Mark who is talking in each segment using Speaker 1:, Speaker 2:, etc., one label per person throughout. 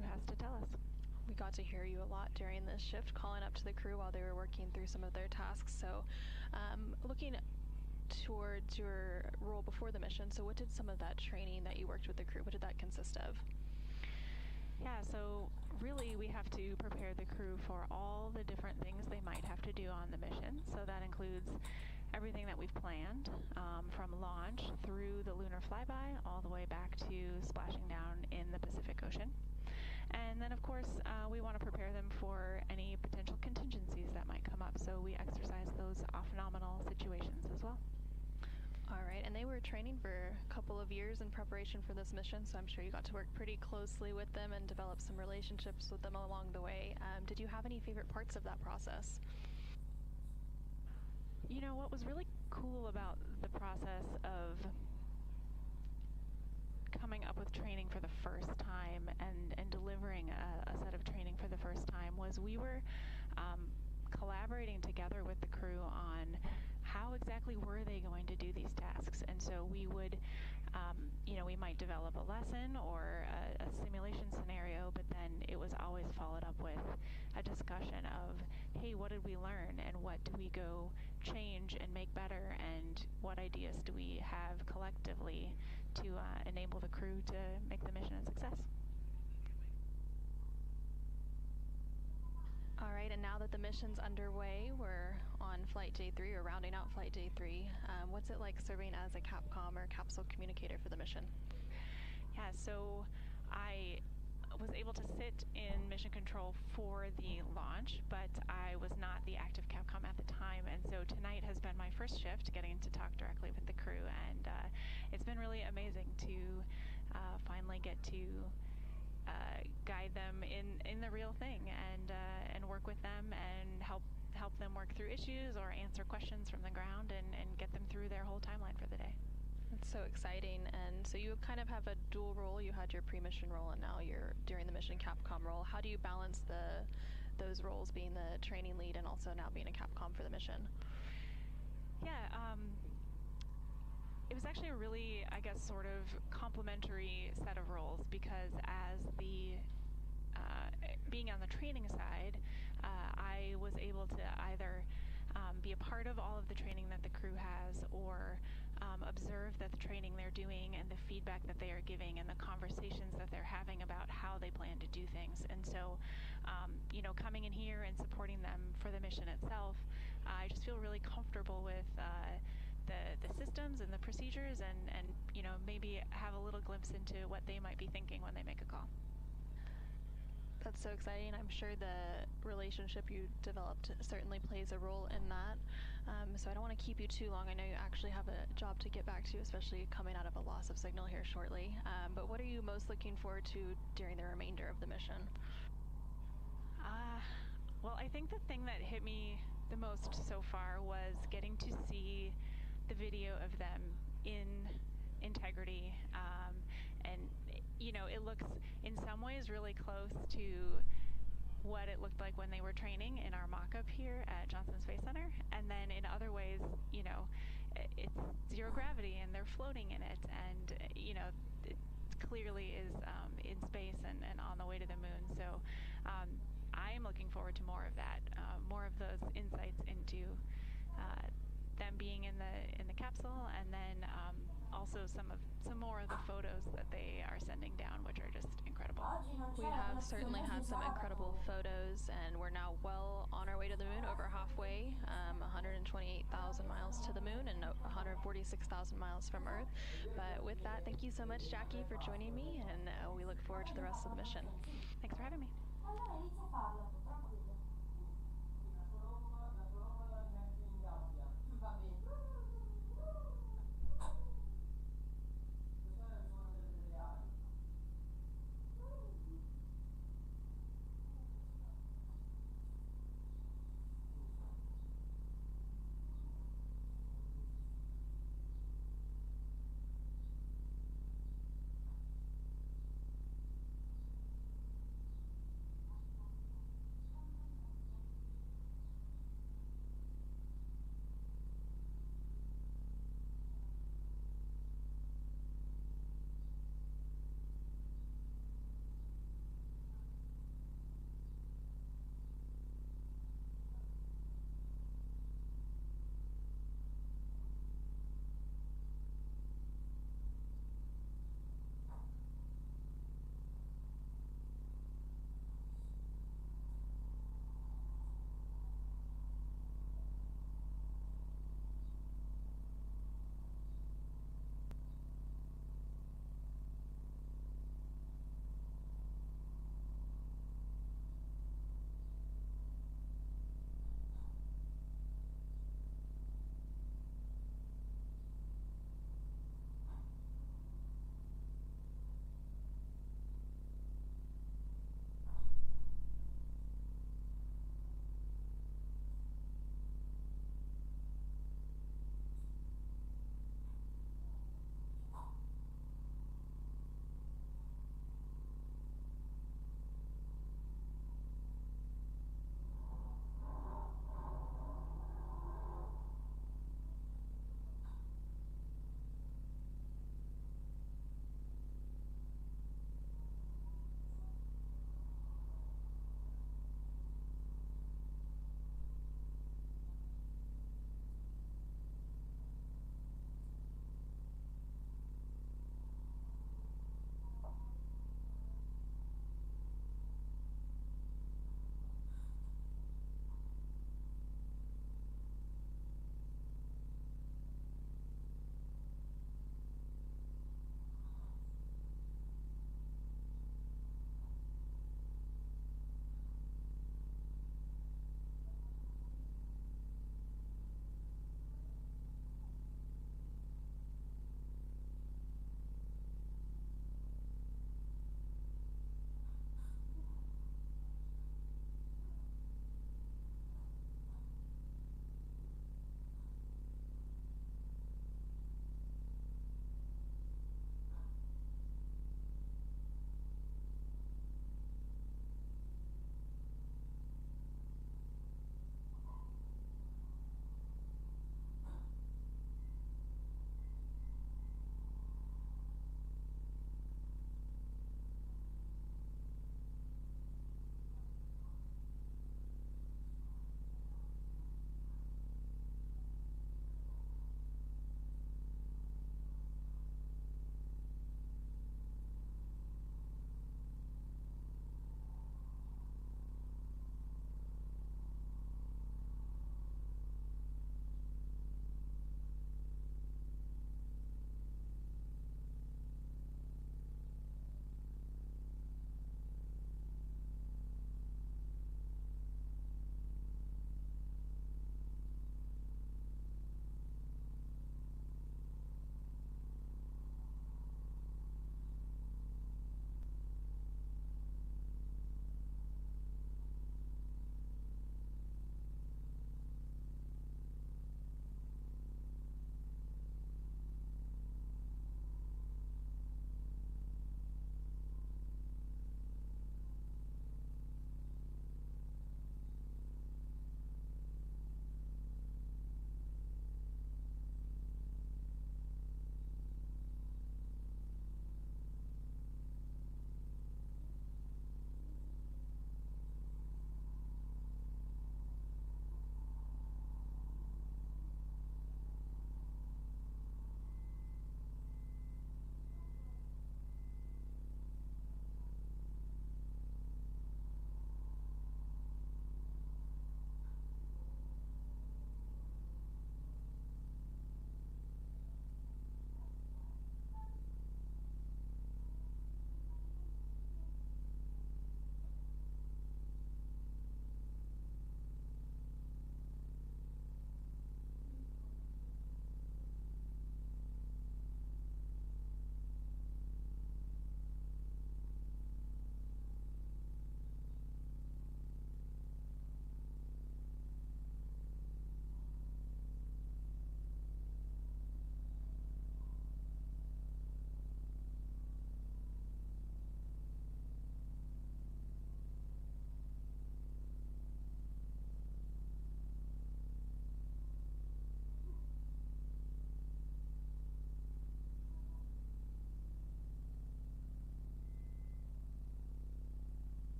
Speaker 1: crew has to tell us.
Speaker 2: We got to hear you a lot during this shift, calling up to the crew while they were working through some of their tasks. So looking towards your role before the mission, so what did some of that training that you worked with the crew, what did that consist of?
Speaker 1: Yeah, so really we have to prepare the crew for all the different things they might have to do on the mission. So that includes everything that we've planned, from launch through the lunar flyby all the way back to splashing down in the Pacific Ocean. And then, of course, we want to prepare them for any potential contingencies that might come up, so we exercise those off-nominal situations as well.
Speaker 2: All right, and they were training for a couple of years in preparation for this mission, so I'm sure you got to work pretty closely with them and develop some relationships with them along the way. Did you have any favorite parts of that process?
Speaker 1: You know, what was really cool about the process of coming up with training for the first time and delivering a set of training for the first time was we were collaborating together with the crew on how exactly were they going to do these tasks. And so we would, we might develop a lesson or a simulation scenario, but then it was always followed up with a discussion of, hey, what did we learn and what do we go change and make better, and what ideas do we have collectively to enable the crew to make the mission a success.
Speaker 2: All right, and now that the mission's underway, we're on Flight J3, or rounding out Flight J3. What's it like serving as a Capcom or capsule communicator for the mission?
Speaker 1: Yeah, so I was able to sit in mission control for the launch, but I was not the active Capcom at the time, and so tonight has been my first shift getting to talk directly with the crew, and it's been really amazing to finally get to guide them in the real thing and work with them and help them work through issues or answer questions from the ground and get them through their whole timeline for the day.
Speaker 2: That's so exciting. And so you kind of have a dual role. You had your pre-mission role, and now you're during the mission Capcom role. How do you balance those roles, being the training lead and also now being a Capcom for the mission?
Speaker 1: Yeah, it was actually a really, I guess, sort of complementary set of roles, because as the being on the training side, I was able to either be a part of all of the training that the crew has, or observe that the training they're doing and the feedback that they are giving and the conversations that they're having about how they plan to do things. And so, coming in here and supporting them for the mission itself, I just feel really comfortable with the systems and the procedures, and maybe have a little glimpse into what they might be thinking when they make a call.
Speaker 2: That's so exciting. I'm sure the relationship you developed certainly plays a role in that. So I don't want to keep you too long. I know you actually have a job to get back to, especially coming out of a loss of signal here shortly. But what are you most looking forward to during the remainder of the mission?
Speaker 1: Well, I think the thing that hit me the most so far was getting to see the video of them in integrity, and it looks in some ways really close to what it looked like when they were training in our mock-up here at Johnson Space Center, and then in other ways, it's zero gravity and they're floating in it, and it clearly is in space and on the way to the moon. So I am looking forward to more of that, more of those insights into them being in the capsule, and then also some more of the photos that they are sending down, which are just incredible.
Speaker 2: We have certainly had some incredible photos, and we're now well on our way to the moon, over halfway, 128,000 miles to the moon and 146,000 miles from Earth. But with that, thank you so much, Jackie, for joining me, and we look forward to the rest of the mission.
Speaker 1: Thanks for having me.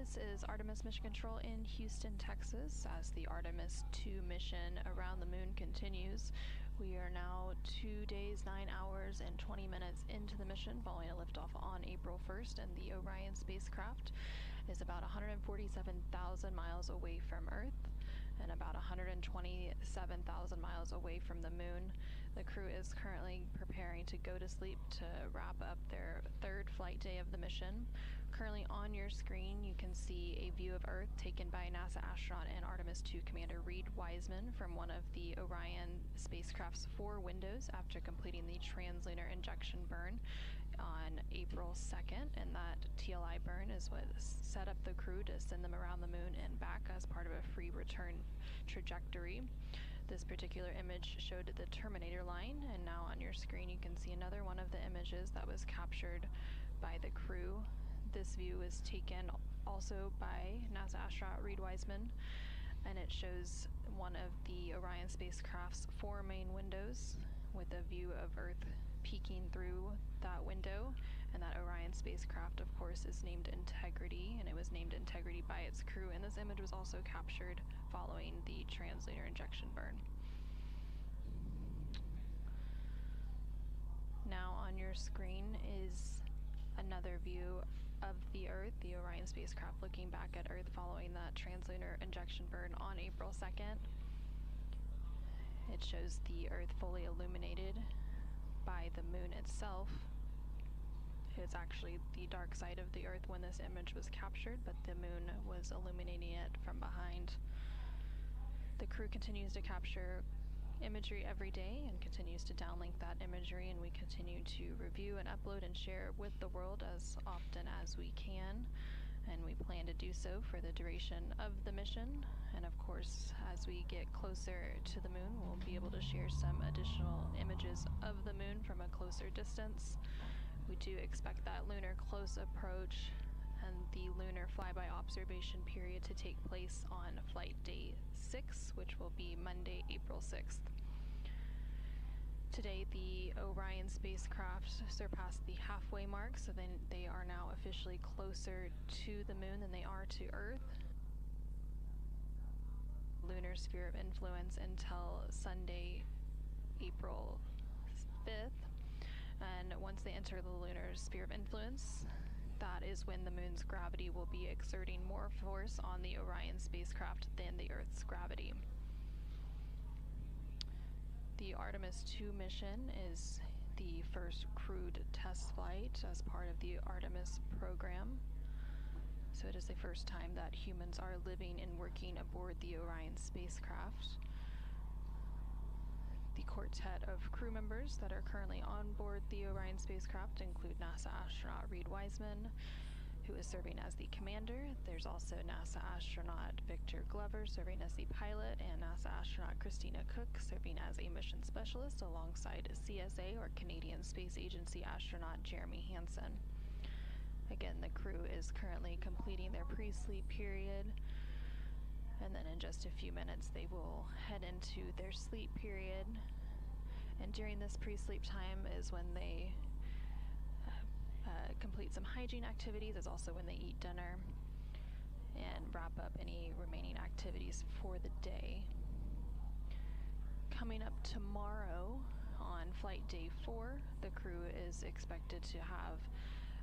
Speaker 2: This is Artemis Mission Control in Houston, Texas, as the Artemis II mission around the moon continues. We are now 2 days, 9 hours, and 20 minutes into the mission, following a liftoff on April 1st, and the Orion spacecraft is about 147,000 miles away from Earth and about 127,000 miles away from the moon. The crew is currently preparing to go to sleep to wrap up their third flight day of the mission. Currently on your screen, you can see a view of Earth taken by NASA astronaut and Artemis II Commander Reed Wiseman from one of the Orion spacecraft's 4 windows after completing the translunar injection burn on April 2nd, and that TLI burn is what set up the crew to send them around the moon and back as part of a free return trajectory. This particular image showed the Terminator line, and now on your screen you can see another one of the images that was captured by the crew. This view was taken also by NASA astronaut Reed Wiseman, and it shows one of the Orion spacecraft's 4 main windows with a view of Earth peeking through that window. And that Orion spacecraft, of course, is named Integrity, and it was named Integrity by its crew, and this image was also captured following the translunar injection burn. Now on your screen is another view of the Earth, the Orion spacecraft looking back at Earth following that translunar injection burn on April 2nd. It shows the Earth fully illuminated by the moon itself. It's actually the dark side of the Earth when this image was captured, but the moon was illuminating it from behind. The crew continues to capture imagery every day and continues to downlink that imagery, and we continue to review and upload and share with the world as often as we can, and we plan to do so for the duration of the mission. And of course, as we get closer to the moon, we'll be able to share some additional images of the moon from a closer distance. We do expect that lunar close approach and the lunar flyby observation period to take place on flight day 6, which will be Monday, April 6th. Today, the Orion spacecraft surpassed the halfway mark, so then they are now officially closer to the moon than they are to Earth. Lunar sphere of influence until Sunday, April 5th. And once they enter the lunar sphere of influence, that is when the moon's gravity will be exerting more force on the Orion spacecraft than the Earth's gravity. The Artemis II mission is the first crewed test flight as part of the Artemis program. So it is the first time that humans are living and working aboard the Orion spacecraft. The quartet of crew members that are currently on board the Orion spacecraft include NASA astronaut Reed Wiseman, who is serving as the commander. There's also NASA astronaut Victor Glover serving as the pilot, and NASA astronaut Christina Cook serving as a mission specialist alongside CSA, or Canadian Space Agency astronaut Jeremy Hansen. Again, the crew is currently completing their pre-sleep period, and then in just a few minutes they will head into their sleep period. And during this pre-sleep time is when they complete some hygiene activities. It's also when they eat dinner and wrap up any remaining activities for the day. Coming up tomorrow on flight day 4, the crew is expected to have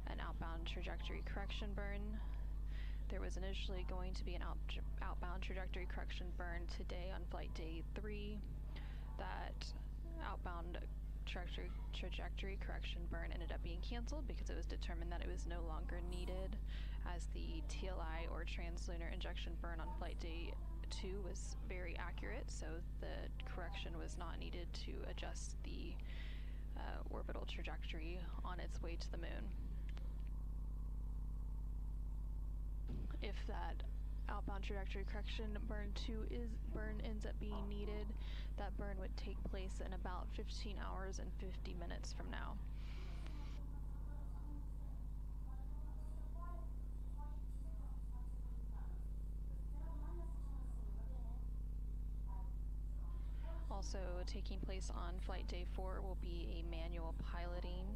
Speaker 2: an outbound trajectory correction burn. There was initially going to be an outbound trajectory correction burn today on flight day 3. That outbound trajectory correction burn ended up being canceled because it was determined that it was no longer needed, as the TLI, or translunar injection burn on flight day 2 was very accurate, so the correction was not needed to adjust the orbital trajectory on its way to the moon. If that outbound trajectory correction burn ends up being needed, that burn would take place in about 15 hours and 50 minutes from now. Also taking place on flight day 4 will be a manual piloting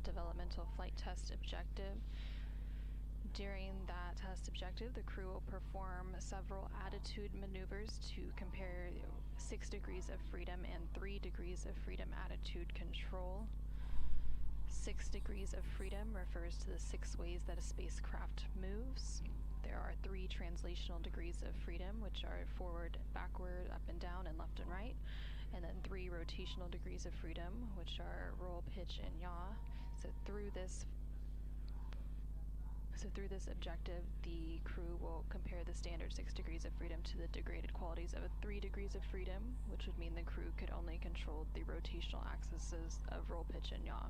Speaker 2: developmental flight test objective. During that test objective, the crew will perform several attitude maneuvers to compare 6 degrees of freedom and 3 degrees of freedom attitude control. 6 degrees of freedom refers to the 6 ways that a spacecraft moves. There are 3 translational degrees of freedom, which are forward, backward, up and down, and left and right. And then 3 rotational degrees of freedom, which are roll, pitch, and yaw. So through this objective, the crew will compare the standard 6 degrees of freedom to the degraded qualities of a 3 degrees of freedom, which would mean the crew could only control the rotational axes of roll, pitch, and yaw.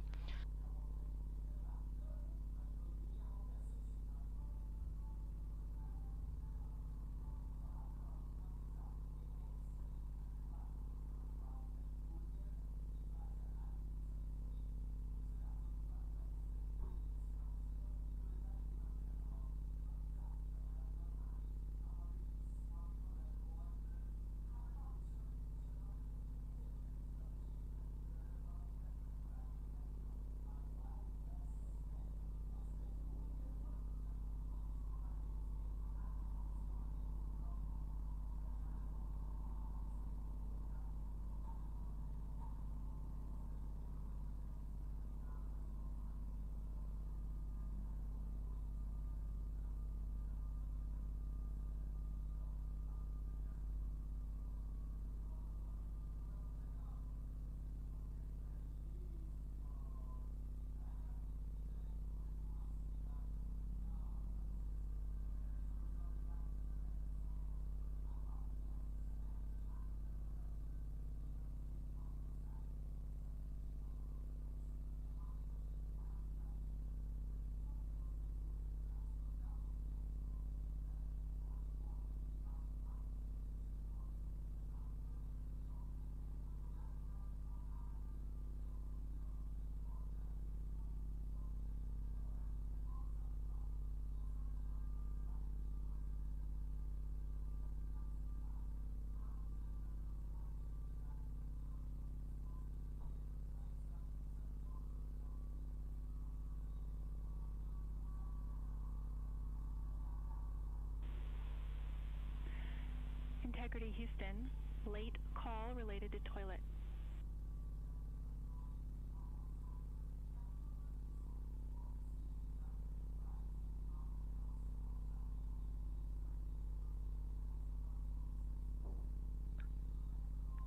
Speaker 1: Integrity Houston, late call related to toilet.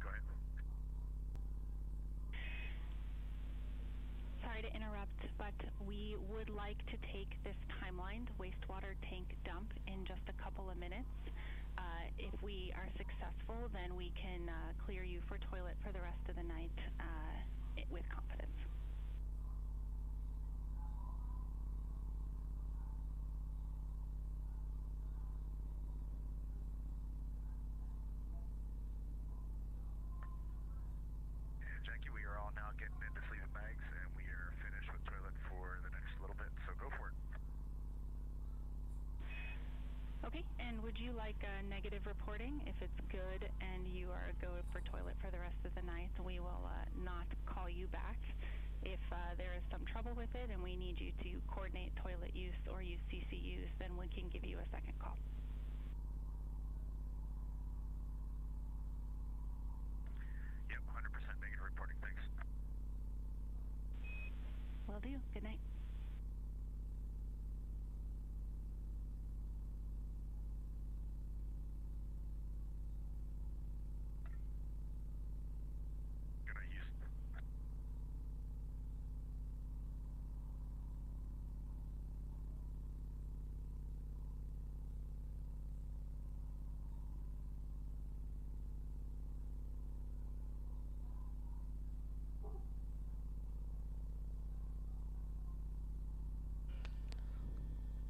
Speaker 3: Go ahead.
Speaker 1: Sorry to interrupt, but we would like to take this timelined wastewater tank dump in just a couple of minutes. If we are successful, then we can clear you for toilet for the rest of the night with confidence.
Speaker 3: And Jackie, we are all now getting into sleeping bags, and we are finished with toilet for the next little bit, so go for it.
Speaker 1: Okay, and would you like negative reporting? If it's good and you are a go for toilet for the rest of the night, we will not call you back. If there is some trouble with it and we need you to coordinate toilet use or use CCUs, then we can give you a second call.
Speaker 3: Yep, 100% negative reporting, thanks.
Speaker 1: Will do. Good night.
Speaker 3: Good night, Houston.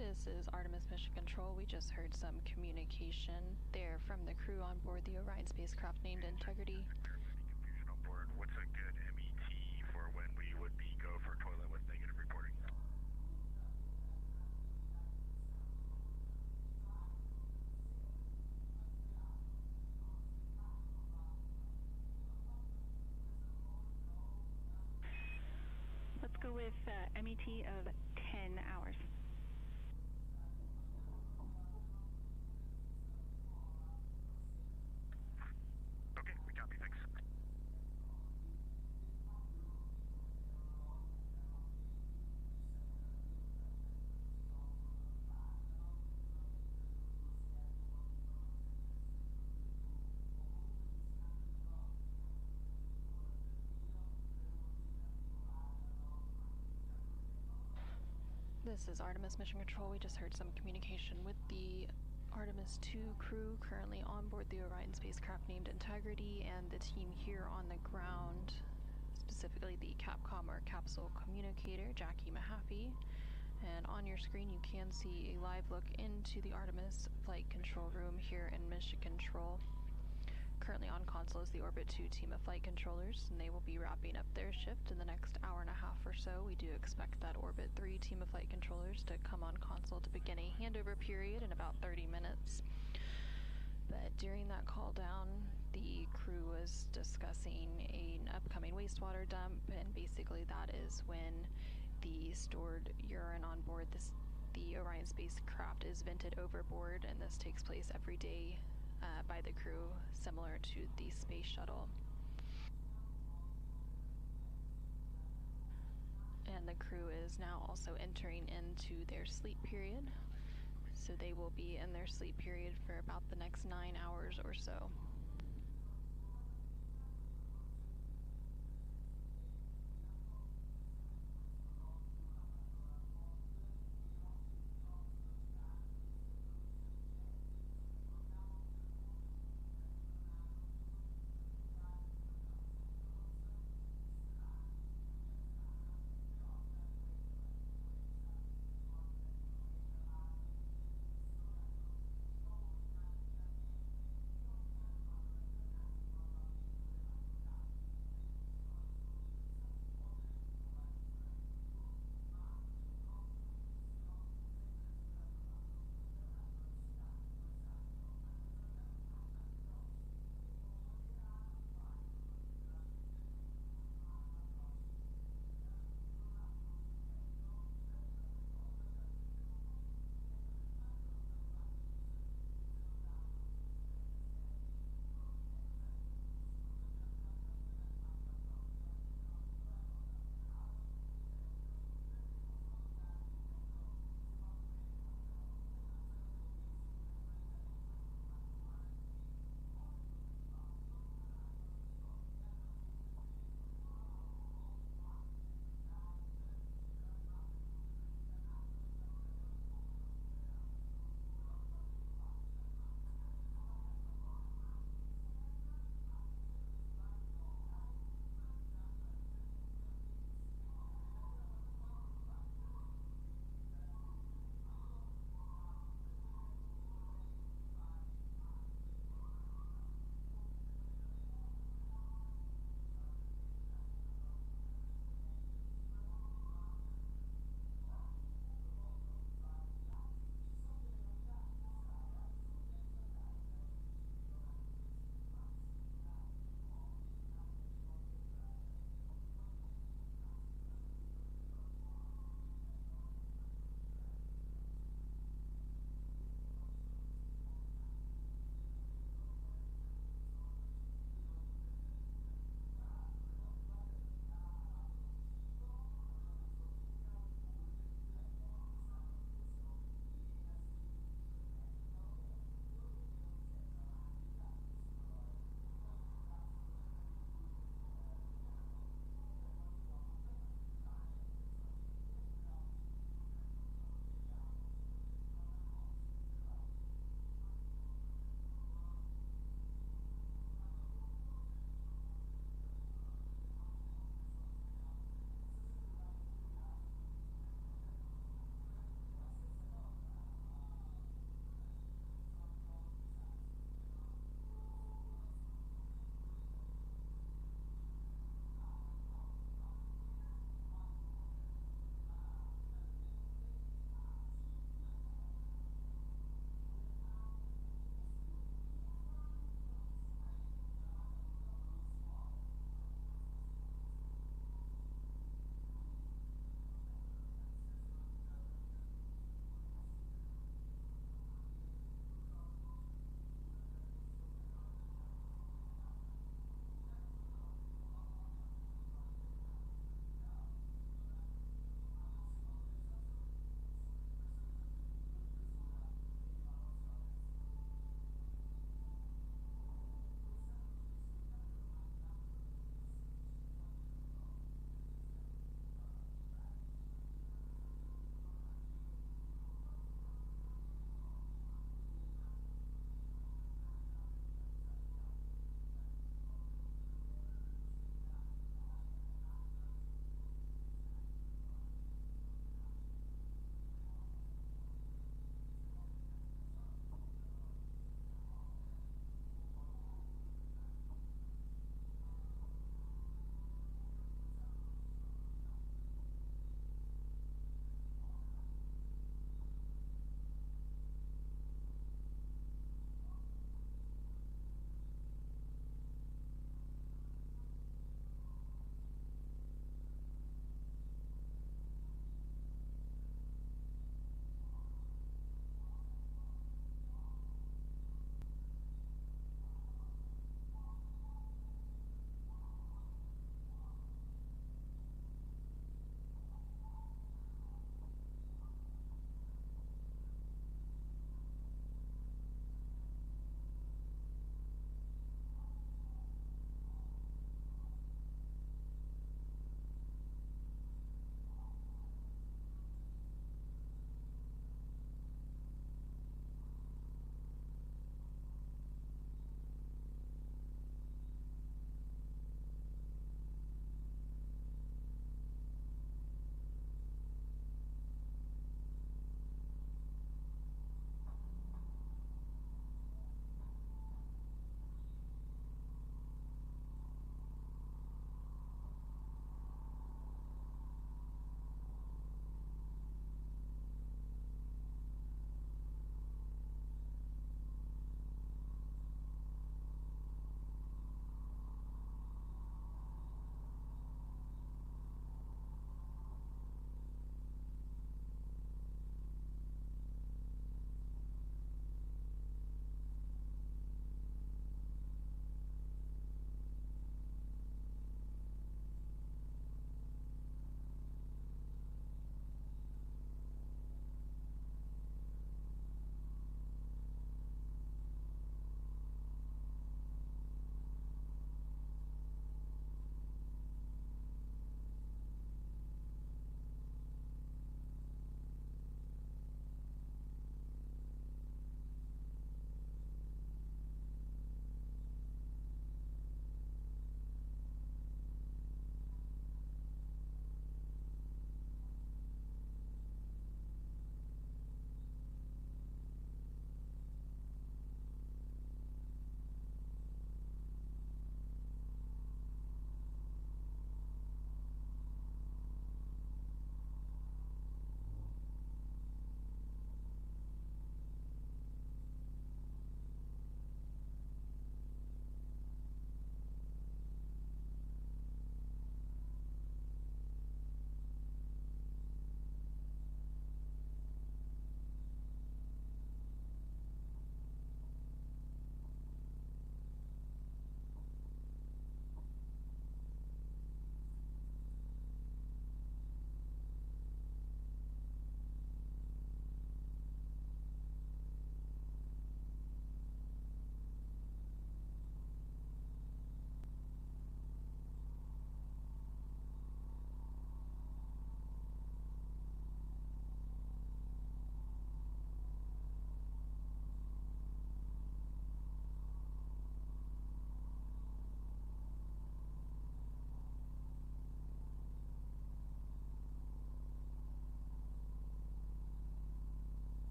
Speaker 2: This is Artemis Mission Control. We just heard some communication there from the crew on board the Orion spacecraft named Integrity.
Speaker 3: If there's any confusion on board, what's a good MET for when we would be go for toilet with negative reporting?
Speaker 1: Let's go with MET of 10 hours.
Speaker 2: This is Artemis Mission Control. We just heard some communication with the Artemis II crew currently on board the Orion spacecraft named Integrity, and the team here on the ground, specifically the Capcom or capsule communicator, Jackie Mahaffey. And on your screen you can see a live look into the Artemis flight control room here in Mission Control. Currently on console is the Orbit 2 team of flight controllers, and they will be wrapping up their shift in the next hour and a half or so. We do expect that Orbit 3 team of flight controllers to come on console to begin a handover period in about 30 minutes. But during that call down, the crew was discussing an upcoming wastewater dump, and basically that is when the stored urine on board the Orion spacecraft is vented overboard, and this takes place every day by the crew, similar to the space shuttle. And the crew is now also entering into their sleep period, so they will be in their sleep period for about the next 9 hours or so.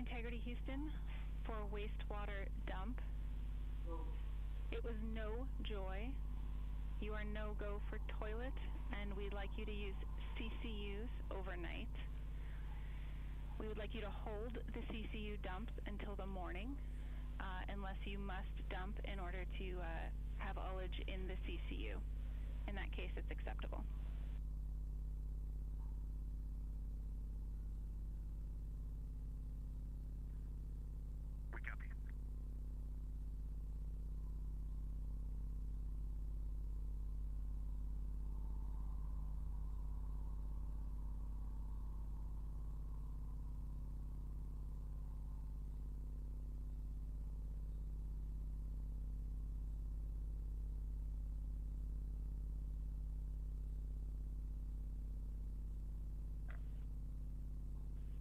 Speaker 1: Integrity Houston for wastewater dump. It was no joy. You are no-go for toilet, and we'd like you to use CCUs overnight. We would like you to hold the CCU dumps until the morning, unless you must dump in order to have ullage in the CCU. In that case, it's acceptable.
Speaker 3: We copy.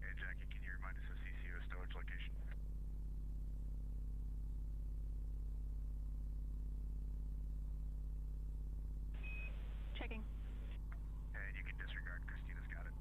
Speaker 3: Hey, Jackie, can you remind us of CCU storage location?
Speaker 1: Checking.
Speaker 3: And you can disregard. Christina's got it.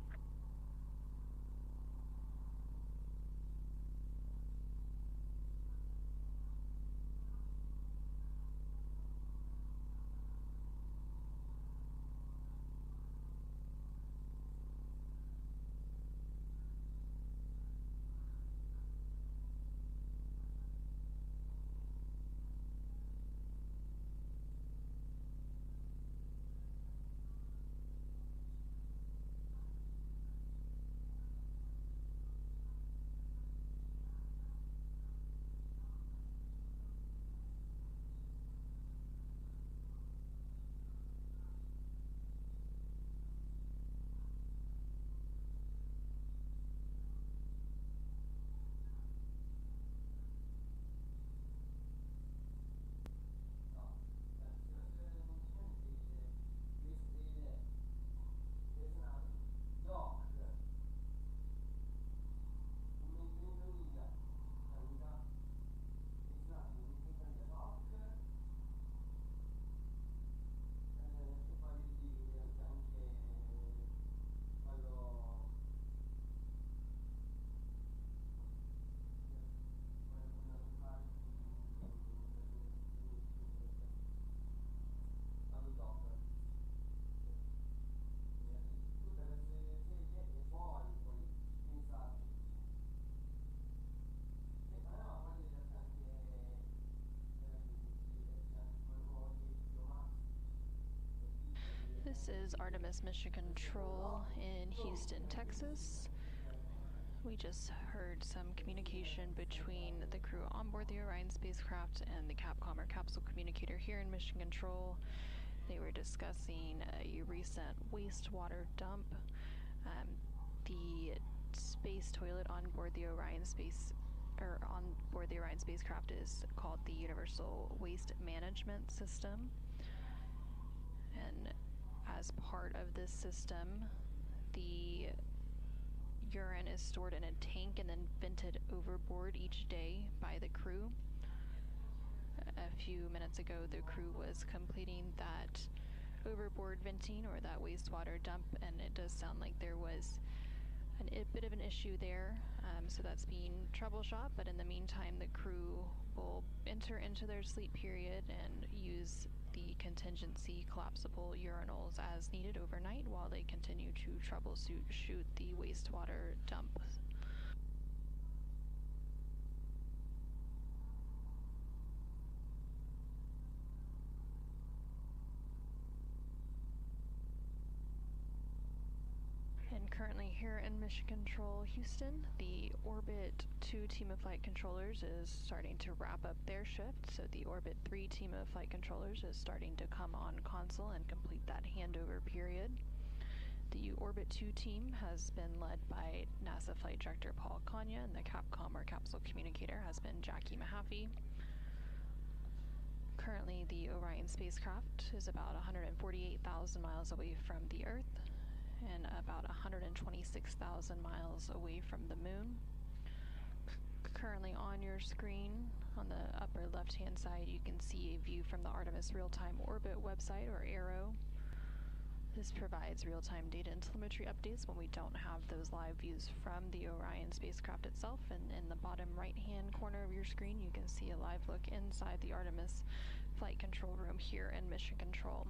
Speaker 2: This is Artemis Mission Control in Houston, Texas. We just heard some communication between the crew on board the Orion spacecraft and the Capcom or capsule communicator here in Mission Control. They were discussing a recent wastewater dump. The space toilet on board the Orion spacecraft is called the Universal Waste Management System. And as part of this system, the urine is stored in a tank and then vented overboard each day by the crew. A few minutes ago, the crew was completing that overboard venting or that wastewater dump, and it does sound like there was a bit of an issue there, so that's being troubleshot. But in the meantime, the crew will enter into their sleep period and use the contingency collapsible urinals as needed overnight while they continue to troubleshoot the wastewater dump. And currently here in Mission Control Houston, the Orbit 2 team of flight controllers is starting to wrap up their shift, so the Orbit 3 team of flight controllers is starting to come on console and complete that handover period. The Orbit 2 team has been led by NASA Flight Director Paul Kanya, and the Capcom or capsule communicator has been Jackie Mahaffey. Currently, the Orion spacecraft is about 148,000 miles away from the Earth and about 126,000 miles away from the moon. Currently on your screen, on the upper left-hand side, you can see a view from the Artemis Real-Time Orbit website, or ARO. This provides real-time data and telemetry updates when we don't have those live views from the Orion spacecraft itself. And in the bottom right-hand corner of your screen, you can see a live look inside the Artemis flight control room here in Mission Control.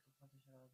Speaker 4: 또 받으시라고.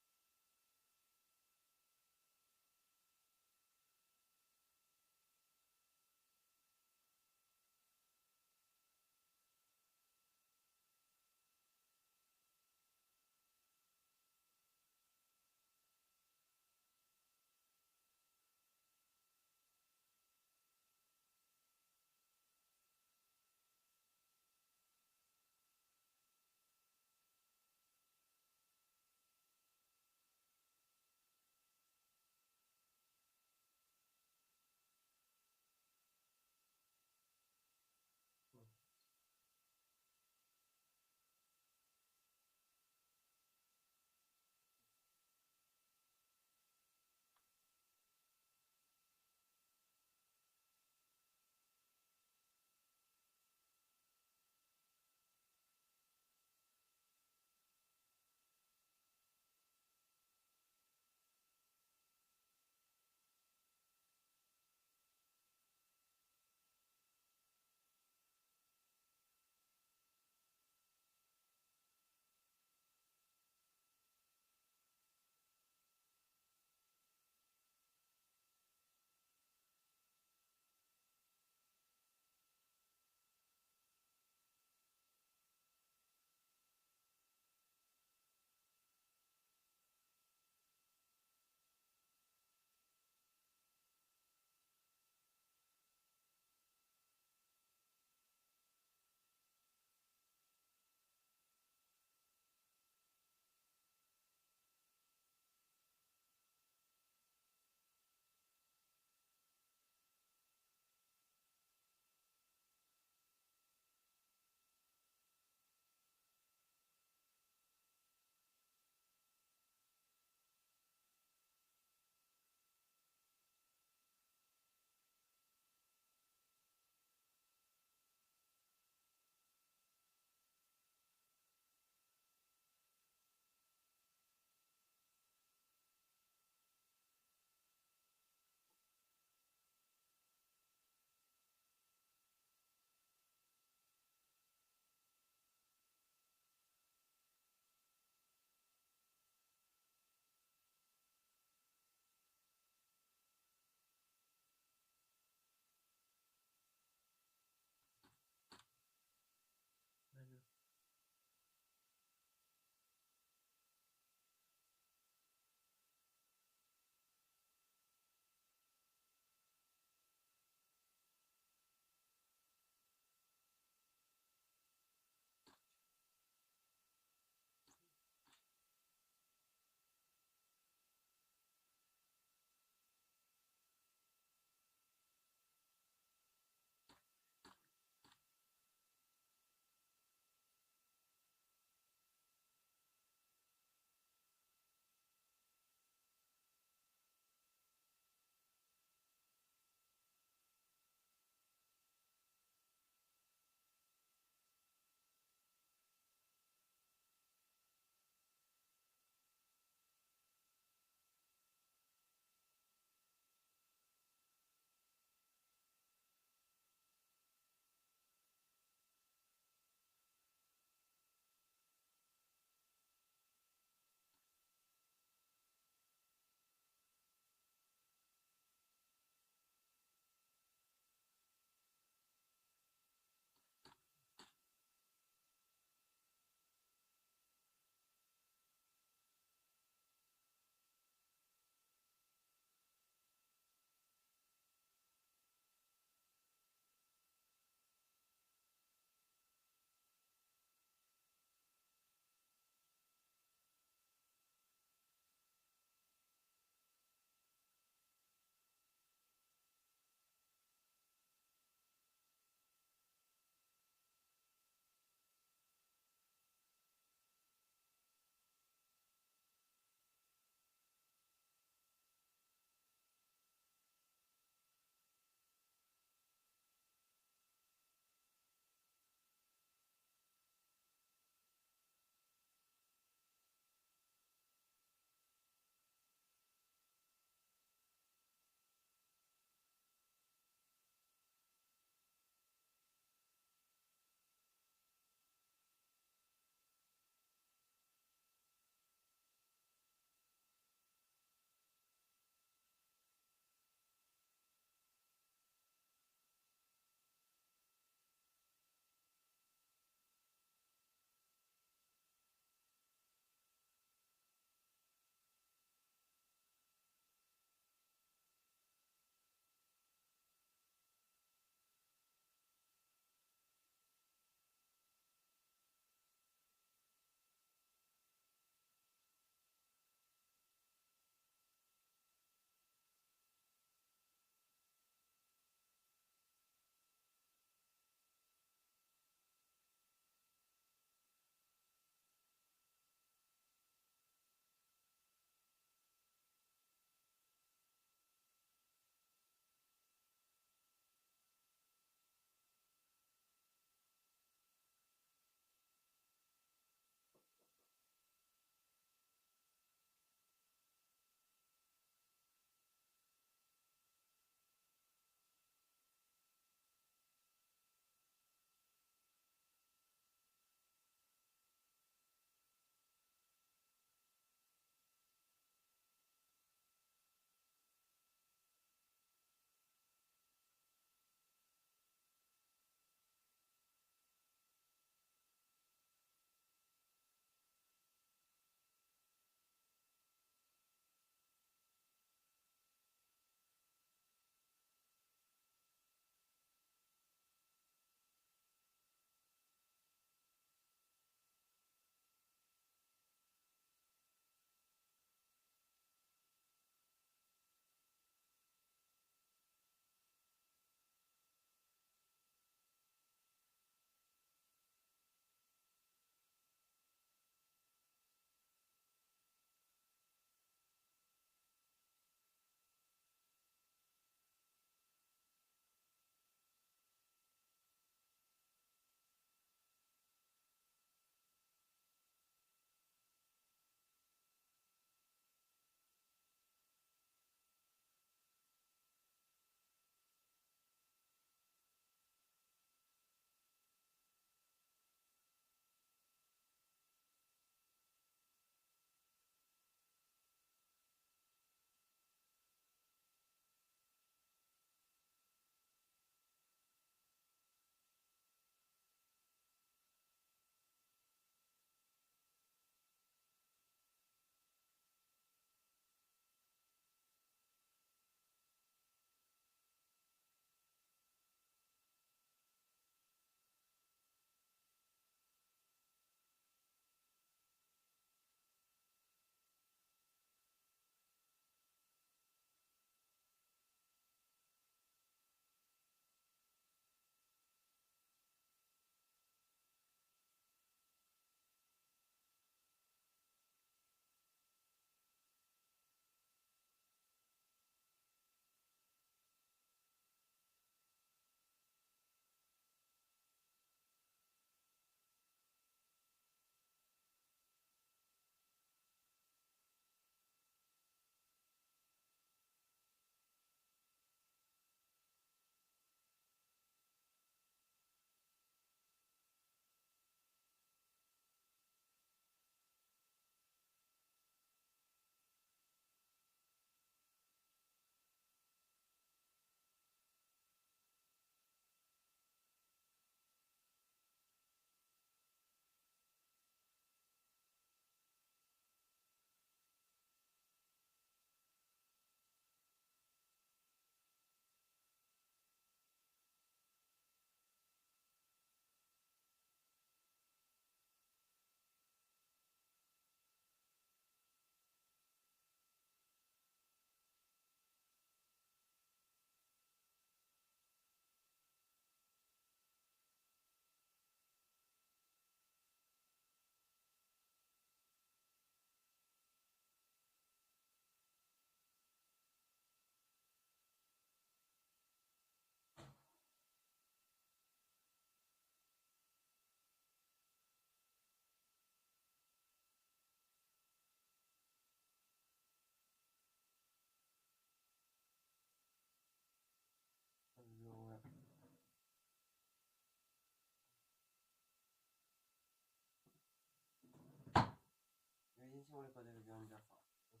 Speaker 4: pensiamo le cose che abbiamo già fatto.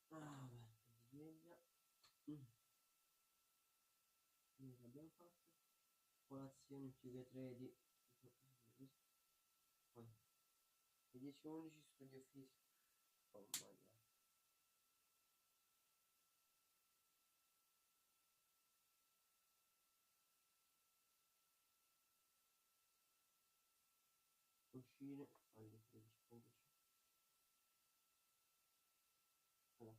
Speaker 4: Vabbè, sveglia. Quindi che abbiamo fatto? Colazione più che 3 di... Poi 10-11 studio fisico. Oh my god. Uscire alle 13:15. Allora.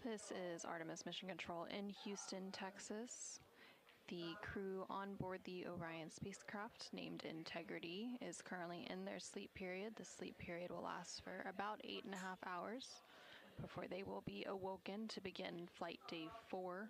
Speaker 2: This is Artemis Mission Control in Houston, Texas. The crew on board the Orion spacecraft, named Integrity, is currently in their sleep period. The sleep period will last for about 8.5 hours before they will be awoken to begin Flight Day 4.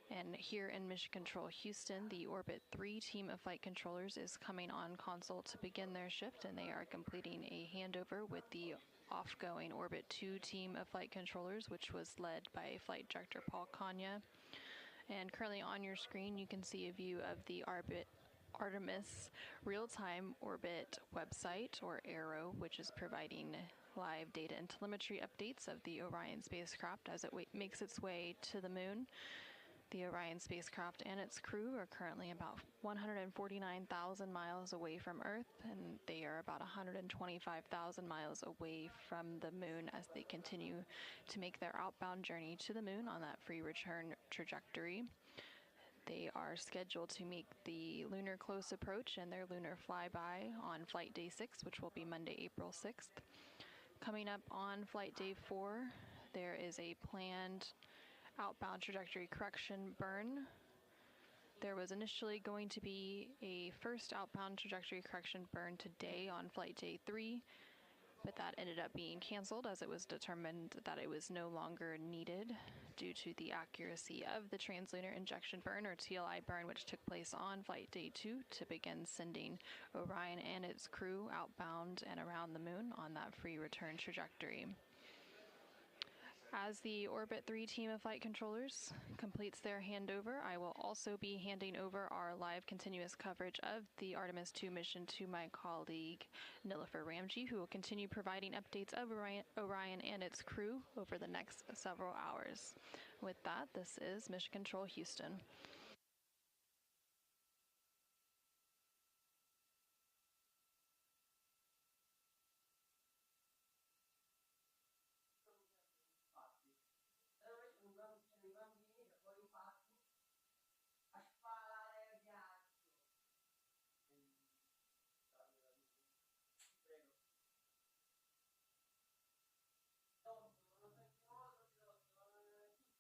Speaker 2: And here in Mission Control Houston, the Orbit 3 team of flight controllers is coming on console to begin their shift, and they are completing a handover with the off-going Orbit 2 team of flight controllers, which was led by Flight Director Paul Kanya. And currently on your screen, you can see a view of the Artemis real-time orbit website, or ARROW, which is providing live data and telemetry updates of the Orion spacecraft as it makes its way to the moon. The Orion spacecraft and its crew are currently about 149,000 miles away from Earth, and they are about 125,000 miles away from the moon as they continue to make their outbound journey to the moon on that free return trajectory. They are scheduled to make the lunar close approach and their lunar flyby on Flight Day 6, which will be Monday, April 6th. Coming up on Flight Day 4, there is a planned outbound trajectory correction burn. There was initially going to be a first outbound trajectory correction burn today on Flight Day 3, but that ended up being canceled as it was determined that it was no longer needed due to the accuracy of the translunar injection burn, or TLI burn, which took place on Flight Day 2 to begin sending Orion and its crew outbound and around the moon on that free return trajectory. As the Orbit 3 team of flight controllers completes their handover, I will also be handing over our live continuous coverage of the Artemis II mission to my colleague Nilofer Ramji, who will continue providing updates of Orion and its crew over the next several hours. With that, this is Mission Control Houston.
Speaker 4: I bambini che poi infatti a sparare viaggio. Prego. Dopo, non lo sentimo tutti.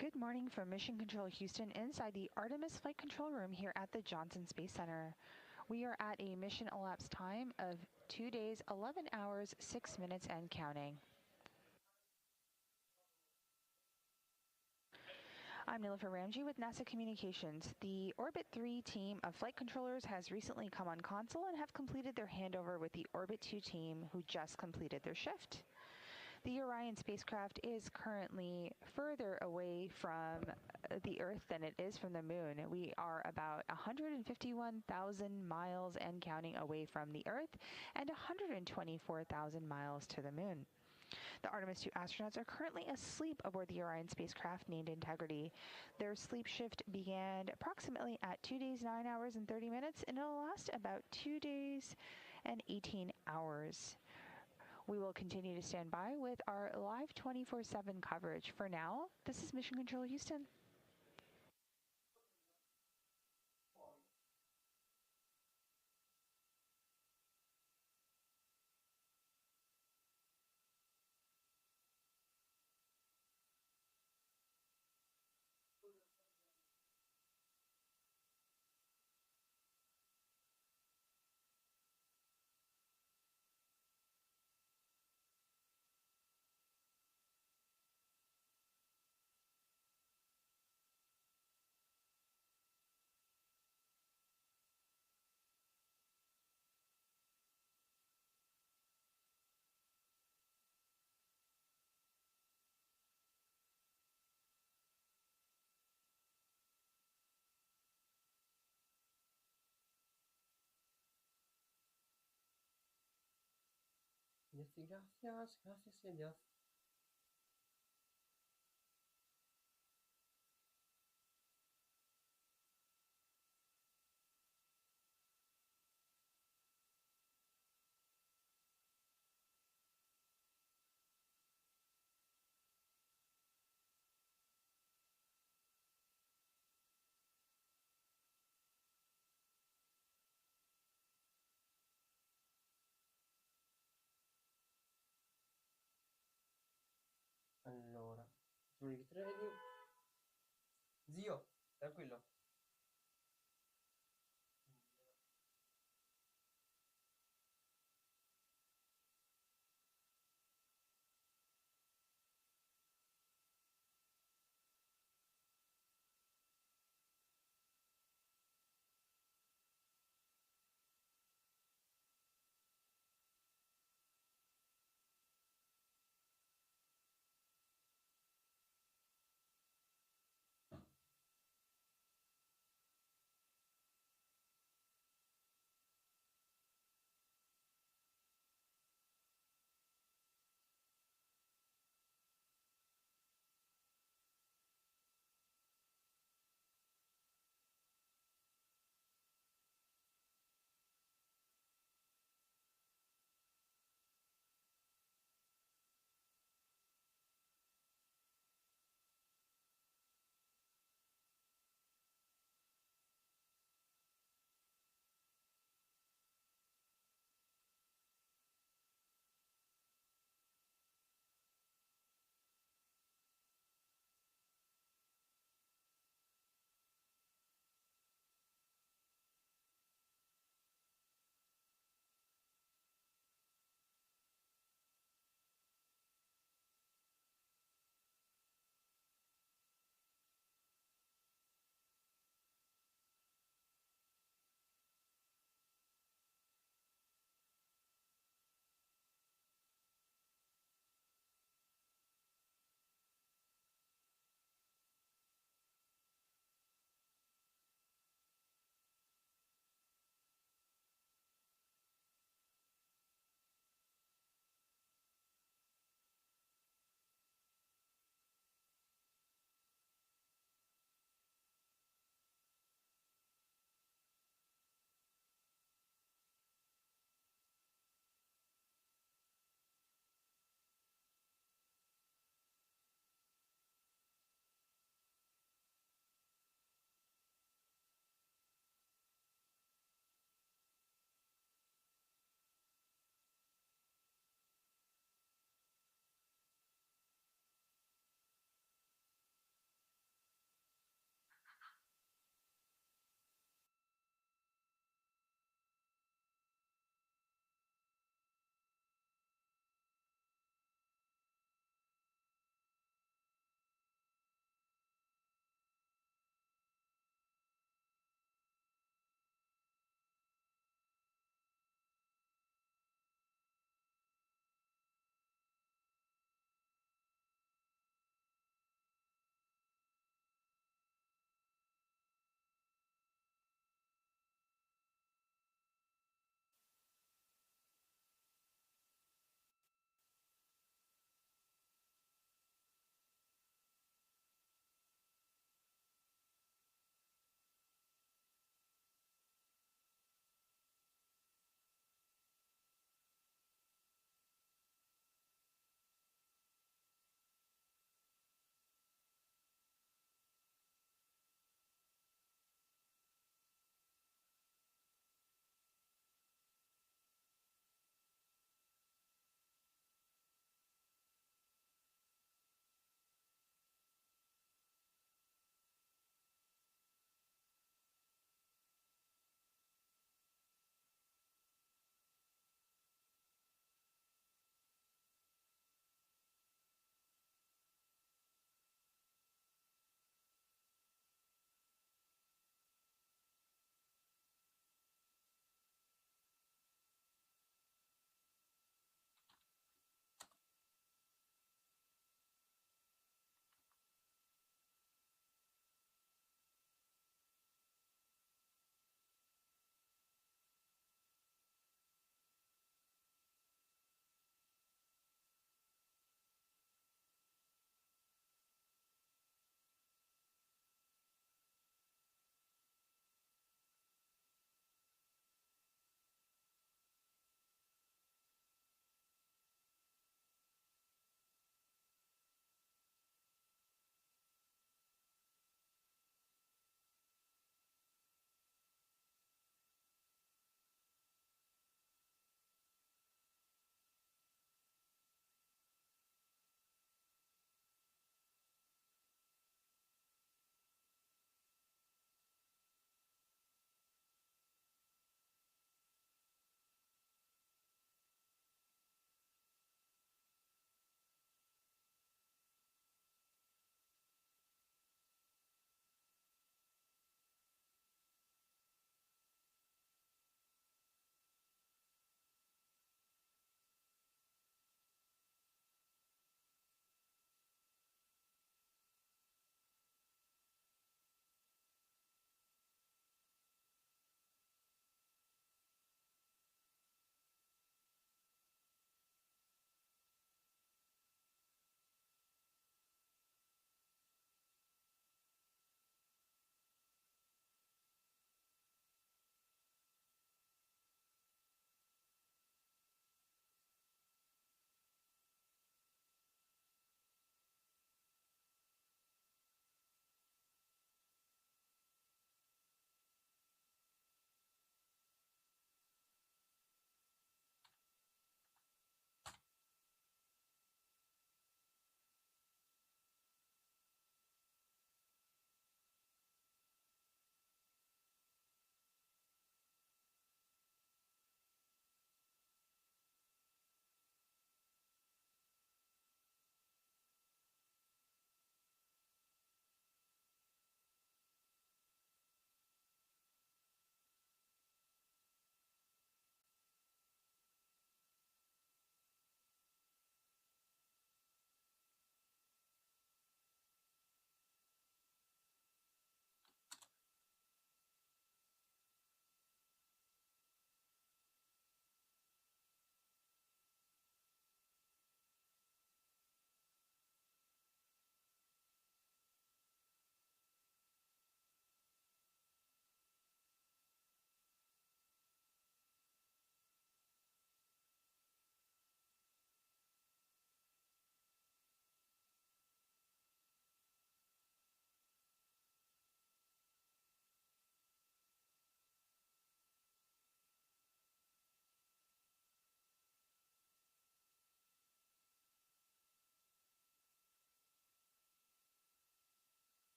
Speaker 5: Good morning from Mission Control Houston inside the Artemis Flight Control Room here at the Johnson Space Center. We are at a mission elapsed time of 2 days, 11 hours, 6 minutes and counting. I'm Nilla Ramji with NASA Communications. The Orbit 3 team of flight controllers has recently come on console and have completed their handover with the Orbit 2 team who just completed their shift. The Orion spacecraft is currently further away from the Earth than it is from the Moon. We are about 151,000 miles and counting away from the Earth and 124,000 miles to the Moon. The Artemis II astronauts are currently asleep aboard the Orion spacecraft named Integrity. Their sleep shift began approximately at 2 days, 9 hours, and 30 minutes, and it'll last about 2 days and 18 hours. We will continue to stand by with our live 24/7 coverage. For now, this is Mission Control Houston.
Speaker 4: Gracias, gracias. Allora, facciamo il training. Zio, tranquillo.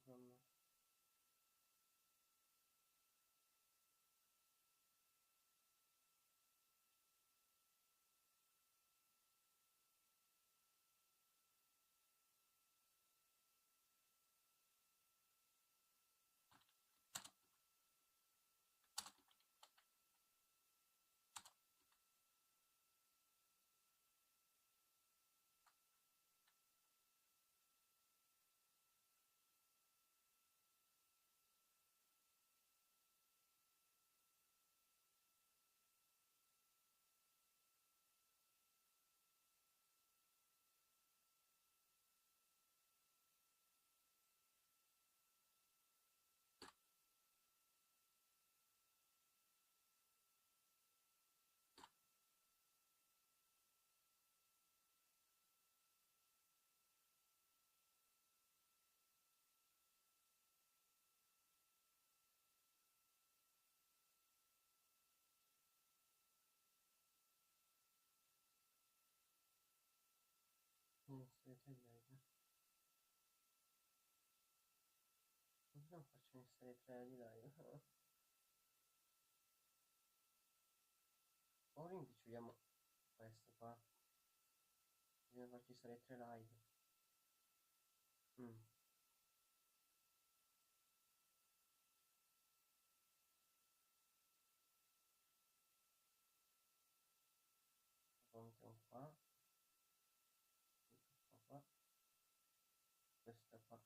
Speaker 4: promesso. Inserite live. Perché non faccio iniziare 3 di live? O rimpiccioliamo questo qua. Bisogna farci stare 3 live. Mettiamo qua. Qua. Questa qua.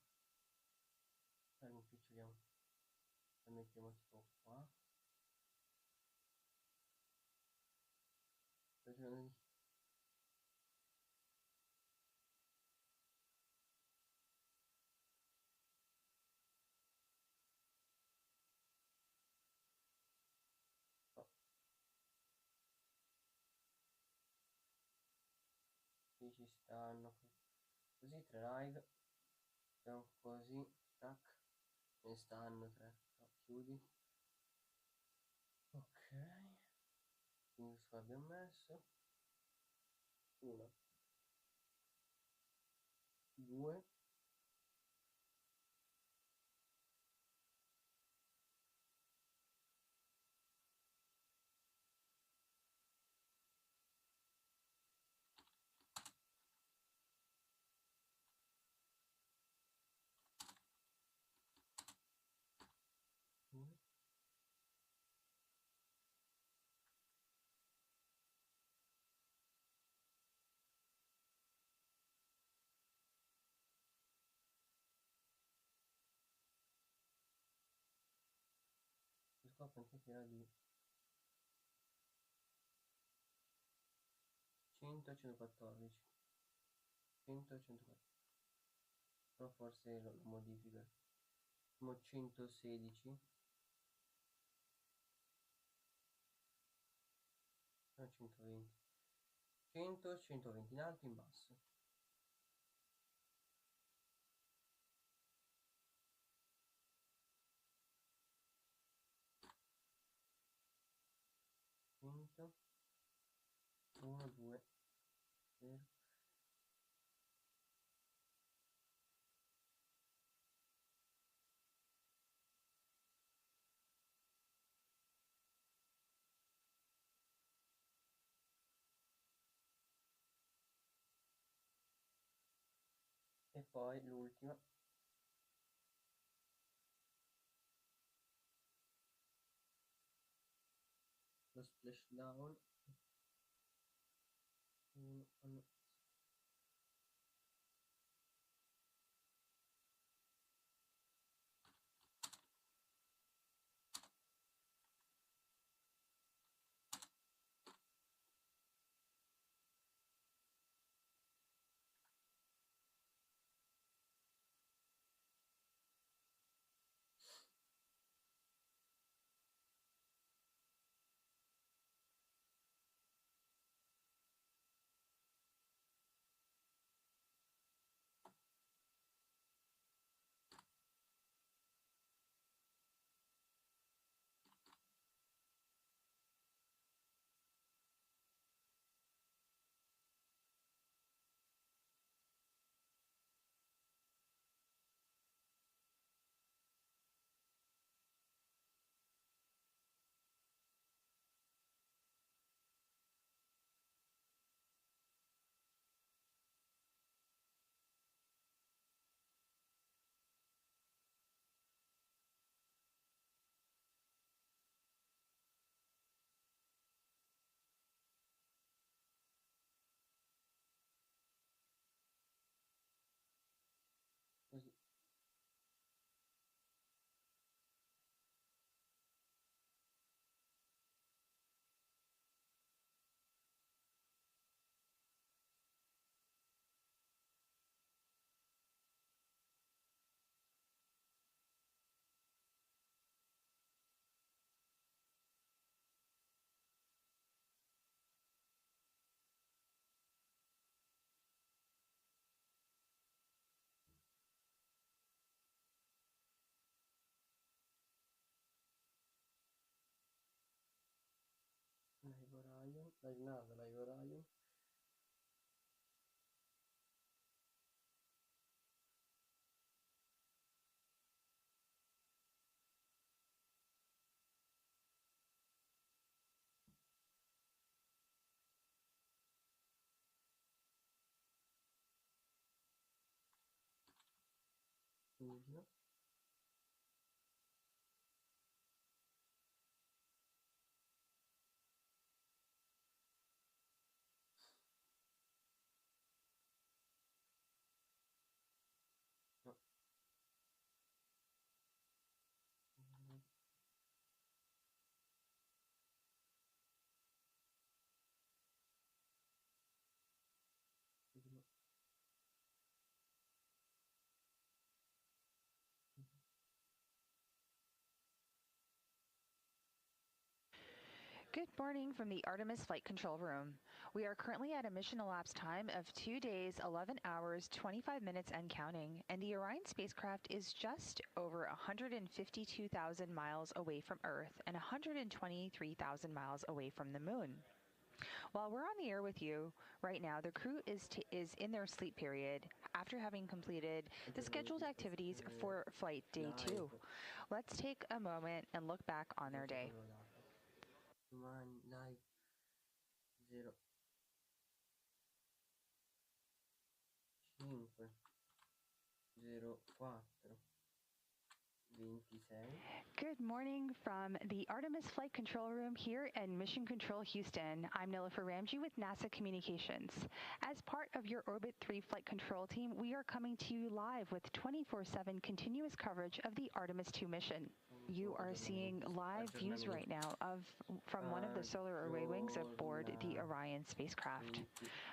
Speaker 4: La rimpiccioliamo. La mettiamo tipo qua. Ragione. Qui ci stanno. Così 3 live. Facciamo così. Tac. Ne stanno 3. No, chiudi. Ok. Quindi qua abbiamo messo. 1. 2. 2. Qua quanto era di 100 114. 100 114. Però forse lo modifica. Siamo 116. No, 120. 100 120 in alto e in basso. Cento. 1 2 0. E poi l'ultima. Lo splashdown. 1 Orion, live nada, live Orion. Urlo. No. Urlo.
Speaker 5: Good morning from the Artemis Flight Control Room. We are currently at a mission elapsed time of 2 days, 11 hours, 25 minutes and counting, and the Orion spacecraft is just over 152,000 miles away from Earth and 123,000 miles away from the Moon. While we're on the air with you right now, the crew is in their sleep period after having completed the scheduled activities for Flight Day 2. Let's take a moment and look back on their day.
Speaker 4: Domani live 0 5 0 4 26.
Speaker 5: Good morning from the Artemis Flight Control Room here at Mission Control Houston. I'm Nella with NASA Communications. As part of your Orbit 3 flight control team, we are coming to you live with 24/7 continuous coverage of the Artemis II mission. You are seeing live views right now from one of the solar array wings aboard the Orion spacecraft.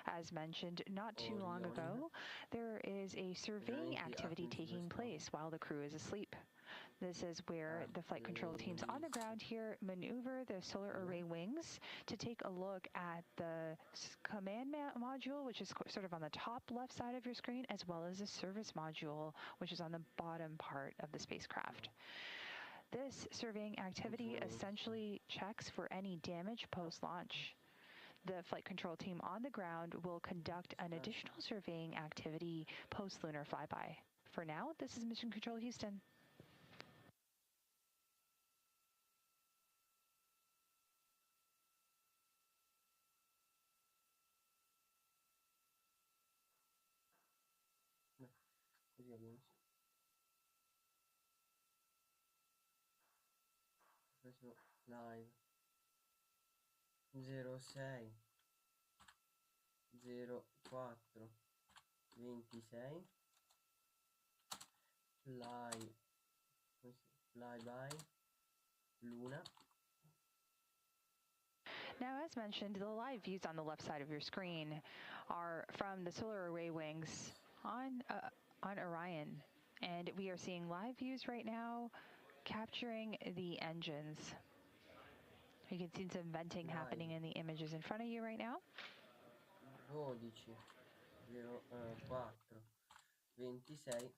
Speaker 5: As mentioned not too long ago, there is a surveying activity taking place while the crew is asleep. This is where the flight control teams on the ground here maneuver the solar array wings to take a look at the command module, which is sort of on the top left side of your screen, as well as the service module, which is on the bottom part of the spacecraft. This surveying activity essentially checks for any damage post-launch. The flight control team on the ground will conduct an additional surveying activity post-lunar flyby. For now, this is Mission Control Houston.
Speaker 4: Così abbiamo preso live 06 04 26 flyby Luna.
Speaker 5: Now, as mentioned, the live views on the left side of your screen are from the solar array wings on Orion, and we are seeing live views right now capturing the engines. You can see some venting happening in the images in front of you right now.
Speaker 4: 12 04 26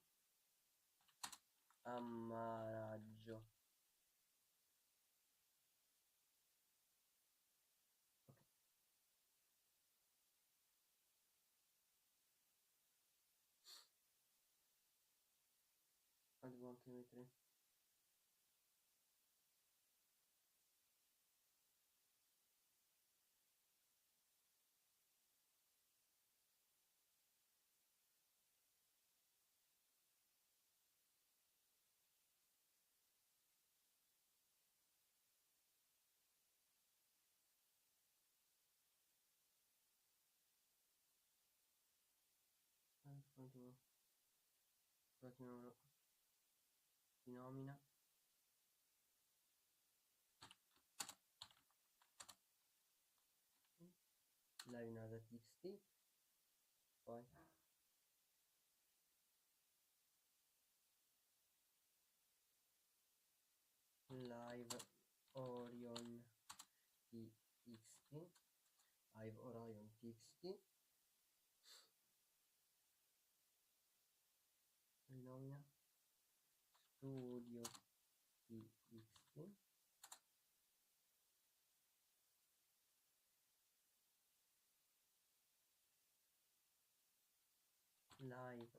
Speaker 4: ammaraggio. Devo anche mettere di nomina. Live nada txt, poi live Orion txt, live Orion txt, rinomina studio txt, live.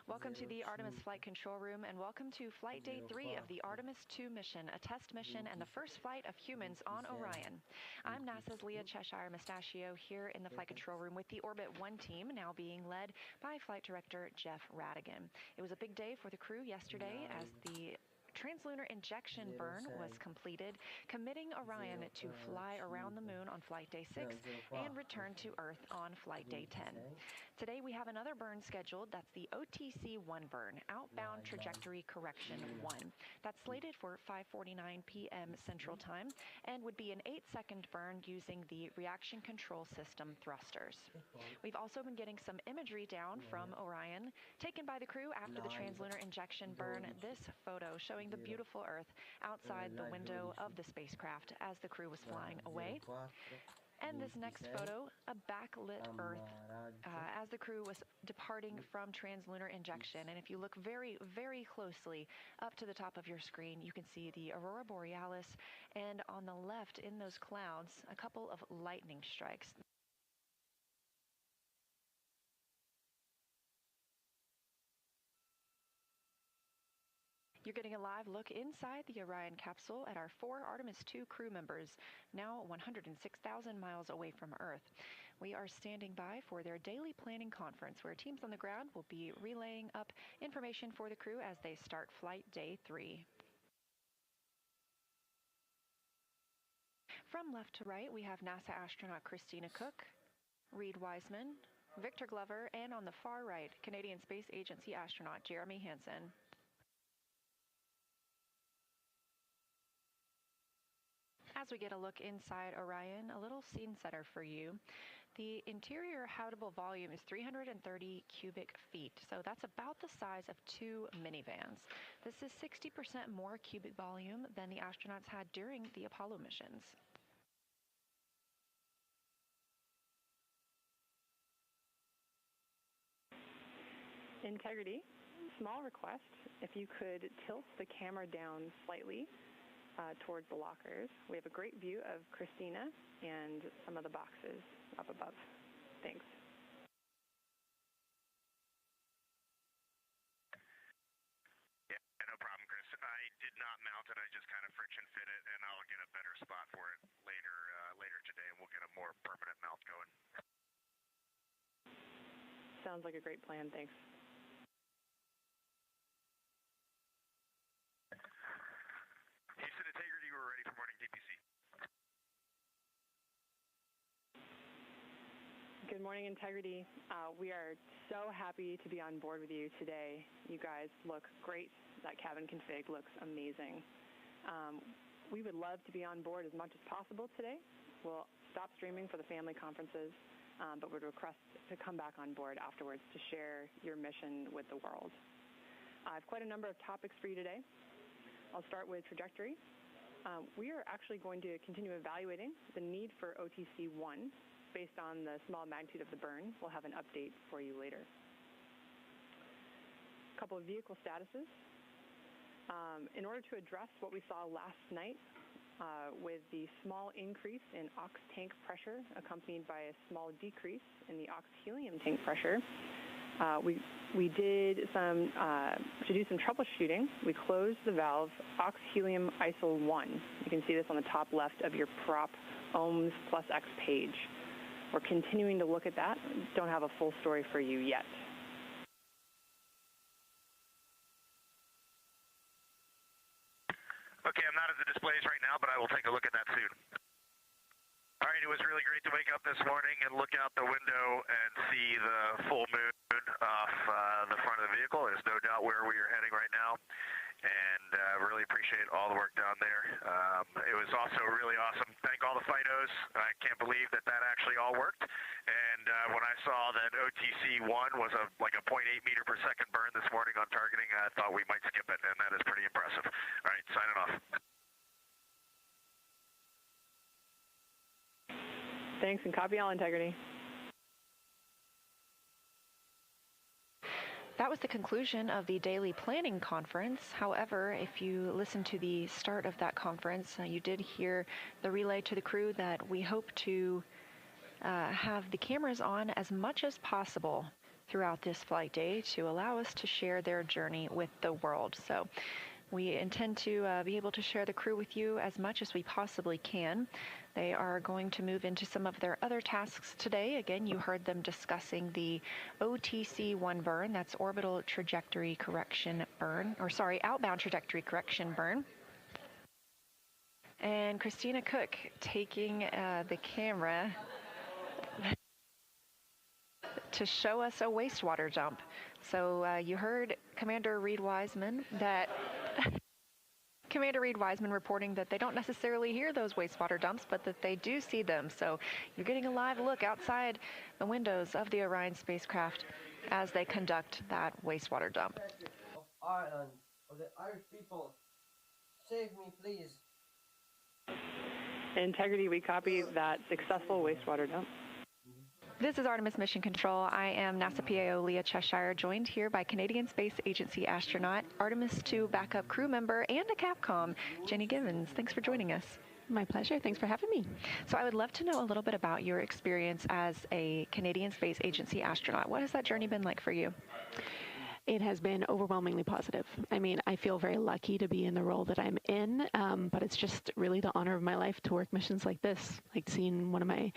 Speaker 5: Welcome to the Artemis
Speaker 4: 05
Speaker 5: Flight Control Room, and welcome to Flight Day 3 of the
Speaker 4: 04
Speaker 5: Artemis II mission, a test mission and the first flight of humans on
Speaker 4: 26
Speaker 5: Orion. I'm NASA's Leah
Speaker 4: 26
Speaker 5: Cheshire Mustachio here in the Flight Control Room with the Orbit 1 team, now being led by Flight Director Jeff Radigan. It was a big day for the crew yesterday as
Speaker 4: live
Speaker 5: the translunar injection burn was
Speaker 4: 06
Speaker 5: completed, committing Orion to fly around the
Speaker 4: 05
Speaker 5: moon on Flight Day 6
Speaker 4: no
Speaker 5: and
Speaker 4: 04
Speaker 5: return to Earth on Flight Day 10.
Speaker 4: 26
Speaker 5: Today we have another burn scheduled. That's the OTC-1 burn, Outbound Trajectory Correction 1. That's slated for 5:49 p.m. Central Time and would be an 8-second burn using the reaction control system thrusters.
Speaker 4: e poi
Speaker 5: We've also been getting some imagery down from Orion, taken by the crew after the
Speaker 4: live
Speaker 5: translunar injection burn.
Speaker 4: 12
Speaker 5: This photo showing the
Speaker 4: 0
Speaker 5: beautiful Earth outside the
Speaker 4: live
Speaker 5: window
Speaker 4: 12
Speaker 5: of the spacecraft as the crew was flying
Speaker 4: live
Speaker 5: away.
Speaker 4: 04
Speaker 5: And this next
Speaker 4: 26
Speaker 5: photo, a backlit Earth
Speaker 4: ammaraggio
Speaker 5: as the crew was departing from translunar injection. And if you look very, very closely up to the top of your screen, you can see the aurora borealis, and on the left in those clouds, a couple of lightning strikes. You're getting a live look inside the Orion capsule at our 4 Artemis II crew members, now 106,000 miles away from Earth. We are standing by for their daily planning conference, where teams on the ground will be relaying up information for the crew as they start Flight Day 3. From left to right, we have NASA astronaut Christina Cook, Reed Wiseman, Victor Glover, and on the far right, Canadian Space Agency astronaut Jeremy Hansen. As we get a look inside Orion, a little scene setter for you. The interior habitable volume is 330 cubic feet, so that's about the size of 2 minivans. This is 60% more cubic volume than the astronauts had during the Apollo missions.
Speaker 6: Integrity, small request, if you could tilt the camera down slightly towards the lockers. We have a great view of Christina and some of the boxes up above. Thanks.
Speaker 3: Yeah, no problem, Chris. I did not mount it. I just kind of friction fit it, and I'll get a better spot for it later today, and we'll get a more permanent mount going.
Speaker 6: Sounds like a great plan. Thanks.
Speaker 3: Houston Integrity, we're ready for morning DPC.
Speaker 6: Good morning, Integrity. We are so happy to be on board with you today. You guys look great. That cabin config looks amazing. We would love to be on board as much as possible today. We'll stop streaming for the family conferences, but would request to come back on board afterwards to share your mission with the world. I have quite a number of topics for you today. I'll start with trajectory. We are actually going to continue evaluating the need for OTC-1 based on the small magnitude of the burn. We'll have an update for you later. A couple of vehicle statuses. In order to address what we saw last night with the small increase in ox tank pressure accompanied by a small decrease in the ox helium tank pressure, we did to do some troubleshooting, we closed the valve ox helium ISO 1. You can see this on the top left of your prop ohms plus X page. We're continuing to look at that. Don't have a full story for you yet.
Speaker 3: Okay, I'm not at the displays right now, but I will take a look at that soon. All right, it was really great to wake up this morning and look out the window and see the full moon off the front of the vehicle. There's no doubt where we are heading right now, and really appreciate all the work down there. It was also really awesome. Thank all the FIDOs. I can't believe that actually all worked. And when I saw that OTC-1 was like a 0.8 meter per second burn this morning on targeting, I thought we might skip it, and that is pretty impressive. All right, signing off.
Speaker 6: Thanks, and copy all, Integrity.
Speaker 5: That was the conclusion of the daily planning conference. However, if you listen to the start of that conference, you did hear the relay to the crew that we hope to have the cameras on as much as possible
Speaker 7: throughout this flight day to allow us to share their journey with the world. So we intend to be able to share the crew with you as much as we possibly can. They are going to move into some of their other tasks today. Again, you heard them discussing the OTC-1 burn, that's orbital trajectory correction burn, or sorry, outbound trajectory correction burn. And Christina Cook taking the camera to show us a wastewater dump. So you heard Commander Reed Wiseman reporting that they don't necessarily hear those wastewater dumps, but that they do see them. So you're getting a live look outside the windows of the Orion spacecraft as they conduct that wastewater dump.
Speaker 4: Of Ireland, of the Irish people, save me, please.
Speaker 6: Integrity, we copy that successful wastewater dump.
Speaker 7: This is Artemis Mission Control. I am NASA PAO Leah Cheshire, joined here by Canadian Space Agency astronaut, Artemis II backup crew member, and a Capcom, Jenny Givens. Thanks for joining us.
Speaker 8: My pleasure. Thanks for having me.
Speaker 7: So I would love to know a little bit about your experience as a Canadian Space Agency astronaut. What has that journey been like for you?
Speaker 8: It has been overwhelmingly positive. I mean, I feel very lucky to be in the role that I'm in, but it's just really the honor of my life to work missions like this. Like seeing one of my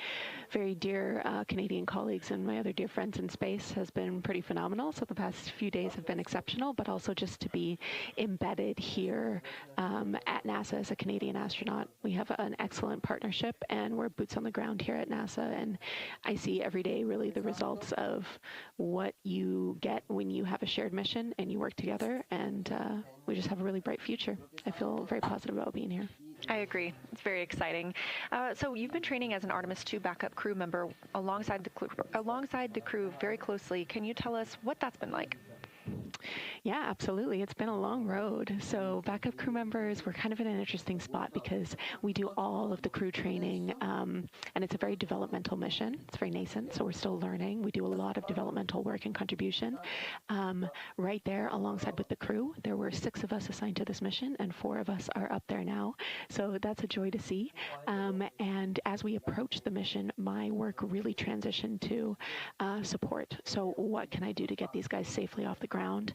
Speaker 8: very dear Canadian colleagues and my other dear friends in space has been pretty phenomenal. So the past few days have been exceptional, but also just to be embedded here at NASA as a Canadian astronaut. We have an excellent partnership and we're boots on the ground here at NASA. And I see every day really the results of what you get when you have a shared mission and you work together, and we just have a really bright future. I feel very positive about being here.
Speaker 7: I agree. It's very exciting. So you've been training as an Artemis II backup crew member alongside the crew very closely. Can you tell us what that's been like?
Speaker 8: Yeah, absolutely. It's been a long road. So backup crew members, we're kind of in an interesting spot because we do all of the crew training, and it's a very developmental mission. It's very nascent, so we're still learning. We do a lot of developmental work and contribution. Right there alongside with the crew, there were 6 of us assigned to this mission, and 4 of us are up there now. So that's a joy to see. And as we approach the mission, my work really transitioned to support. So what can I do to get these guys safely off the ground?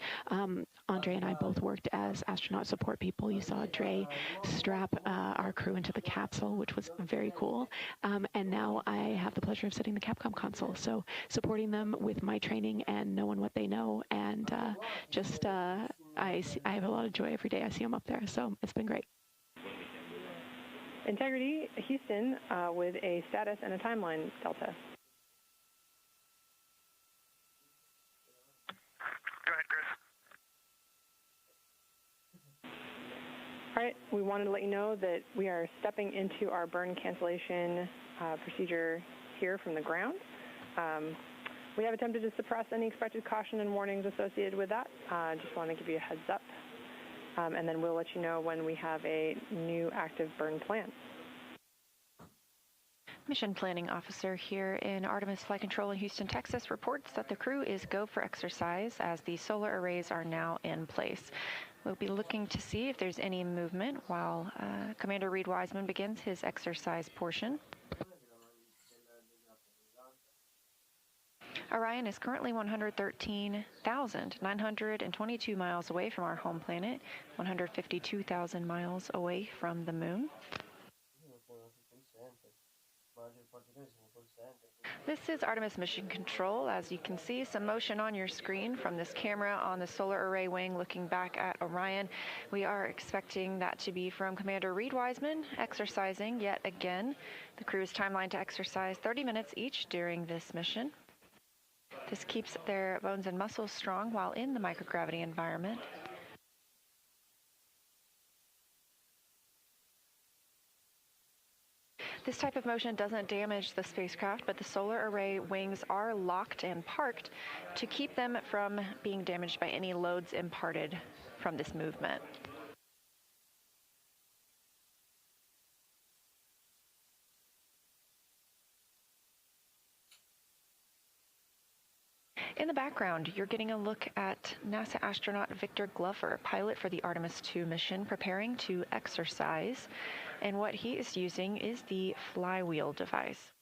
Speaker 8: Andre and I both worked as astronaut support people. You saw Dre strap our crew into the capsule, which was very cool. And now I have the pleasure of sitting the Capcom console. So supporting them with my training and knowing what they know. And I have a lot of joy every day I see them up there. So it's been great.
Speaker 6: Integrity, Houston, with a status and a timeline, Delta.
Speaker 3: Go ahead, Chris.
Speaker 6: All right, we wanted to let you know that we are stepping into our burn cancellation procedure here from the ground. We have attempted to suppress any expected caution and warnings associated with that. Just want to give you a heads up. And then we'll let you know when we have a new active burn plan.
Speaker 7: Mission Planning Officer here in Artemis Flight Control in Houston, Texas reports that the crew is go for exercise as the solar arrays are now in place. We'll be looking to see if there's any movement while Commander Reed Wiseman begins his exercise portion. Orion is currently 113,922 miles away from our home planet, 152,000 miles away from the moon. This is Artemis Mission Control. As you can see, some motion on your screen from this camera on the solar array wing looking back at Orion. We are expecting that to be from Commander Reed Wiseman exercising yet again. The crew is timelined to exercise 30 minutes each during this mission. This keeps their bones and muscles strong while in the microgravity environment. This type of motion doesn't damage the spacecraft, but the solar array wings are locked and parked to keep them from being damaged by any loads imparted from this movement. In the background, you're getting a look at NASA astronaut Victor Glover, pilot for the Artemis II mission, preparing to exercise. And what he is using is the flywheel device.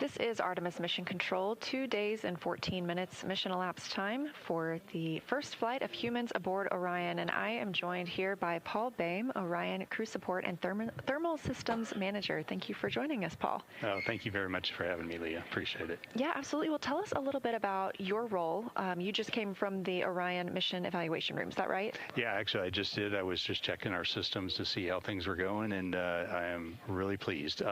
Speaker 7: This is Artemis Mission Control, 2 days and 14 minutes mission elapsed time for the first flight of humans aboard Orion. And I am joined here by Paul Boehm, Orion Crew Support and Thermal Systems Manager. Thank you for joining us, Paul.
Speaker 9: Oh, thank you very much for having me, Leah. Appreciate it.
Speaker 7: Yeah, absolutely. Well, tell us a little bit about your role. You just came from the Orion Mission Evaluation Room, is that right?
Speaker 9: Yeah, actually, I just did. I was just checking our systems to see how things were going, and I am really pleased.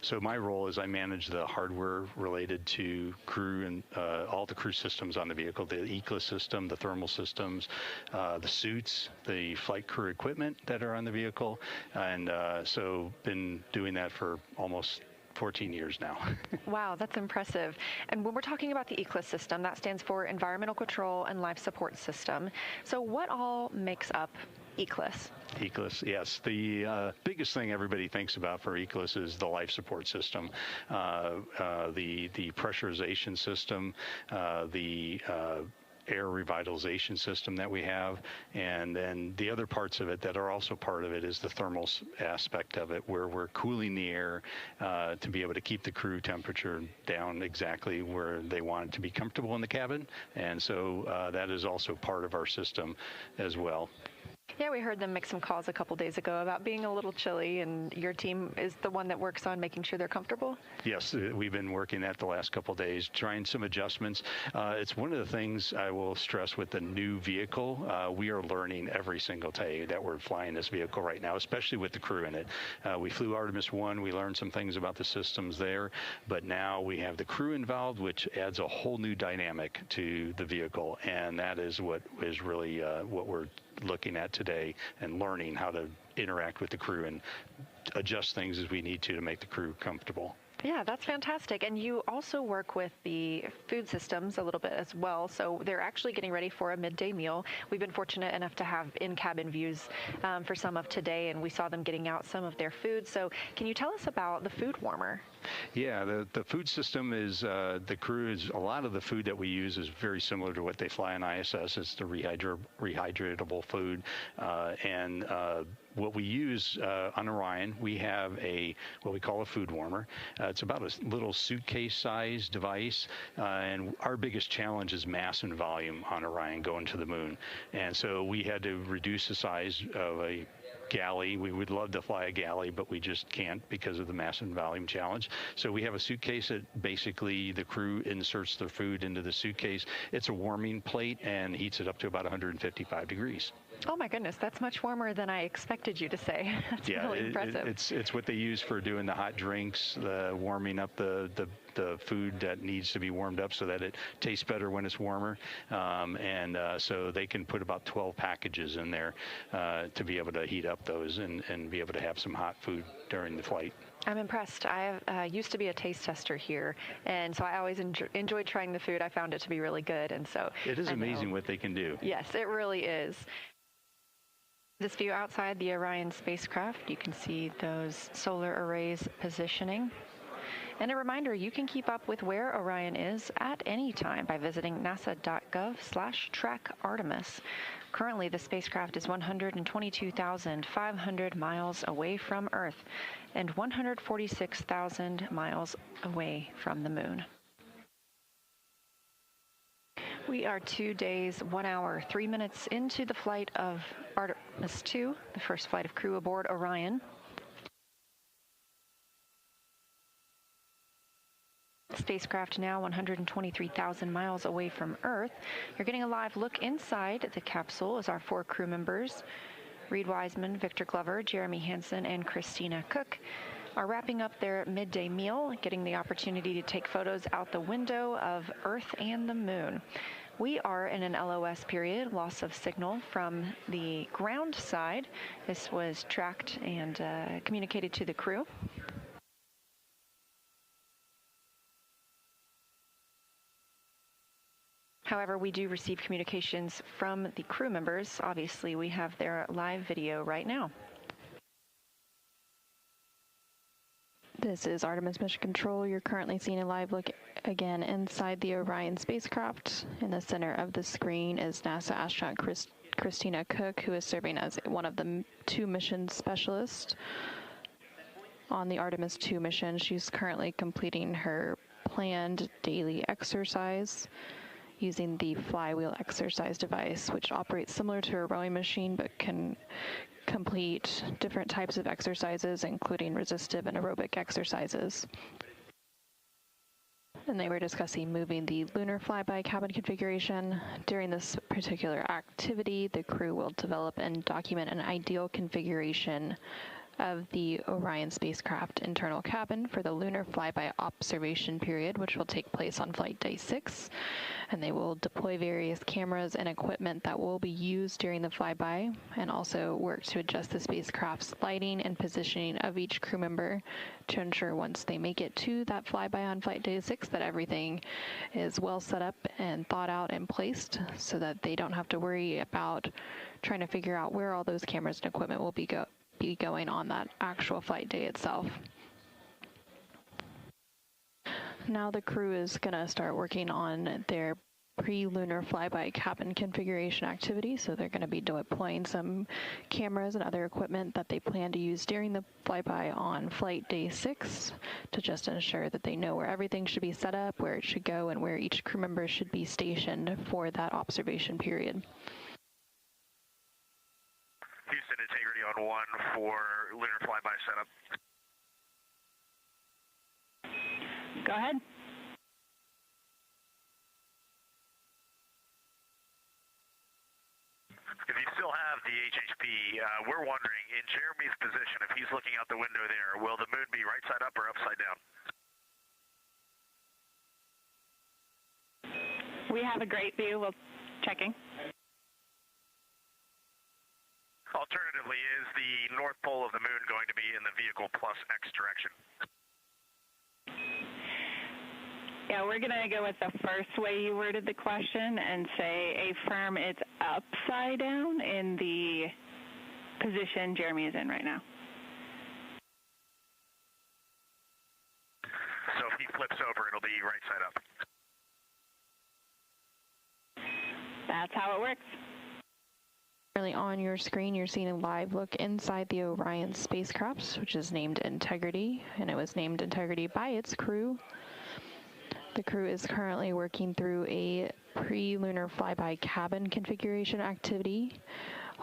Speaker 9: So my role is I manage the hardware related to crew and all the crew systems on the vehicle, the ECLA system, the thermal systems, the suits, the flight crew equipment that are on the vehicle. And so been doing that for almost 14 years now.
Speaker 7: Wow, that's impressive. And when we're talking about the ECLA system, that stands for Environmental Control and Life Support System. So what all makes up ECLS?
Speaker 9: ECLS, yes. The biggest thing everybody thinks about for ECLS is the life support system, the pressurization system, the air revitalization system that we have, and then the other parts of it that are also part of it is the thermal aspect of it, where we're cooling the air to be able to keep the crew temperature down exactly where they want it to be comfortable in the cabin, and so that is also part of our system as well.
Speaker 7: Yeah, we heard them make some calls a couple days ago about being a little chilly, and your team is the one that works on making sure they're comfortable?
Speaker 9: Yes, we've been working that the last couple of days, trying some adjustments. It's one of the things I will stress with the new vehicle. We are learning every single day that we're flying this vehicle right now, especially with the crew in it. We flew Artemis I, we learned some things about the systems there, but now we have the crew involved, which adds a whole new dynamic to the vehicle, and that is what is really what we're looking at today, and learning how to interact with the crew and adjust things as we need to make the crew comfortable.
Speaker 7: Yeah, that's fantastic. And you also work with the food systems a little bit as well. So they're actually getting ready for a midday meal. We've been fortunate enough to have in-cabin views for some of today, and we saw them getting out some of their food. So can you tell us about the food warmer?
Speaker 9: Yeah, the food system is, the crew is, a lot of the food that we use is very similar to what they fly on ISS. It's the rehydratable food. What we use on Orion, we have what we call a food warmer. It's about a little suitcase-sized device, and our biggest challenge is mass and volume on Orion going to the moon. And so we had to reduce the size of a galley. We would love to fly a galley, but we just can't because of the mass and volume challenge. So we have a suitcase that basically the crew inserts their food into the suitcase. It's a warming plate and heats it up to about 155 degrees.
Speaker 7: Oh my goodness, that's much warmer than I expected you to say. That's really impressive.
Speaker 9: It's what they use for doing the hot drinks, warming up the food that needs to be warmed up so that it tastes better when it's warmer. So they can put about 12 packages in there to be able to heat up those and be able to have some hot food during the flight.
Speaker 7: I'm impressed. I used to be a taste tester here, and so I always enjoyed trying the food. I found it to be really good, and so
Speaker 9: it is amazing what they can do.
Speaker 7: Yes, it really is. This view outside the Orion spacecraft, you can see those solar arrays positioning. And a reminder, you can keep up with where Orion is at any time by visiting nasa.gov/track-Artemis. Currently, the spacecraft is 122,500 miles away from Earth and 146,000 miles away from the moon. We are 2 days, 1 hour, 3 minutes into the flight of Artemis II, the first flight of crew aboard Orion. Spacecraft now 123,000 miles away from Earth. You're getting a live look inside the capsule as our 4 crew members, Reed Wiseman, Victor Glover, Jeremy Hansen, and Christina Cook, are wrapping up their midday meal, getting the opportunity to take photos out the window of Earth and the moon. We are in an LOS period, loss of signal from the ground side. This was tracked and communicated to the crew. However, we do receive communications from the crew members. Obviously, we have their live video right now.
Speaker 2: This is Artemis Mission Control. You're currently seeing a live look again inside the Orion spacecraft. In the center of the screen is NASA astronaut Christina Cook, who is serving as one of the 2 mission specialists on the Artemis II mission. She's currently completing her
Speaker 7: planned daily exercise using the flywheel exercise device, which operates similar to a rowing machine but can complete different types of exercises, including resistive and aerobic exercises. And they were discussing moving the lunar flyby cabin configuration. During this particular activity, the crew will develop and document an ideal configuration of the Orion spacecraft internal cabin for the lunar flyby observation period, which will take place on flight day 6. And they will deploy various cameras and equipment that will be used during the flyby, and also work to adjust the spacecraft's lighting and positioning of each crew member to ensure once they make it to that flyby on flight day 6 that everything is well set up and thought out and placed, so that they don't have to worry about trying to figure out where all those cameras and equipment will be going on that actual flight day itself. Now the crew is going to start working on their pre-lunar flyby cabin configuration activity, so they're going to be deploying some cameras and other equipment that they plan to use during the flyby on flight day 6 to just ensure that they know where everything should be set up, where it should go, and where each crew member should be stationed for that observation period.
Speaker 3: Houston, integrity on 1 for lunar flyby setup.
Speaker 6: Go ahead.
Speaker 3: If you still have the HHP, we're wondering, in Jeremy's position, if he's looking out the window there, will the moon be right side up or upside down?
Speaker 6: We have a great view. We'll checking.
Speaker 3: Alternatively, is the north pole of the moon going to be in the vehicle plus X direction?
Speaker 6: Yeah, we're going to go with the first way you worded the question and say affirm it's upside down in the position Jeremy is in right now.
Speaker 3: So if he flips over, it'll be right side up.
Speaker 6: That's how it works.
Speaker 7: On your screen, you're seeing a live look inside the Orion spacecraft, which is named Integrity, and it was named Integrity by its crew. The crew is currently working through a pre-lunar flyby cabin configuration activity.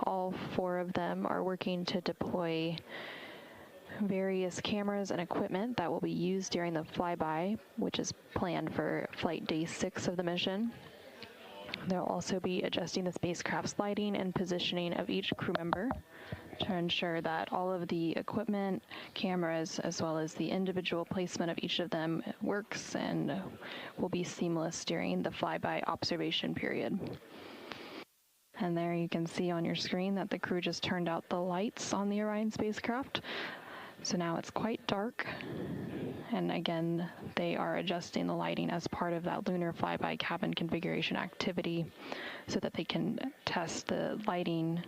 Speaker 7: All 4 of them are working to deploy various cameras and equipment that will be used during the flyby, which is planned for flight day 6 of the mission. They'll also be adjusting the spacecraft's lighting and positioning of each crew member to ensure that all of the equipment, cameras, as well as the individual placement of each of them works and will be seamless during the flyby observation period. And there you can see on your screen that the crew just turned out the lights on the Orion spacecraft. So now it's quite dark, and again, they are adjusting the lighting as part of that lunar flyby cabin configuration activity so that they can test the lighting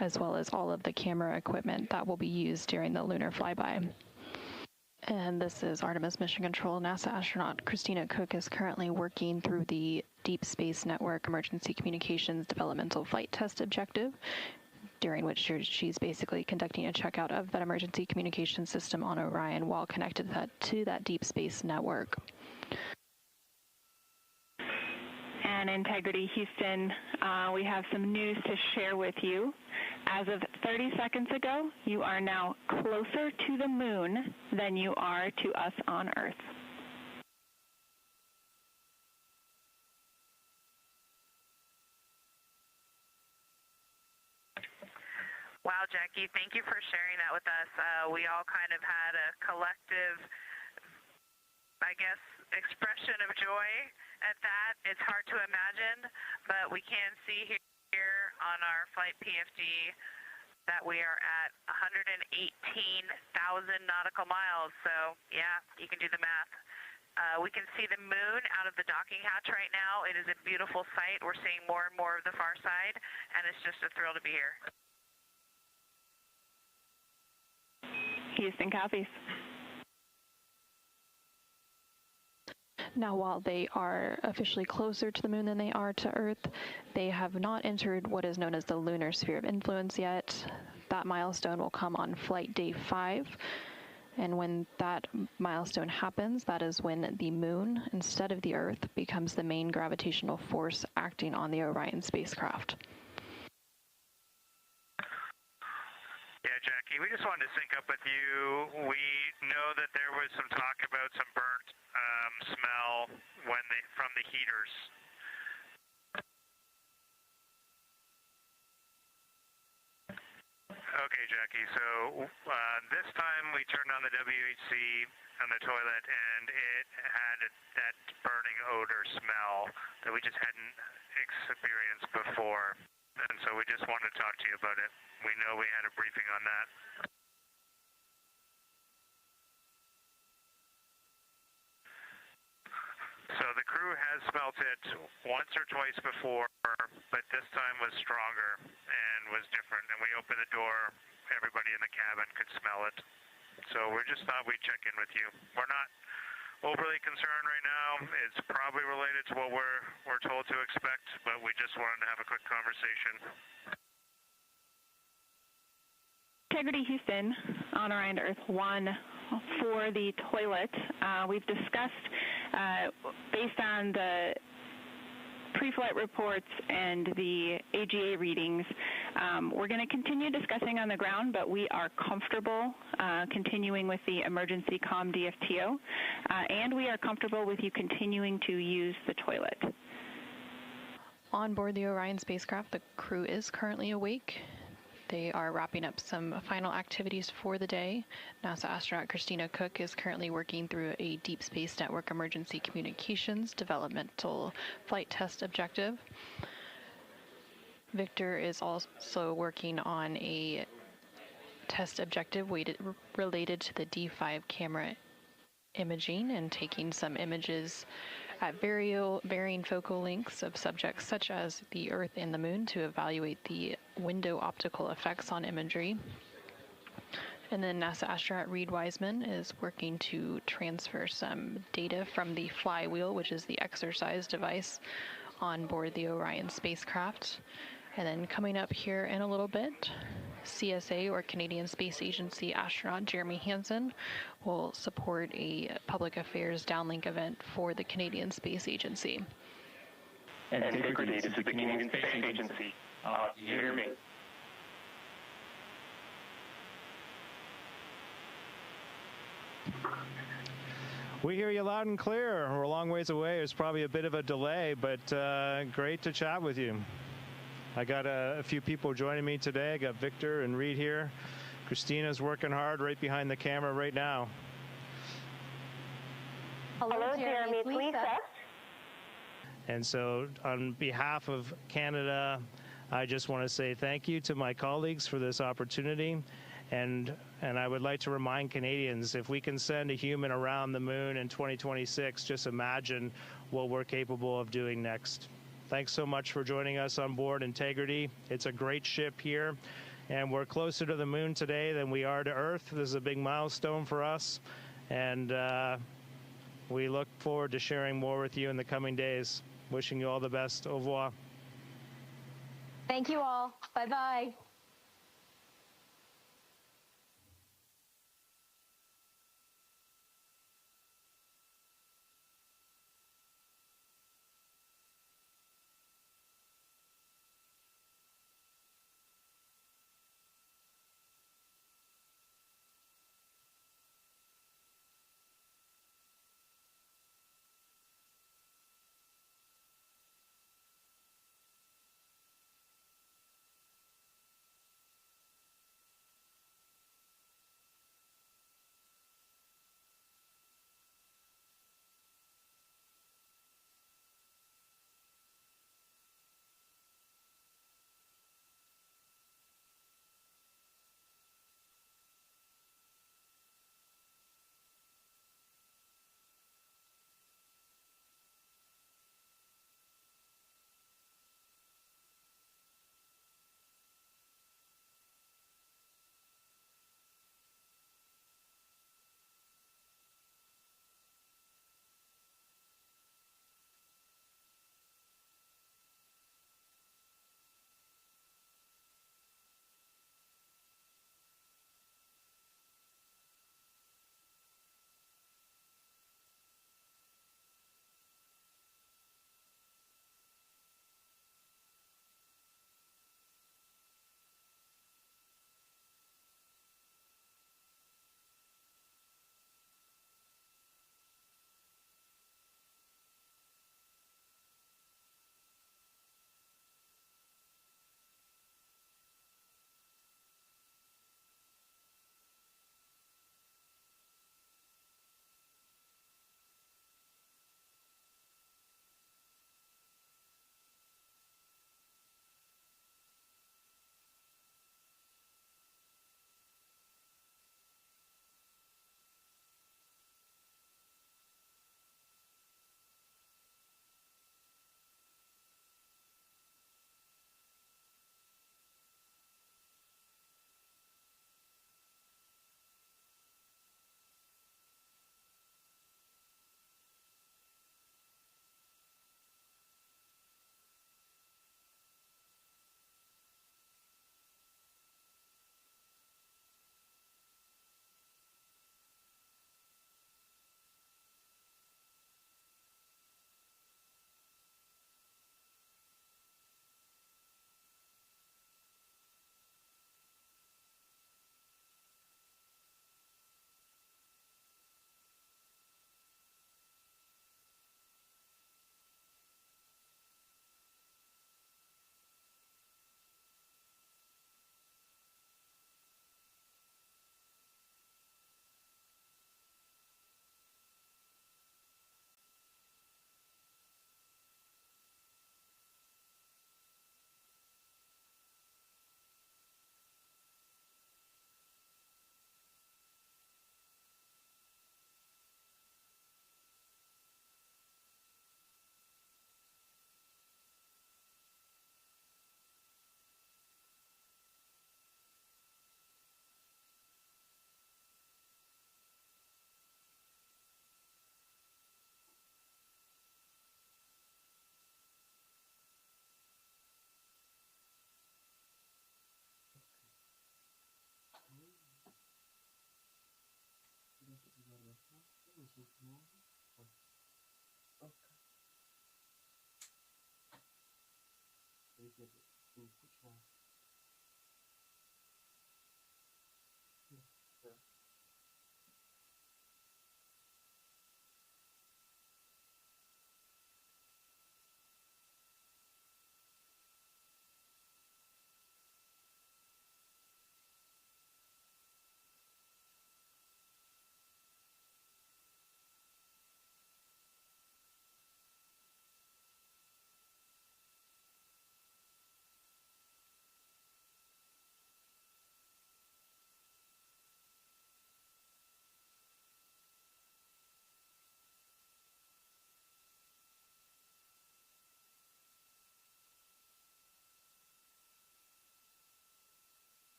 Speaker 7: as well as all of the camera equipment that will be used during the lunar flyby. And this is Artemis Mission Control. NASA astronaut Christina Cook is currently working through the Deep Space Network Emergency Communications Developmental Flight Test Objective, during which she's basically conducting a checkout of that emergency communication system on Orion while connected to that deep space network.
Speaker 6: And Integrity Houston, we have some news to share with you. As of 30 seconds ago, you are now closer to the moon than you are to us on Earth.
Speaker 10: Wow, Jackie, thank you for sharing that with us. We all kind of had a collective, I guess, expression of joy at that. It's hard to imagine, but we can see here on our flight PFD that we are at 118,000 nautical miles. So, yeah, you can do the math. We can see the moon out of the docking hatch right now. It is a beautiful sight. We're seeing more and more of the far side, and it's just a thrill to be here.
Speaker 6: Houston copies.
Speaker 7: Now, while they are officially closer to the moon than they are to Earth, they have not entered what is known as the lunar sphere of influence yet. That milestone will come on flight day 5. And when that milestone happens, that is when the moon, instead of the Earth, becomes the main gravitational force acting on the Orion spacecraft.
Speaker 3: Yeah, Jackie, we just wanted to sync up with you. We know that there was some talk about some burnt smell from the heaters. Okay, Jackie, so this time we turned on the WHC on the toilet and it had that burning odor smell that we just hadn't experienced before. And so we just wanted to talk to you about it. We know we had a briefing on that. So the crew has smelt it once or twice before, but this time was stronger and was different. And we opened the door, everybody in the cabin could smell it. So we just thought we'd check in with you. We're not overly concerned right now. It's probably related to what we're told to expect, but we just wanted to have a quick conversation.
Speaker 6: Integrity Houston on Orion to Earth 1 for the toilet. We've discussed, based on the pre-flight reports and the AGA readings, we're going to continue discussing on the ground, but we are comfortable continuing with the emergency comm DFTO, and we are comfortable with you continuing to use the toilet.
Speaker 7: On board the Orion spacecraft, the crew is currently awake. They are wrapping up some final activities for the day. NASA astronaut Christina Cook is currently working through a Deep Space Network Emergency Communications Developmental Flight Test Objective. Victor is also working on a test objective related to the D5 camera imaging and taking some images at varying focal lengths of subjects such as the Earth and the Moon to evaluate the window optical effects on imagery. And then NASA astronaut Reed Wiseman is working to transfer some data from the flywheel, which is the exercise device on board the Orion spacecraft. And then coming up here in a little bit, CSA, or Canadian Space Agency astronaut Jeremy Hansen, will support a public affairs downlink event for the Canadian Space Agency.
Speaker 11: And secretly, this is the Canadian Space Agency. Do you hear me?
Speaker 12: We hear you loud and clear. We're a long ways away. There's probably a bit of a delay, but great to chat with you. I got a few people joining me today. I got Victor and Reed here. Christina's working hard right behind the camera right now.
Speaker 13: Hello, Jeremy. It's Lisa.
Speaker 12: And so on behalf of Canada, I just want to say thank you to my colleagues for this opportunity. And I would like to remind Canadians, if we can send a human around the moon in 2026, just imagine what we're capable of doing next. Thanks so much for joining us on board Integrity. It's a great ship here, and we're closer to the moon today than we are to Earth. This is a big milestone for us, and we look forward to sharing more with you in the coming days. Wishing you all the best. Au revoir.
Speaker 13: Thank you all. Bye-bye.
Speaker 4: Ok. Ripeto, il cucciolo.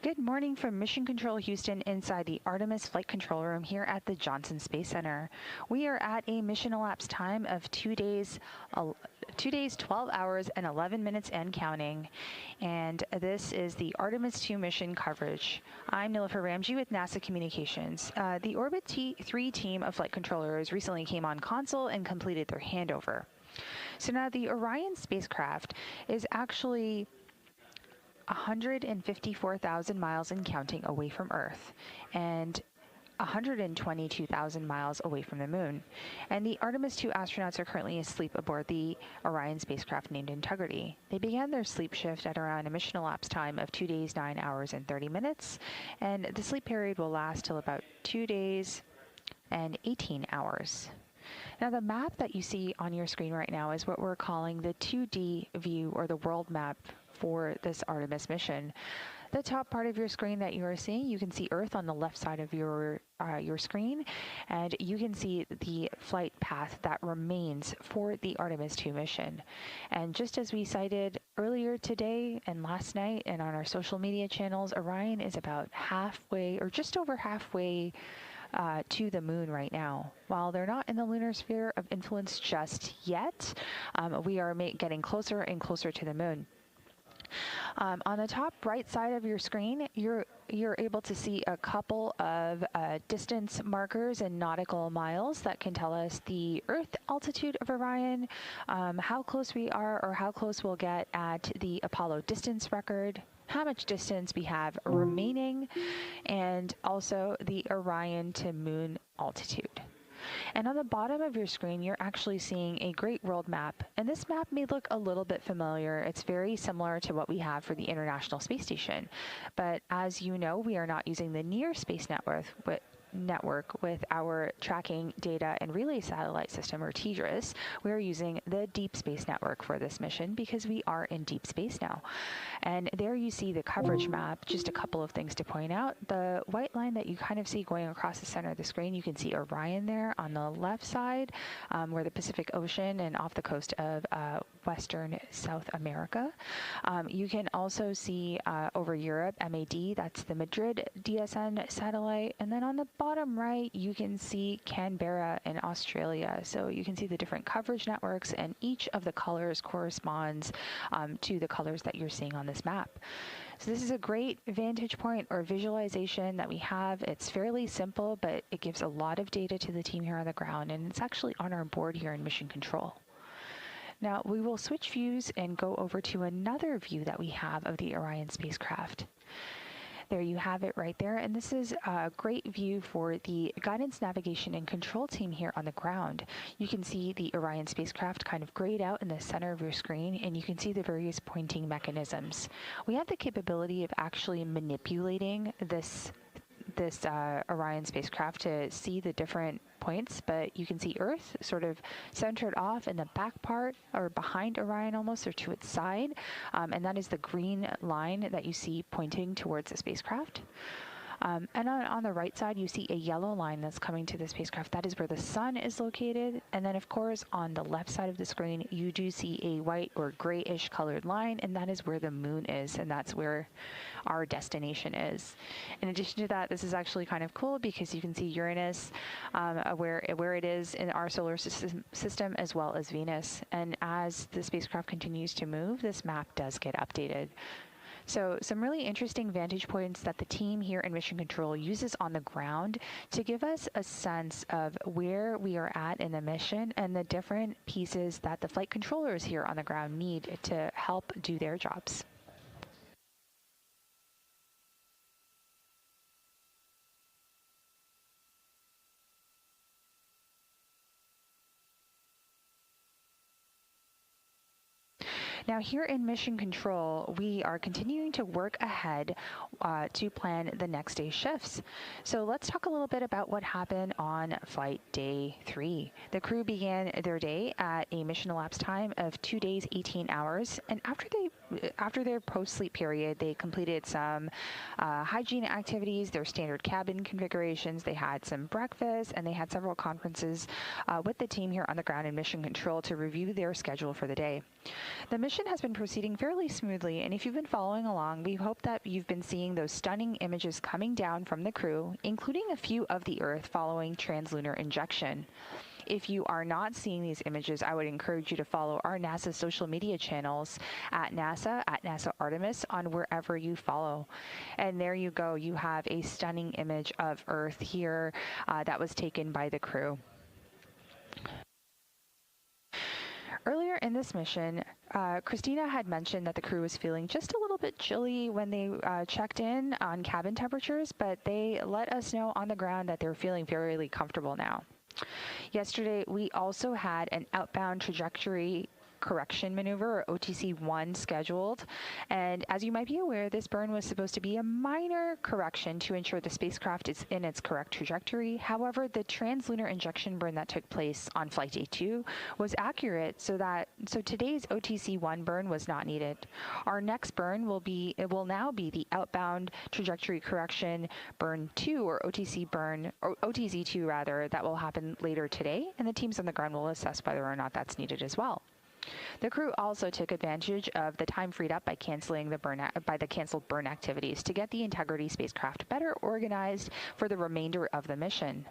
Speaker 5: Good morning from Mission Control Houston inside the Artemis Flight Control Room here at the Johnson Space Center. We are at a mission elapsed time of 2 days, 12 hours, and 11 minutes and counting. And this is the Artemis II mission coverage. I'm Nilla Ramji with NASA Communications. The Orbit 3 team of flight controllers recently came on console and completed their handover. So now the Orion spacecraft is actually 154,000 miles and counting away from Earth, and 122,000 miles away from the moon. And the Artemis II astronauts are currently asleep aboard the Orion spacecraft named Integrity. They began their sleep shift at around a mission elapsed time of 2 days, 9 hours, and 30 minutes. And the sleep period will last till about 2 days and 18 hours. Now, the map that you see on your screen right now is what we're calling the 2D view, or the world map for this Artemis mission. The top part of your screen that you are seeing, you can see Earth on the left side of your screen, and you can see the flight path that remains for the Artemis II mission. And just as we cited earlier today and last night and on our social media channels, Orion is about halfway, or just over halfway, to the moon right now. While they're not in the lunar sphere of influence just yet, we are getting closer and closer to the moon. On the top right side of your screen, you're able to see a couple of distance markers in nautical miles that can tell us the Earth altitude of Orion, how close we are or how close we'll get at the Apollo distance record, how much distance we have remaining, and also the Orion to moon altitude. And on the bottom of your screen, you're actually seeing a great world map. And this map may look a little bit familiar. It's very similar to what we have for the International Space Station. But as you know, we are not using the Near Space Network with our tracking data and relay satellite system, or TDRS. We are using the Deep Space Network for this mission because we are in deep space now. And there you see the coverage map. Just a couple of things to point out. The white line that you kind of see going across the center of the screen, you can see Orion there on the left side, where the Pacific Ocean and off the coast of Western South America. You can also see over Europe, MAD, that's the Madrid DSN satellite. And then on the bottom right, you can see Canberra in Australia. So you can see the different coverage networks, and each of the colors corresponds to the colors that you're seeing on this map. So this is a great vantage point or visualization that we have. It's fairly simple, but it gives a lot of data to the team here on the ground, and it's actually on our board here in Mission Control. Now, we will switch views and go over to another view that we have of the Orion spacecraft. There you have it right there, and this is a great view for the guidance, navigation, and control team here on the ground. You can see the Orion spacecraft kind of grayed out in the center of your screen, and you can see the various pointing mechanisms. We have the capability of actually manipulating this Orion spacecraft to see the different points, but you can see Earth sort of centered off in the back part, or behind Orion almost, or to its side, and that is the green line that you see pointing towards the spacecraft. And on the right side, you see a yellow line that's coming to the spacecraft. That is where the sun is located. And then, of course, on the left side of the screen, you do see a white or grayish colored line, and that is where the moon is, and that's where our destination is. In addition to that, this is actually kind of cool because you can see Uranus, where it is in our solar system, as well as Venus. And as the spacecraft continues to move, this map does get updated. So some really interesting vantage points that the team here in Mission Control uses on the ground to give us a sense of where we are at in the mission and the different pieces that the flight controllers here on the ground need to help do their jobs. Now, here in Mission Control, we are continuing to work ahead to plan the next day's shifts. So let's talk a little bit about what happened on flight day 3. The crew began their day at a mission elapsed time of 2 days, 18 hours, and after they after their post-sleep period, they completed some hygiene activities, their standard cabin configurations. They had some breakfast, and they had several conferences with the team here on the ground in Mission Control to review their schedule for the day. The mission has been proceeding fairly smoothly, and if you've been following along, we hope that you've been seeing those stunning images coming down from the crew, including a few of the Earth following translunar injection. If you are not seeing these images, I would encourage you to follow our NASA social media channels at NASA Artemis on wherever you follow. And there you go. You have a stunning image of Earth here that was taken by the crew. Earlier in this mission, Christina had mentioned that the crew was feeling just a little bit chilly when they checked in on cabin temperatures, but they let us know on the ground that they're feeling fairly comfortable now. Yesterday, we also had an outbound trajectory correction maneuver, or OTC-1, scheduled. And as you might be aware, this burn was supposed to be a minor correction to ensure the spacecraft is in its correct trajectory. However, the translunar injection burn that took place on Flight Day 2 was accurate, so today's OTC-1 burn was not needed. Our next burn will now be the outbound trajectory correction burn 2, or OTC-2 rather, that will happen later today, and the teams on the ground will assess whether or not that's needed as well. The crew also took advantage of the time freed up by canceling the canceled burn activities to get the Integrity spacecraft better organized for the remainder of the mission.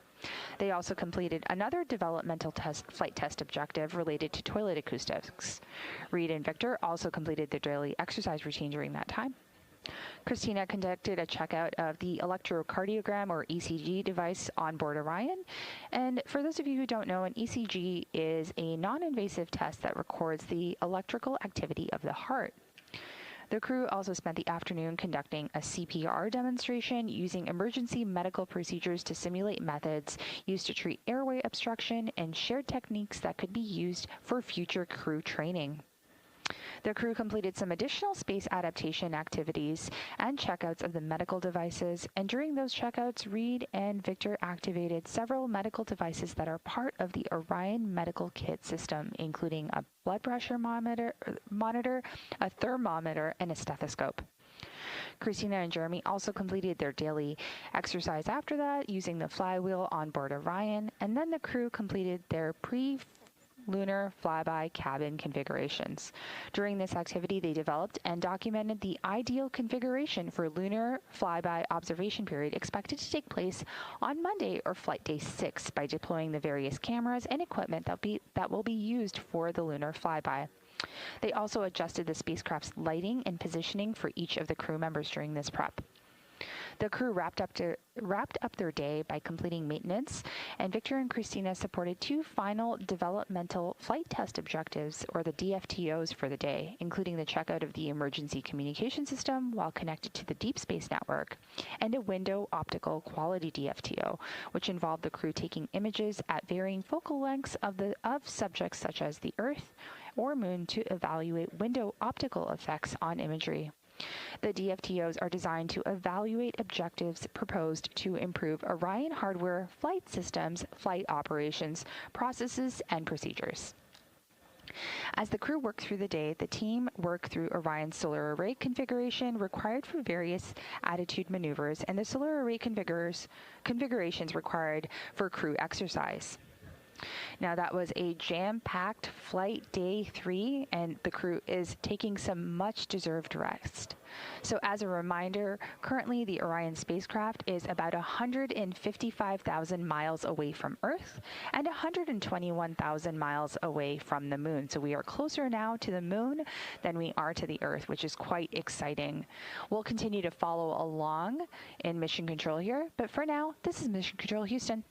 Speaker 5: They also completed another developmental flight test objective related to toilet acoustics. Reed and Victor also completed their daily exercise routine during that time. Christina conducted a checkout of the electrocardiogram, or ECG, device on board Orion. And for those of you who don't know, an ECG is a non-invasive test that records the electrical activity of the heart. The crew also spent the afternoon conducting a CPR demonstration using emergency medical procedures to simulate methods used to treat airway obstruction and shared techniques that could be used for future crew training. The crew completed some additional space adaptation activities and checkouts of the medical devices, and during those checkouts, Reed and Victor activated several medical devices that are part of the Orion medical kit system, including a blood pressure monitor, a thermometer, and a stethoscope. Christina and Jeremy also completed their daily exercise after that, using the flywheel on board Orion, and then the crew completed their lunar flyby cabin configurations. During this activity, they developed and documented the ideal configuration for lunar flyby observation period expected to take place on Monday, or Flight Day 6, by deploying the various cameras and equipment that will be used for the lunar flyby. They also adjusted the spacecraft's lighting and positioning for each of the crew members during this prep. The crew wrapped up their day by completing maintenance, and Victor and Christina supported two final developmental flight test objectives, or the DFTOs, for the day, including the checkout of the emergency communication system while connected to the Deep Space Network, and a window optical quality DFTO, which involved the crew taking images at varying focal lengths of subjects such as the Earth or Moon to evaluate window optical effects on imagery. The DFTOs are designed to evaluate objectives proposed to improve Orion hardware, flight systems, flight operations, processes, and procedures. As the crew worked through the day, the team worked through Orion's solar array configuration required for various attitude maneuvers and the solar array configurations required for crew exercise. Now, that was a jam-packed Flight Day 3, and the crew is taking some much-deserved rest. So as a reminder, currently the Orion spacecraft is about 155,000 miles away from Earth and 121,000 miles away from the Moon. So we are closer now to the Moon than we are to the Earth, which is quite exciting. We'll continue to follow along in Mission Control here, but for now, this is Mission Control Houston.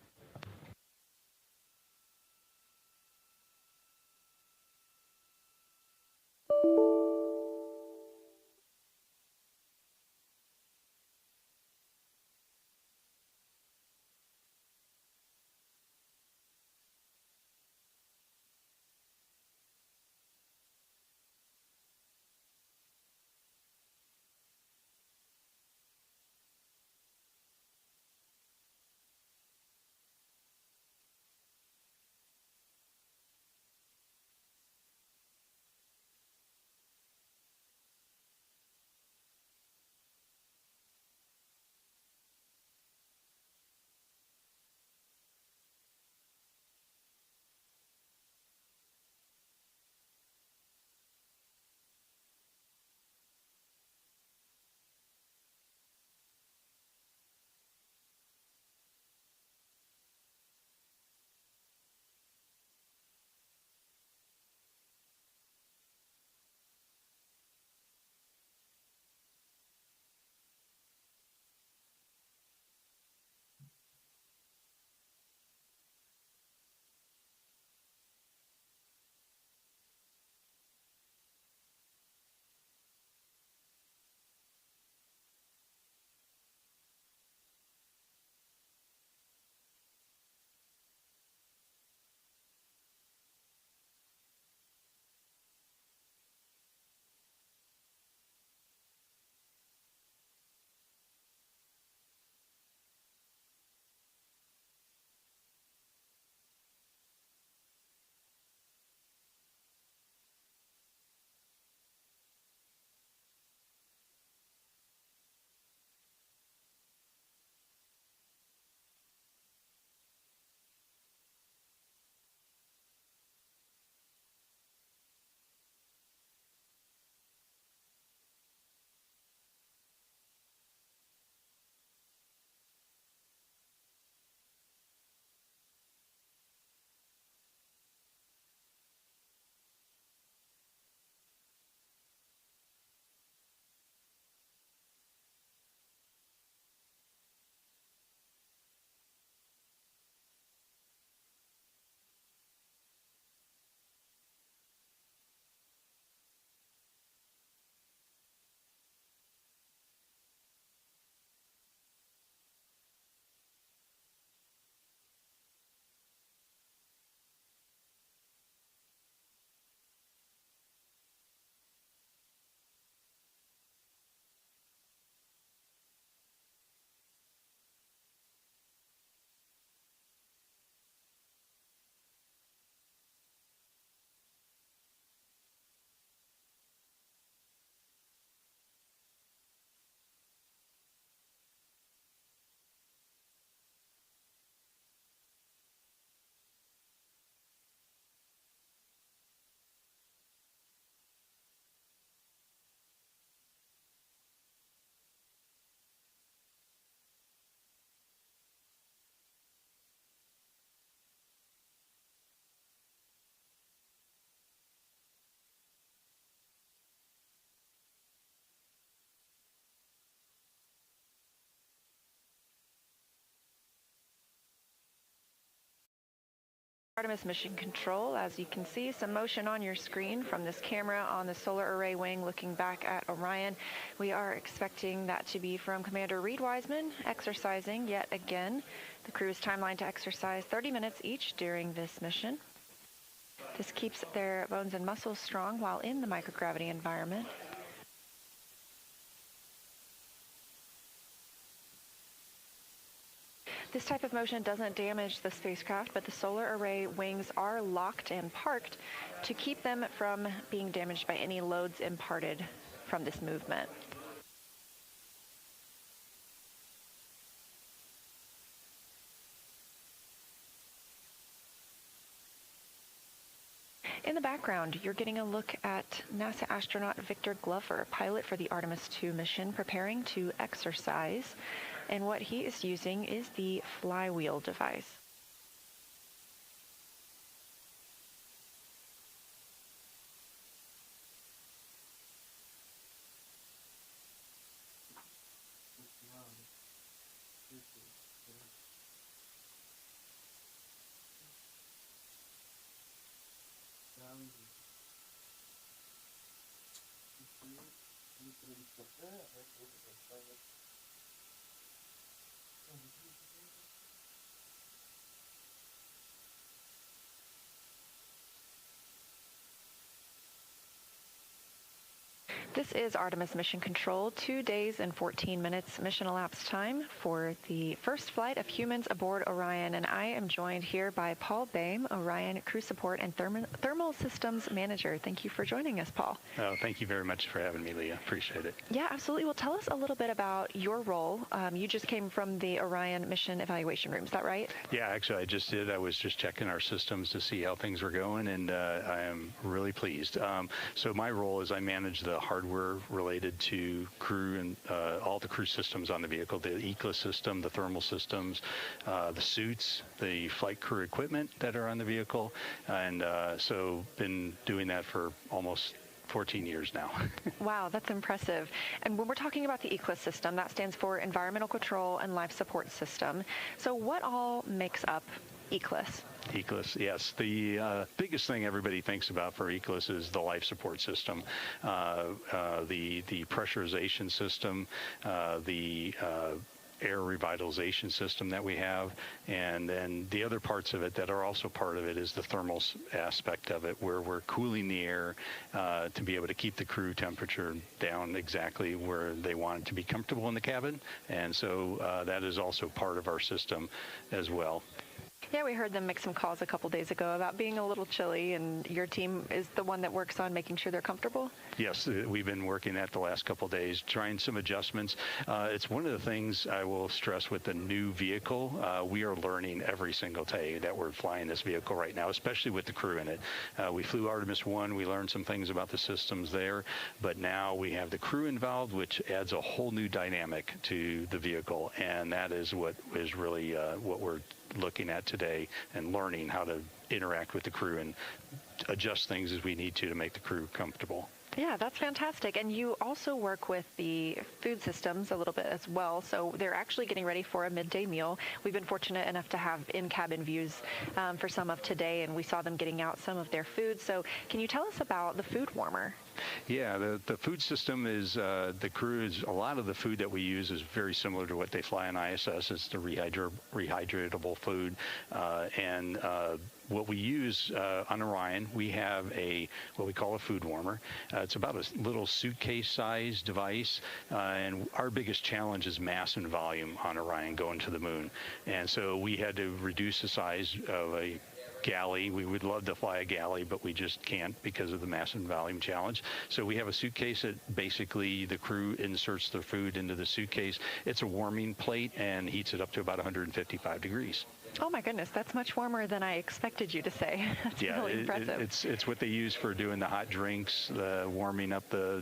Speaker 7: Artemis Mission Control, as you can see, some motion on your screen from this camera on the solar array wing looking back at Orion. We are expecting that to be from Commander Reed Wiseman, exercising yet again. The crew is timelined to exercise 30 minutes each during this mission. This keeps their bones and muscles strong while in the microgravity environment. This type of motion doesn't damage the spacecraft, but the solar array wings are locked and parked to keep them from being damaged by any loads imparted from this movement. In the background, you're getting a look at NASA astronaut Victor Glover, pilot for the Artemis II mission, preparing to exercise. And what he is using is the flywheel device. This is Artemis Mission Control, 2 days and 14 minutes mission elapsed time for the first flight of humans aboard Orion. And I am joined here by Paul Boehm, Orion Crew Support and Thermal Systems Manager. Thank you for joining us, Paul.
Speaker 9: Oh, thank you very much for having me, Leah. Appreciate it.
Speaker 7: Yeah, absolutely. Well, tell us a little bit about your role. You just came from the Orion Mission Evaluation Room, is that right?
Speaker 9: Yeah, actually, I just did. I was just checking our systems to see how things were going, and I am really pleased. So my role is I manage the hardware related to crew and all the crew systems on the vehicle, the ECLA system, the thermal systems, the suits, the flight crew equipment that are on the vehicle. And so been doing that for almost 14 years now.
Speaker 7: Wow, that's impressive. And when we're talking about the ECLA system, that stands for Environmental Control and Life Support System. So what all makes up ECLS?
Speaker 9: ECLS, yes. The biggest thing everybody thinks about for ECLS is the life support system, the pressurization system, the air revitalization system that we have, and then the other parts of it that are also part of it is the thermal aspect of it, where we're cooling the air to be able to keep the crew temperature down exactly where they want it to be comfortable in the cabin, and so that is also part of our system as well.
Speaker 7: Yeah, we heard them make some calls a couple days ago about being a little chilly, and your team is the one that works on making sure they're comfortable?
Speaker 9: Yes, we've been working that the last couple of days, trying some adjustments. It's one of the things I will stress with the new vehicle. We are learning every single day that we're flying this vehicle right now, especially with the crew in it. We flew Artemis I, we learned some things about the systems there, but now we have the crew involved, which adds a whole new dynamic to the vehicle, and that is what is really what we're looking at today, and learning how to interact with the crew and adjust things as we need to make the crew comfortable.
Speaker 7: Yeah, that's fantastic. And you also work with the food systems a little bit as well. So they're actually getting ready for a midday meal. We've been fortunate enough to have in-cabin views for some of today, and we saw them getting out some of their food. So can you tell us about the food warmer?
Speaker 9: Yeah, the food system is, the crew is, a lot of the food that we use is very similar to what they fly on ISS. It's the rehydratable food. And what we use on Orion, we have what we call a food warmer. It's about a little suitcase-sized device, and our biggest challenge is mass and volume on Orion going to the moon. And so we had to reduce the size of a galley. We would love to fly a galley, but we just can't because of the mass and volume challenge. So we have a suitcase that basically the crew inserts their food into the suitcase. It's a warming plate and heats it up to about 155 degrees.
Speaker 7: Oh my goodness, that's much warmer than I expected you to say. That's really impressive.
Speaker 9: It's what they use for doing the hot drinks, warming up the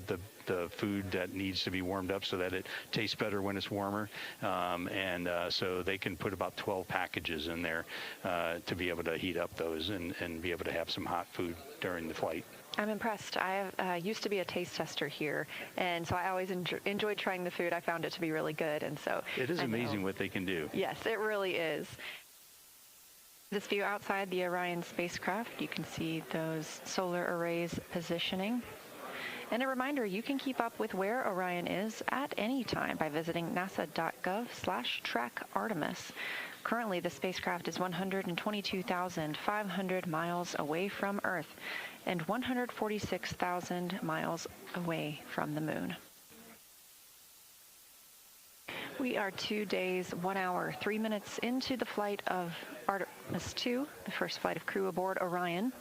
Speaker 9: food that needs to be warmed up so that it tastes better when it's warmer. So they can put about 12 packages in there to be able to heat up those and be able to have some hot food during the flight.
Speaker 7: I'm impressed. I used to be a taste tester here, and so I always enjoyed trying the food. I found it to be really good, and so
Speaker 9: it is amazing what they can do.
Speaker 7: Yes, it really is. This view outside the Orion spacecraft, you can see those solar arrays positioning. And a reminder, you can keep up with where Orion is at any time by visiting nasa.gov/track Artemis. Currently, the spacecraft is 122,500 miles away from Earth and 146,000 miles away from the Moon. We are 2 days, 1 hour, 3 minutes into the flight of Artemis II, the first flight of crew aboard Orion.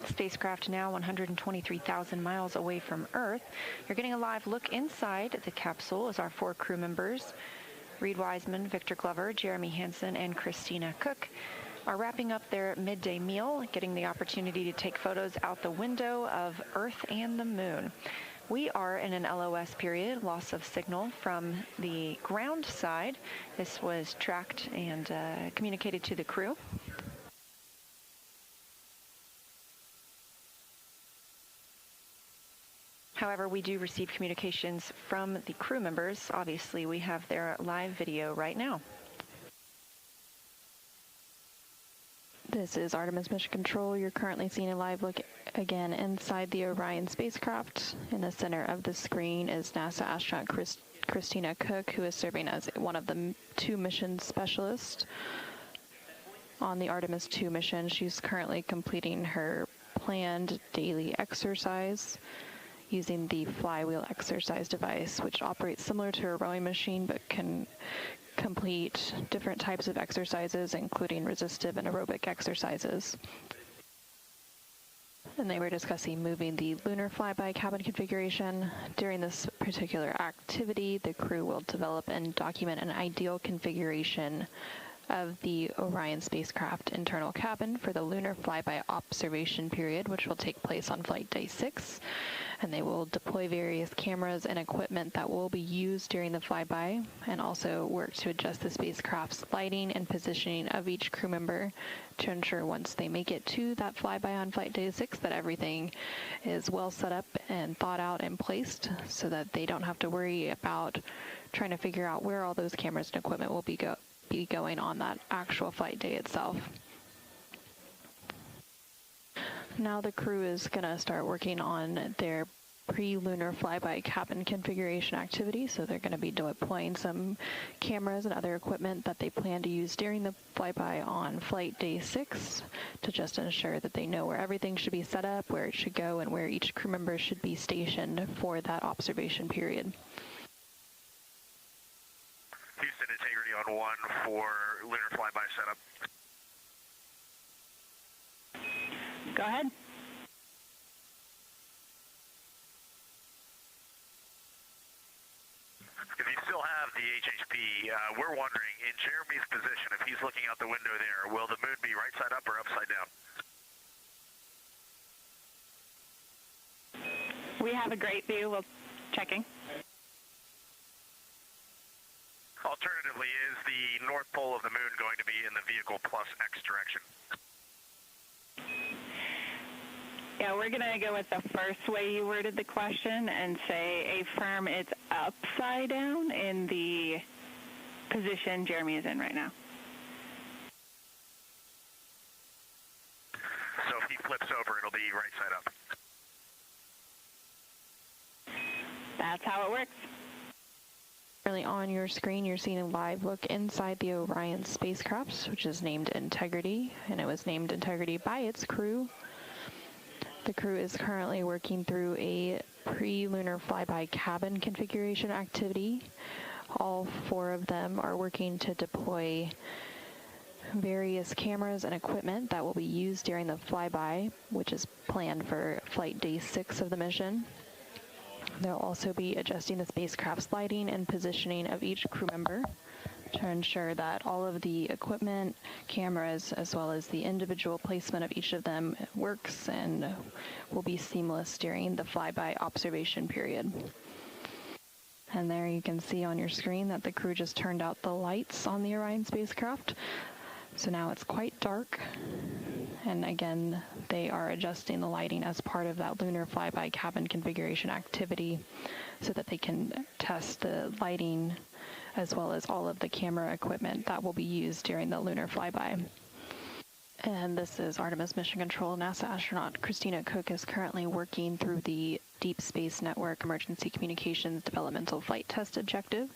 Speaker 7: Spacecraft now 123,000 miles away from Earth. You're getting a live look inside the capsule as our 4 crew members, Reed Wiseman, Victor Glover, Jeremy Hansen, and Christina Cook, are wrapping up their midday meal, getting the opportunity to take photos out the window of Earth and the Moon. We are in an LOS period, loss of signal from the ground side. This was tracked and communicated to the crew. However, we do receive communications from the crew members. Obviously, we have their live video right now.
Speaker 2: This is Artemis Mission Control. You're currently seeing a live look again inside the Orion spacecraft. In the center of the screen is NASA astronaut Christina Cook, who is serving as one of the 2 mission specialists on the Artemis II mission. She's currently completing her planned daily exercise using the flywheel exercise device, which operates similar to a rowing machine but can complete different types of exercises, including resistive and aerobic exercises. And they were discussing moving the lunar flyby cabin configuration. During this particular activity, the crew will develop and document an ideal configuration of the Orion spacecraft internal cabin for the lunar flyby observation period, which will take place on flight day 6. And they will deploy various cameras and equipment that will be used during the flyby, and also work to adjust the spacecraft's lighting and positioning of each crew member to ensure once they make it to that flyby on flight day 6 that everything is well set up and thought out and placed, so that they don't have to worry about trying to figure out where all those cameras and equipment will be going on that actual flight day itself. Now the crew is going to start working on their pre-lunar flyby cabin configuration activity, so they're going to be deploying some cameras and other equipment that they plan to use during the flyby on flight day 6 to just ensure that they know where everything should be set up, where it should go, and where each crew member should be stationed for that observation period.
Speaker 3: Houston, integrity on 1 for lunar flyby setup.
Speaker 6: Go ahead.
Speaker 3: If you still have the HHP, we're wondering, in Jeremy's position, if he's looking out the window there, will the moon be right side up or upside down?
Speaker 6: We have a great view. We're checking.
Speaker 3: Alternatively, is the north pole of the moon going to be in the vehicle plus X direction?
Speaker 6: Yeah, we're going to go with the first way you worded the question and say affirm it's upside down in the position Jeremy is in right now.
Speaker 3: So if he flips over, it'll be right side up.
Speaker 6: That's how it works.
Speaker 2: Currently on your screen, you're seeing a live look inside the Orion spacecraft, which is named Integrity, and it was named Integrity by its crew. The crew is currently working through a pre-lunar flyby cabin configuration activity. All 4 of them are working to deploy various cameras and equipment that will be used during the flyby, which is planned for flight day 6 of the mission. They'll also be adjusting the spacecraft's lighting and positioning of each crew member to ensure that all of the equipment, cameras, as well as the individual placement of each of them works and will be seamless during the flyby observation period. And there you can see on your screen that the crew just turned out the lights on the Orion spacecraft. So now it's quite dark. And again, they are adjusting the lighting as part of that lunar flyby cabin configuration activity so that they can test the lighting
Speaker 7: as well as all of the camera equipment that will be used during the lunar flyby. And this is Artemis Mission Control. NASA astronaut Christina Cook is currently working through the Deep Space Network Emergency Communications Developmental Flight Test Objective,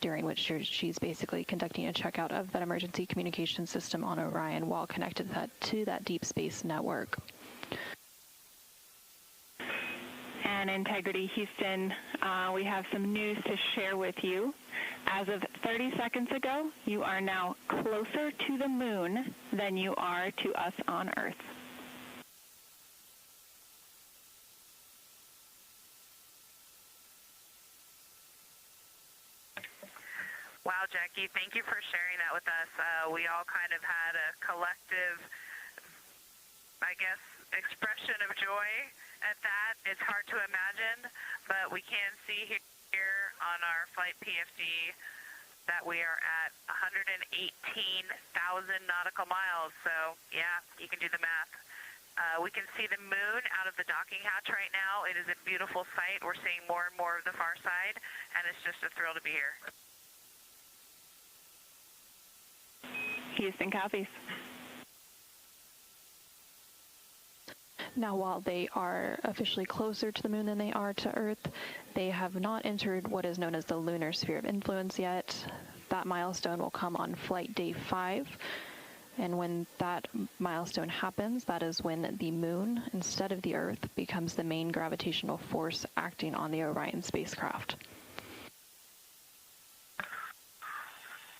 Speaker 7: during which she's basically conducting a checkout of that emergency communication system on Orion while connected to that Deep Space Network.
Speaker 6: And Integrity Houston, we have some news to share with you. As of 30 seconds ago, you are now closer to the moon than you are to us on Earth.
Speaker 10: Wow, Jackie, thank you for sharing that with us. We all kind of had a collective, I guess, expression of joy at that. It's hard to imagine, but we can see here on our flight PFD that we are at 118,000 nautical miles. So, yeah, you can do the math. We can see the moon out of the docking hatch right now. It is a beautiful sight. We're seeing more and more of the far side, and it's just a thrill to be here.
Speaker 6: Houston copies.
Speaker 7: Now, while they are officially closer to the moon than they are to Earth, they have not entered what is known as the lunar sphere of influence yet. That milestone will come on flight day 5. And when that milestone happens, that is when the moon, instead of the Earth, becomes the main gravitational force acting on the Orion spacecraft.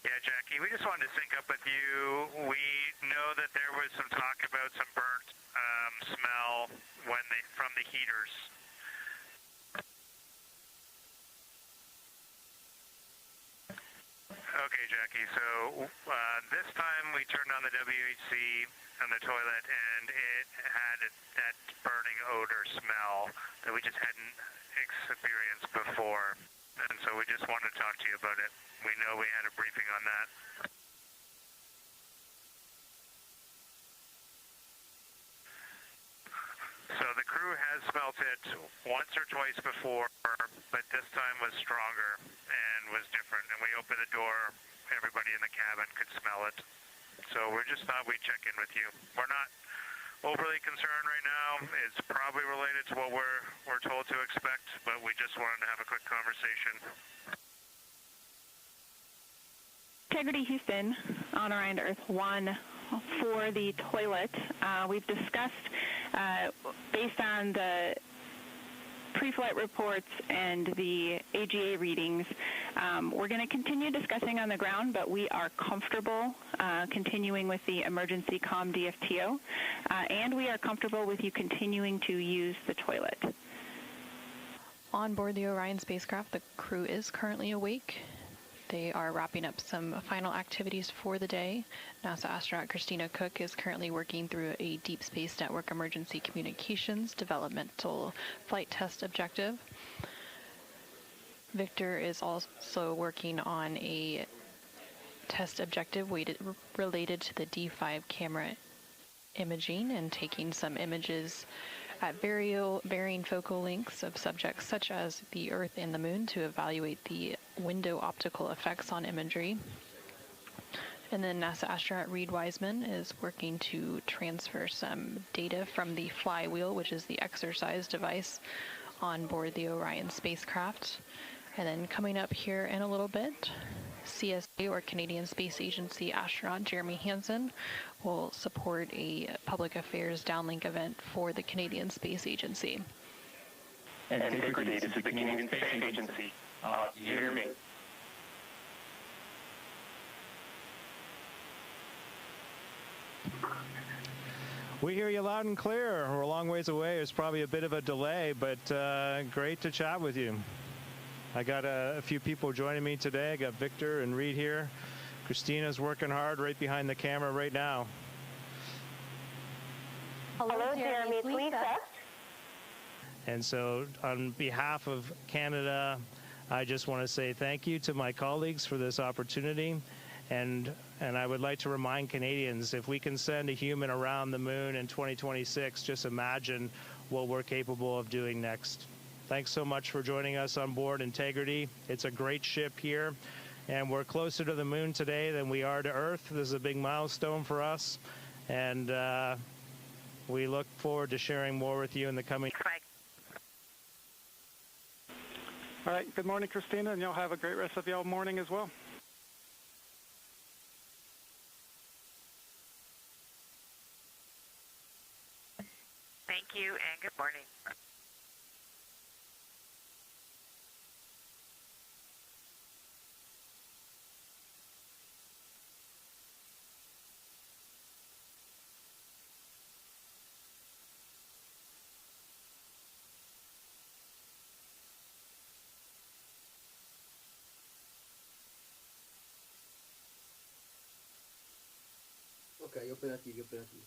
Speaker 3: Yeah, Jackie, we just wanted to sync up with you. We know that there was some talk about some burnt smell from the heaters. Okay, Jackie, so this time we turned on the WHC on the toilet, and it had that burning odor smell that we just hadn't experienced before. And so we just wanted to talk to you about it. We know we had a briefing on that. So the crew has smelt it once or twice before, but this time was stronger and was different. And we opened the door, everybody in the cabin could smell it. So we just thought we'd check in with you. We're not overly concerned right now. It's probably related to what we're told to expect, but we just wanted to have a quick conversation.
Speaker 6: Integrity Houston, on Orion to Earth 1 for the toilet. We've discussed, based on the pre-flight reports and the AGA readings, we're going to continue discussing on the ground, but we are comfortable continuing with the emergency comm DFTO, and we are comfortable with you continuing to use the toilet.
Speaker 7: On board the Orion spacecraft, the crew is currently awake. They are wrapping up some final activities for the day. NASA astronaut Christina Cook is currently working through a Deep Space Network Emergency Communications Developmental Flight Test Objective. Victor is also working on a test objective related to the D5 camera imaging and taking some images at varying focal lengths of subjects such as the Earth and the Moon to evaluate the window optical effects on imagery. And then NASA astronaut Reed Wiseman is working to transfer some data from the flywheel, which is the exercise device on board the Orion spacecraft. And then coming up here in a little bit, CSA, or Canadian Space Agency astronaut Jeremy Hansen, will support a public affairs downlink event for the Canadian Space Agency.
Speaker 11: And typically, this is the Canadian Space Agency. Jeremy.
Speaker 12: We hear you loud and clear. We're a long ways away. There's probably a bit of a delay, but great to chat with you. I got a few people joining me today. I got Victor and Reed here. Christina's working hard right behind the camera right now.
Speaker 13: Hello, Jeremy. It's Lisa.
Speaker 12: And so on behalf of Canada, I just want to say thank you to my colleagues for this opportunity. And I would like to remind Canadians, if we can send a human around the moon in 2026, just imagine what we're capable of doing next. Thanks so much for joining us on board Integrity. It's a great ship here. and we're closer to the moon today than we are to Earth. This is a big milestone for us, and we look forward to sharing more with you in the coming.
Speaker 14: All right, good morning, Christina, and y'all have a great rest of y'all morning as well.
Speaker 10: Thank you, and good morning.
Speaker 4: Ok, operativi, operativi.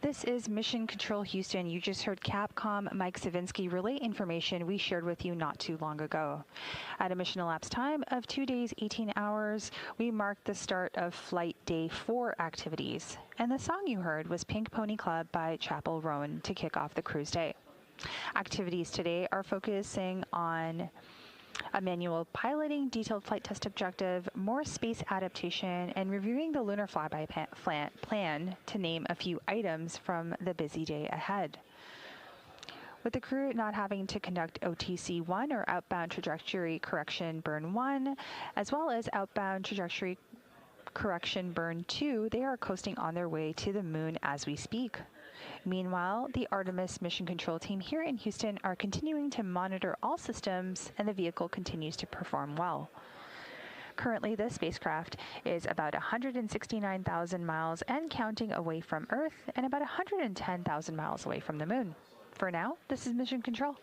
Speaker 5: This is Mission Control Houston. You just heard Capcom Mike Savinsky relay information we shared with you not too long ago. At a mission elapsed time of 2 days, 18 hours, we marked the start of Flight Day 4 activities. And the song you heard was Pink Pony Club by Chapel Roan to kick off the cruise day. Activities today are focusing on a manual piloting, detailed flight test objective, more space adaptation, and reviewing the lunar flyby plan, to name a few items from the busy day ahead. With the crew not having to conduct OTC 1 or outbound trajectory correction burn 1, as well as outbound trajectory correction burn 2, they are coasting on their way to the moon as we speak. Meanwhile, the Artemis mission control team here in Houston are continuing to monitor all systems, and the vehicle continues to perform well. Currently, the spacecraft is about 169,000 miles and counting away from Earth, and about 110,000 miles away from the moon. For now, this is Mission Control.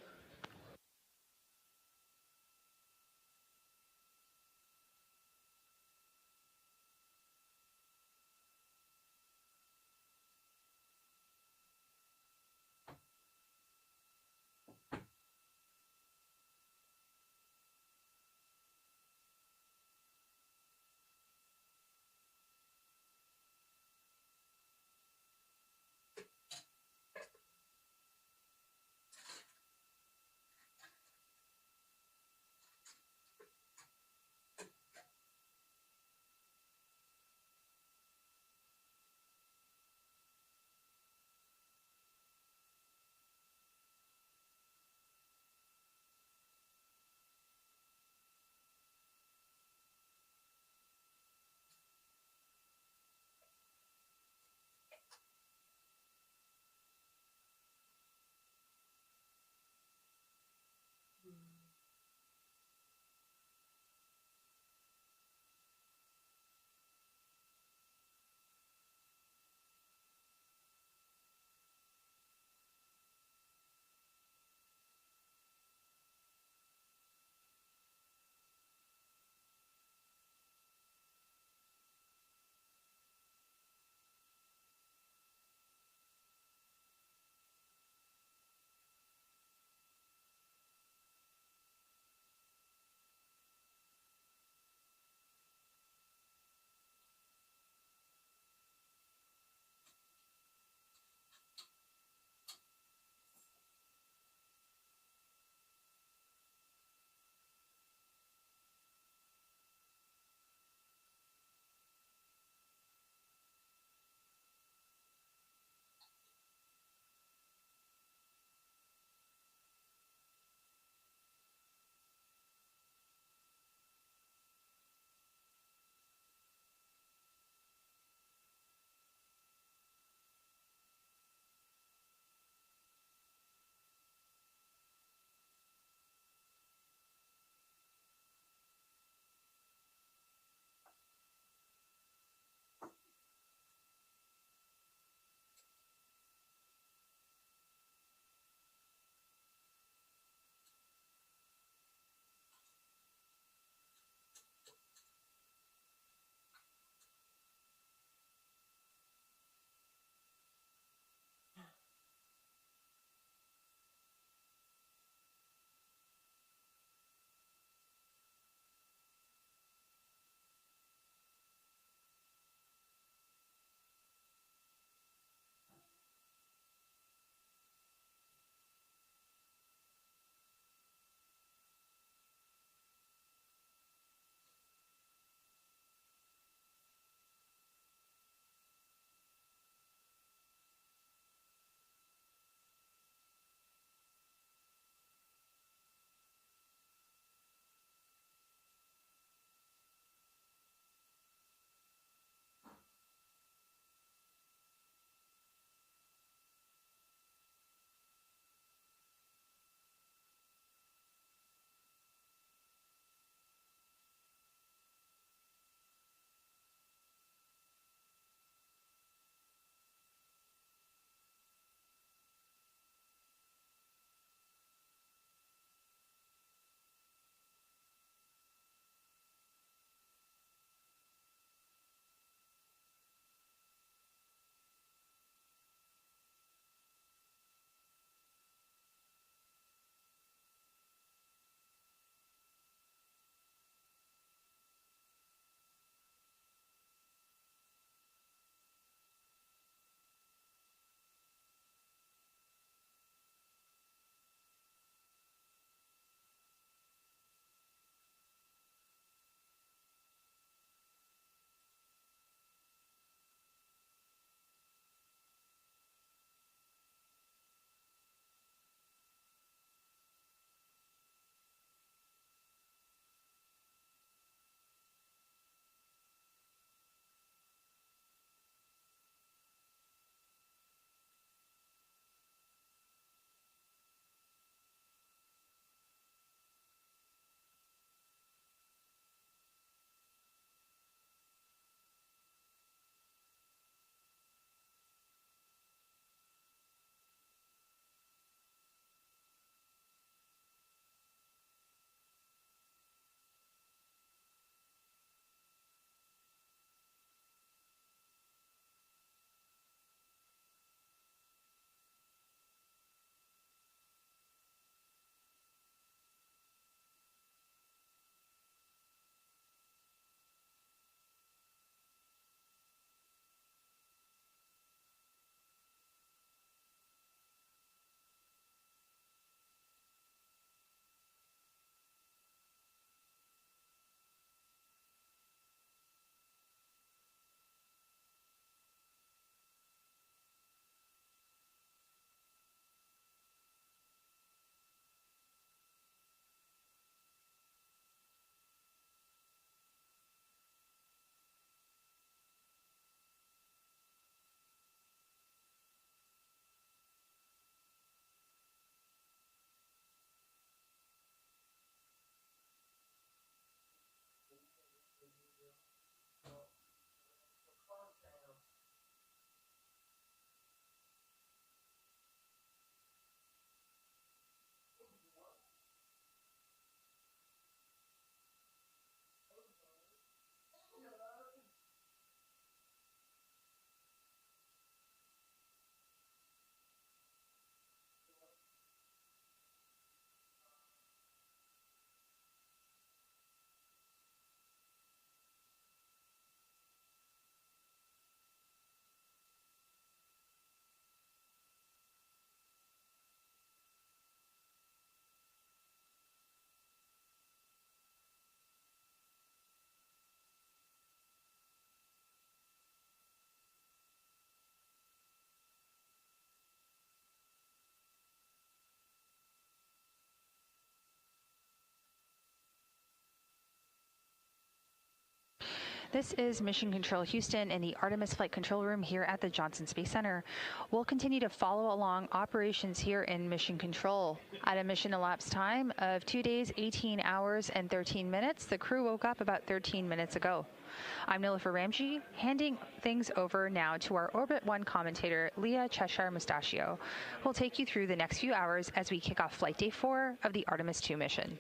Speaker 5: This is Mission Control Houston in the Artemis Flight Control Room here at the Johnson Space Center. We'll continue to follow along operations here in Mission Control. At a mission elapsed time of 2 days, 18 hours, and 13 minutes, the crew woke up about 13 minutes ago. I'm Nilla Ramji, handing things over now to our Orbit 1 commentator, Leah Cheshire Mustachio, who will take you through the next few hours as we kick off Flight Day 4 of the Artemis II mission.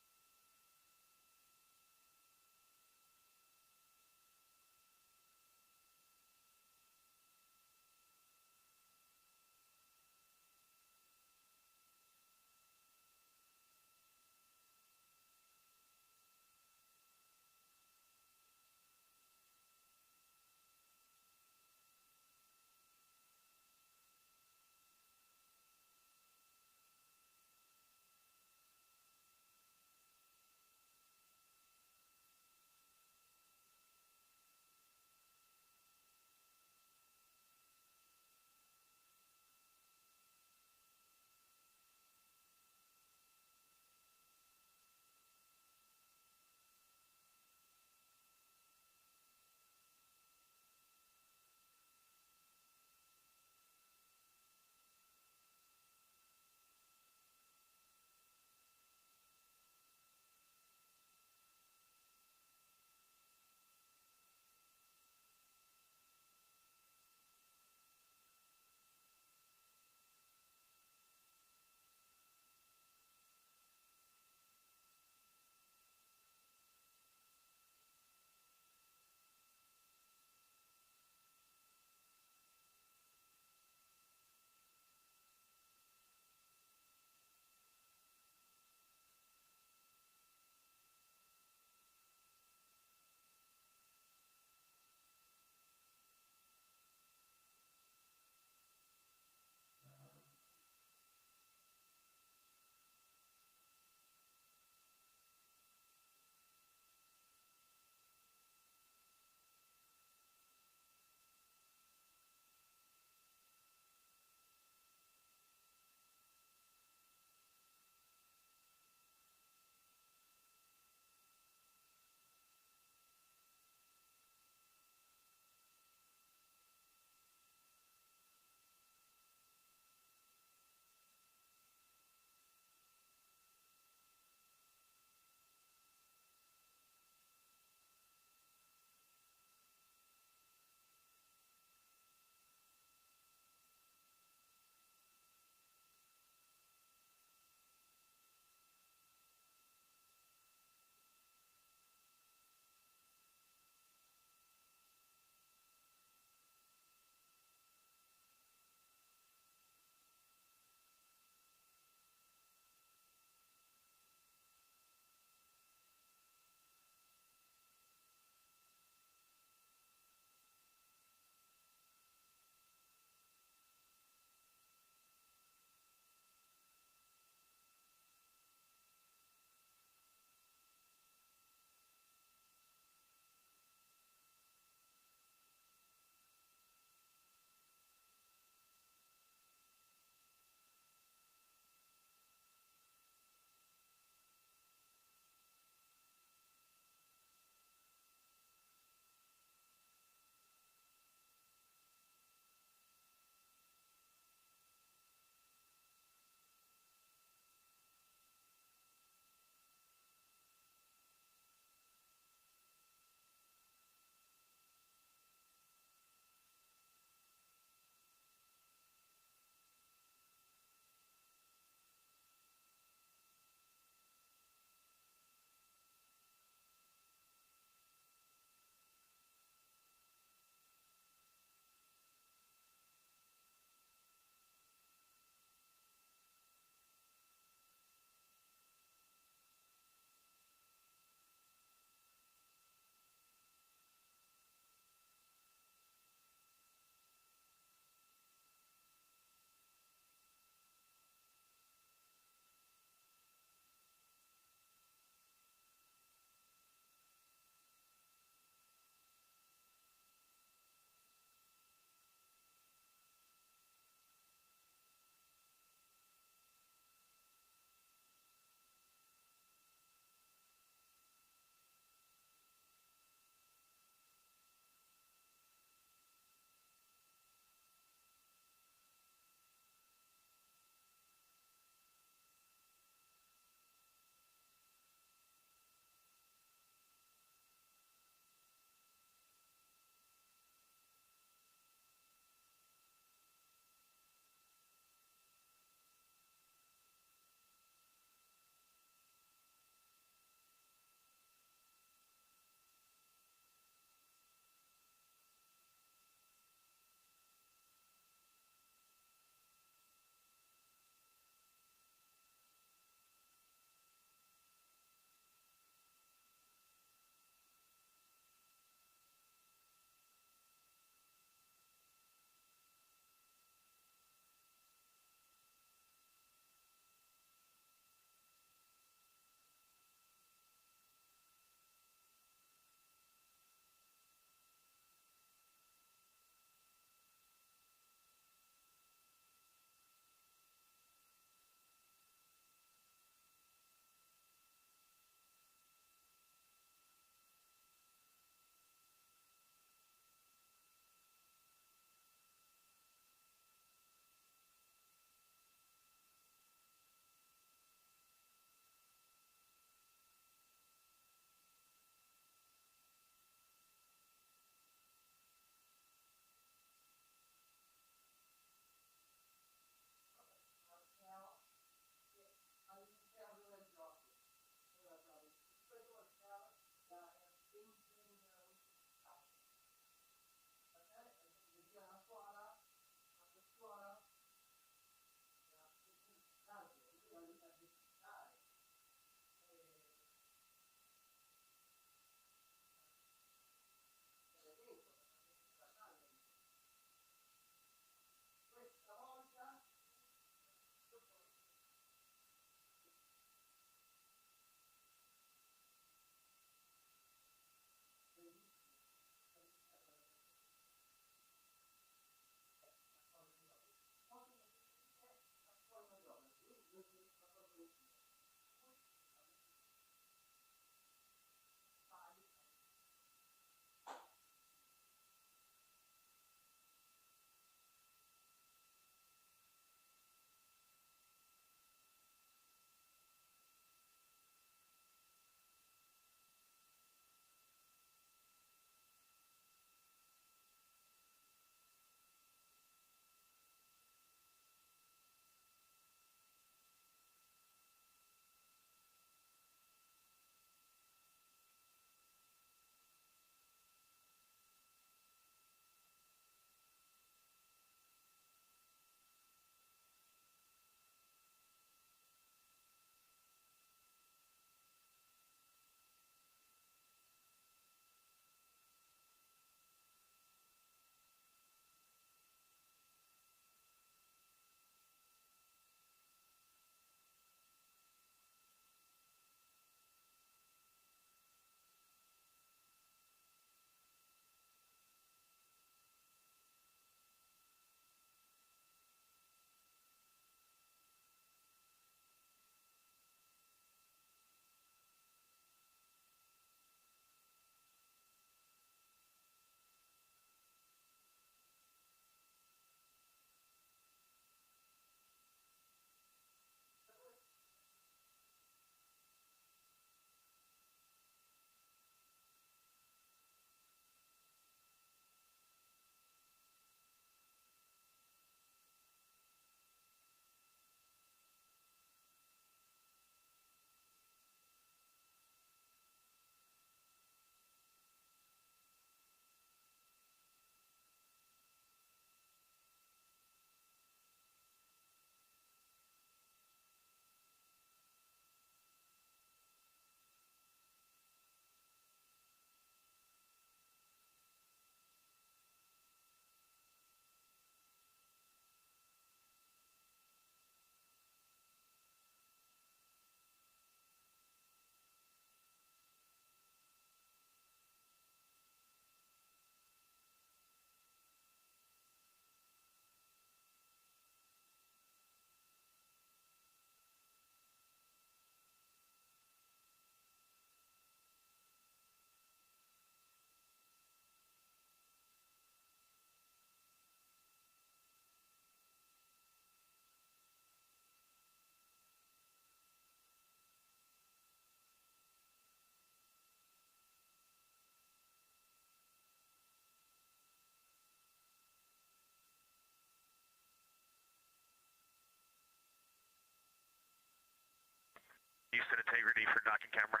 Speaker 3: integrity for docking camera.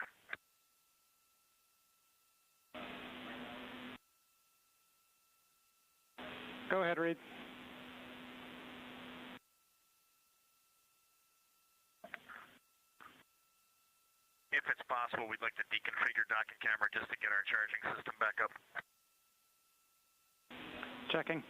Speaker 14: Go ahead, Reed.
Speaker 3: If it's possible, we'd like to deconfigure docking camera just to get our charging system back up.
Speaker 14: Checking.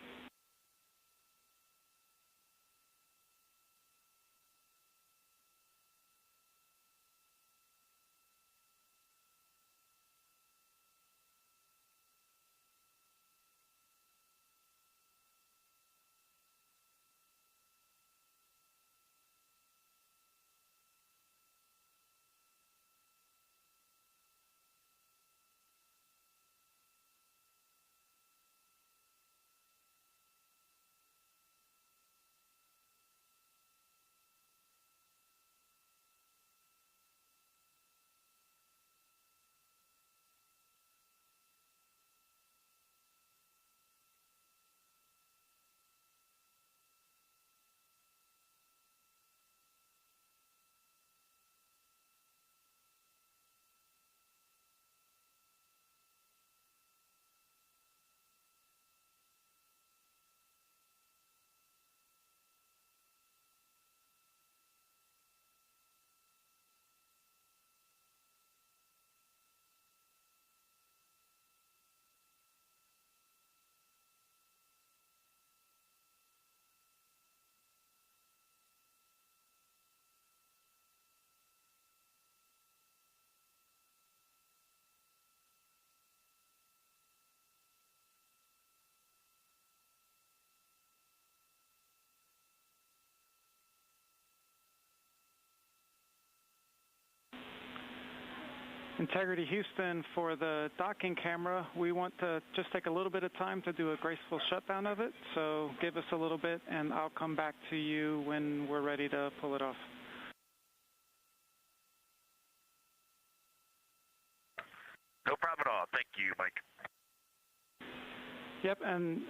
Speaker 14: Integrity Houston, for the docking camera, we want to just take a little bit of time to do a graceful shutdown of it. So give us a little bit and I'll come back to you when we're ready to pull it off.
Speaker 3: No problem at all. Thank you, Mike.
Speaker 14: Yep, and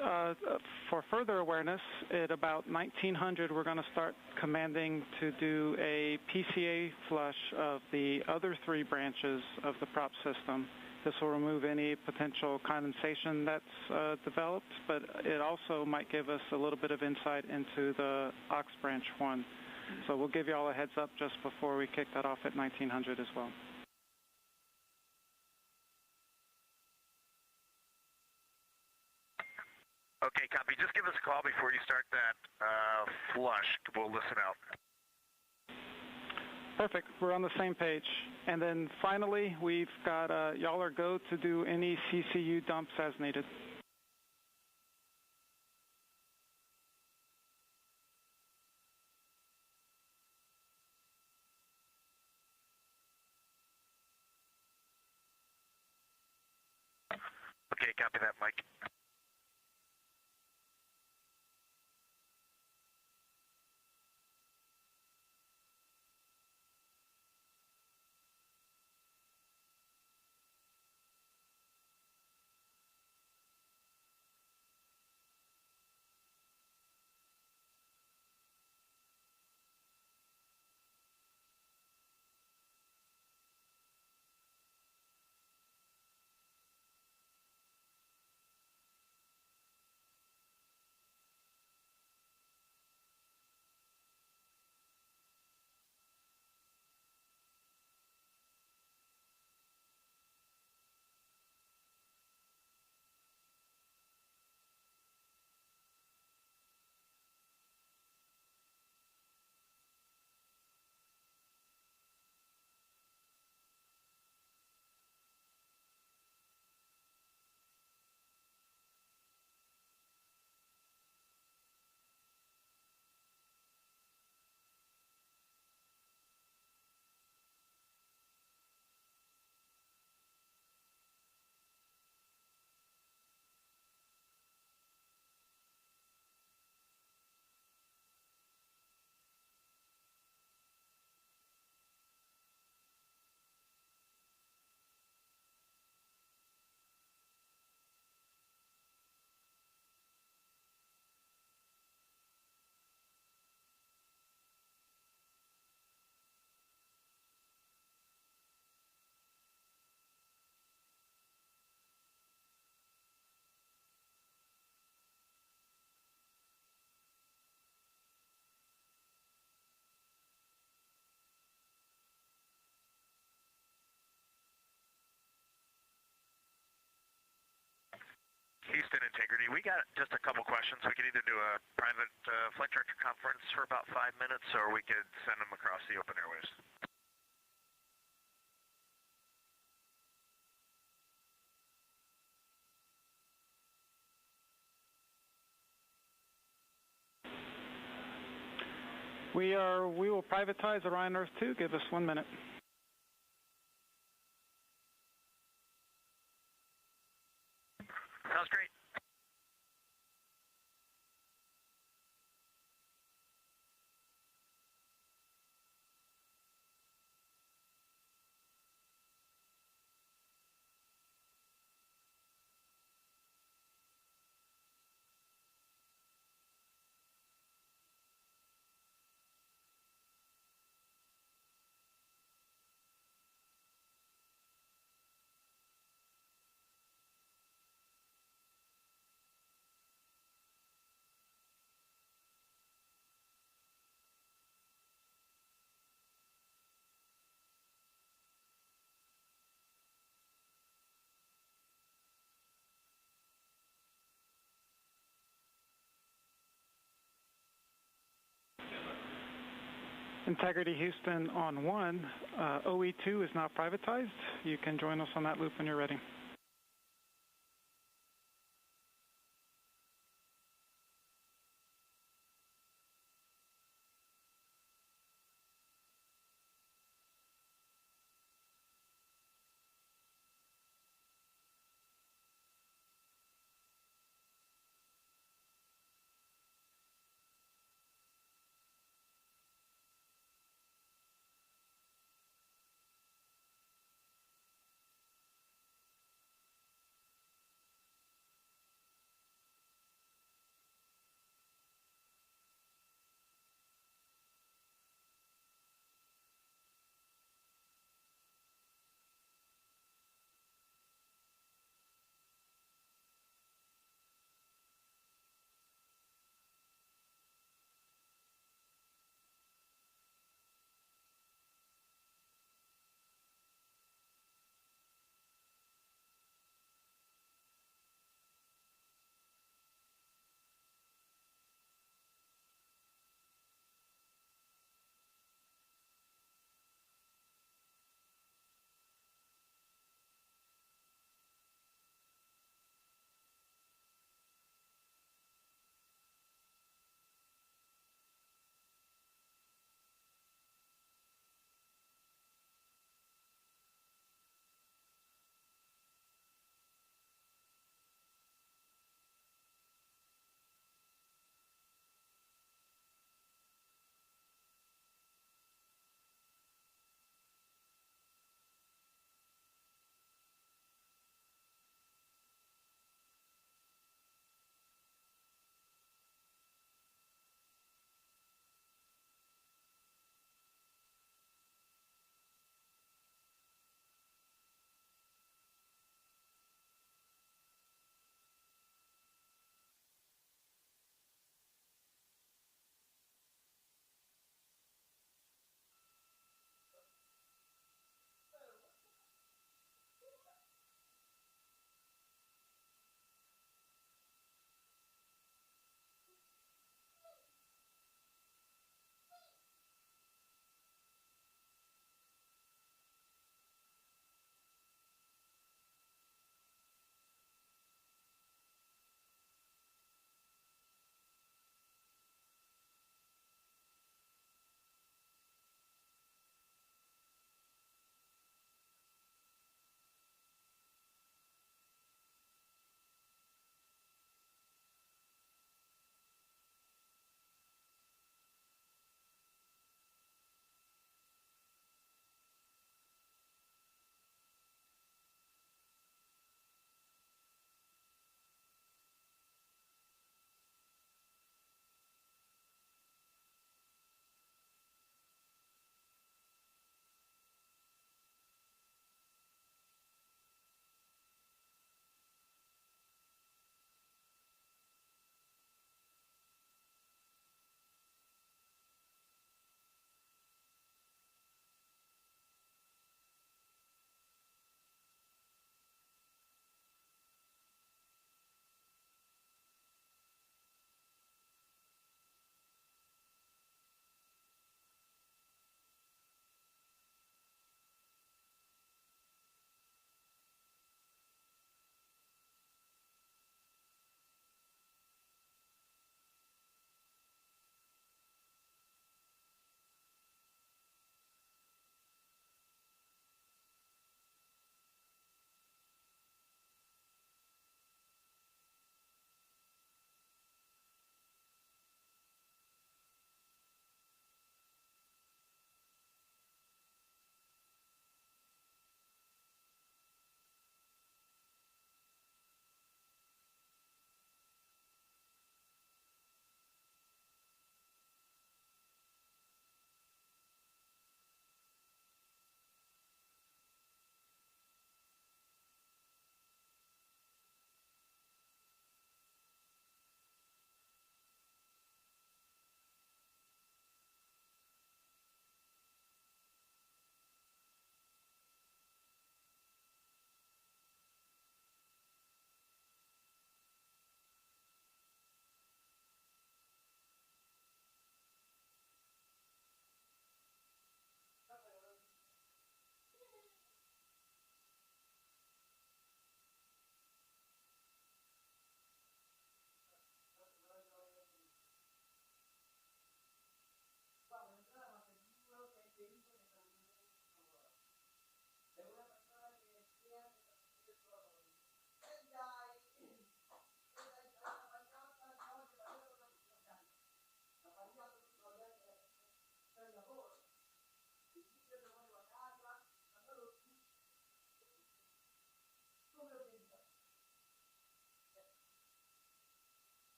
Speaker 14: for further awareness, at about 1900, we're going to start commanding to do a PCA flush of the other three branches of the prop system. This will remove any potential condensation that's developed, but it also might give us a little bit of insight into the aux branch 1. So we'll give you all a heads up just before we kick that off at 1900 as well.
Speaker 3: Okay, copy. Just give us a call before you start that flush. We'll listen out.
Speaker 14: Perfect. We're on the same page. And then finally, we've got y'all are go to do any CCU dumps as needed.
Speaker 3: Okay, copy that, Mike. Houston Integrity. We got just a couple questions. We could either do a private flight director conference for about 5 minutes, or we could send them across the open airways.
Speaker 14: We will privatize Orion Earth 2. Give us 1 minute.
Speaker 3: Sounds great.
Speaker 14: Integrity Houston on 1. OE2 is now privatized. You can join us on that loop when you're ready.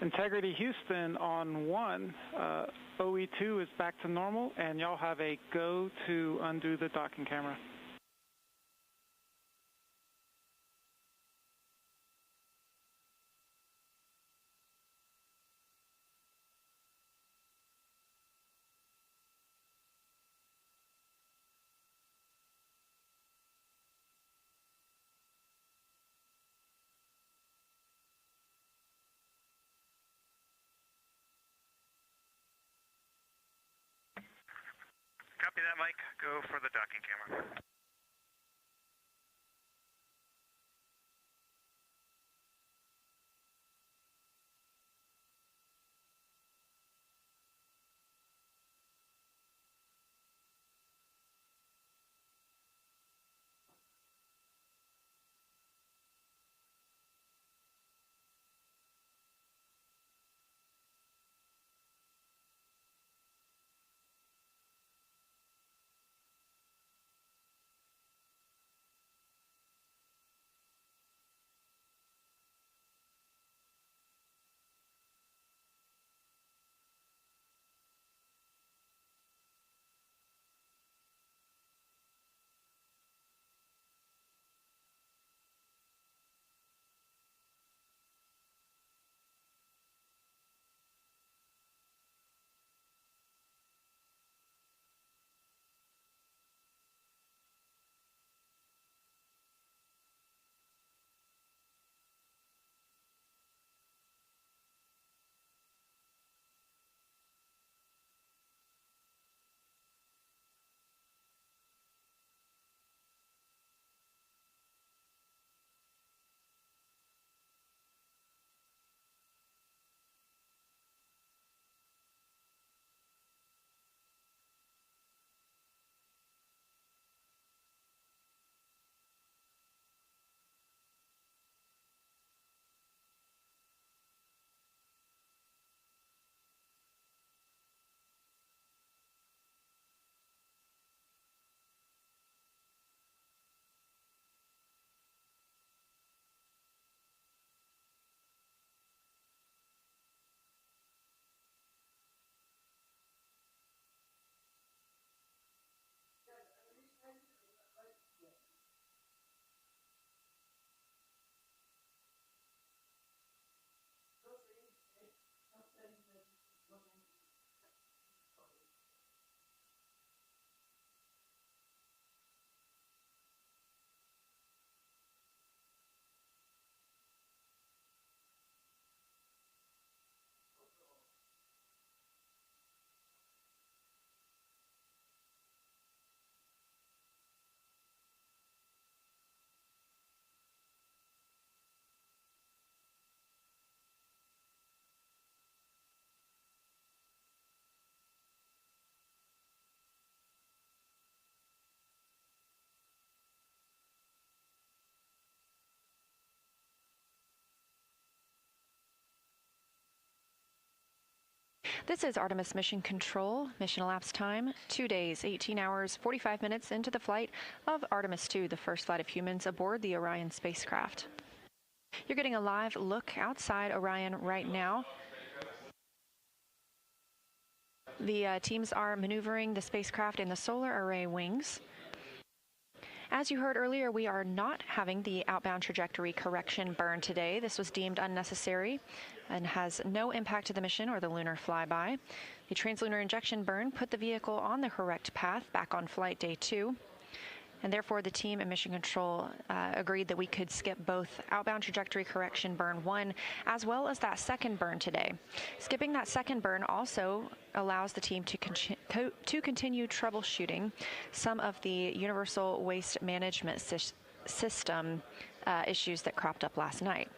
Speaker 14: Integrity Houston on 1. OE2 is back to normal, and y'all have a go to undo the docking camera.
Speaker 3: Copy that, Mike. Go for the docking camera.
Speaker 7: This is Artemis Mission Control. Mission elapsed time, 2 days, 18 hours, 45 minutes into the flight of Artemis II, the first flight of humans aboard the Orion spacecraft. You're getting a live look outside Orion right now. The teams are maneuvering the spacecraft in the solar array wings. As you heard earlier, we are not having the outbound trajectory correction burn today. This was deemed unnecessary and has no impact to the mission or the lunar flyby. The translunar injection burn put the vehicle on the correct path back on flight day 2. And therefore, the team and Mission Control agreed that we could skip both outbound trajectory correction burn 1 as well as that second burn today. Skipping that second burn also allows the team to continue troubleshooting some of the universal waste management system issues that cropped up last night.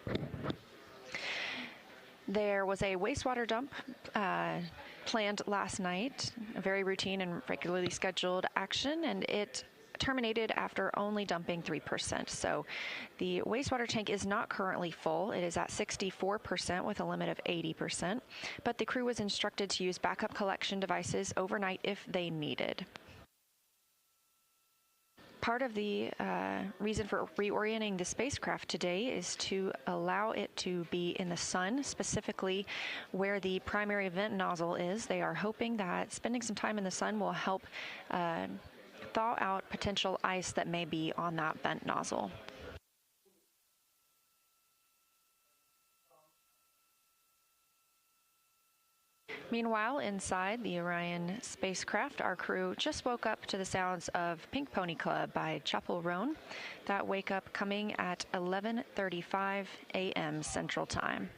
Speaker 7: There was a wastewater dump planned last night, a very routine and regularly scheduled action, and it terminated after only dumping 3%. So the wastewater tank is not currently full. It is at 64% with a limit of 80%, but the crew was instructed to use backup collection devices overnight if they needed. Part of the reason for reorienting the spacecraft today is to allow it to be in the sun, specifically where the primary vent nozzle is. They are hoping that spending some time in the sun will help thaw out potential ice that may be on that vent nozzle. Meanwhile, inside the Orion spacecraft, our crew just woke up to the sounds of Pink Pony Club by Chapel Roan. That wake up coming at 11:35 a.m. Central Time.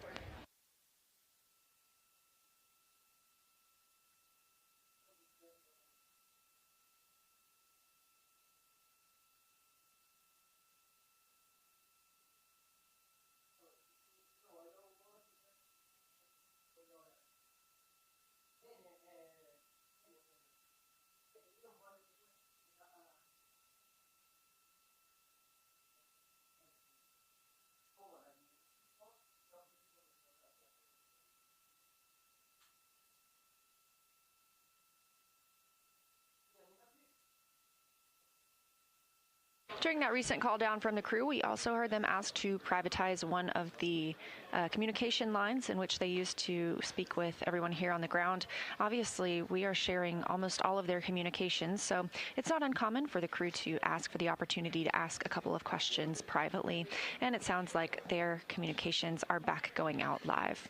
Speaker 7: During that recent call down from the crew, we also heard them ask to privatize one of the communication lines in which they used to speak with everyone here on the ground. Obviously, we are sharing almost all of their communications, so it's not uncommon for the crew to ask for the opportunity to ask a couple of questions privately, and it sounds like their communications are back going out live.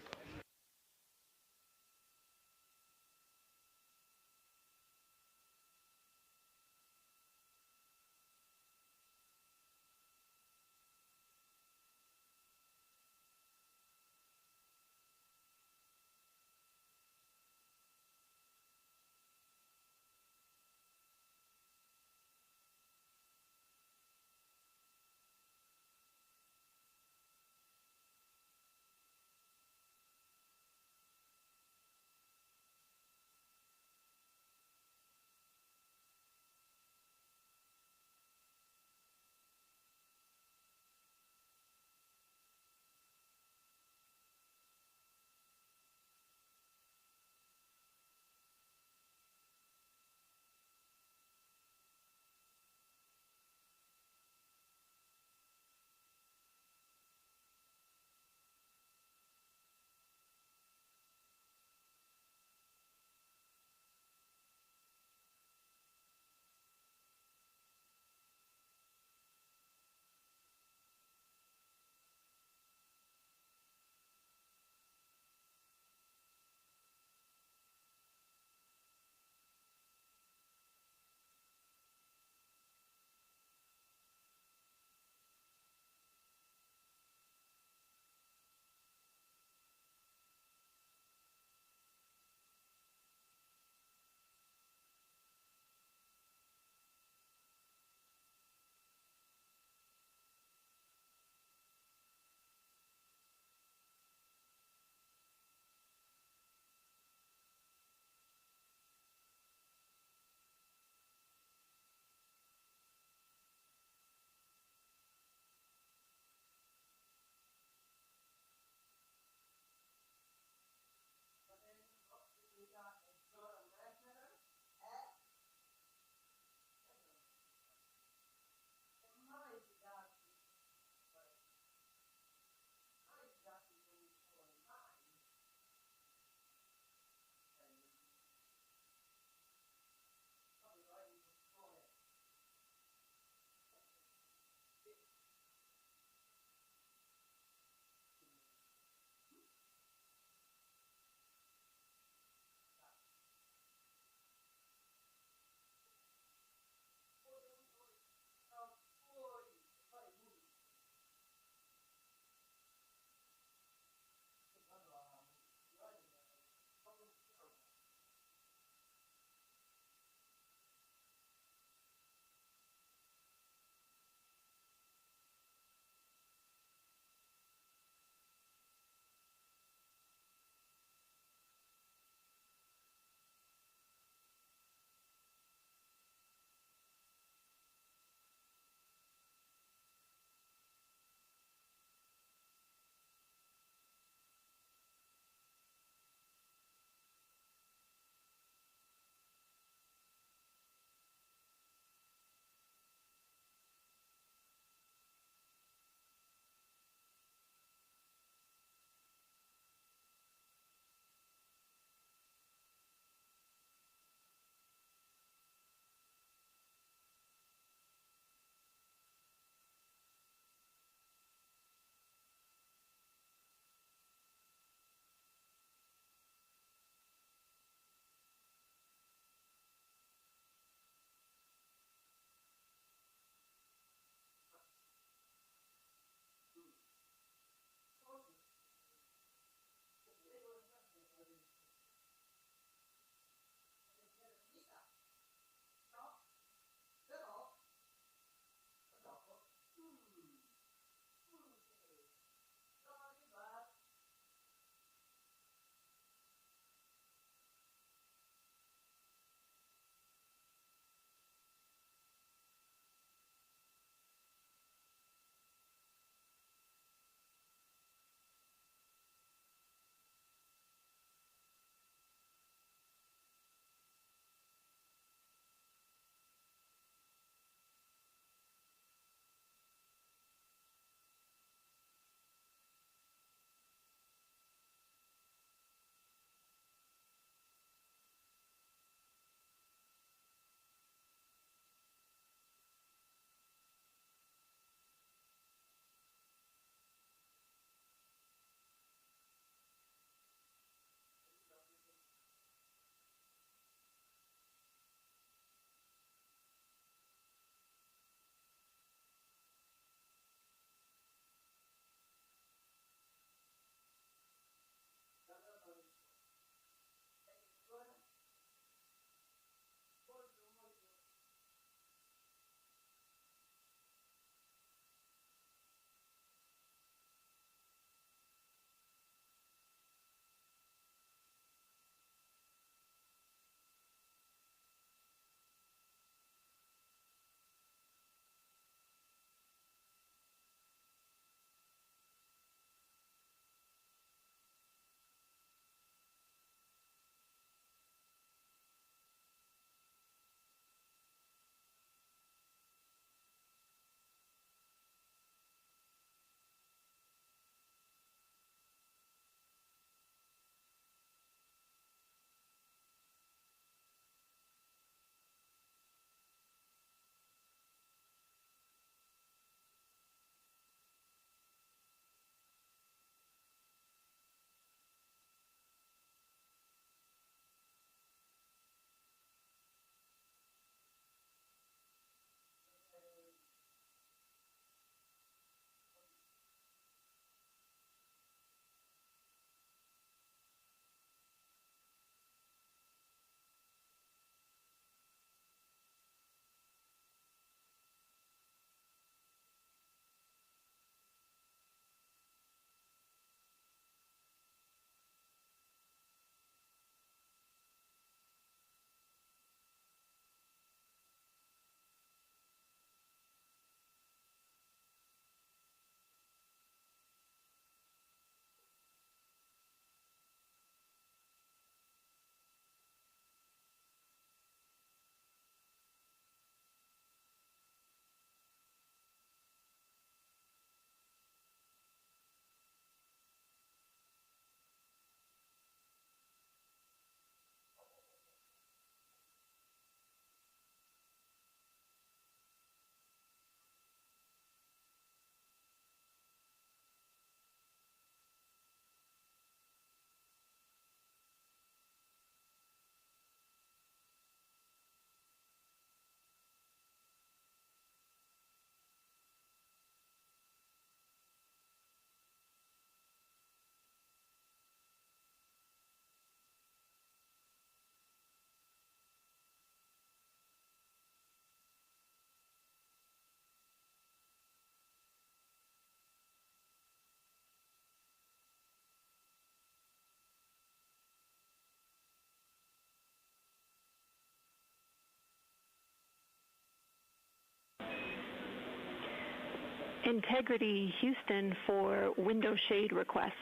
Speaker 8: Integrity Houston for window shade request.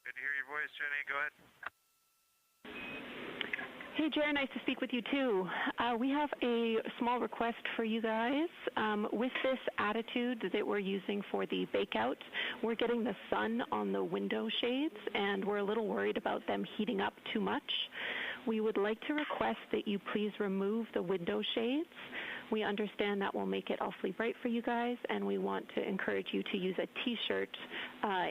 Speaker 3: Good to hear your voice, Jenny. Go ahead.
Speaker 8: Hey, Jer, nice to speak with you, too. We have a small request for you guys. With this attitude that we're using for the bake-out, we're getting the sun on the window shades, and we're a little worried about them heating up too much. We would like to request that you please remove the window shades. We understand that will make it awfully bright for you guys, and we want to encourage you to use a T-shirt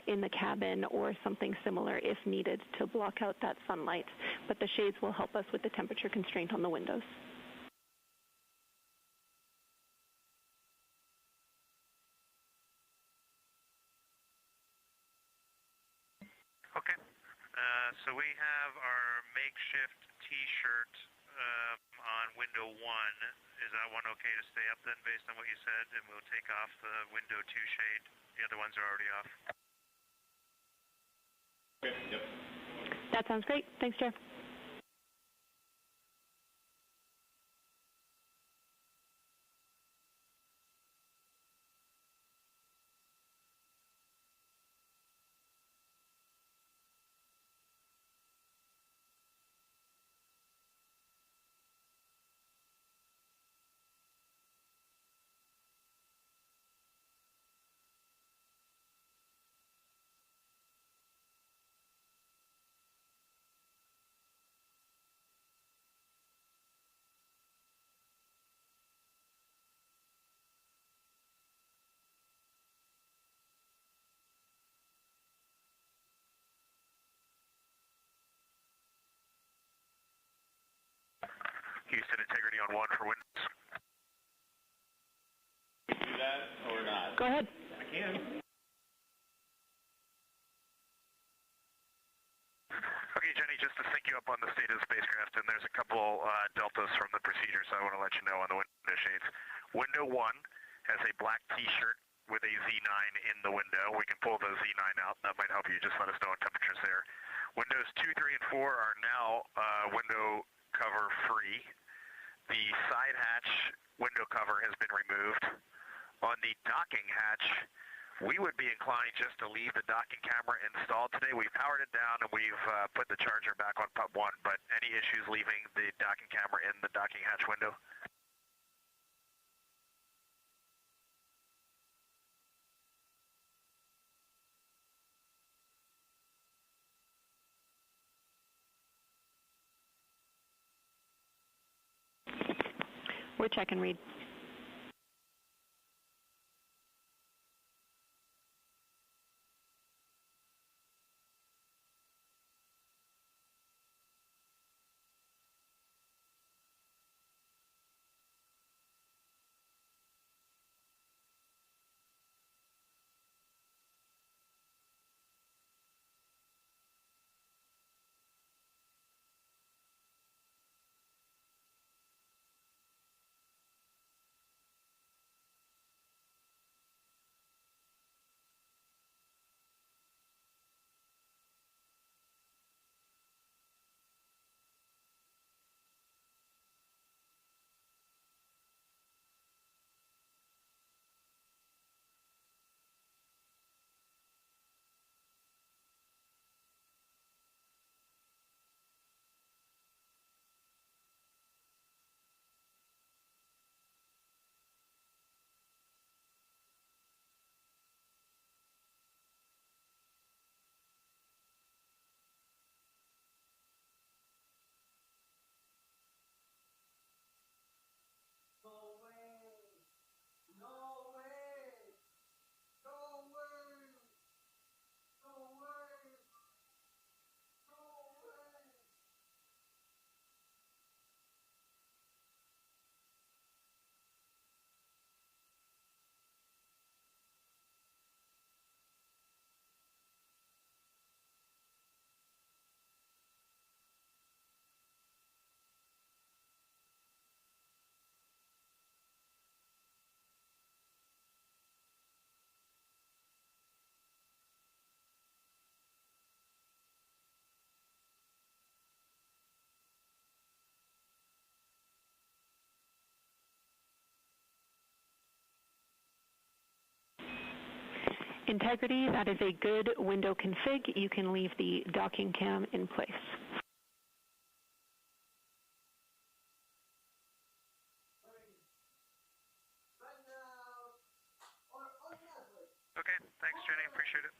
Speaker 8: in the cabin or something similar if needed to block out that sunlight. But the shades will help us with the temperature constraint on the windows.
Speaker 3: Okay. So we have our makeshift T-shirt on window 1. Is that one okay to stay up then based on what you said? And we'll take off the window 2 shade. The other ones are already off.
Speaker 11: Okay, yep.
Speaker 8: That sounds great. Thanks, Jeff.
Speaker 3: Houston, integrity on 1 for windows.
Speaker 11: Do that or not?
Speaker 8: Go ahead.
Speaker 11: I can.
Speaker 3: Okay, Jenny, just to sync you up on the state of the spacecraft, and there's a couple deltas from the procedure, so I want to let you know on the window shades. Window 1 has a black T-shirt with a Z9 in the window. We can pull the Z9 out. That might help you. Just let us know what temperature's there. Windows 2, 3, and 4 are now window cover free. The side hatch window cover has been removed. On the docking hatch, we would be inclined just to leave the docking camera installed today. We've powered it down and we've put the charger back on pub 1, but any issues leaving the docking camera in the docking hatch window?
Speaker 8: We're checking, Reed. integrity, that is a good window config. You can leave the docking cam in place.
Speaker 3: Okay, thanks, Jenny. Appreciate it.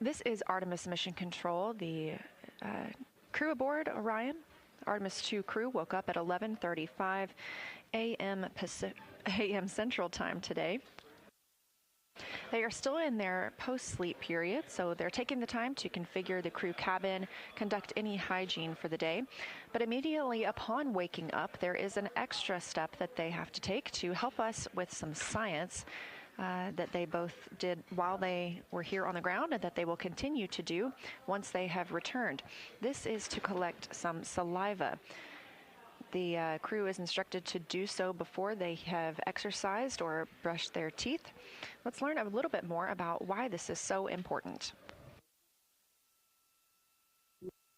Speaker 7: This is Artemis Mission Control. The crew aboard Orion, Artemis II crew, woke up at 11:35 a.m. Central Time today. They are still in their post-sleep period, so they're taking the time to configure the crew cabin, conduct any hygiene for the day. But immediately upon waking up, there is an extra step that they have to take to help us with some science that they both did while they were here on the ground and that they will continue to do once they have returned. This is to collect some saliva. The crew is instructed to do so before they have exercised or brushed their teeth. Let's learn a little bit more about why this is so important.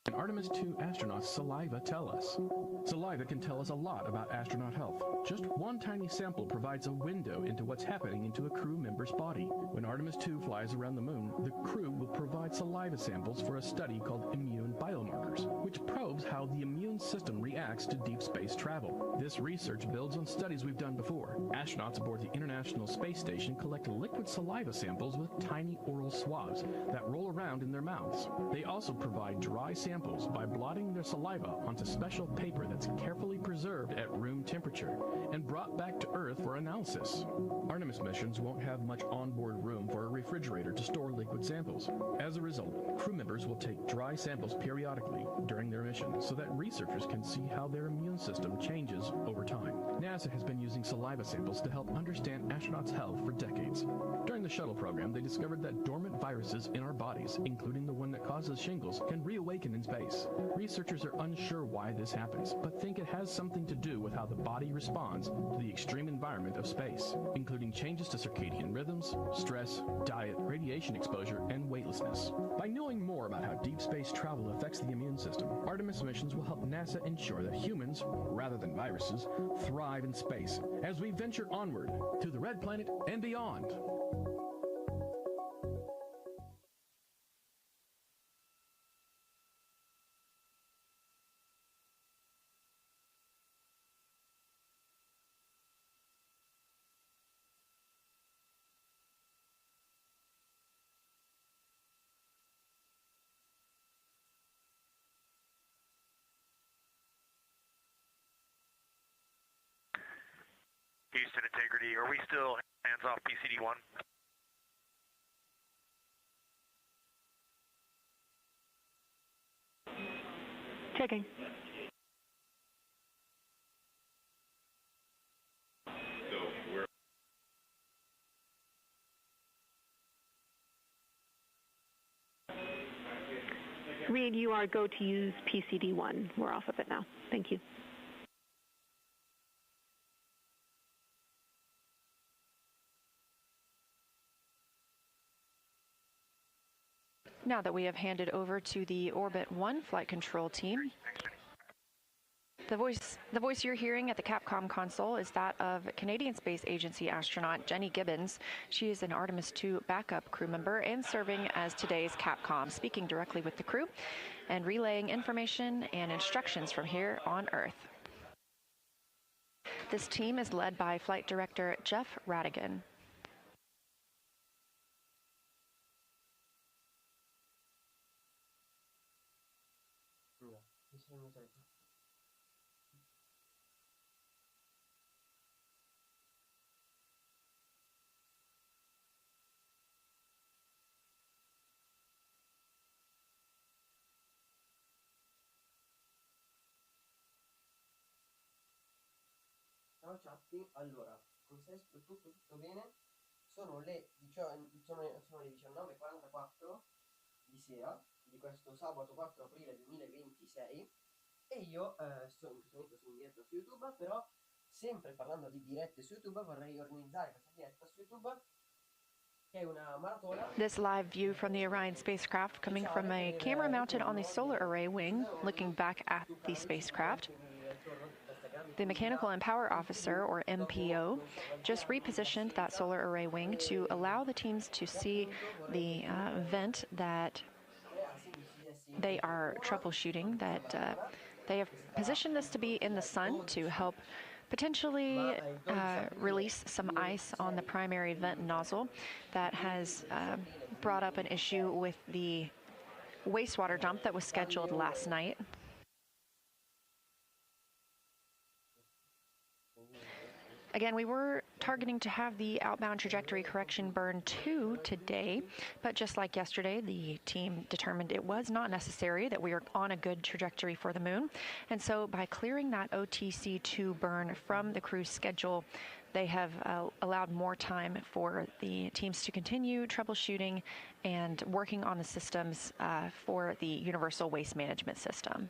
Speaker 15: Can Artemis II astronauts' saliva tell us? Saliva can tell us a lot about astronaut health. Just one tiny sample provides a window into what's happening into a crew member's body. When Artemis II flies around the moon, the crew will provide saliva samples for a study called immune biomarkers, which probes how the immune system reacts to deep space travel. This research builds on studies we've done before. Astronauts aboard the International Space Station collect liquid saliva samples with tiny oral swabs that roll around in their mouths. They also provide dry samples by blotting their saliva onto special paper that's carefully preserved at room temperature and brought back to Earth for analysis. Artemis missions won't have much onboard room for a refrigerator to store liquid samples. As a result, crew members will take dry samples periodically during their mission so that researchers can see how their immune system changes over time. NASA has been using saliva samples to help understand astronauts' health for decades. During the shuttle program, they discovered that dormant viruses in our bodies, including the one that causes shingles, can reawaken in space. Researchers are unsure why this happens, but think it has something to do with how the body responds to the extreme environment of space, including changes to circadian rhythms, stress, diet, radiation exposure, and weightlessness. By knowing more about how deep space travel affects the immune system, Artemis missions will help NASA ensure that humans, rather than viruses, thrive in space as we venture onward to the Red Planet and beyond.
Speaker 3: Houston integrity. Are we still hands off PCD-1?
Speaker 6: Checking. Reed, you are go to use PCD-1. We're off of it now. Thank you.
Speaker 7: Now that we have handed over to the Orbit 1 flight control team, the voice you're hearing at the Capcom console is that of Canadian Space Agency astronaut Jenny Gibbons. She is an Artemis II backup crew member and serving as today's Capcom, speaking directly with the crew and relaying information and instructions from here on Earth. This team is led by Flight Director Jeff Radigan.
Speaker 4: Ciao Chappi, allora, come stai? Tutto bene? Sono le 19:44 di sera di questo sabato 4 aprile 2026 e io sono in questo momento in diretta su YouTube, però sempre parlando di dirette su YouTube vorrei organizzare questa diretta su YouTube che è una maratona.
Speaker 7: This live view from the Orion spacecraft coming from a camera mounted on the solar array wing, looking back at the spacecraft. The Mechanical and Power Officer, or MPO, just repositioned that solar array wing to allow the teams to see the vent that they are troubleshooting, that they have positioned this to be in the sun to help potentially release some ice on the primary vent nozzle that has brought up an issue with the wastewater dump that was scheduled last night. Again, we were targeting to have the outbound trajectory correction burn 2 today, but just like yesterday, the team determined it was not necessary, that we are on a good trajectory for the moon. And so by clearing that OTC2 burn from the crew's schedule, they have allowed more time for the teams to continue troubleshooting and working on the systems for the Universal Waste Management System.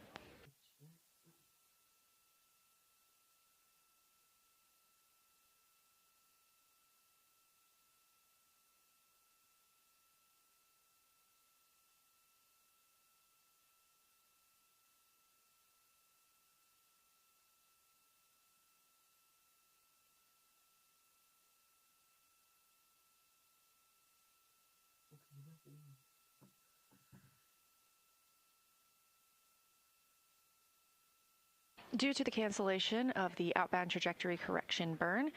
Speaker 7: Due to the cancellation of the outbound trajectory correction burn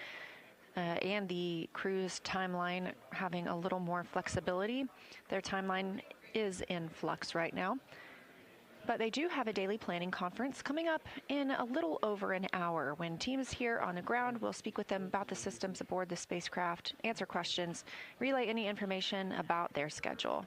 Speaker 7: and the crew's timeline having a little more flexibility, their timeline is in flux right now. But they do have a daily planning conference coming up in a little over an hour when teams here on the ground will speak with them about the systems aboard the spacecraft, answer questions, relay any information about their schedule.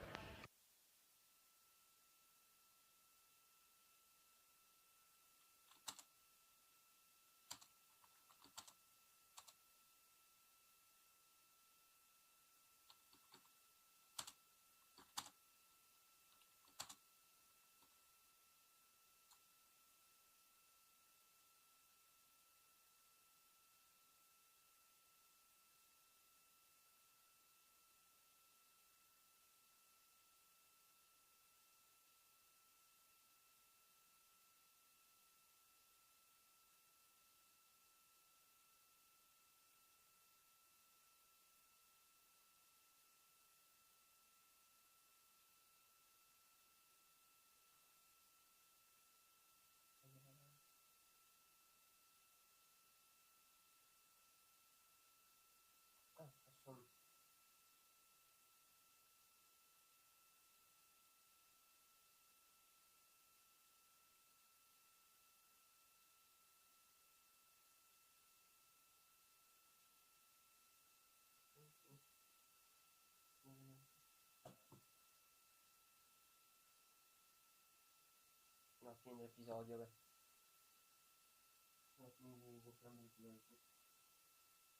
Speaker 4: fine dell'episodio.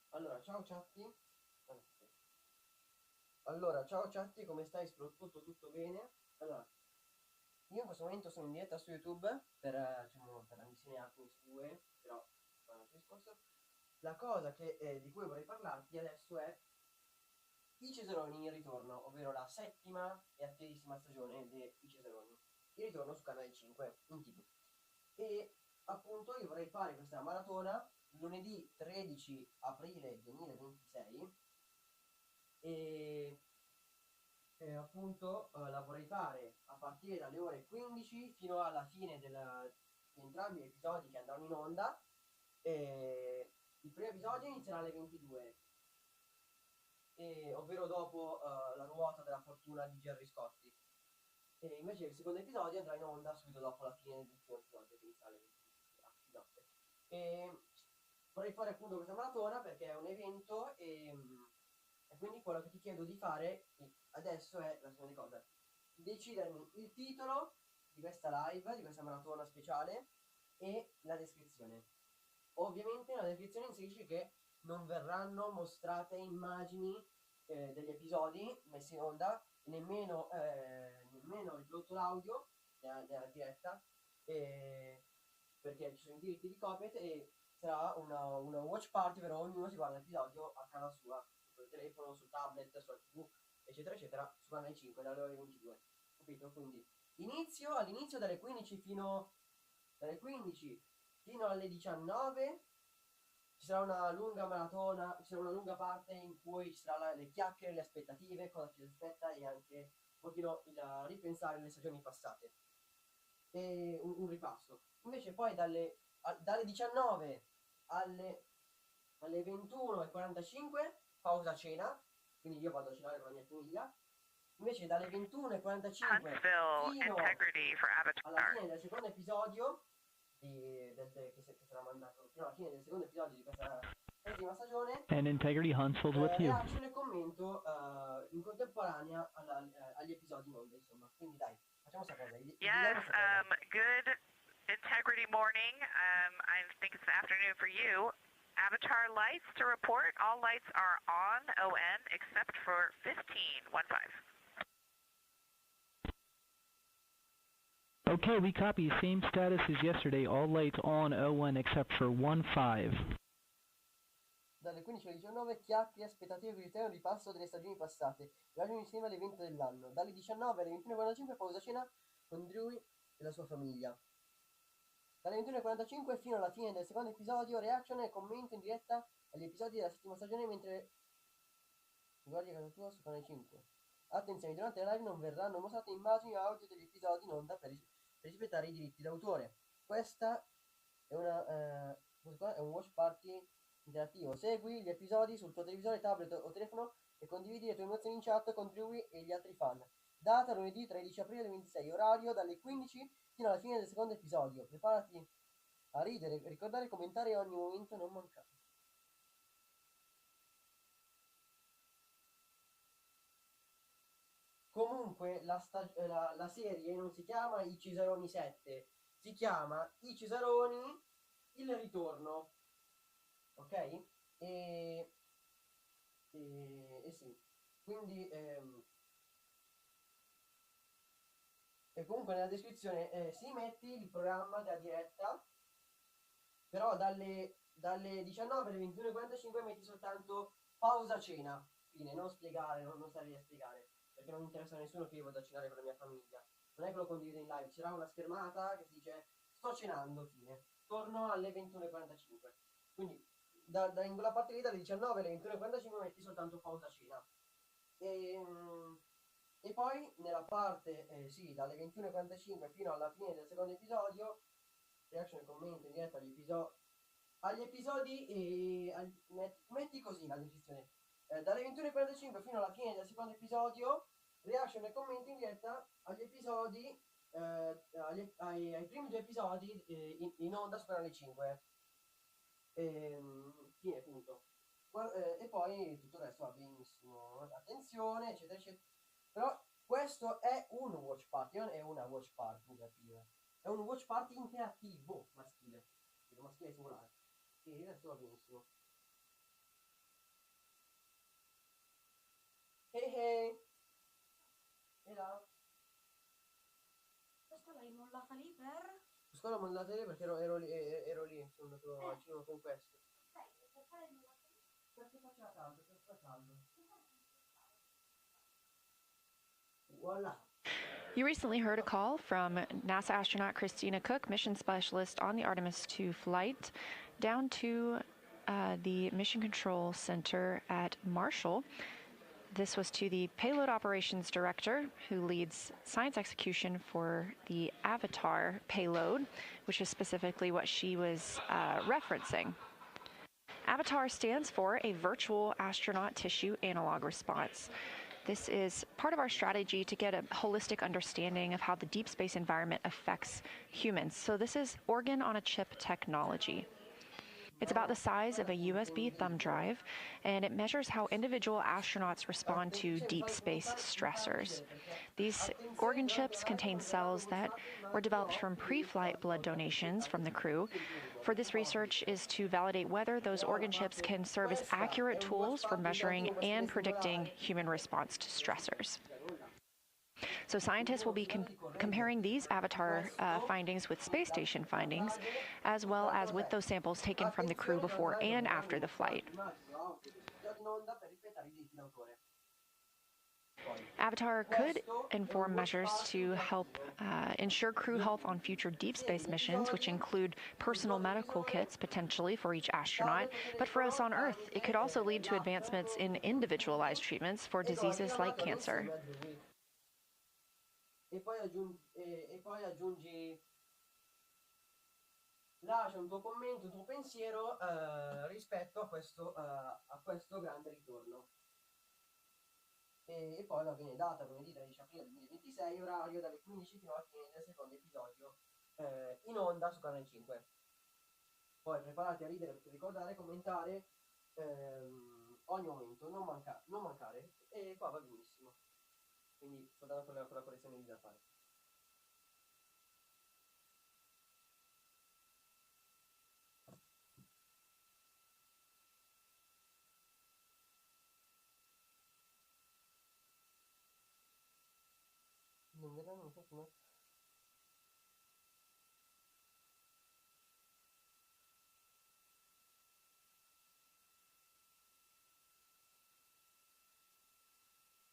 Speaker 4: Allora, ciao Chatti. Allora, ciao Chatti, come stai? Spero tutto bene. Allora, io in questo momento sono in diretta su YouTube per, diciamo, per la missione Artemis II, però è un altro discorso. La cosa di cui vorrei parlarti adesso è i Cesaroni in ritorno, ovvero la 7ª e attivissima stagione dei Cesaroni. Il ritorno su canale 5 in TV. E appunto io vorrei fare questa maratona lunedì 13 aprile 2026 e appunto la vorrei fare a partire dalle ore 15 fino alla fine di entrambi gli episodi che andranno in onda. Il primo episodio inizierà alle 22, ovvero dopo la ruota della fortuna di Gerry Scotti, e invece il secondo episodio andrà in onda subito dopo la fine del primo episodio, che inizierà alle 22 di notte. E vorrei fare appunto questa maratona perché è un evento e quindi quello che ti chiedo di fare adesso è la seconda cosa: decidermi il titolo di questa live, di questa maratona speciale, e la descrizione. Ovviamente nella descrizione inserisci che non verranno mostrate immagini degli episodi messi in onda, nemmeno riprodotto l'audio nella diretta, perché ci sono i diritti di copyright, e sarà una watch party, però ognuno si guarda l'episodio a casa sua, sul telefono, sul tablet, sulla TV, eccetera eccetera, su canale 5 dalle ore 22, capito? Quindi all'inizio dalle 15 fino alle 19 ci sarà una lunga maratona, ci sarà una lunga parte in cui ci saranno le chiacchiere, le aspettative, cosa ci aspetta, e anche un pochino il ripensare le stagioni passate, e un ripasso. Invece poi dalle 19 alle 21:45 pausa cena, quindi io vado a cenare con la mia famiglia. Invece dalle 21:45 fino alla fine del secondo episodio che sarà mandato fino alla fine del secondo episodio di questa settima stagione,
Speaker 16: And integrity Huntsville's with you.
Speaker 4: reaction e commento in contemporanea agli episodi in onda, insomma. Quindi dai, facciamo questa cosa.
Speaker 10: Yes, good integrity morning. I think it's the afternoon for you. Avatar lights to report. All lights are on, ON, except for 15.
Speaker 16: Okay, we copy. Same status as yesterday. All lights on, ON, except for 15.
Speaker 4: Dalle 15 alle 19 chiacchiere, aspettative, curiosità e un ripasso delle stagioni passate. Viaggio insieme all'evento dell'anno. Dalle 19 alle 21:45 pausa cena con Drew e la sua famiglia. Dalle 21:45 fino alla fine del secondo episodio, reaction e commento in diretta agli episodi della settima stagione mentre guardi a casa tua su canale 5. Attenzione, durante la live non verranno mostrate immagini o audio degli episodi in onda per rispettare i diritti d'autore. Questa è un watch party interattivo. Segui gli episodi sul tuo televisore, tablet o telefono e condividi le tue emozioni in chat con Drew e gli altri fan. Data lunedì 13 aprile 2026, orario dalle 15 fino alla fine del secondo episodio. Preparati a ridere, ricordare e commentare ogni momento non mancato. Comunque la serie non si chiama I Cesaroni 7, si chiama I Cesaroni il ritorno, ok? E sì, quindi e comunque nella descrizione si metti il programma della diretta, però dalle 19 alle 21:45 metti soltanto pausa cena, fine, non spiegare, non stare lì a spiegare, perché non interessa a nessuno che io vado a cenare con la mia famiglia. Non è che lo condivido in live, c'era una schermata che si dice sto cenando, fine, torno alle 21:45. Quindi in quella parte lì dalle 19 alle 21:45 metti soltanto pausa cena. E poi nella parte dalle 21:45 fino alla fine del secondo episodio, reaction e commento in diretta agli episodi, metti così la descrizione. Dalle 21:45 fino alla fine del secondo episodio, reaction e commenti in diretta agli episodi, ai primi 2 episodi in onda su canale 5. Fine, punto. E poi tutto il resto va benissimo, attenzione, eccetera eccetera. Però questo è un watch party, non è una watch party, capire. È un watch party interattivo maschile. Maschile singolare. Sì, adesso va benissimo. Hey hey! E là?
Speaker 17: Questa l'hai mollata lì per?
Speaker 4: Questa l'ho mandata lì perché ero lì, sono andato al cinema con questo.
Speaker 17: Per fare il mollata lì?
Speaker 4: Perché faceva caldo, perché fa caldo. Voila!
Speaker 7: You recently heard a call from NASA astronaut Christina Cook, mission specialist on the Artemis II flight, down to the Mission Control Center at Marshall. This was to the Payload Operations Director, who leads science execution for the Avatar payload, which is specifically what she was referencing. Avatar stands for a Virtual Astronaut Tissue Analog Response. This is part of our strategy to get a holistic understanding of how the deep space environment affects humans. So this is organ-on-a-chip technology. It's about the size of a USB thumb drive, and it measures how individual astronauts respond to deep space stressors. These organ chips contain cells that were developed from pre-flight blood donations from the crew. For this research is to validate whether those organ chips can serve as accurate tools for measuring and predicting human response to stressors. So scientists will be comparing these Avatar findings with space station findings, as well as with those samples taken from the crew before and after the flight. Avatar could inform measures to help ensure crew health on future deep space missions, which include personal medical kits potentially for each astronaut. But for us on Earth, it could also lead to advancements in individualized treatments for diseases like cancer.
Speaker 4: E poi aggiungi, lascia un tuo commento, un tuo pensiero rispetto a questo grande ritorno. E poi va bene, data lunedì 13 aprile 2026, orario dalle 15 fino alla fine del secondo episodio in onda su canale 5. Poi preparati a ridere, perché ricordare, commentare ogni momento, non mancare, e qua va benissimo. Quindi sto dando con la correzione di da fare. Non verranno un po' come...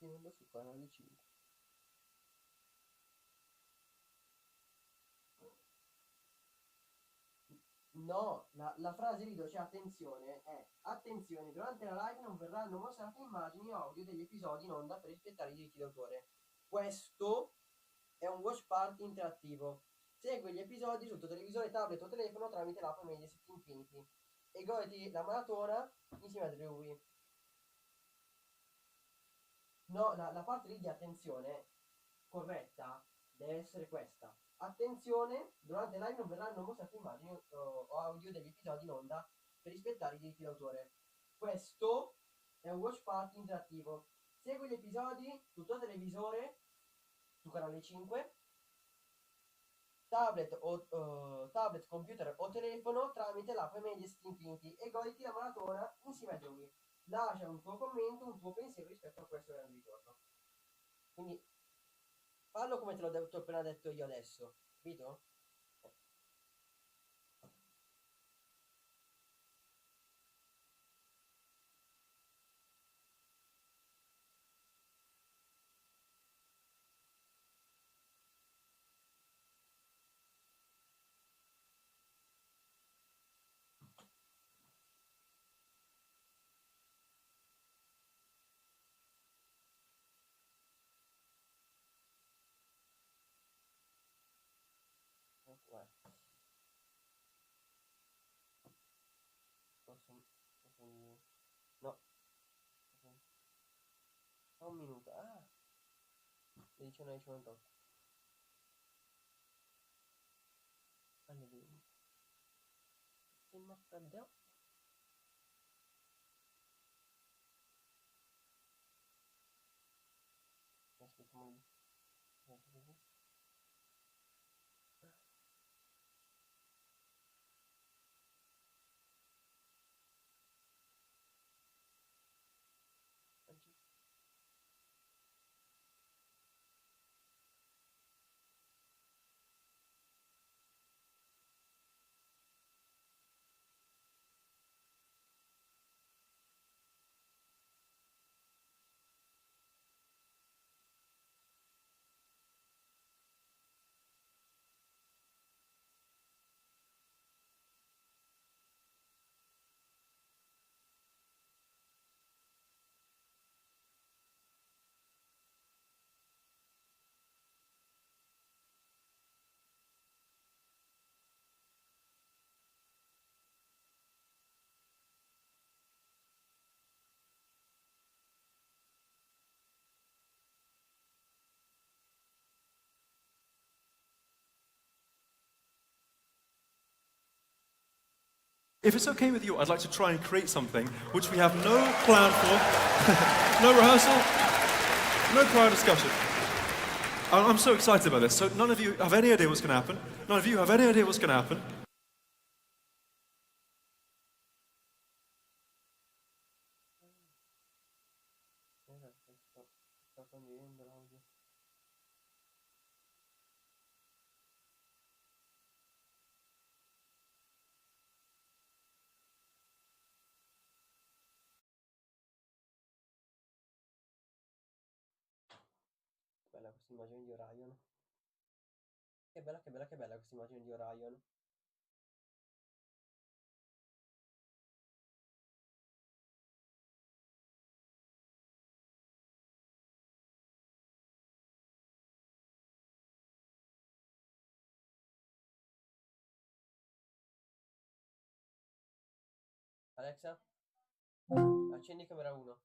Speaker 4: in onda su canale 5. No, la frase lì dove c'è attenzione è: attenzione, durante la live non verranno mostrate immagini o audio degli episodi in onda per rispettare i diritti d'autore. Questo è un watch party interattivo. Segui gli episodi sul tuo televisore, tablet o telefono tramite l'app Mediaset Infinity e goditi la maratona insieme a lui. No, la parte lì di attenzione corretta deve essere questa. Attenzione, durante live non verranno mostrate immagini o audio degli episodi in onda per rispettare i diritti d'autore. Questo è un watch party interattivo. Segui gli episodi sul tuo televisore, su canale 5, tablet, computer o telefono tramite l'app Mediaset Infinity e goditi la maratona insieme a lui. Lascia un tuo commento, un tuo pensiero rispetto a questo grande ritorno. Quindi fallo come te l'ho appena detto io adesso, capito? No. Un minuto. Ah. 19:58. Alle 20. Che maccadeo? Aspettiamo lì.
Speaker 18: If it's okay with you, I'd like to try and create something which we have no plan for, no rehearsal, no prior discussion. I'm so excited about this. So none of you have any idea what's going to happen. None of you have any idea what's going to happen.
Speaker 4: Bella questa immagine di Orion. Che bella, che bella, che bella questa immagine di Orion. Alexa, accendi camera 1.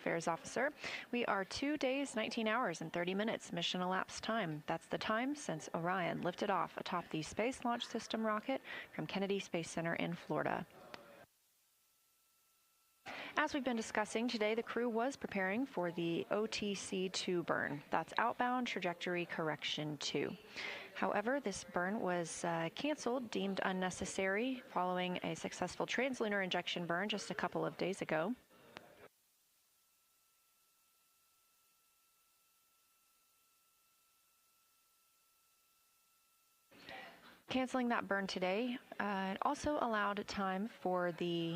Speaker 7: Affairs Officer. We are 2 days, 19 hours, and 30 minutes mission elapsed time. That's the time since Orion lifted off atop the Space Launch System rocket from Kennedy Space Center in Florida. As we've been discussing today, the crew was preparing for the OTC-2 burn. That's Outbound Trajectory Correction 2. However, this burn was canceled, deemed unnecessary, following a successful translunar injection burn just a couple of days ago. Canceling that burn today also allowed time for the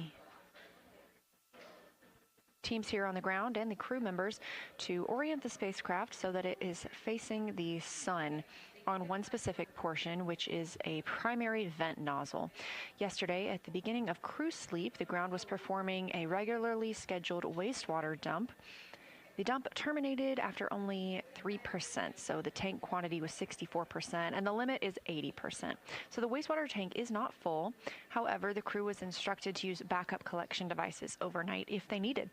Speaker 7: teams here on the ground and the crew members to orient the spacecraft so that it is facing the sun on one specific portion, which is a primary vent nozzle. Yesterday, at the beginning of crew sleep, the ground was performing a regularly scheduled wastewater dump. The dump terminated after only 3%, so the tank quantity was 64%, and the limit is 80%. So the wastewater tank is not full. However, the crew was instructed to use backup collection devices overnight if they needed.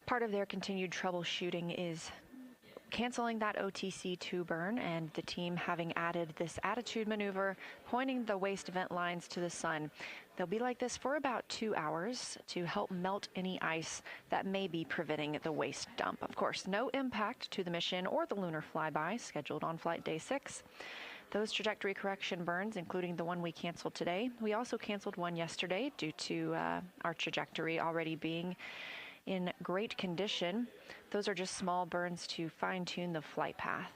Speaker 7: Part of their continued troubleshooting is canceling that OTC-2 burn and the team having added this attitude maneuver, pointing the waste vent lines to the sun. They'll be like this for about 2 hours to help melt any ice that may be preventing the waste dump. Of course, no impact to the mission or the lunar flyby scheduled on flight day 6. Those trajectory correction burns, including the one we canceled today. We also canceled one yesterday due to our trajectory already being in great condition. Those are just small burns to fine-tune the flight path.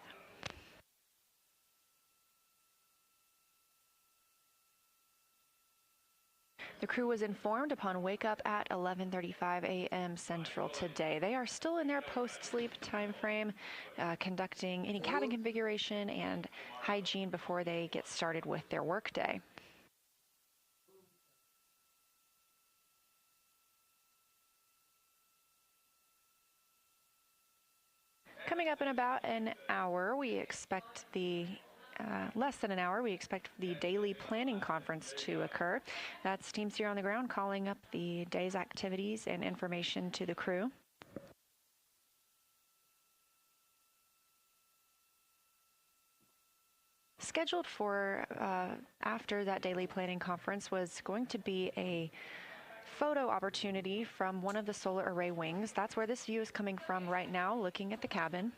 Speaker 7: The crew was informed upon wake up at 11:35 a.m. Central today. They are still in their post-sleep time frame, conducting any cabin configuration and hygiene before they get started with their workday. Coming up in about an hour, we expect less than an hour, we expect the daily planning conference to occur. That's teams here on the ground calling up the day's activities and information to the crew. Scheduled for after that daily planning conference was going to be a photo opportunity from one of the solar array wings. That's where this view is coming from right now, looking at the cabin.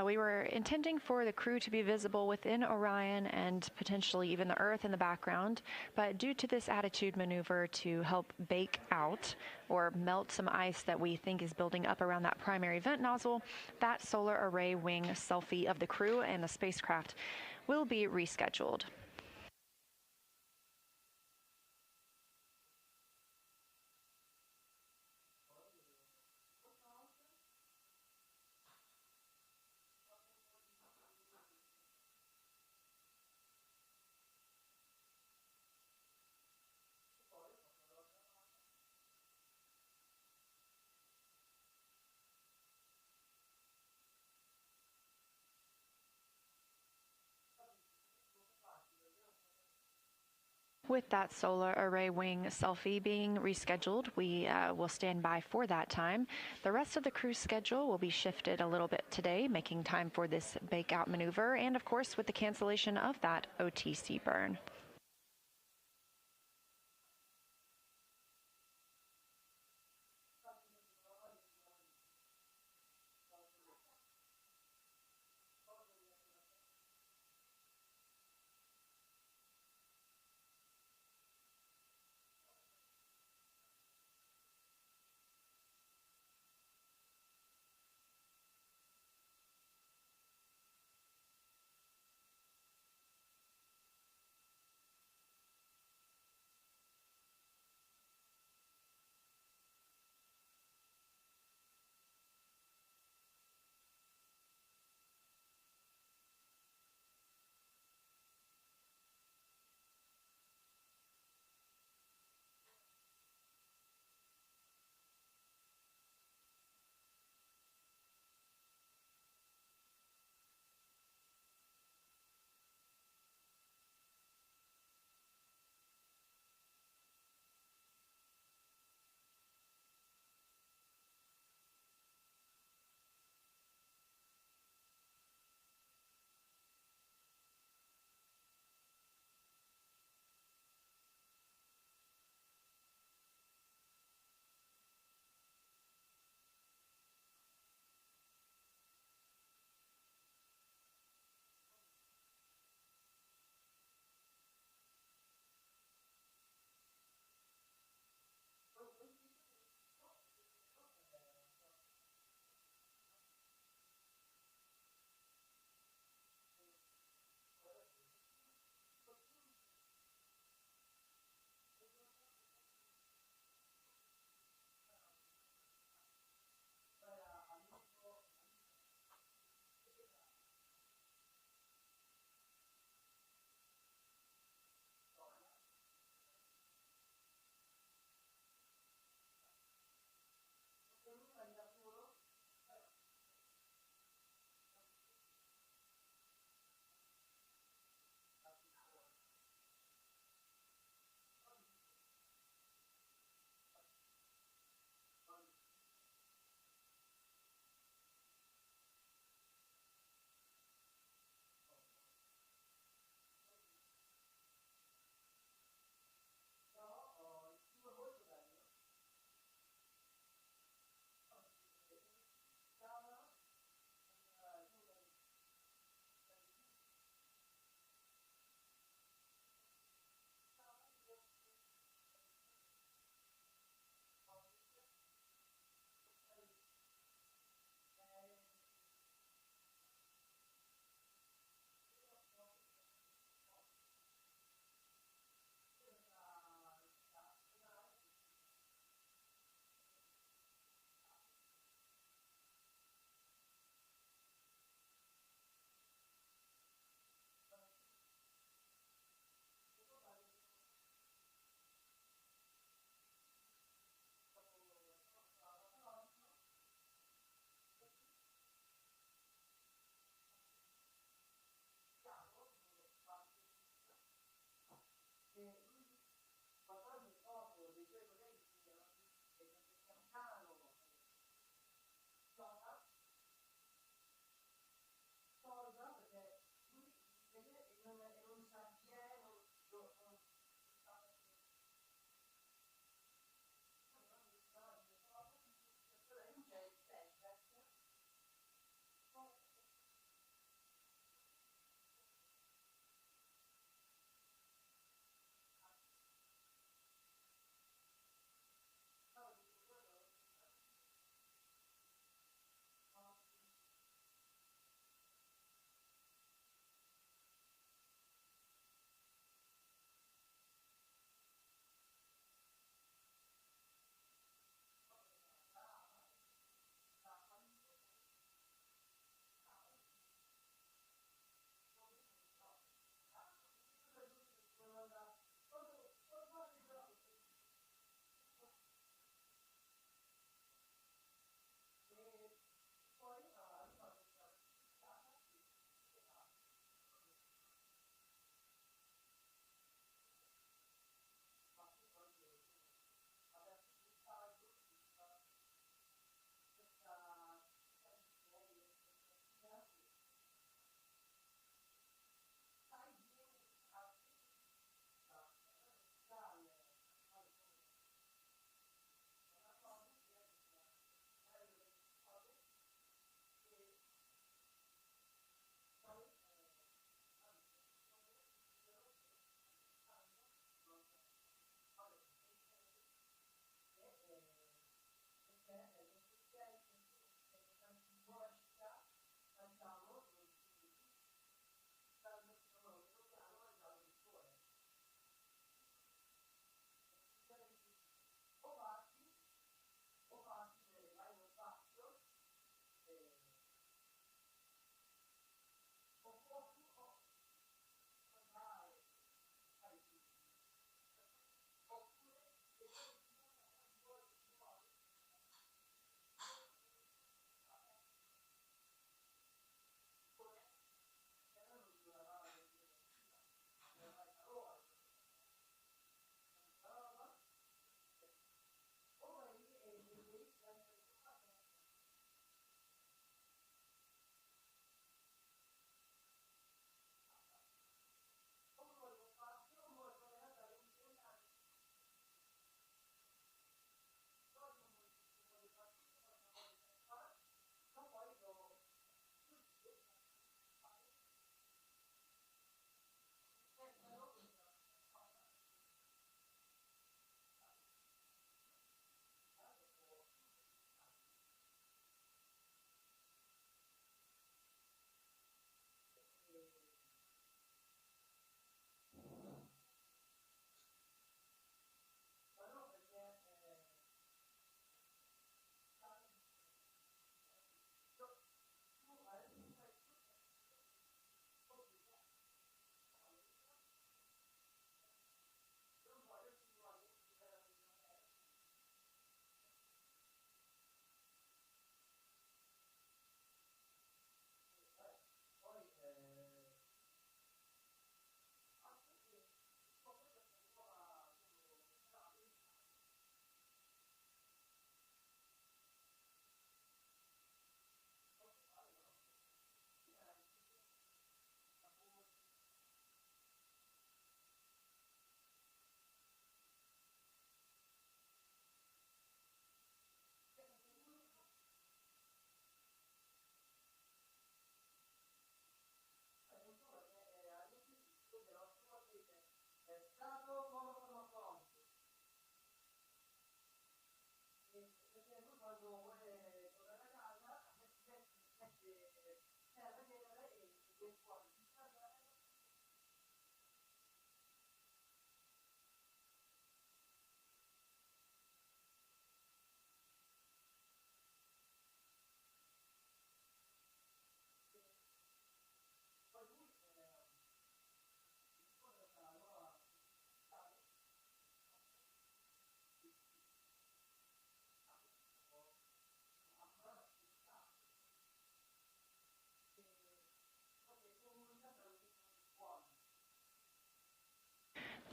Speaker 7: We were intending for the crew to be visible within Orion and potentially even the Earth in the background, but due to this attitude maneuver to help bake out or melt some ice that we think is building up around that primary vent nozzle, that solar array wing selfie of the crew and the spacecraft will be rescheduled. With that solar array wing selfie being rescheduled, we will stand by for that time. The rest of the crew's schedule will be shifted a little bit today, making time for this bake out maneuver, and of course with the cancellation of that OTC burn.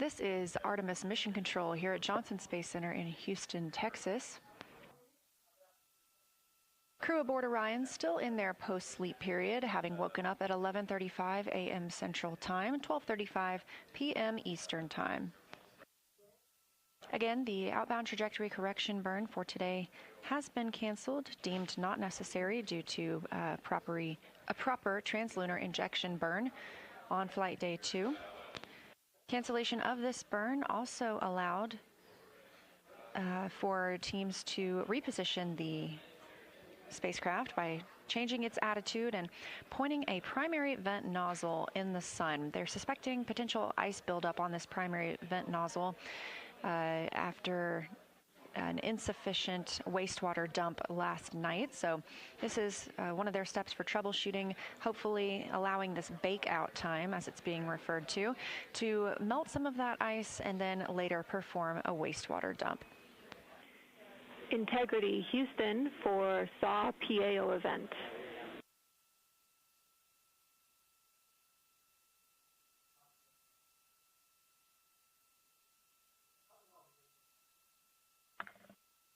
Speaker 7: This is Artemis Mission Control here at Johnson Space Center in Houston, Texas. Crew aboard Orion still in their post-sleep period, having woken up at 11:35 a.m. Central Time, 12:35 p.m. Eastern Time. Again, the outbound trajectory correction burn for today has been canceled, deemed not necessary due to a proper translunar injection burn on flight day 2. Cancellation of this burn also allowed for teams to reposition the spacecraft by changing its attitude and pointing a primary vent nozzle in the sun. They're suspecting potential ice buildup on this primary vent nozzle after an insufficient wastewater dump last night. So this is one of their steps for troubleshooting, hopefully allowing this bake out time, as it's being referred to melt some of that ice and then later perform a wastewater dump.
Speaker 19: Integrity, Houston for SAW PAO event.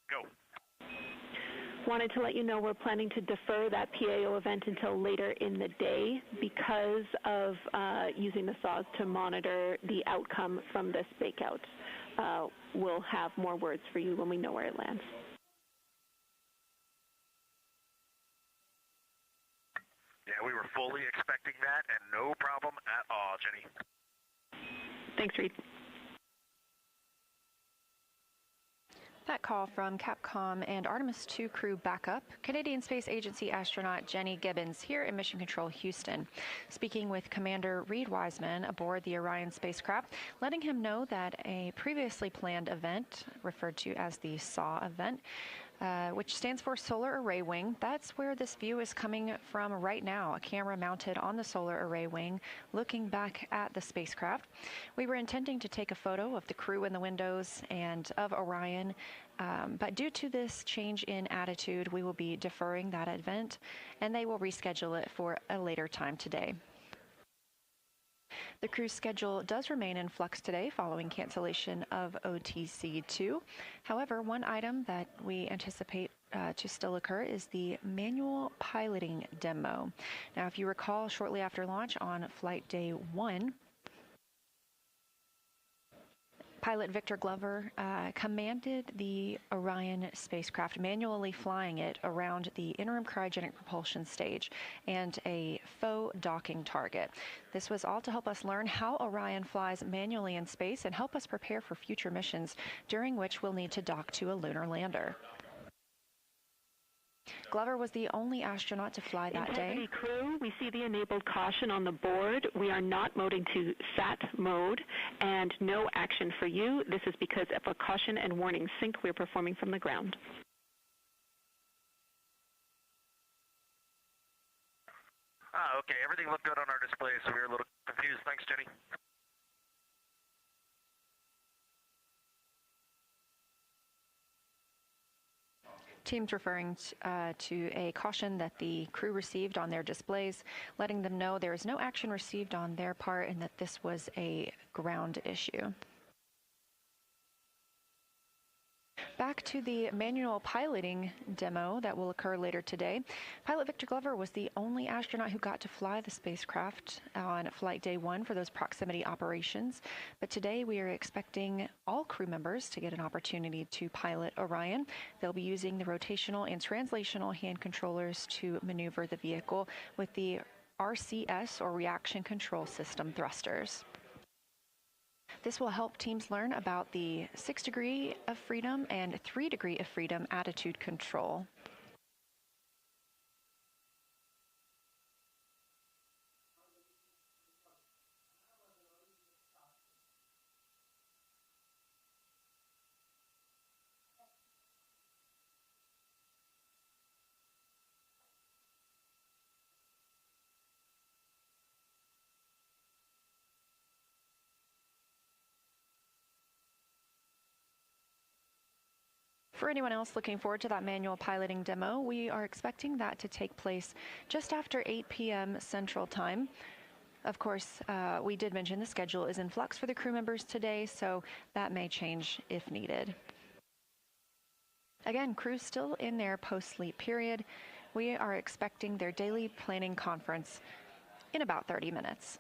Speaker 3: Go.
Speaker 19: Wanted to let you know we're planning to defer that PAO event until later in the day because of using the SAWs to monitor the outcome from this bakeout. We'll have more words for you when we know where it lands.
Speaker 3: Yeah, we were fully expecting that, and no problem at all, Jenny.
Speaker 19: Thanks, Reed.
Speaker 7: That call from Capcom and Artemis II crew backup, Canadian Space Agency astronaut Jenny Gibbons here in Mission Control Houston, speaking with Commander Reed Wiseman aboard the Orion spacecraft, letting him know that a previously planned event, referred to as the SAW event, which stands for Solar Array Wing. That's where this view is coming from right now, a camera mounted on the Solar Array Wing looking back at the spacecraft. We were intending to take a photo of the crew in the windows and of Orion, but due to this change in attitude, we will be deferring that event, and they will reschedule it for a later time today. The crew's schedule does remain in flux today following cancellation of OTC-2. However, one item that we anticipate to still occur is the manual piloting demo. Now, if you recall, shortly after launch on flight day 1, pilot Victor Glover commanded the Orion spacecraft, manually flying it around the interim cryogenic propulsion stage and a faux docking target. This was all to help us learn how Orion flies manually in space and help us prepare for future missions, during which we'll need to dock to a lunar lander. Glover was the only astronaut to fly that day.
Speaker 19: Integrity crew, we see the enabled caution on the board. We are not moding to SAT mode, and no action for you. This is because of a caution and warning sync we're performing from the ground.
Speaker 3: Okay, everything looked good on our display, so we were a little confused. Thanks, Jenny.
Speaker 7: Teams referring to a caution that the crew received on their displays, letting them know there is no action received on their part and that this was a ground issue. Back to the manual piloting demo that will occur later today. Pilot Victor Glover was the only astronaut who got to fly the spacecraft on flight day 1 for those proximity operations. But today we are expecting all crew members to get an opportunity to pilot Orion. They'll be using the rotational and translational hand controllers to maneuver the vehicle with the RCS, or Reaction Control System, thrusters. This will help teams learn about the 6 degree of freedom and 3 degree of freedom attitude control. For anyone else looking forward to that manual piloting demo, we are expecting that to take place just after 8 p.m. Central Time. Of course, we did mention the schedule is in flux for the crew members today, so that may change if needed. Again, crew's still in their post-sleep period. We are expecting their daily planning conference in about 30 minutes.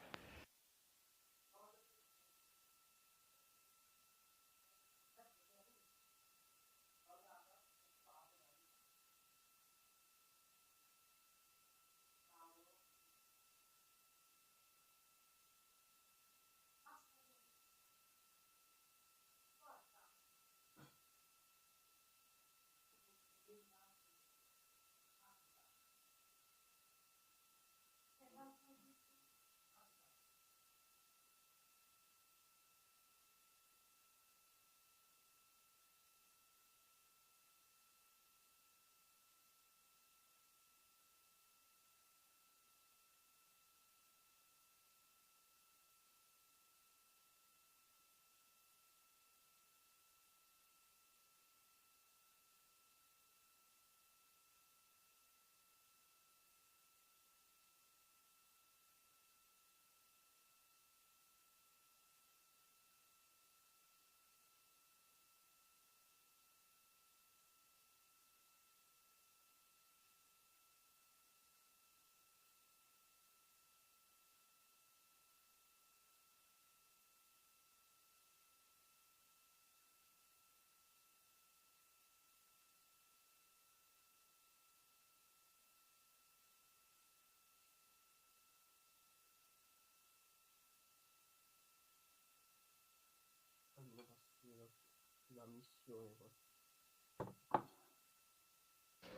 Speaker 4: La missione.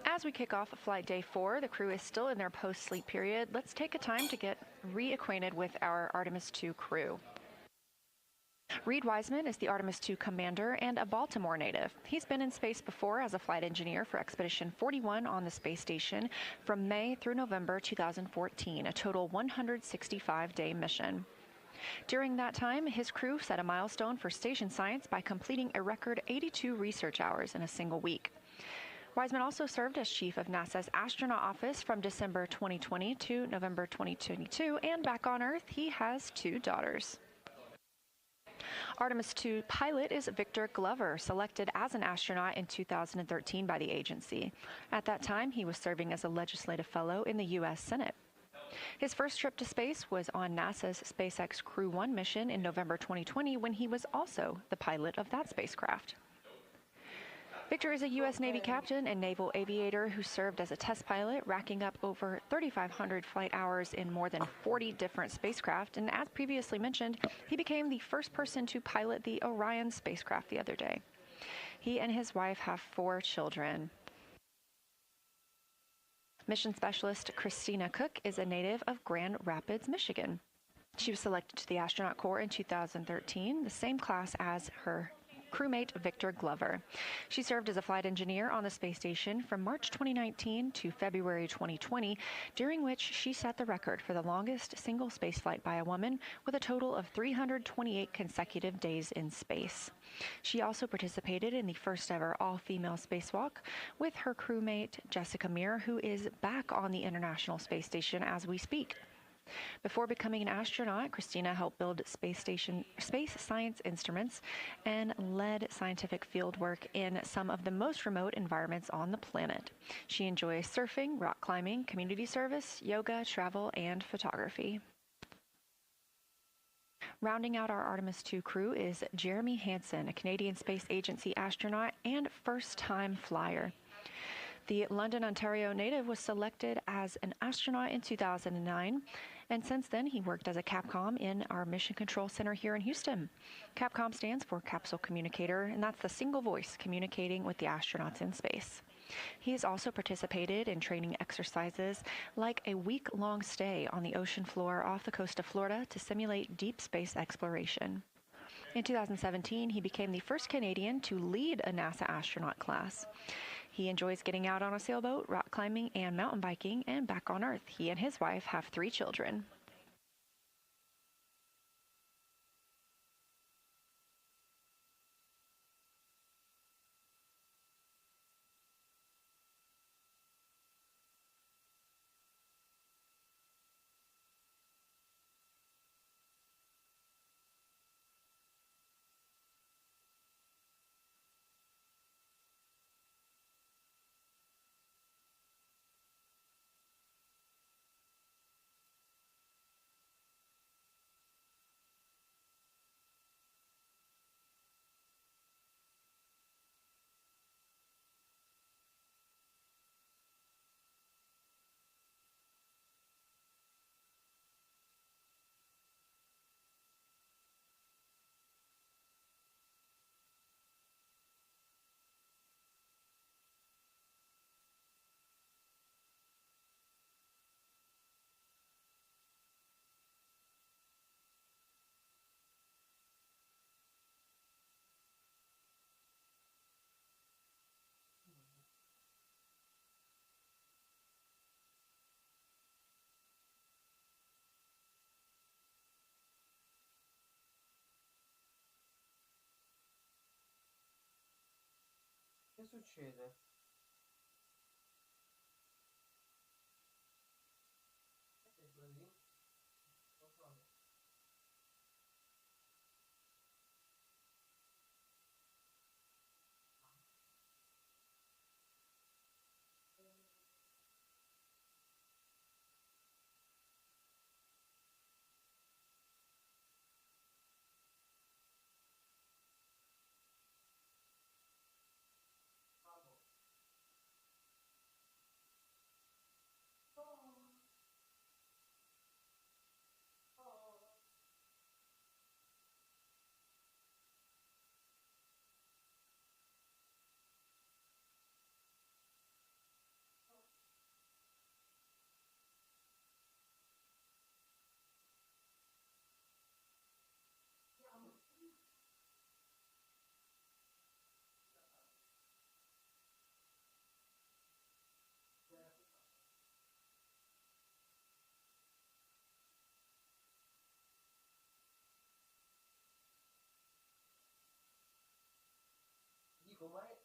Speaker 7: As we kick off flight day 4, the crew is still in their post-sleep period. Let's take a time to get reacquainted with our Artemis II crew. Reed Wiseman is the Artemis II commander and a Baltimore native. He's been in space before as a flight engineer for Expedition 41 on the space station from May through November 2014, a total 165-day mission. During that time, his crew set a milestone for station science by completing a record 82 research hours in a single week. Wiseman also served as chief of NASA's astronaut office from December 2020 to November 2022, and back on Earth, he has 2 daughters. Artemis II pilot is Victor Glover, selected as an astronaut in 2013 by the agency. At that time, he was serving as a legislative fellow in the U.S. Senate. His first trip to space was on NASA's SpaceX Crew 1 mission in November 2020, when he was also the pilot of that spacecraft. Victor is a U.S. Navy captain and naval aviator who served as a test pilot, racking up over 3,500 flight hours in more than 40 different spacecraft. And as previously mentioned, he became the first person to pilot the Orion spacecraft the other day. He and his wife have 4 children. Mission specialist Christina Cook is a native of Grand Rapids, Michigan. She was selected to the astronaut corps in 2013, the same class as her crewmate Victor Glover. She served as a flight engineer on the space station from March 2019 to February 2020, during which she set the record for the longest single spaceflight by a woman, with a total of 328 consecutive days in space. She also participated in the first ever all-female spacewalk with her crewmate Jessica Meir, who is back on the International Space Station as we speak. Before becoming an astronaut, Christina helped build space science instruments and led scientific field work in some of the most remote environments on the planet. She enjoys surfing, rock climbing, community service, yoga, travel, and photography. Rounding out our Artemis II crew is Jeremy Hansen, a Canadian Space Agency astronaut and first-time flyer. The London, Ontario native was selected as an astronaut in 2009, and since then he worked as a Capcom in our Mission Control Center here in Houston. Capcom stands for Capsule Communicator, and that's the single voice communicating with the astronauts in space. He has also participated in training exercises like a week-long stay on the ocean floor off the coast of Florida to simulate deep space exploration. In 2017, he became the first Canadian to lead a NASA astronaut class. He enjoys getting out on a sailboat, rock climbing, and mountain biking, and back on Earth. He and his wife have 3 children.
Speaker 4: succede? Che così? Dico, ma è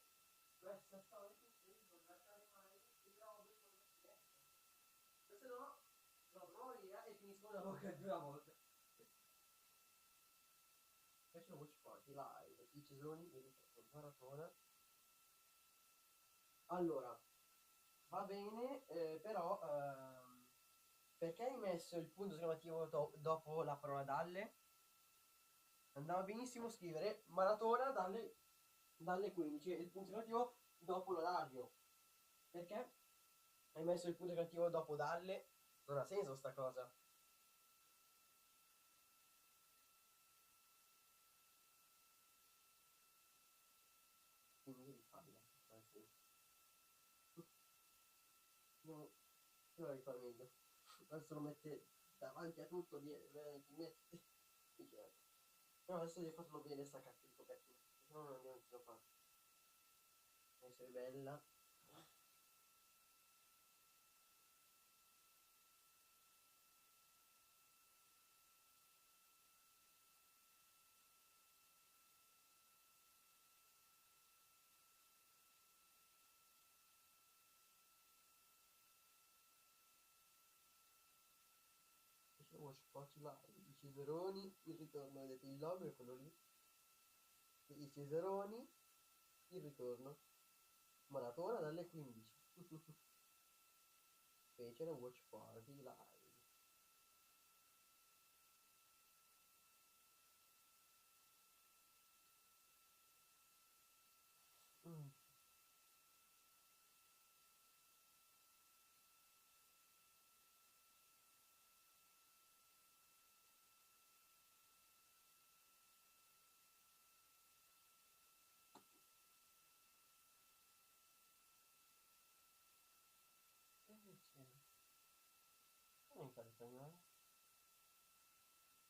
Speaker 4: questa storia che non lasciare mai le robe con la finestra. Se no, lo provo via e finisco la bocca di una volta. Faccio watch party live, i cesoni, mi ricordo, maratona. Allora, va bene, però perché hai messo il punto esclamativo dopo la parola dalle? Andava benissimo scrivere maratona dalle 15 e il punto esclamativo dopo l'orario. Perché hai messo il punto esclamativo dopo dalle? Non ha senso sta cosa. Quindi devi farla. No, però rifà meglio. Adesso lo mette davanti a tutto, veramente. No, adesso devi farlo bene sta cazzo di copertina, se no non andiamo più a fare. Deve essere bella. Watch party live, i Ciceroni, il ritorno, vedete il logo è quello lì, i Ciceroni, il ritorno, maratona dalle 15, fecero watch party live.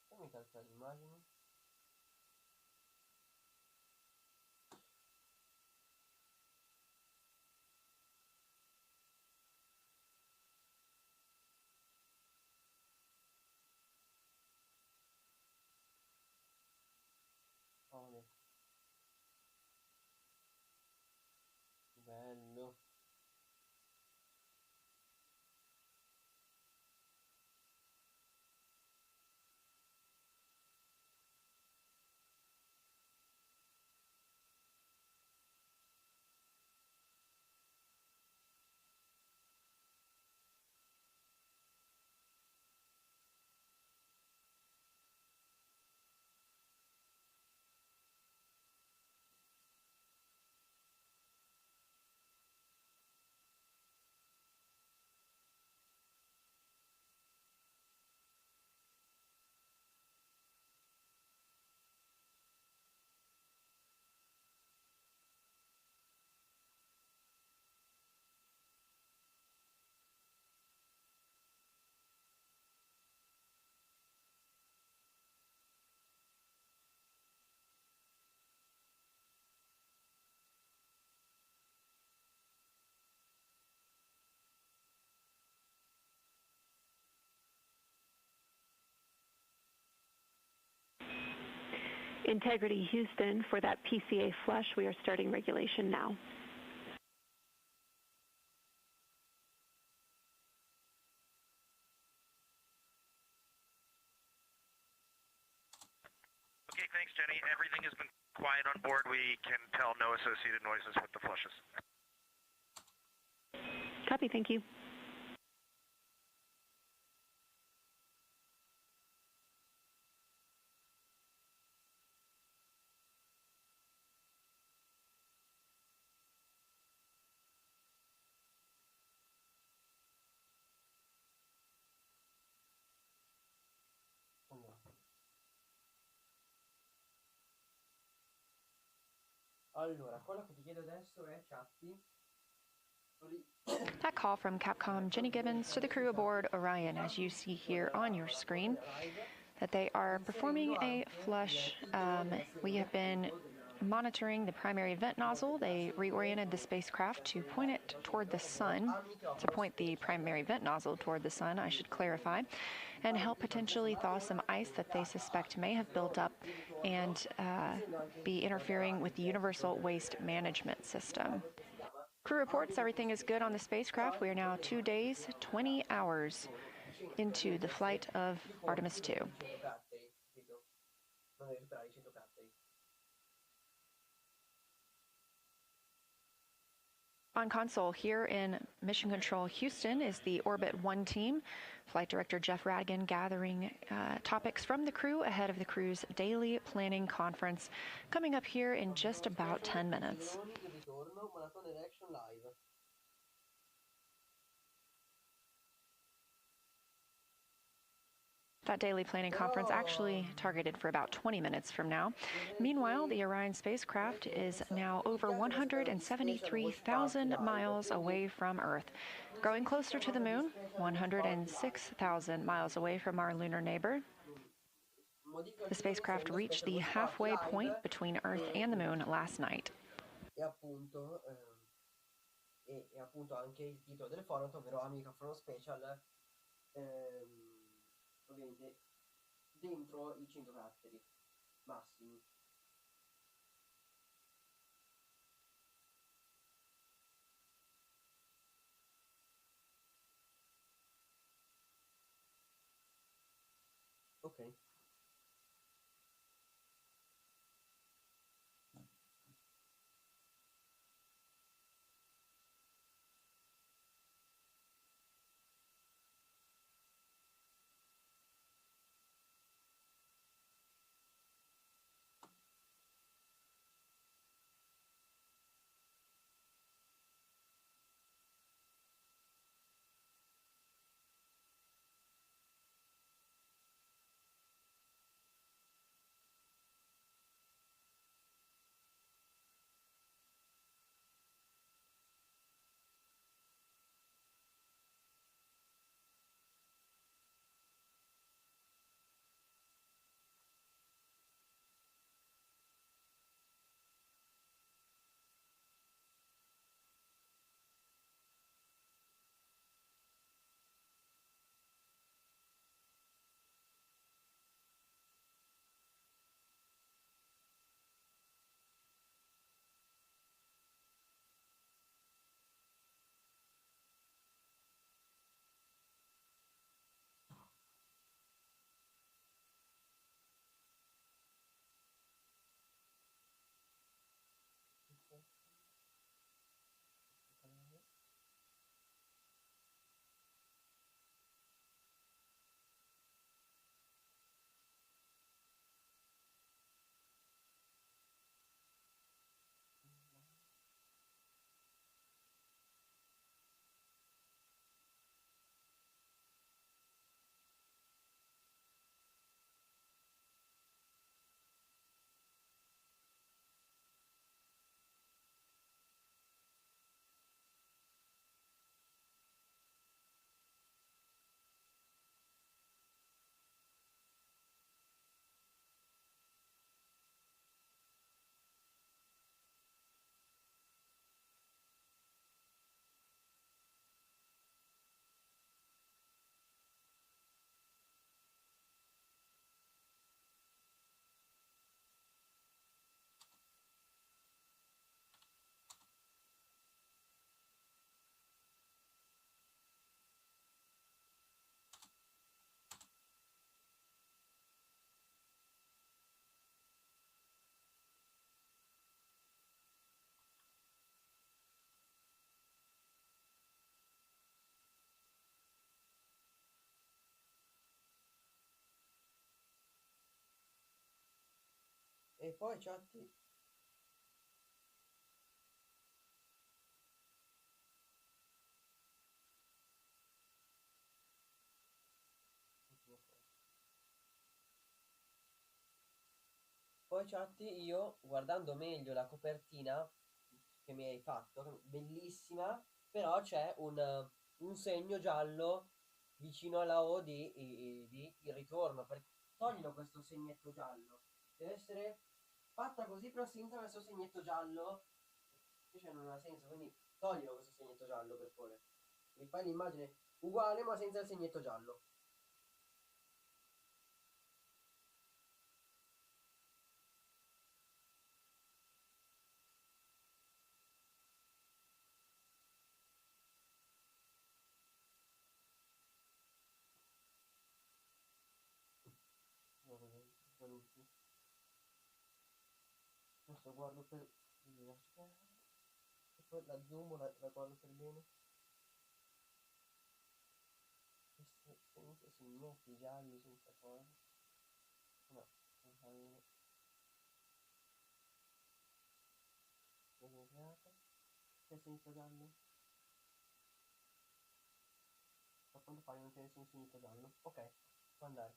Speaker 4: Fammi caricare immagini. Oh, bello.
Speaker 19: Integrity Houston, for that PCA flush, we are starting regulation now.
Speaker 3: thanks, Jenny. Everything has been quiet on board. We can tell no associated noises with the flushes.
Speaker 19: Copy, thank you.
Speaker 4: Allora, quello che ti chiedo adesso è, Chatti,
Speaker 7: That call from Capcom Jenny Gibbons to the crew aboard Orion, as you see here on your screen, that they are performing a flush. We have been monitoring the primary vent nozzle. They reoriented the spacecraft to point it toward the sun, to point the primary vent nozzle toward the sun, I should clarify, and help potentially thaw some ice that they suspect may have built up and be interfering with the Universal Waste Management System. Crew reports everything is good on the spacecraft. We are now 2 days, 20 hours into the flight of Artemis II. On console here in Mission Control Houston is the Orbit 1 team. Flight Director Jeff Radigan gathering topics from the crew ahead of the crew's daily planning conference coming up here in just about 10 minutes. That daily planning conference actually targeted for about 20 minutes from now. Meanwhile, the Orion spacecraft is now over 173,000 miles away from Earth, growing closer to the moon, 106,000 miles away from our lunar neighbor. The spacecraft reached the halfway point between Earth and the moon last night.
Speaker 4: E appunto anche il titolo del format, ovvero A Microfono Spacecial, ovviamente dentro i 100 caratteri massimi. Ok. E poi chat. Poi chat, io guardando meglio la copertina che mi hai fatto, bellissima, però c'è un segno giallo vicino alla O di il ritorno. Toglilo questo segnetto giallo. Deve essere fatta così, però senza questo segnetto giallo, invece non ha senso, quindi toglilo questo segnetto giallo per favore. Mi fai l'immagine uguale ma senza il segnetto giallo. Benvenuti. Adesso guardo per e poi la zoom, la guardo per bene. Senza segnetti gialli, senza cosa. No, non fa bene. Viene creata. C'è senza giallo? A quanto pare non c'è nessun segno giallo. Ok, può andare.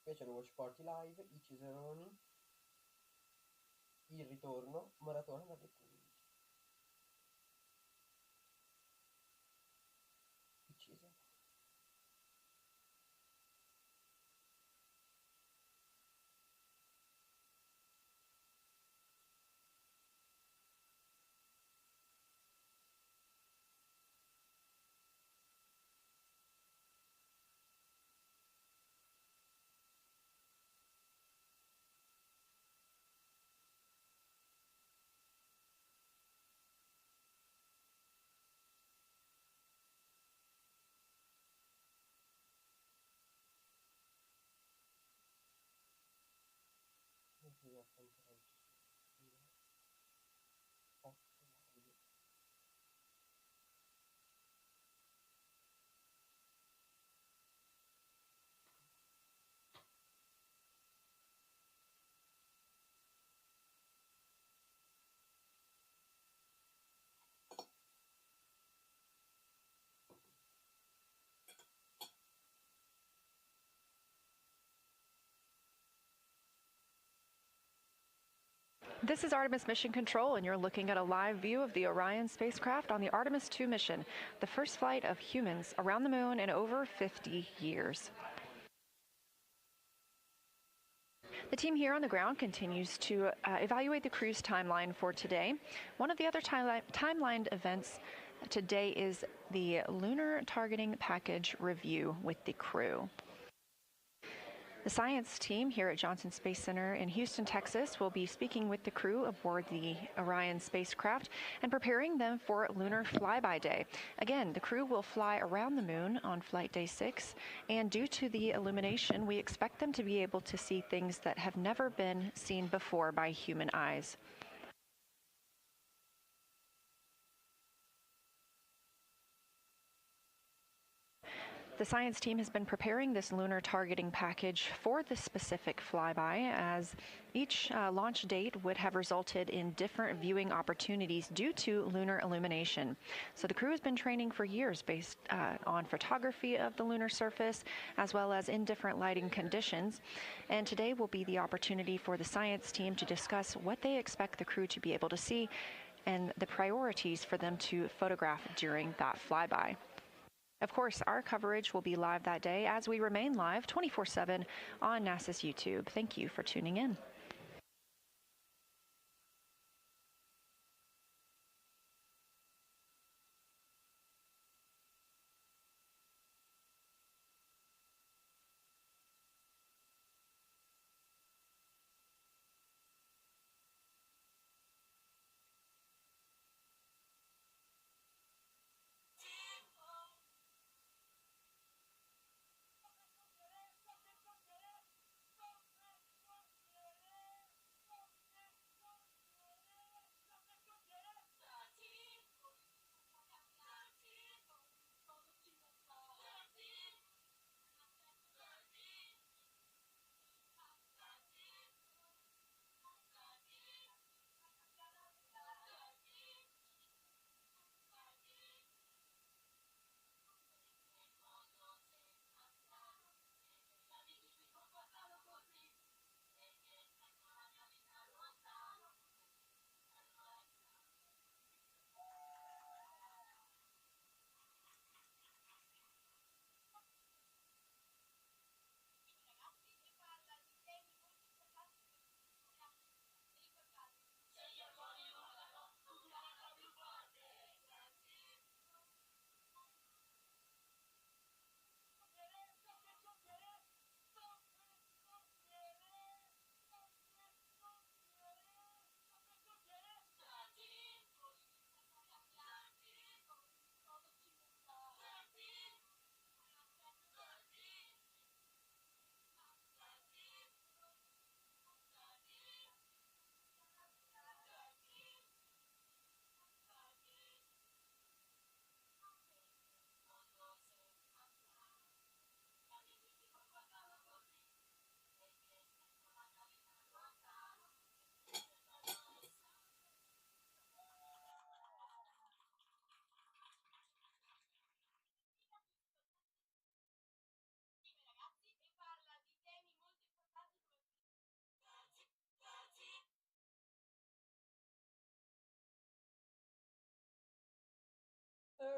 Speaker 4: Qui c'è il watch party live, i ciseroni, il ritorno, maratona dalle 15. I ciseroni.
Speaker 7: This is Artemis Mission Control, and you're looking at a live view of the Orion spacecraft on the Artemis II mission, the first flight of humans around the moon in over 50 years. The team here on the ground continues to evaluate the crew's timeline for today. One of the other timelined events today is the Lunar Targeting Package review with the crew. The science team here at Johnson Space Center in Houston, Texas, will be speaking with the crew aboard the Orion spacecraft and preparing them for lunar flyby day. Again, the crew will fly around the moon on flight day 6, and due to the illumination, we expect them to be able to see things that have never been seen before by human eyes. The science team has been preparing this lunar targeting package for this specific flyby, as each launch date would have resulted in different viewing opportunities due to lunar illumination. So the crew has been training for years based on photography of the lunar surface, as well as in different lighting conditions. And today will be the opportunity for the science team to discuss what they expect the crew to be able to see and the priorities for them to photograph during that flyby. Of course, our coverage will be live that day as we remain live 24/7 on NASA's YouTube. Thank you for tuning in.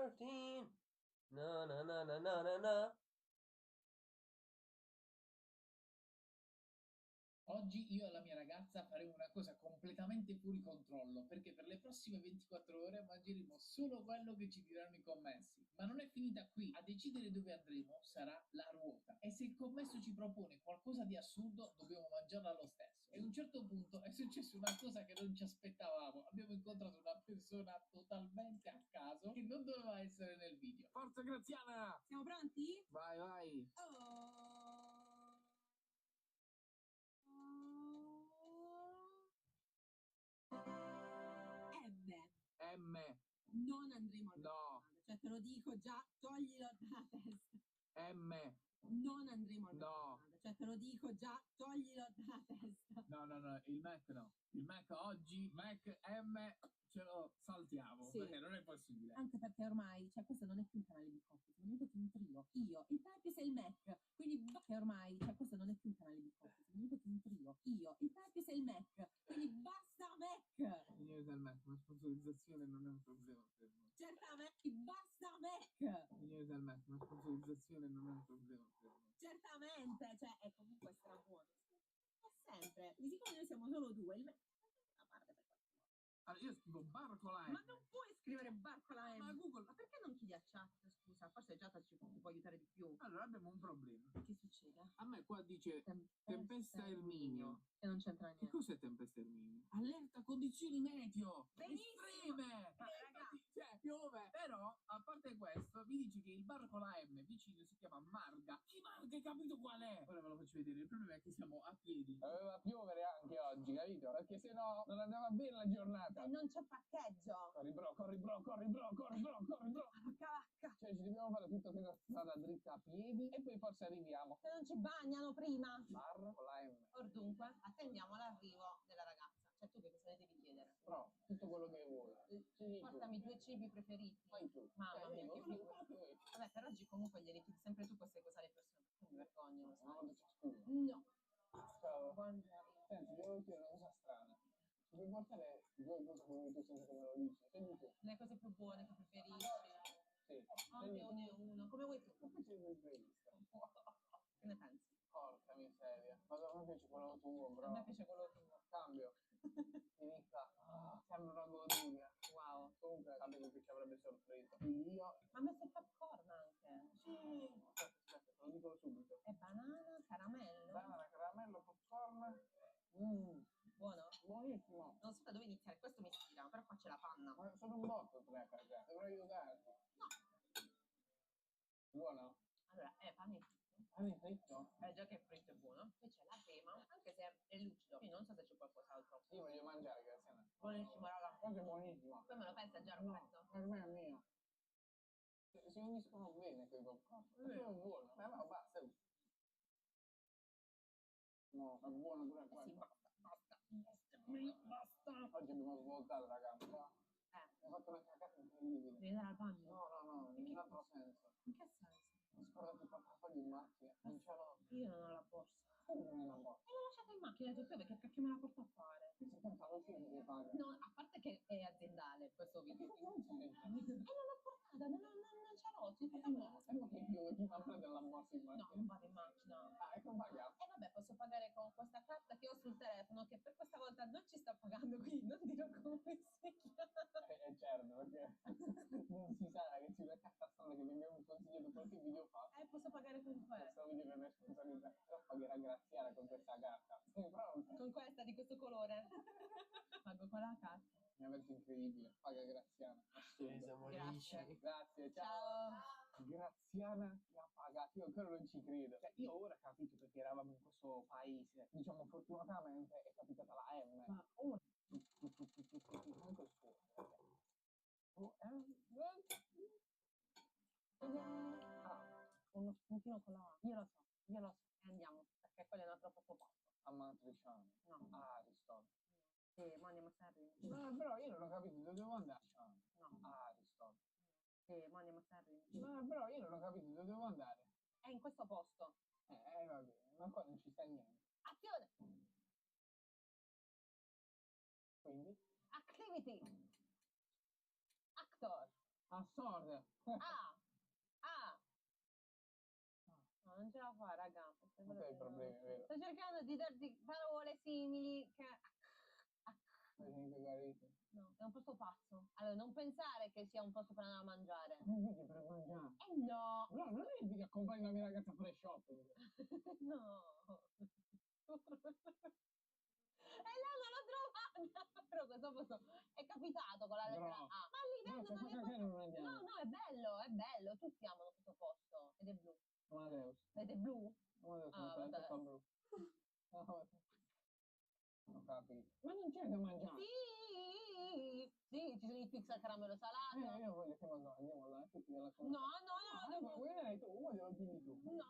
Speaker 4: 13. Na na na na na na na.
Speaker 20: Oggi io e la mia ragazza faremo una cosa completamente fuori controllo, perché per le prossime 24 ore mangeremo solo quello che ci diranno i commessi. Ma non è finita qui, a decidere dove andremo sarà la ruota. E se il commesso ci propone qualcosa di assurdo, dobbiamo mangiarla lo stesso. E a un certo punto è successa una cosa che non ci aspettavamo. Abbiamo incontrato una persona totalmente a caso che non doveva essere nel video.
Speaker 21: Forza Graziana!
Speaker 17: Siamo pronti?
Speaker 21: Vai, vai! M.
Speaker 17: Non andremo al
Speaker 21: No.
Speaker 17: cioè te lo dico già, toglilo dalla testa.
Speaker 21: M.
Speaker 17: Non andremo al
Speaker 21: No.
Speaker 17: cioè te lo dico già, toglilo dalla testa.
Speaker 21: No, il Mac no. Il Mac oggi, Mac M, ce lo saltiamo,
Speaker 17: Sì.
Speaker 21: perché non è possibile.
Speaker 17: Anche perché ormai, cioè questo non è più un canale di coppie, siamo venuti un trio. Io, il Types e il Mac. Quindi che ormai, cioè questo non è più un canale di coppie, siamo venuti un trio. Io, il Types e il Mac. Quindi basta Mac!
Speaker 21: Signore del Mac, la sponsorizzazione non è un problema per noi.
Speaker 17: Certamente, basta Mac!
Speaker 21: Signore del Mac, la sponsorizzazione non è un problema per noi.
Speaker 17: Certamente, cioè è comunque strabuono. È sempre. Di siccome noi siamo solo due, il Mac una parte per qualche modo.
Speaker 21: Allora, io scrivo Barcola
Speaker 17: Ma non puoi scrivere Barcola M.
Speaker 21: Ma Google...
Speaker 17: Ma perché non chiedi a chat, scusa? Forse chat ci può aiutare di più.
Speaker 21: Allora abbiamo un problema.
Speaker 17: Che succede?
Speaker 21: A me qua dice tempesta Erminio.
Speaker 17: E non c'entra niente.
Speaker 21: Che cos'è tempesta Erminio? Allerta condizioni meteo!
Speaker 17: Benissimo!
Speaker 21: Estreme! Cioè, piove! Però, a parte questo, vi dice che il bar con la M vicino si chiama Marga. Chi Marga? Hai capito qual è? Ora ve lo faccio vedere. Il problema è che siamo a piedi. Doveva piovere anche oggi, capito? Perché sennò non andava bene la giornata.
Speaker 17: E non c'è parcheggio.
Speaker 21: Corri bro, corri bro, corri bro, corri bro, corri bro.
Speaker 17: Vacca.
Speaker 21: Cioè, ci dobbiamo fare tutta questa strada dritta a piedi e poi forse arriviamo.
Speaker 17: Se non ci bagnano prima.
Speaker 21: Bar con la M.
Speaker 17: Or dunque, attendiamo l'arrivo della ragazza. Cioè tu che cosa le devi chiedere?
Speaker 21: Però, tutto quello che vuoi.
Speaker 17: Portami 2 cibi preferiti.
Speaker 21: Vai tu.
Speaker 17: Mamma mia, che
Speaker 21: figura.
Speaker 17: Vabbè, per oggi comunque gliele chiedi sempre tu queste cose alle persone, perché mi vergogno, lo
Speaker 21: No,
Speaker 17: sai.
Speaker 21: ti scuso.
Speaker 17: No.
Speaker 21: Ciao.
Speaker 17: Buongiorno.
Speaker 21: Senti, devo chiedere una cosa strana. Ci puoi portare 2 cose che vuoi tu senza che me lo dici? Scegli tu.
Speaker 17: Le cose più buone che preferisci.
Speaker 21: Sì.
Speaker 17: Anche uno. Come vuoi tu?
Speaker 21: Non faccio un'intervista.
Speaker 17: Che ne pensi?
Speaker 21: Porca miseria. Ma a me piace quello tuo, bro.
Speaker 17: A me piace quello tuo.
Speaker 21: Cambio. Finita. Sembra una goduria.
Speaker 17: Wow.
Speaker 21: Comunque sapevo che ci avrebbe sorpreso. Io...
Speaker 17: Ma ha messo il popcorn anche.
Speaker 21: Sì. Aspetta, te lo dico subito.
Speaker 17: E banana, caramello.
Speaker 21: Banana, caramello, popcorn.
Speaker 17: Buono?
Speaker 21: Buonissimo.
Speaker 17: Non so da dove iniziare, questo mi ispira, però qua c'è la panna.
Speaker 21: Ma sono un botto 3 per te. Dovrei aiutarti.
Speaker 17: No.
Speaker 21: Buono?
Speaker 17: Allora, pane fritto.
Speaker 21: Pane fritto?
Speaker 17: Già che il fritto è buono. Poi c'è la crema, anche se è lucido. Quindi non so se c'è qualcos'altro.
Speaker 21: Io voglio mangiare, Graziana.
Speaker 17: Buonissimo, raga.
Speaker 21: Questo è buonissimo.
Speaker 17: Poi me lo fai assaggiare un pezzo?
Speaker 21: Per me è mio. Si uniscono bene quei popcorn. Sono buono. Ma basta. No, è buono pure questo.
Speaker 17: Sì, basta.
Speaker 21: Basta. Oggi abbiamo svoltato, ragazzi. Ho fatto una cagata incredibile.
Speaker 17: Devi andare al bagno?
Speaker 21: No, in un altro senso.
Speaker 17: In che senso?
Speaker 21: Ho scordato il portafoglio in macchina. Non ce l'ho.
Speaker 17: Io non ho la borsa.
Speaker 21: Come non la borsa?
Speaker 17: E l'ho lasciata in macchina, ho detto, che cacchio me la porto a fare?
Speaker 21: Questo pensa alla fine che paga.
Speaker 17: No, a parte che è aziendale questo video.
Speaker 21: Non c'è.
Speaker 17: E non l'ho portata, non ce l'ho, ti dico
Speaker 21: ma che piove, chi va a prendere la borsa in macchina?
Speaker 17: No, non vado in macchina.
Speaker 21: E come pagare?
Speaker 17: E vabbè, posso pagare con questa carta che ho sul telefono, che per questa volta non ci sta pagando, quindi non dirò come si chiama.
Speaker 21: Certo, perché non si sa che ci becca sta strada che vi abbiamo consigliato qualche video fa.
Speaker 17: Posso pagare con questa.
Speaker 21: Questo video per responsabilità, però pagherà Graziana con questa carta. Sei pronta?
Speaker 17: Con questa, di questo colore. Pago con la carta.
Speaker 21: Mi avete incredibile, paga Graziana.
Speaker 4: Siamo
Speaker 17: Grazie.
Speaker 21: Grazie, ciao. Graziana mi ha pagato, io ancora non ci credo. Cioè, io ora capito perché eravamo in questo paese. Diciamo, fortunatamente è capitata la M.
Speaker 17: Ma ora?
Speaker 21: Comunque il suo.
Speaker 17: Uno spuntino con la A. Io lo so. E andiamo, perché quello è un altro poco posto.
Speaker 21: Amatriciano.
Speaker 17: No.
Speaker 21: Ariston.
Speaker 17: Sì, ma andiamo sempre.
Speaker 21: No, però io non ho capito dove devo andare.
Speaker 17: No.
Speaker 21: Ariston.
Speaker 17: Sì, ma andiamo sempre.
Speaker 21: No, però io non ho capito dove devo andare.
Speaker 17: È in questo posto.
Speaker 21: Va bene, ma qua non ci sta niente.
Speaker 17: Azione!
Speaker 21: Quindi?
Speaker 17: Activity! Actor!
Speaker 20: Assorda.
Speaker 17: Ah! Ah! No, non ce la fa, raga.
Speaker 20: Non hai problemi, vero?
Speaker 17: Sto cercando di darti parole simili che... No, è un posto pazzo. Allora, non pensare che sia un posto per andare a mangiare.
Speaker 20: Vedi per mangiare.
Speaker 17: No!
Speaker 20: No, non è che ti accompagni la mia ragazza a fare shopping.
Speaker 17: No! E là non l'ho trovata! Però questo posto è capitato con la lettera A. Ma lì vedo non è... No, no, è bello. Tutti amano questo posto. Ed è blu.
Speaker 20: Amadeus.
Speaker 17: Ed è blu?
Speaker 20: Amadeus,
Speaker 17: Ah,
Speaker 20: mi fa blu. Ho capito. Ma non c'è da mangiare.
Speaker 17: Sì, ci sono i pizza al caramello salato.
Speaker 20: Io voglio che andiamo là, tutti nella
Speaker 17: No, devo...
Speaker 20: Vuoi tu, o glielo dimmi tu?
Speaker 17: No.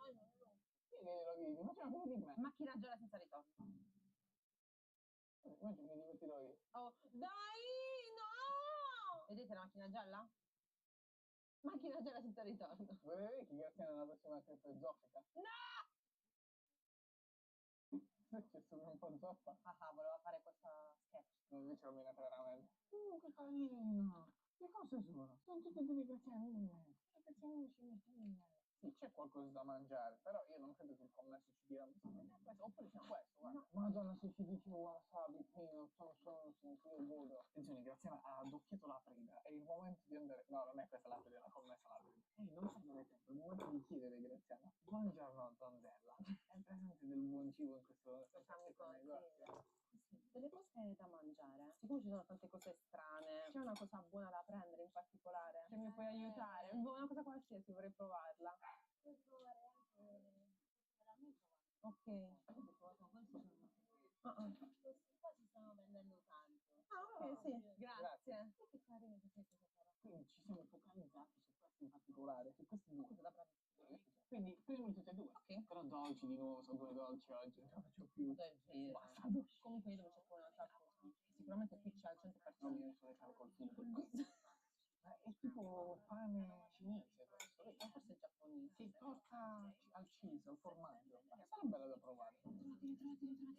Speaker 20: Sì, che glielo dimmi, facciamo come di me.
Speaker 17: Macchinaggiola senza ritorno.
Speaker 20: Oggi mi divertirò io.
Speaker 17: Oh, dai, no! Vedete la macchina gialla? Macchina gialla senza ritorno.
Speaker 20: Vuoi vedere che Graziana la prossima trip è zoppica?
Speaker 17: No!
Speaker 20: C'è stato un po' zoppa.
Speaker 17: Ah, voleva fare questa sketch.
Speaker 20: Invece l'ho minata veramente. Che carino! Che cose sono? Sono tutte delle grazianine. Le grazianine cinettine. Sì, c'è qualcosa da mangiare, però io non credo che il commesso ci dia questo. Oppure c'è questo, guarda. No. Madonna, se ci dice wasabi, peanut, io godo. Attenzione, Graziana ha addocchiato l'aprida. È il momento di andare... No, non è questa l'aprida, la commessa l'aprida. Non perdere tempo, è il momento di chiedere, Graziana. Buongiorno, donzella. È presente del buon cibo in questo negozio?
Speaker 17: Sì, delle cose da mangiare. Siccome ci sono tante cose strane, c'è una cosa buona da prendere in particolare che mi puoi aiutare? Una cosa qualsiasi, vorrei provarla. Puoi provare anche ok. Questi qua si stanno vendendo tanto. Ah, ok, sì. Grazie. Che carino che sei questa sera.
Speaker 20: Quindi ci siamo focalizzati su questo in particolare, su questi due. Quindi prendimi tutte e due. Ok. Però dolci di nuovo, sono due dolci oggi, non ce la faccio più. Basta.
Speaker 17: Comunque io devo cercare un'altra cosa. Sicuramente qui c'è al 100%.
Speaker 20: Non mi so fare col filo per questo. È tipo pane cinese questo.
Speaker 17: Forse è giapponese.
Speaker 20: Sì, torta al cheese, al formaggio. Ma sarà bella da provare.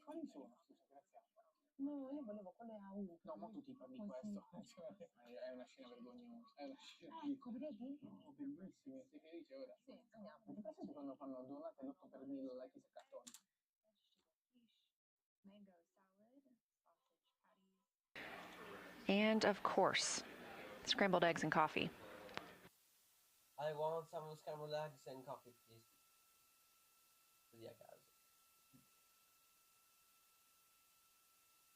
Speaker 20: Quali sono, scusa, Graziano?
Speaker 17: No, io volevo quelle a U.
Speaker 20: No, ma tu ti parli di questo. È una scena vergognosa. È una scena
Speaker 17: Ecco, vedi?
Speaker 20: Oh, bellissimi. Sei felice ora?
Speaker 17: Sì, andiamo.
Speaker 20: Ma ti piace quando fanno donate l'8 per 1000 alla Chiesa Cattolica?
Speaker 7: And of course, scrambled eggs and coffee.
Speaker 4: I want some scrambled eggs and coffee, please. Così a caso.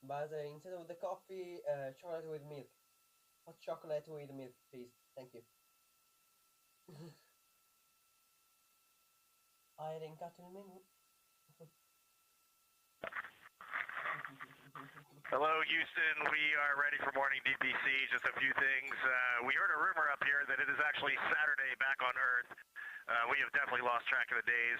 Speaker 4: But instead of the coffee, chocolate with milk. Hot chocolate with milk, please. Thank you. Hai elencato il menu?
Speaker 3: Hello, Houston. We are ready for morning DPC. Just a few things. We heard a rumor up here that it is actually Saturday back on Earth. We have definitely lost track of the days.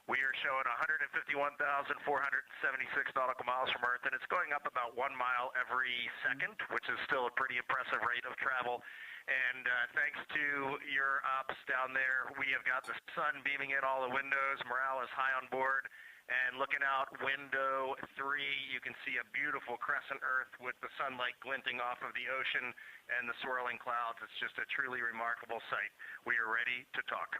Speaker 3: We are showing 151,476 nautical miles from Earth, and it's going up about 1 mile every second, which is still a pretty impressive rate of travel. And thanks to your ops down there, we have got the sun beaming in all the windows. Morale is high on board. And looking out window 3, you can see a beautiful crescent Earth with the sunlight glinting off of the ocean and the swirling clouds. It's just a truly remarkable sight. We are ready to talk.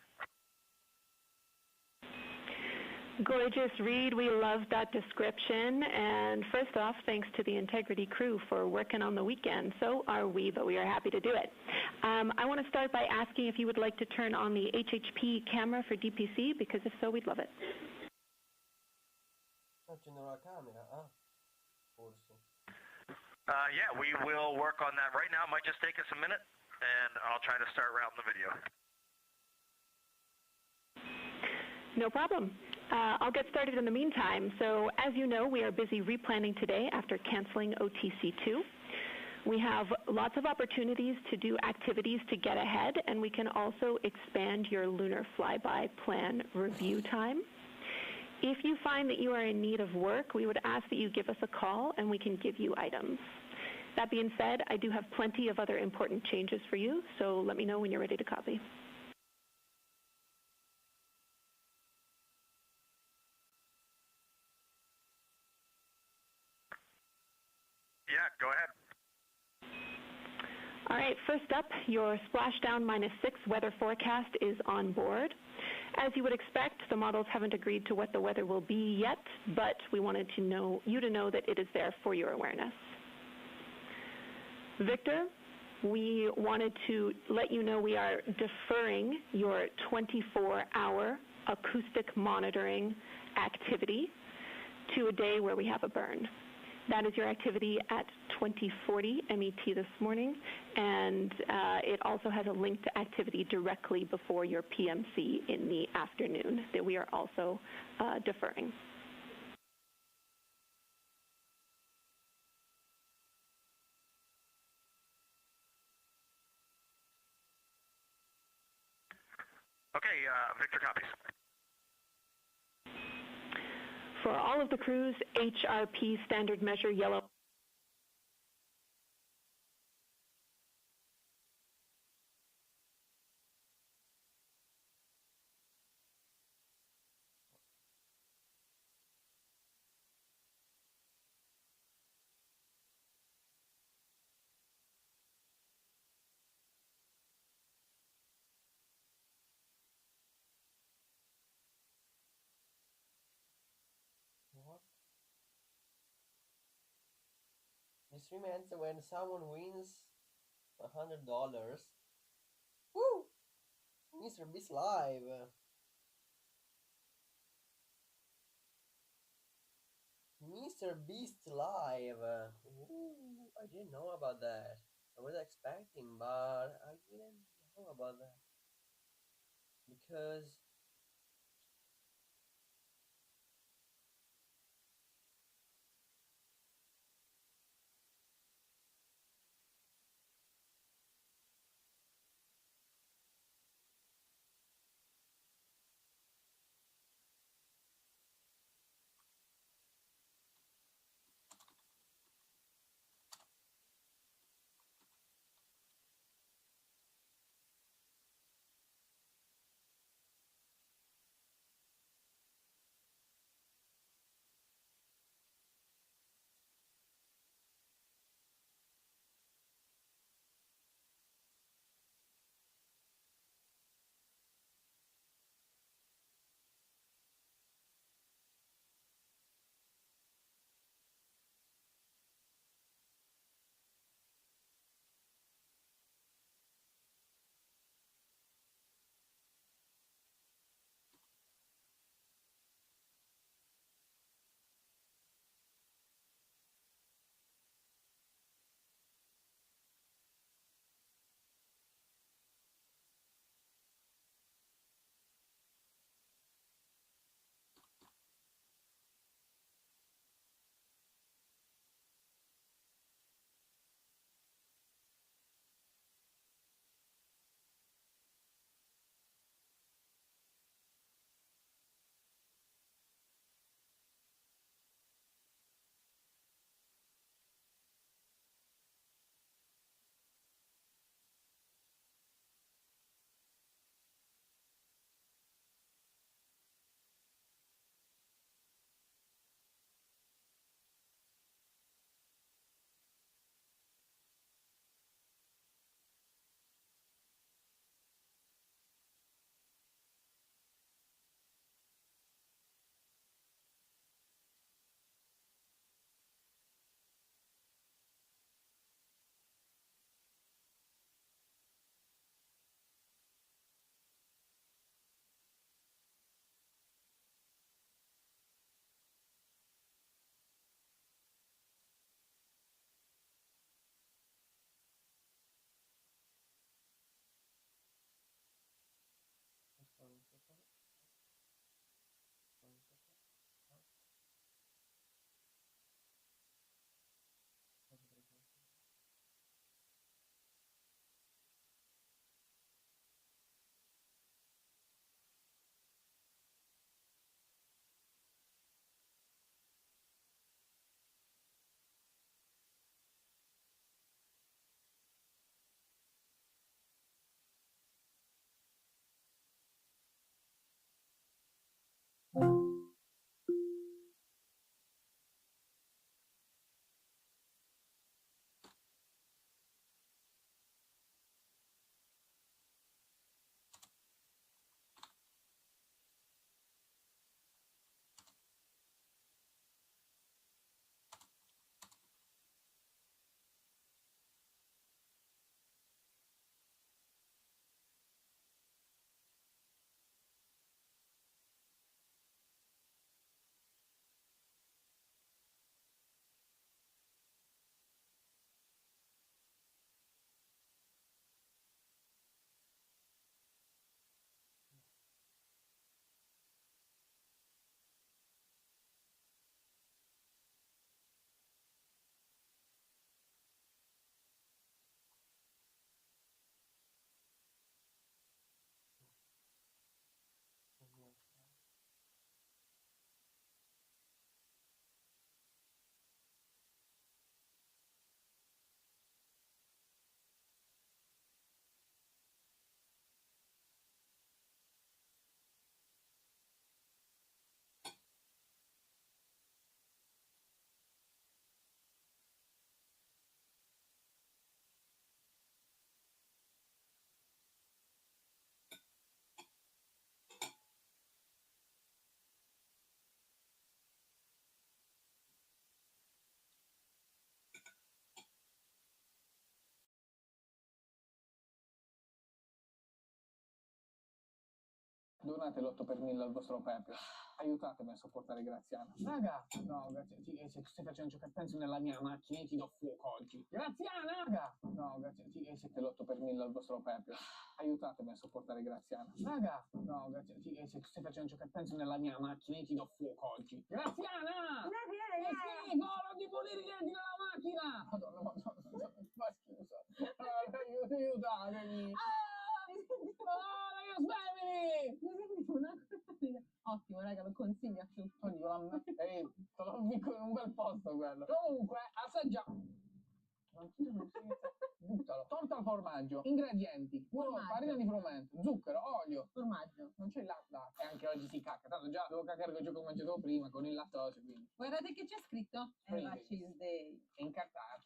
Speaker 19: Gorgeous read. We love that description. And first off, thanks to the Integrity crew for working on the weekend. So are we, but we are happy to do it. I want to start by asking if you would like to turn on the HHP camera for DPC, because if so, we'd love it.
Speaker 4: Accendere la camera, forse.
Speaker 3: Yeah, we will work on that right now. It might just take us a minute, and I'll try to start routing the video.
Speaker 19: No problem. I'll get started in the meantime. So as you know, we are busy replanning today after canceling OTC2. We have lots of opportunities to do activities to get ahead, and we can also expand your lunar flyby plan review time. If you find that you are in need of work, we would ask that you give us a call and we can give you items. That being said, I do have plenty of other important changes for you, so let me know when you're ready to copy.
Speaker 3: Yeah, go ahead.
Speaker 19: All right, first up, your splashdown -6 weather forecast is on board. As you would expect, the models haven't agreed to what the weather will be yet, but we wanted you to know that it is there for your awareness. Victor, we wanted to let you know we are deferring your 24-hour acoustic monitoring activity to a day where we have a burn. That is your activity at 2040 MET this morning, and it also has a link to activity directly before your PMC in the afternoon that we are also deferring.
Speaker 3: Okay, Victor copies.
Speaker 19: For all of the crews, HRP standard measure yellow.
Speaker 4: This remains when someone wins $100. Woo! Mr. Beast Live. Mr. Beast Live. Ooh, I didn't know about that. I was expecting, but I didn't know about that. Because
Speaker 21: Donate l'8 per 1000 al vostro Pepe. Aiutatemi a sopportare Graziana. Raga, no, grazie. Se tu stai facendo ciò che penso nella mia macchina, io ti do fuoco oggi. Graziana, raga! No, grazie. Siete l'8 per 1000 al vostro Pepe. Aiutatemi a sopportare Graziana. Raga, no, grazie. Se tu stai facendo ciò che penso nella mia macchina, io ti do fuoco oggi. Graziana! Che schifo! Non ti pulire i denti della macchina! Madonna, fa schifo. Aiutatemi!
Speaker 17: Ottimo, raga, lo consiglio a tutti.
Speaker 21: Te lo dico in un bel posto quello. Comunque, assaggia. Buttalo. Torta al formaggio. Ingredienti: uovo, farina di frumento, zucchero, olio,
Speaker 17: Formaggio.
Speaker 21: non c'è il latte. E anche oggi si cacca. Tanto già devo caccare con ciò che ho mangiato prima con il lattosio. Quindi.
Speaker 17: Guardate che c'è scritto. È la cheese day.
Speaker 21: È incartato.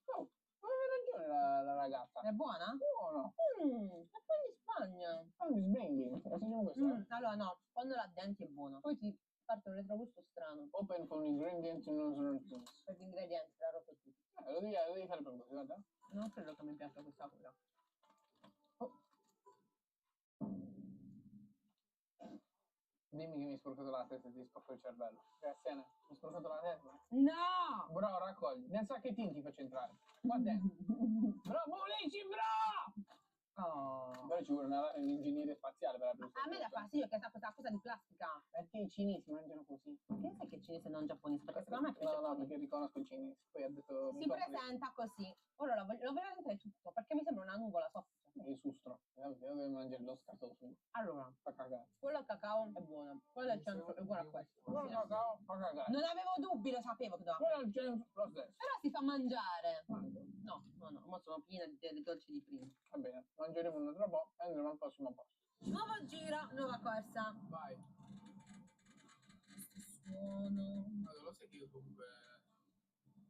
Speaker 21: Oh, aveva ragione la ragazza.
Speaker 17: È buona?
Speaker 21: Buono.
Speaker 17: È poi di Spagna.
Speaker 21: Fammi sbenghi. Assaggiamo questo.
Speaker 17: Allora no, quando la denti è buono. Poi ti parte un retrogusto strano.
Speaker 21: Open for ingredients non sono
Speaker 17: Per gli ingredienti, l'ha rotto tutto.
Speaker 21: Lo devi fare per così, guarda.
Speaker 17: Non credo che mi piaccia questa cosa.
Speaker 21: Dimmi che mi hai sporcato la testa e ti spacco il cervello. Grazie, mi hai sporcato la testa?
Speaker 17: No!
Speaker 21: Bro, raccogli. Nel sacchettino ti faccio entrare. Qua dentro. Bro, Bulici, bro! Oh. Però ci vuole un ingegnere spaziale per aprire.
Speaker 17: A me dà fastidio che sa questa cosa di plastica.
Speaker 21: Perché i cinesi mangiano così.
Speaker 17: Che sai che i cinesi non giapponesi? Perché secondo me è
Speaker 21: No, perché riconosco i cinesi. Poi ha detto...
Speaker 17: si presenta così. Ora lo voglio vedere tutto, perché mi sembra una nuvola soffice.
Speaker 21: Il sustro. Devo mangiare lo scatolfo.
Speaker 17: Allora,
Speaker 21: fa cagare.
Speaker 17: Quello al cacao è buono. Quello al centro è buono a questo.
Speaker 21: Quello al cacao fa cagare.
Speaker 17: Non avevo dubbi, lo sapevo che doveva.
Speaker 21: Quello al centro lo stesso.
Speaker 17: Però si fa mangiare. No, mo sono piena di dolci di prima.
Speaker 21: Va bene, mangeremo un altro po' e andremo al prossimo posto.
Speaker 17: Nuovo giro, nuova corsa.
Speaker 21: Vai.
Speaker 17: Suono.
Speaker 21: Allora, lo sai che io comunque...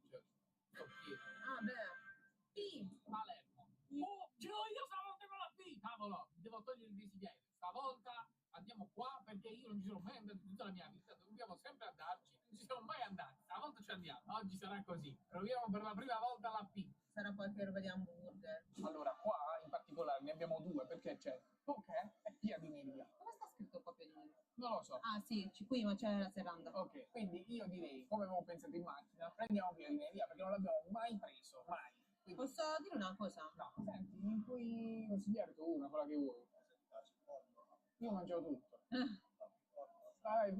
Speaker 21: Cioè, sto pieno.
Speaker 17: Ah, beh. P.
Speaker 21: Palermo. Oh, ce l'ho io stavolta con la P! Cavolo, devo togliere il desiderio. Stavolta andiamo qua perché io non ci sono mai andato in tutta la mia vita. Dobbiamo sempre andarci. Non ci siamo mai andati. Stavolta ci andiamo. Oggi sarà così. Proviamo per la prima volta la P.
Speaker 17: Sarà qualche roba di hamburger.
Speaker 21: Allora, qua in particolare ne abbiamo due perché c'è poké e piadineria.
Speaker 17: Come sta scritto qua piadineria?
Speaker 21: Non lo so.
Speaker 17: Ah sì, qui ma c'è la serranda.
Speaker 21: Ok, quindi io direi, come avevo pensato in macchina, prendiamo piadineria perché non l'abbiamo mai preso, mai. Quindi...
Speaker 17: Posso dire una cosa?
Speaker 21: No, senti, mi puoi consigliare tu una, quella che vuoi. Io mangio tutto. Vai,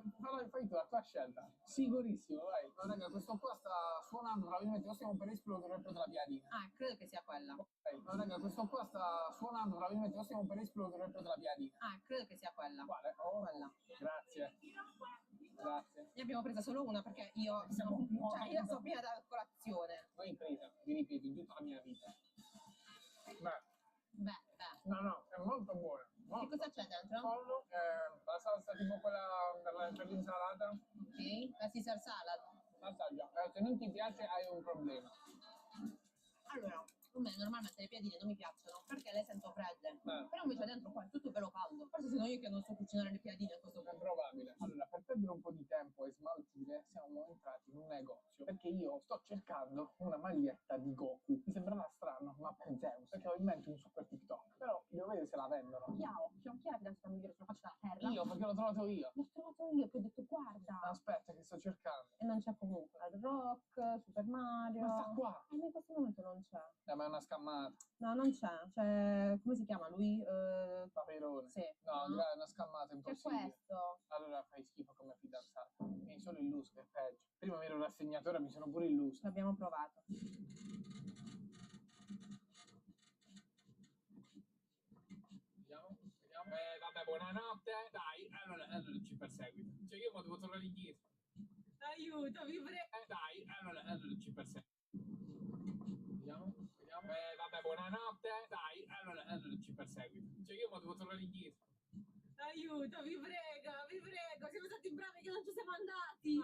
Speaker 21: fai tu la tua scelta. Sicurissimo, vai. No, raga, questo qua sta suonando, probabilmente lo stiamo per esplodere per la piadina.
Speaker 17: Ah, credo che sia quella.
Speaker 21: No, raga, questo qua sta suonando, probabilmente lo stiamo per esplodere per la piadina.
Speaker 17: Ah, credo che sia quella.
Speaker 21: Quale? Oh,
Speaker 17: quella.
Speaker 21: Grazie. Grazie.
Speaker 17: Ne abbiamo presa solo una perché io io so piena da colazione.
Speaker 21: Mai presa, vi ripeto, in tutta la mia vita.
Speaker 17: Beh.
Speaker 21: No, è molto buona.
Speaker 17: Che cosa c'è dentro?
Speaker 21: Pollo, la salsa tipo quella per l'insalata.
Speaker 17: Ok, la Caesar salad.
Speaker 21: Assaggia. Se non ti piace hai un problema.
Speaker 17: Allora, a me normalmente le piadine non mi piacciono perché le sento fredde. Però invece dentro qua è tutto bello caldo. Forse sono io che non so cucinare le piadine a questo punto.
Speaker 21: È probabile. Allora, per perdere un po' di tempo e smaltire, siamo entrati in un negozio. Perché io sto cercando una maglietta di Goku. Mi sembrava strano, ma per Zeus. Perché ho in mente un super TikTok. Però devo vedere se la vendono.
Speaker 17: Chi ha la fidanzata migliore sulla faccia della terra?
Speaker 21: Io, perché l'ho trovato io.
Speaker 17: L'ho trovato io, che ho detto guarda.
Speaker 21: Aspetta, che sto cercando.
Speaker 17: E non c'è comunque. Hard Rock, Super Mario.
Speaker 21: Ma sta qua.
Speaker 17: In questo momento non c'è.
Speaker 21: Ma è una scammata.
Speaker 17: No, non c'è. C'è, come si chiama lui?
Speaker 21: Paperone.
Speaker 17: Sì.
Speaker 21: No, è una scammata impossibile.
Speaker 17: C'è questo.
Speaker 21: Allora fai schifo come fidanzata. Mi solo illuso, che è peggio. Prima mi ero rassegnato, ora mi sono pure illuso.
Speaker 17: L'abbiamo provato.
Speaker 21: Vediamo. Vabbè, buonanotte. Dai, allora ci perseguita. Cioè io mi devo tornare indietro.
Speaker 17: Aiuto, vi prego.
Speaker 21: Dai, allora ci perseguita. Vediamo. Vabbè, buonanotte. Dai, allora ci perseguita. Cioè io mi devo tornare indietro.
Speaker 17: Aiuto, vi prego, siamo stati bravi che non ci siamo andati.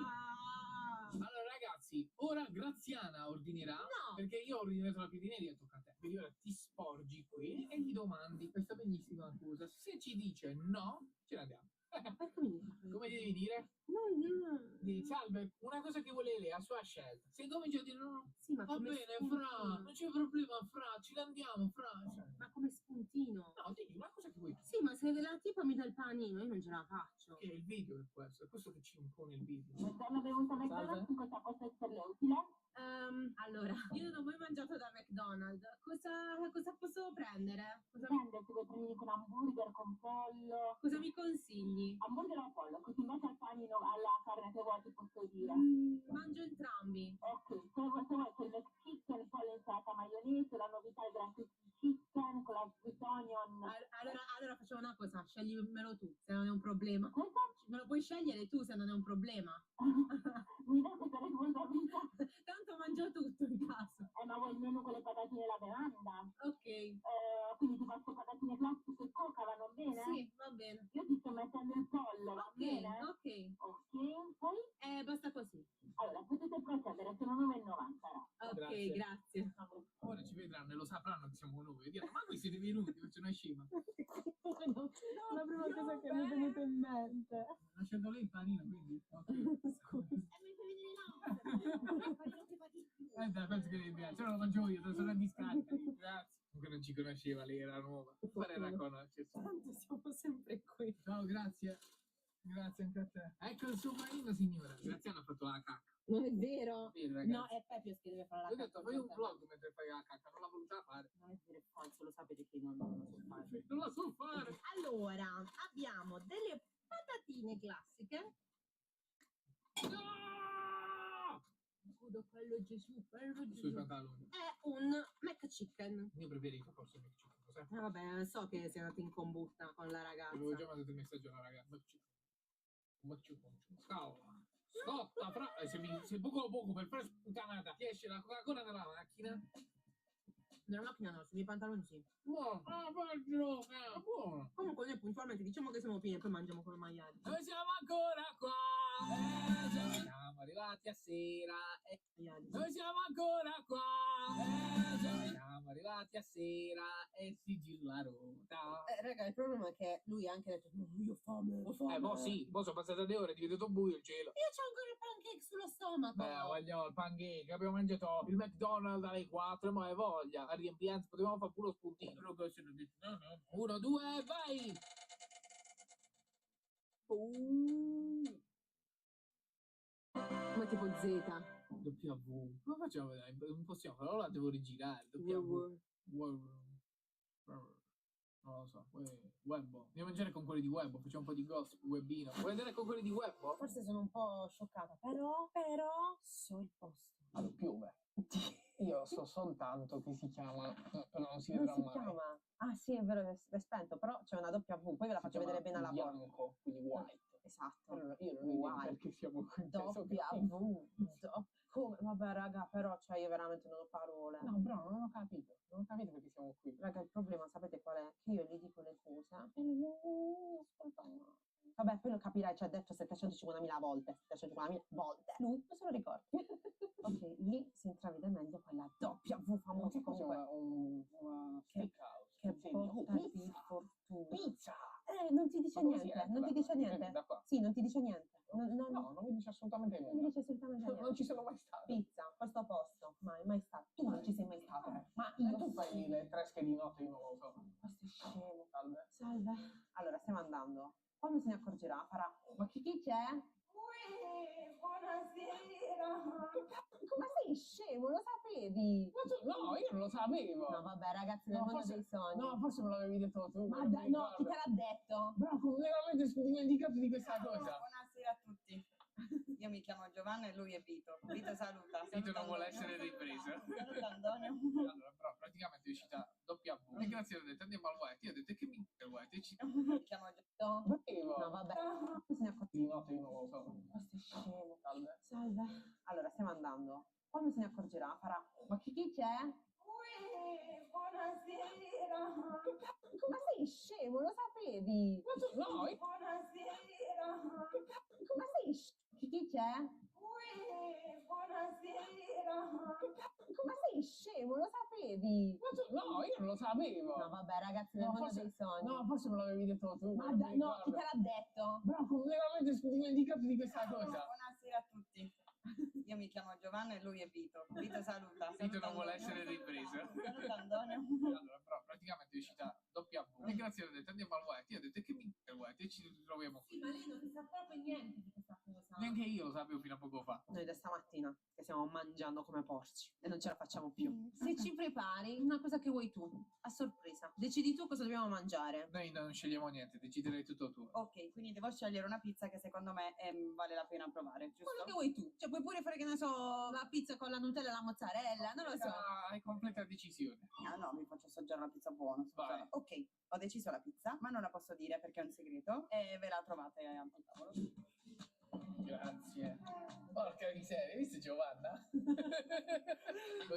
Speaker 21: Allora ragazzi, ora Graziana ordinerà, perché io ho ordinato la piadineria, tocca a te. Quindi ora ti sporgi qui e gli domandi questa bellissima cosa. Se ci dice no, ce ne andiamo. Come devi dire?
Speaker 17: No.
Speaker 21: Dici, salve, una cosa che vuole lei, a sua scelta. Se cominci a dire no,
Speaker 17: sì, ma
Speaker 21: va
Speaker 17: come
Speaker 21: bene,
Speaker 17: spuntino.
Speaker 21: Fra, non c'è problema, Fra, ci andiamo, Fra.
Speaker 17: Ma come spuntino?
Speaker 21: No, digli una cosa che vuoi.
Speaker 17: Sì, ma se la tipa mi dà il pane ce la faccio.
Speaker 20: Che il video è questo che ci impone il video.
Speaker 17: Buongiorno, bevuta McDonald's, in cosa posso esserle utile? Allora, io non ho mai mangiato da McDonald's. Cosa posso prendere? Prende, se vuoi prendere con hamburger, con pollo. Cosa mi consigli? Hamburger o pollo? Così invece al panino, alla carne che vuoi ti posso dire. Mangio entrambi. Ok, se vuoi c'è il McChicken, poi l'insalata maionese, la novità è il Grand Crispy Chicken con la sweet onion. Allora facciamo una cosa, scegliamelo tu, se non è un problema. Cosa? Me lo puoi scegliere tu se non è un problema. Mi dai questa responsabilità? Tanto mangio tutto in caso. Ma vuoi il menù con le patatine e la bevanda? Ok. Quindi ti faccio patatine classiche e coca, vanno bene? Sì, va bene. Io ti sto mettendo il pollo, va bene? Ok. Ok, poi? Basta così. Allora, potete procedere, sono 9,90. Ok, grazie.
Speaker 20: Ora ci vedranno e lo sapranno che siamo noi. E diranno, ma voi siete venuti, faccio una scema.
Speaker 17: La prima cosa che mi è venuta in mente.
Speaker 20: Lasciando lei il panino, quindi. Ok.
Speaker 17: Scusa.
Speaker 20: Dai, penso che mi piace. Se no lo mangio io, te sono a discarica. Grazie. Comunque non ci conosceva, lei era nuova. Farei a conoscersi.
Speaker 17: Tanto siamo sempre qui.
Speaker 20: Ciao, grazie. Grazie anche a te. Ecco il suo panino, signora. Graziano ha fatto la cacca.
Speaker 17: Non è vero?
Speaker 20: Sì, ragazzi.
Speaker 17: No, è Peppio che deve fare la
Speaker 20: Ho
Speaker 17: cacca.
Speaker 20: detto, fai un vlog mentre fai la cacca, non l'ha voluta fare.
Speaker 17: Non è vero, è falso, lo sapete che non lo so fare.
Speaker 20: Non la so fare.
Speaker 17: Allora, abbiamo delle patatine classiche.
Speaker 20: No!
Speaker 17: Scudo, quello Gesù, quello Gesù.
Speaker 20: Sui pantaloni.
Speaker 17: È un McChicken.
Speaker 20: Il mio preferito forse è il McChicken, cos'è?
Speaker 17: Vabbè, so che sei andato in combutta con la ragazza.
Speaker 20: Avevo già mandato il messaggio alla ragazza. McChicken. Cavolo. Scotta, se poco per fare sputanata ti esce la Coca-Cola dalla macchina.
Speaker 17: Nella macchina no, sui miei pantaloni sì.
Speaker 20: Buono. Ah, buono. Buono.
Speaker 17: Comunque noi puntualmente diciamo che siamo pieni e poi mangiamo con i maiali.
Speaker 20: Noi siamo ancora qua. Siamo arrivati a sera. Noi siamo ancora qua. Siamo arrivati a sera e si gira la ruota.
Speaker 17: Raga, il problema è che lui ha anche detto no, io ho fame.
Speaker 20: Boh sì, poi sono passate 2 ore, è diventato buio il cielo.
Speaker 17: Io c'ho ancora il pancake sullo stomaco.
Speaker 20: Voglio il pancake, abbiamo mangiato il McDonald's alle 4, ma hai voglia. A riempienza, potevamo fare pure lo spuntino. Però questo non dice, no. 1, 2, vai!
Speaker 17: Ma tipo Z.
Speaker 20: W. Come facciamo? Non possiamo farlo, la devo rigirare. Non lo so. Webbo. Devo mangiare con quelli di Webbo, facciamo un po' di gossip, webino. Vuoi andare con quelli di Webbo?
Speaker 17: Forse sono un po' scioccata, però so il posto.
Speaker 20: Allora, piove. Io so soltanto che si chiama, però non si vedrà mai.
Speaker 17: Chiama? Ah sì, è vero, è spento, però c'è una W, poi ve la faccio vedere bene alla volta.
Speaker 20: Bianco, quindi white.
Speaker 17: Esatto.
Speaker 20: Allora, io non vedo perché siamo qui.
Speaker 17: Come? Vabbè raga, però cioè io veramente non ho parole.
Speaker 20: No, bro, non ho capito perché siamo qui.
Speaker 17: Raga, il problema sapete qual è? Che io gli dico le cose e lui non ascolta mai. Vabbè, poi lo capirai, ci ha detto 750.000 volte. 750.000 volte. Lui non se lo ricorda. Ok, lì si intravede meglio quella W famosa comunque.
Speaker 20: Una steakhouse.
Speaker 17: Che botta di fortuna.
Speaker 20: Pizza!
Speaker 17: Non ti dice niente, non ti dice niente. Sì, non ti dice niente.
Speaker 20: No, non mi dice assolutamente niente.
Speaker 17: Non mi dice assolutamente niente.
Speaker 20: Non ci sono mai stato.
Speaker 17: Pizza, questo posto. Mai stato. Tu non ci sei mai stato. Ma io
Speaker 20: tu fai le tresche di notte, io non lo so.
Speaker 17: Questo è scemo.
Speaker 20: Salve.
Speaker 17: Allora, stiamo andando. Quando se ne accorgerà, farà. Ma chi c'è? Buonasera. Ma sei scemo, lo sapevi?
Speaker 20: Ma tu, no, io non lo sapevo.
Speaker 17: No, vabbè, ragazzi, nel mondo dei sogni.
Speaker 20: No, forse me l'avevi detto tu.
Speaker 17: Ma dai, no, chi te l'ha detto?
Speaker 20: Bravo, veramente sono dimenticato di questa cosa.
Speaker 1: Buonasera a tutti. Io mi chiamo Giovanna e lui è Vito. Vito saluta.
Speaker 20: Vito non vuole essere ripreso.
Speaker 1: Saluta Antonio.
Speaker 20: Allora, però praticamente è uscita W. E grazie ho detto andiamo al white. Io ho detto che mi il white e ci...
Speaker 1: Mi chiamo Giovanna.
Speaker 17: No, vabbè. Se ne accorgerà.
Speaker 20: Di notte io non lo so.
Speaker 17: Questo è scemo.
Speaker 20: Salve.
Speaker 17: Allora, stiamo andando. Quando se ne accorgerà, farà. Ma chi c'è? Buonasera. Ma sei scemo, lo sapevi?
Speaker 20: Ma tu, no,
Speaker 17: Buonasera. Ma sei scemo? Chi c'è? Buonasera. Ma sei scemo, lo sapevi?
Speaker 20: Ma tu, no, io non lo sapevo.
Speaker 17: No, vabbè, ragazzi, nel mondo dei sogni.
Speaker 20: No, forse me l'avevi detto tu.
Speaker 17: Ma dai, no, chi te l'ha detto?
Speaker 20: Bravo, veramente sono dimenticato di questa cosa.
Speaker 1: Buonasera a tutti. Io mi chiamo Giovanna e lui è Vito. Vito saluta.
Speaker 20: Vito non vuole essere ripreso.
Speaker 1: Saluta Antonio.
Speaker 20: Allora, però praticamente è uscita W. E grazie ho detto andiamo al white. Io ho detto che mi il white e ci ritroviamo Neanche io lo sapevo fino a poco fa.
Speaker 17: Noi da stamattina che stiamo mangiando come porci e non ce la facciamo più. Se ci prepari una cosa che vuoi tu, a sorpresa, decidi tu cosa dobbiamo mangiare.
Speaker 20: Noi non scegliamo niente, deciderei tutto tu.
Speaker 1: Ok, quindi devo scegliere una pizza che secondo me vale la pena provare, giusto?
Speaker 17: Quello che vuoi tu. Cioè puoi pure fare, che ne so, la pizza con la Nutella e la mozzarella, non lo so.
Speaker 20: Hai completa decisione.
Speaker 1: Ah no, mi faccio assaggiare una pizza buona.
Speaker 20: Vai.
Speaker 1: Ok, ho deciso la pizza, ma non la posso dire perché è un segreto e ve la trovate al tavolo.
Speaker 20: Grazie. Porca miseria, hai visto Giovanna?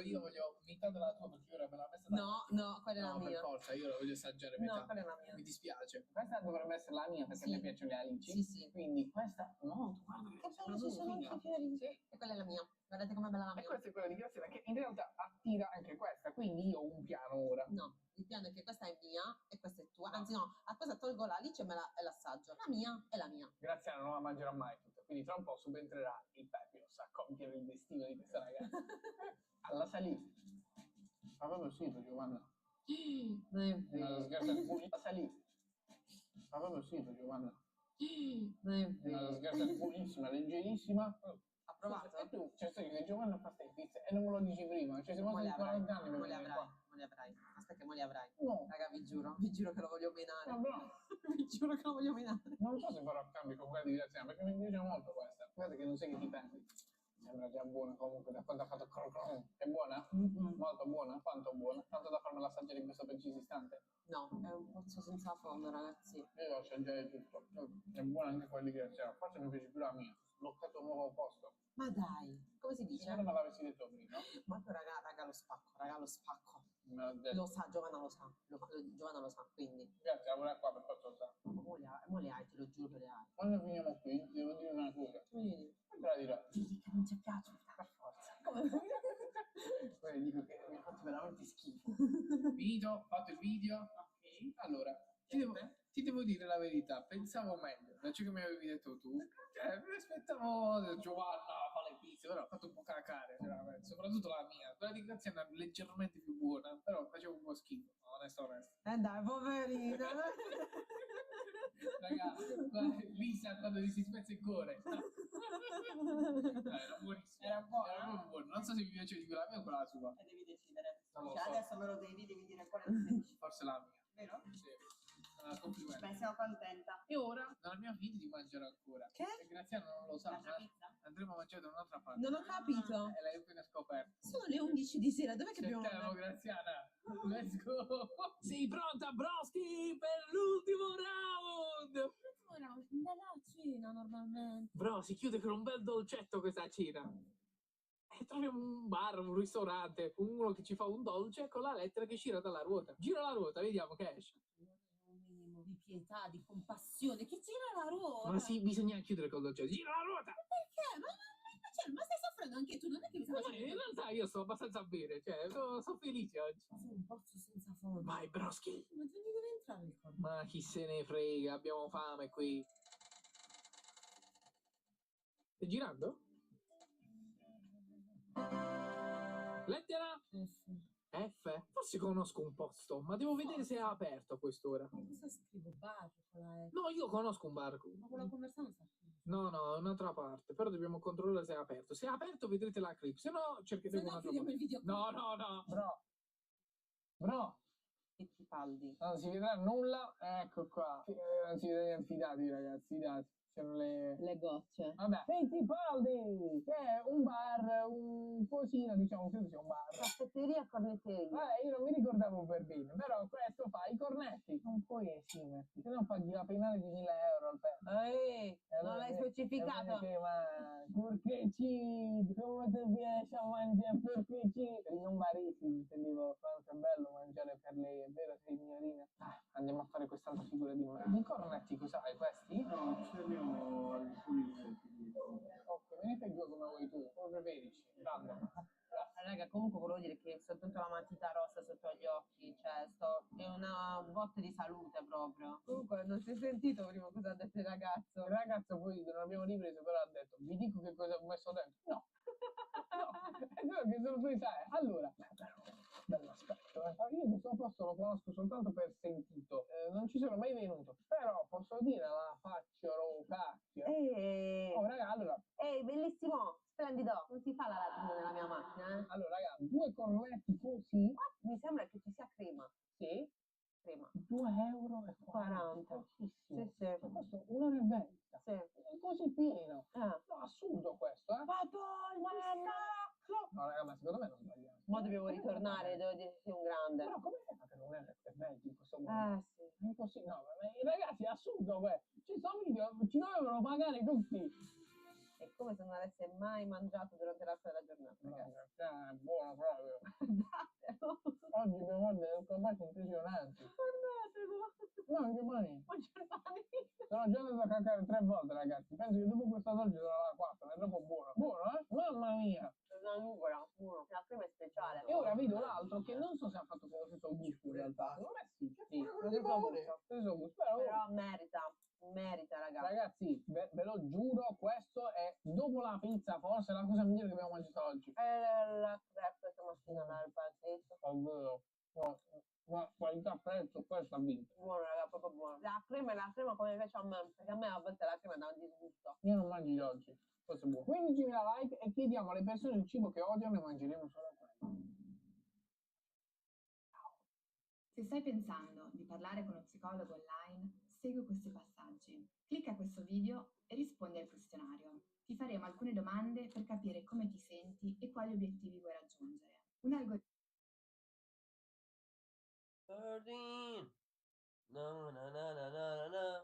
Speaker 20: Io voglio metà della tua perché ora me l'ha messa da...
Speaker 17: No, quella è la
Speaker 20: No,
Speaker 17: mia.
Speaker 20: per forza, io la voglio assaggiare metà.
Speaker 17: No, quella è la mia.
Speaker 20: Mi dispiace. Questa dovrebbe essere la mia perché a me piacciono le alici.
Speaker 17: Sì, sì.
Speaker 20: Quindi questa... No, guarda
Speaker 17: Che bello, ci sono anche i fiori.
Speaker 20: Sì.
Speaker 17: E quella è la mia. Guardate com'è bella la
Speaker 20: E
Speaker 17: mia.
Speaker 20: questa è quella di Graziella che in realtà attira anche questa, quindi io ho un piano ora.
Speaker 17: No, il piano è che questa è mia e questa è tua. Anzi no, a questa tolgo l'alice e l'assaggio. La mia è la mia.
Speaker 20: Graziella non la mangerà mai tutta, quindi tra un po' subentrerà il Pepios a compiere il destino di questa ragazza. Alla salita. Ma proprio uscito, Giovanna. No, scherzate, alla salita. Ma proprio uscito, Giovanna. No, scherzate, pulissima, leggerissima.
Speaker 17: Ha provato?
Speaker 20: E tu, cioè, sai che Giovanna fa ste pizze e non me lo dici prima, cioè siamo stati 40 anni per
Speaker 17: Mo li
Speaker 20: venire
Speaker 17: avrai,
Speaker 20: qua.
Speaker 17: mo li avrai. Aspetta che mo li avrai.
Speaker 20: No.
Speaker 17: Raga, vi giuro che lo voglio menare.
Speaker 20: Vabbè.
Speaker 17: Vi giuro che lo voglio menare.
Speaker 20: Non so se farò cambi con quella di Graziella, perché mi piace molto questa. Guarda che non sai che ti pensi. Sembra già buona comunque, da quando ha fatto crocron. È buona? Molto buona? Quanto buona? Tanto da farmela assaggiare in questo preciso istante?
Speaker 17: No, è un pozzo senza fondo, ragazzi.
Speaker 20: Io devo assaggiare tutto. È buona anche quella di Graziella, forse mi piace più la mia. Sbloccato un nuovo posto.
Speaker 17: Ma dai, come si dice?
Speaker 20: Se non me l'avessi detto prima.
Speaker 17: Ma poi raga, lo spacco.
Speaker 20: Me l'ha detto.
Speaker 17: Lo sa, Giovanna lo sa. Giovanna lo sa, quindi.
Speaker 20: Grazie, lavora qua per forza lo sa.
Speaker 17: Mo le hai, te lo giuro che le hai.
Speaker 20: Quando finiamo qui, devo dire una cosa.
Speaker 17: Quindi.
Speaker 20: Poi te la dirò.
Speaker 17: Dici che non ci piace, per forza.
Speaker 20: Poi dico che mi ha fatto veramente schifo. Finito? Fatto il video? Ok. Allora, ti devo dire la verità, pensavo meglio da ciò che mi avevi detto tu. Mi aspettavo Giovanna fa le pizze, però ho fatto un po' cacare, soprattutto la mia. Quella di Graziella è leggermente più buona, però facevo un po' schifo, onesto.
Speaker 17: Dai, poverina.
Speaker 20: Ragazzi, Lisa quando gli si spezza il cuore. Era buonissimo. Era proprio buono. Non so se mi piace di quella mia o quella la sua.
Speaker 1: E devi decidere.
Speaker 20: Non lo
Speaker 1: Cioè,
Speaker 20: so.
Speaker 1: adesso me lo devi dire quale preferisci.
Speaker 20: Forse la mia.
Speaker 1: Vero?
Speaker 20: Sì. Complimenti.
Speaker 1: Beh, sono contenta.
Speaker 20: E ora non abbiamo finito di mangiare ancora.
Speaker 17: Che?
Speaker 20: E Graziano non lo sa,
Speaker 1: L'altra
Speaker 20: ma
Speaker 1: pizza?
Speaker 20: andremo a mangiare da un'altra parte.
Speaker 17: Non ho capito.
Speaker 20: E l'hai appena scoperto.
Speaker 17: Sono le 11 di sera, dov'è che dobbiamo
Speaker 20: Sentiamo,
Speaker 17: andare?
Speaker 20: Graziana. Let's go.
Speaker 9: Sei pronta, Broski, per l'ultimo round?
Speaker 17: Nella cena normalmente.
Speaker 9: Bro, si chiude con un bel dolcetto questa cena. E troviamo un bar, un ristorante, uno che ci fa un dolce con la lettera che gira dalla ruota. Gira la ruota, vediamo che esce.
Speaker 17: Un minimo di pietà, di compassione, che gira la ruota.
Speaker 9: Ma sì, bisogna chiudere col dolcetto. Gira la ruota!
Speaker 17: Perché? Ma stai soffrendo anche tu, non è che mi stai
Speaker 9: Ma in realtà io sto abbastanza a bere, cioè, sono felice oggi.
Speaker 17: Sei un pozzo senza fondo.
Speaker 9: Vai, Broski!
Speaker 17: Ma dove deve entrare il corpo?
Speaker 9: Ma chi se ne frega, abbiamo fame qui. Stai girando? Lettera? F? Forse conosco un posto, ma devo vedere se è aperto a quest'ora.
Speaker 17: Cosa scrivo? Bar con la F.
Speaker 9: No, io conosco un bar.
Speaker 17: Ma con la conversione sta qui.
Speaker 9: No, è un'altra parte, però dobbiamo controllare se è aperto. Se è aperto vedrete la clip, se no cercheremo
Speaker 17: Se no
Speaker 9: un'altra
Speaker 17: chiudiamo
Speaker 9: parte.
Speaker 17: il video.
Speaker 9: No.
Speaker 20: Bro.
Speaker 1: Fittipaldi.
Speaker 20: Non si vedrà nulla. Ecco qua. Non si vede niente, fidatevi ragazzi, fidatevi. C'erano le
Speaker 17: gocce.
Speaker 20: Vabbè. Fittipaldi, che è un bar, un cosino, diciamo, credo sia un bar.
Speaker 17: Caffetteria, cornetteria.
Speaker 20: Io non mi ricordavo per bene, però questo fa i cornetti. Non puoi esimerti, se no paghi la penale di 1.000 euro al pezzo.
Speaker 17: Non l'hai specificato.
Speaker 20: Ma porchecci, come ti piace a mangiare porchecci? Per i non baresi, intendevo quanto è bello mangiare per lei, è vero signorina? Andiamo a fare quest'altra figura di noi. I cornetti cos'hai questi?
Speaker 22: No, ce ne ho alcuni insetti.
Speaker 20: Ok, me ne fai due come vuoi tu, come preferisci, random.
Speaker 17: Raga, comunque volevo dire che soltanto la matita rossa sotto gli occhi, cioè è una botta di salute proprio. Comunque non si è sentito prima cosa ha detto il ragazzo.
Speaker 20: Il ragazzo poi non abbiamo ripreso, però ha detto, vi dico che cosa ho messo dentro? No. È quello che sorpresa è. Allora, bello aspetto,
Speaker 21: io questo posto lo conosco soltanto per sentito, non ci sono mai venuto, però posso dire la faccio cacchio. Oh raga, allora,
Speaker 17: bellissimo, splendido. Non si fa la lattina nella mia macchina, eh?
Speaker 21: allora raga, 2 cornetti così,
Speaker 17: Mi sembra che ci sia crema.
Speaker 21: sì,
Speaker 17: Crema.
Speaker 21: 2,40 €.
Speaker 17: Sì, sì.
Speaker 21: Cioè, questo 1,20 €.
Speaker 17: Sì.
Speaker 21: È così pieno. No, assurdo questo,
Speaker 17: Madonna,
Speaker 21: No, raga, ma secondo me non sbagliamo.
Speaker 17: ma dobbiamo ritornare, devo dire che sei un grande.
Speaker 21: Però come fai a pagare 1,20 € in questo mondo?
Speaker 17: Sì.
Speaker 21: È impossibile. No, ma ragazzi, è assurdo questo. Cioè, sto video ci dovevano pagare tutti.
Speaker 17: È come se non avesse mai mangiato durante l'arco della giornata, ragazzi.
Speaker 21: È buono proprio.
Speaker 17: Datelo.
Speaker 21: Oggi abbiamo delle combatti impressionanti.
Speaker 17: Guardatelo.
Speaker 21: No, anche mani.
Speaker 17: Mangia i pani.
Speaker 21: Sono già andato a cacare 3 volte, ragazzi. Penso che dopo questa dolce sarà la 4, è troppo buono. Buono, eh? Mamma mia.
Speaker 17: Una nuvola, uno. La crema è speciale.
Speaker 21: E ora vedo l'altro che non so se ha fatto quello stesso gusto in realtà. Secondo me sì. Sì, lo stesso gusto.
Speaker 17: Però merita, ragazzi.
Speaker 21: Ragazzi, ve lo giuro, questo è, dopo la pizza, forse la cosa migliore che abbiamo mangiato oggi.
Speaker 17: La crepe stamattina dal pancetto.
Speaker 21: È vero. Ma qualità prezzo, questo ha vinto.
Speaker 17: Buono, raga, proprio buono. La crema è la crema come piace a me, perché a me a volte la crema dà un disgusto.
Speaker 21: Io non mangio gli oggi. Questo è buono. 15.000 like e chiediamo alle persone il cibo che odiano e mangeremo solo quello.
Speaker 2: Se stai pensando di parlare con uno psicologo online, segui questi passaggi. Clicca questo video e rispondi al questionario. Ti faremo alcune domande per capire come ti senti e quali obiettivi vuoi raggiungere. Un algoritmo.
Speaker 4: No, no, no, no, no, no.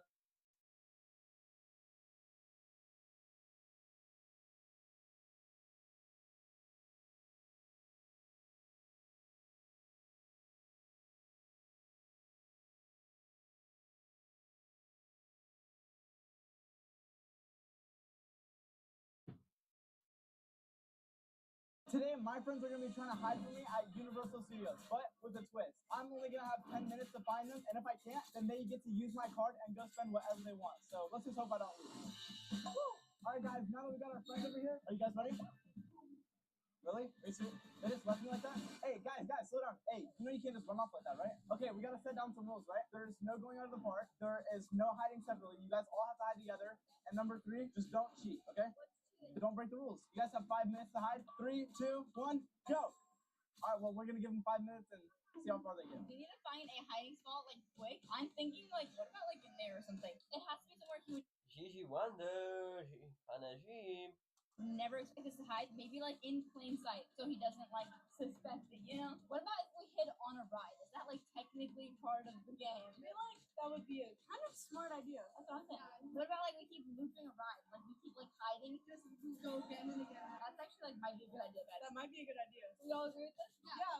Speaker 13: Today, my friends are going to be trying to hide from me at Universal Studios, but with a twist. I'm only going to have 10 minutes to find them, and if I can't, then they get to use my card and go spend whatever they want. So let's just hope I don't lose. All right, guys, now that we got our friends over here, are you guys ready? Really? Are you serious? They just left me like that? Hey, guys, slow down. Hey, you know you can't just run off like that, right? Okay, we got to set down some rules, right? There's no going out of the park. There is no hiding separately. You guys all have to hide together. And number 3, just don't cheat, okay? Don't break the rules. You guys have 5 minutes to hide. 3, 2, 1, go. All right, well, we're going to give them 5 minutes and see how far they get.
Speaker 23: We need to find a hiding spot, like, quick. I'm thinking, like, what about, like, in there or something? It has to be somewhere he would
Speaker 4: Gigi Wonder, Panajim.
Speaker 23: never expect us to hide. Maybe, like, in plain sight, so he doesn't, like, suspect it, you know? What about if we hid on a ride? Is that, like, technically part of the game? I feel like that would be a kind of smart idea. That's what I'm saying. What about, like, we keep looping a ride? Like, we keep, like, hiding. Just go again and again. That's actually, like, might be a good idea, guys. That might be a good idea. We all agree with this? Yeah.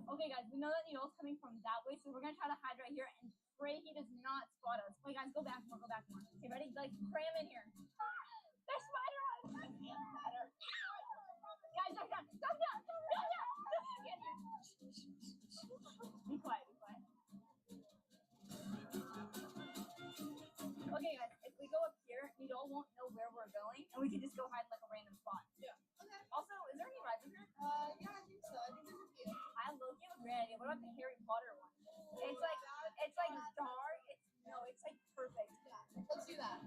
Speaker 23: Okay, guys, we know that Neil's coming from that way, so we're gonna try to hide right here and pray he does not spot us. Wait, guys, go back more, go back more. Okay, ready? Like, cram in here. There's spider eyes! I feel better. Guys, duck down! Duck down! Duck down! Be quiet, be quiet. Okay, guys, if we go up here, Neil won't know where we're going, and we can just go hide in, like, a random spot. Yeah. Okay. Also, is there any rides in here? Yeah, I think so. I think there's a few. I love you a great idea. What about the Harry Potter one? It's like dark. It's like perfect. Yeah. Let's do that.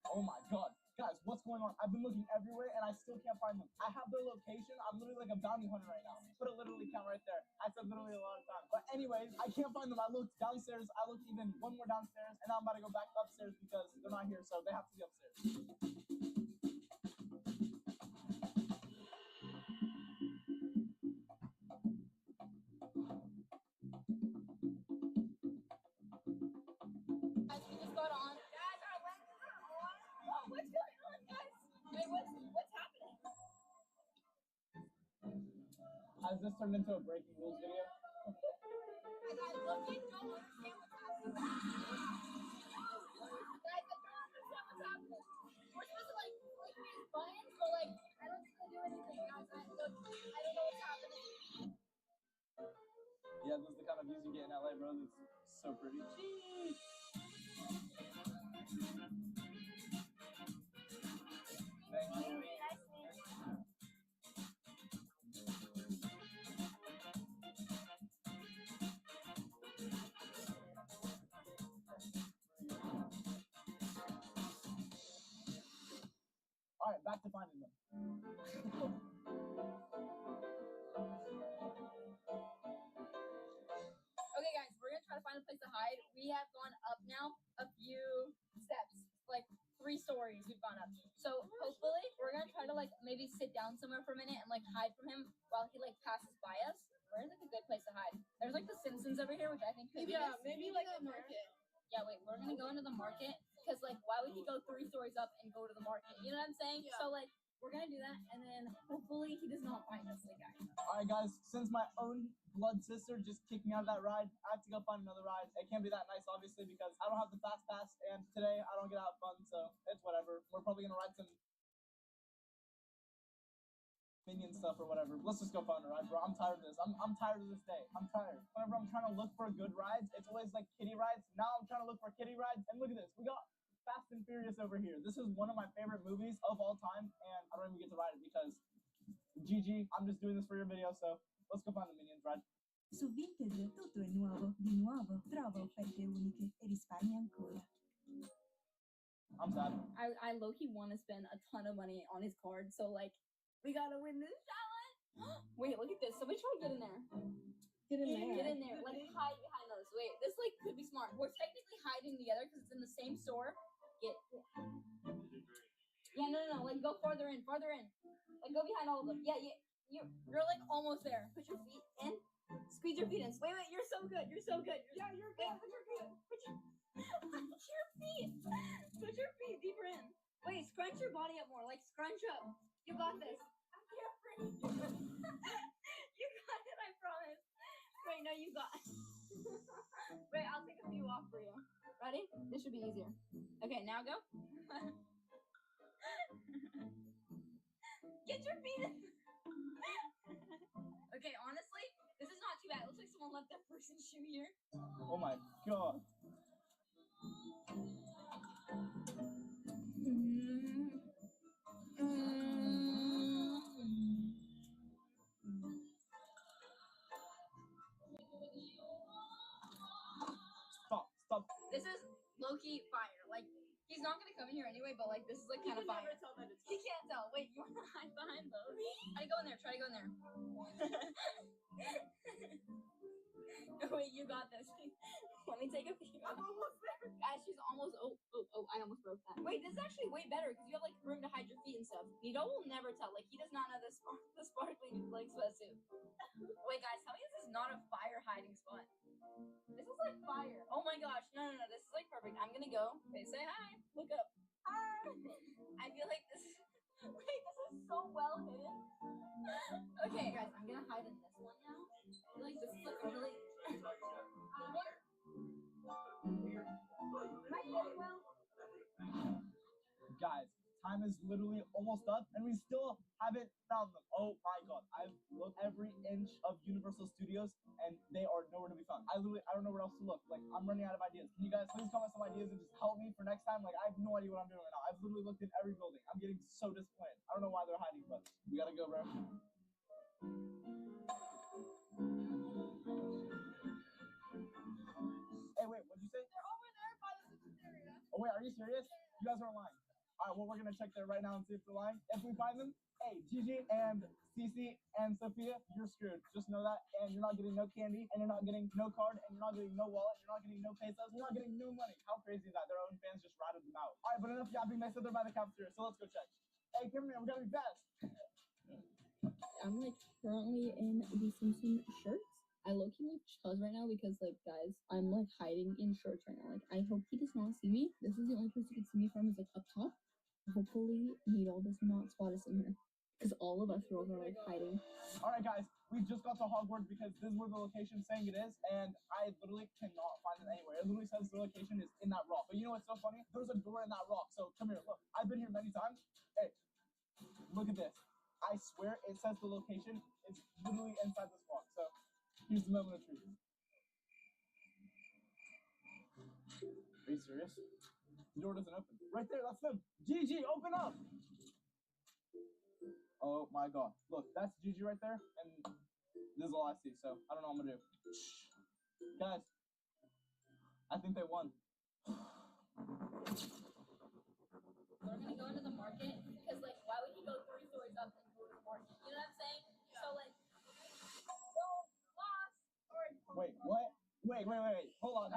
Speaker 13: Oh my god. Guys, what's going on? I've been looking everywhere and I still can't find them. I have their location. I'm literally like a bounty hunter right now. Put a literally count right there. I said literally a lot of times. But anyways, I can't find them. I looked downstairs. I looked even one more downstairs. And now I'm about to go back upstairs because they're not here. So they have to be upstairs.
Speaker 23: Guys, we just got on. Guys, our lenses are on. Oh, what's going on, guys? Wait, what's happening?
Speaker 13: Has this turned into a breaking news video?
Speaker 23: Guys, look, you don't understand what's happening. Guys, I don't understand what's happening. We're supposed to, like, click these buttons, but, like, I don't think they do anything, guys. I don't know what's happening.
Speaker 13: Yeah, this is the kind of views you get in LA, bro. It's so pretty. Jeez. Thank you. All right, back to finding them.
Speaker 23: Okay, guys, we're gonna try to find a place to hide. We have gone up now a few steps, like 3 stories we've gone up. So hopefully we're gonna try to like maybe sit down somewhere for a minute and like hide from him while he like passes by us. Where's like a good place to hide? There's like the Simpsons over here, which I think could be this.
Speaker 17: maybe like the market.
Speaker 23: Yeah, wait, we're gonna go into the market because like why would he go 3 stories up and go to the market? You know what I'm saying?
Speaker 17: Yeah.
Speaker 23: So like we're gonna do that and then hopefully he does not find us, the guy.
Speaker 13: All right, guys, since my own blood sister just kicked me out of that ride, I have to go find another ride. It can't be that nice, obviously, because I don't have the fast pass, and today I don't get out fun, so it's whatever. We're probably gonna ride some minion stuff or whatever. Let's just go find a ride, bro. I'm tired of this. I'm tired of this day. I'm tired. Whenever I'm trying to look for good rides, it's always like kiddie rides. Now I'm trying to look for kiddie rides, and look at this. We got Fast and Furious over here. This is one of my favorite movies of all time, and I don't even get to ride it because GG, I'm just doing this for your video, so let's go find the minions ride.
Speaker 5: Su Vinted tutto è nuovo, di nuovo, trova offerte uniche e risparmia ancora.
Speaker 13: I'm sad.
Speaker 23: I low-key want to spend a ton of money on his card, so like we gotta win this challenge. Wait, look at this. Somebody try to get in there.
Speaker 17: Get in there.
Speaker 23: Get in there. Like hide behind those. Wait, this like could be smart. We're technically hiding together because it's in the same store. Yeah, no. Like go farther in. Like go behind all of them. Yeah. You're like almost there. Put your feet in. Squeeze your feet in. Wait. You're so good. Yeah, you're good. Put your feet. Put your feet deeper in. Wait, scrunch your body up more. Like scrunch up. You got this. I can't breathe. You got it. I promise. Wait, no, you got it. Wait, I'll take a few off for you. Ready? This should be easier. Okay, now go. Get your feet in. Okay, honestly, this is not too bad. It looks like someone left their person's shoe here.
Speaker 13: Oh my god. Stop.
Speaker 23: This is low-key fire. Like, he's not gonna come in here anyway, but like, this is like kind of fire. He can't tell. Wait, you wanna hide behind those? Try to go in there. Wait, you got this. Let me take a peek. I'm almost there. Guys, she's almost. Oh, I almost broke that. Wait, this is actually way better because you have like room to hide your feet and stuff. Nito will never tell. Like, he does not know the sparkling like sweatsuit. Wait, guys, tell me this is not a fire hiding spot. This is like fire. Oh my gosh. No. This is like perfect. I'm gonna go. Okay, say hi. Look up. Hi. I feel like this is. Wait, this is so well hidden. Okay, guys, I'm gonna hide in this one now. I feel like this is like a really. Am I getting well?
Speaker 13: Guys, time is literally almost up, and we still haven't found them. Oh my god, I've looked every inch of Universal Studios, and they are nowhere to be found. I don't know where else to look. Like, I'm running out of ideas. Can you guys please come up with some ideas and just help me for next time? Like, I have no idea what I'm doing right now. I've literally looked in every building. I'm getting so disappointed. I don't know why they're hiding, but we gotta go, bro. Hey, wait, what'd you say?
Speaker 23: They're over there by the cafeteria.
Speaker 13: Oh, wait, are you serious? You guys are lying. All right, well, we're going to check there right now and see if they're lying. If we find them, hey, Gigi and Cece and Sophia, you're screwed. Just know that. And you're not getting no candy, and you're not getting no card, and you're not getting no wallet, you're not getting no pesos, you're not getting no money. How crazy is that? Their own fans just ratted them out. All right, but enough yapping. They said they're by the cafeteria, so let's go check. Hey, cameraman, we got to be fast.
Speaker 23: I'm like currently in the Simpson shirts. I low-key look chuzz right now because like guys, I'm like hiding in shirts right now. Like I hope he does not see me. This is the only place you can see me from is like up top. Hopefully Nito does not spot us in here. Because all of us girls are like hiding.
Speaker 13: Alright guys, we just got to Hogwarts because this is where the location is saying it is, and I literally cannot find it anywhere. It literally says the location is in that rock. But you know what's so funny? There's a door in that rock. So come here, look. I've been here many times. Hey, look at this. I swear it says the location is literally inside this rock. So here's the moment of truth. Are you serious? The door doesn't open. Right there, that's them. Gigi, open up! Oh my god. Look, that's Gigi right there, and this is all I see, so I don't know what I'm gonna do. Guys, I think they won.
Speaker 23: We're gonna go into the market because like
Speaker 13: Wait. Hold on.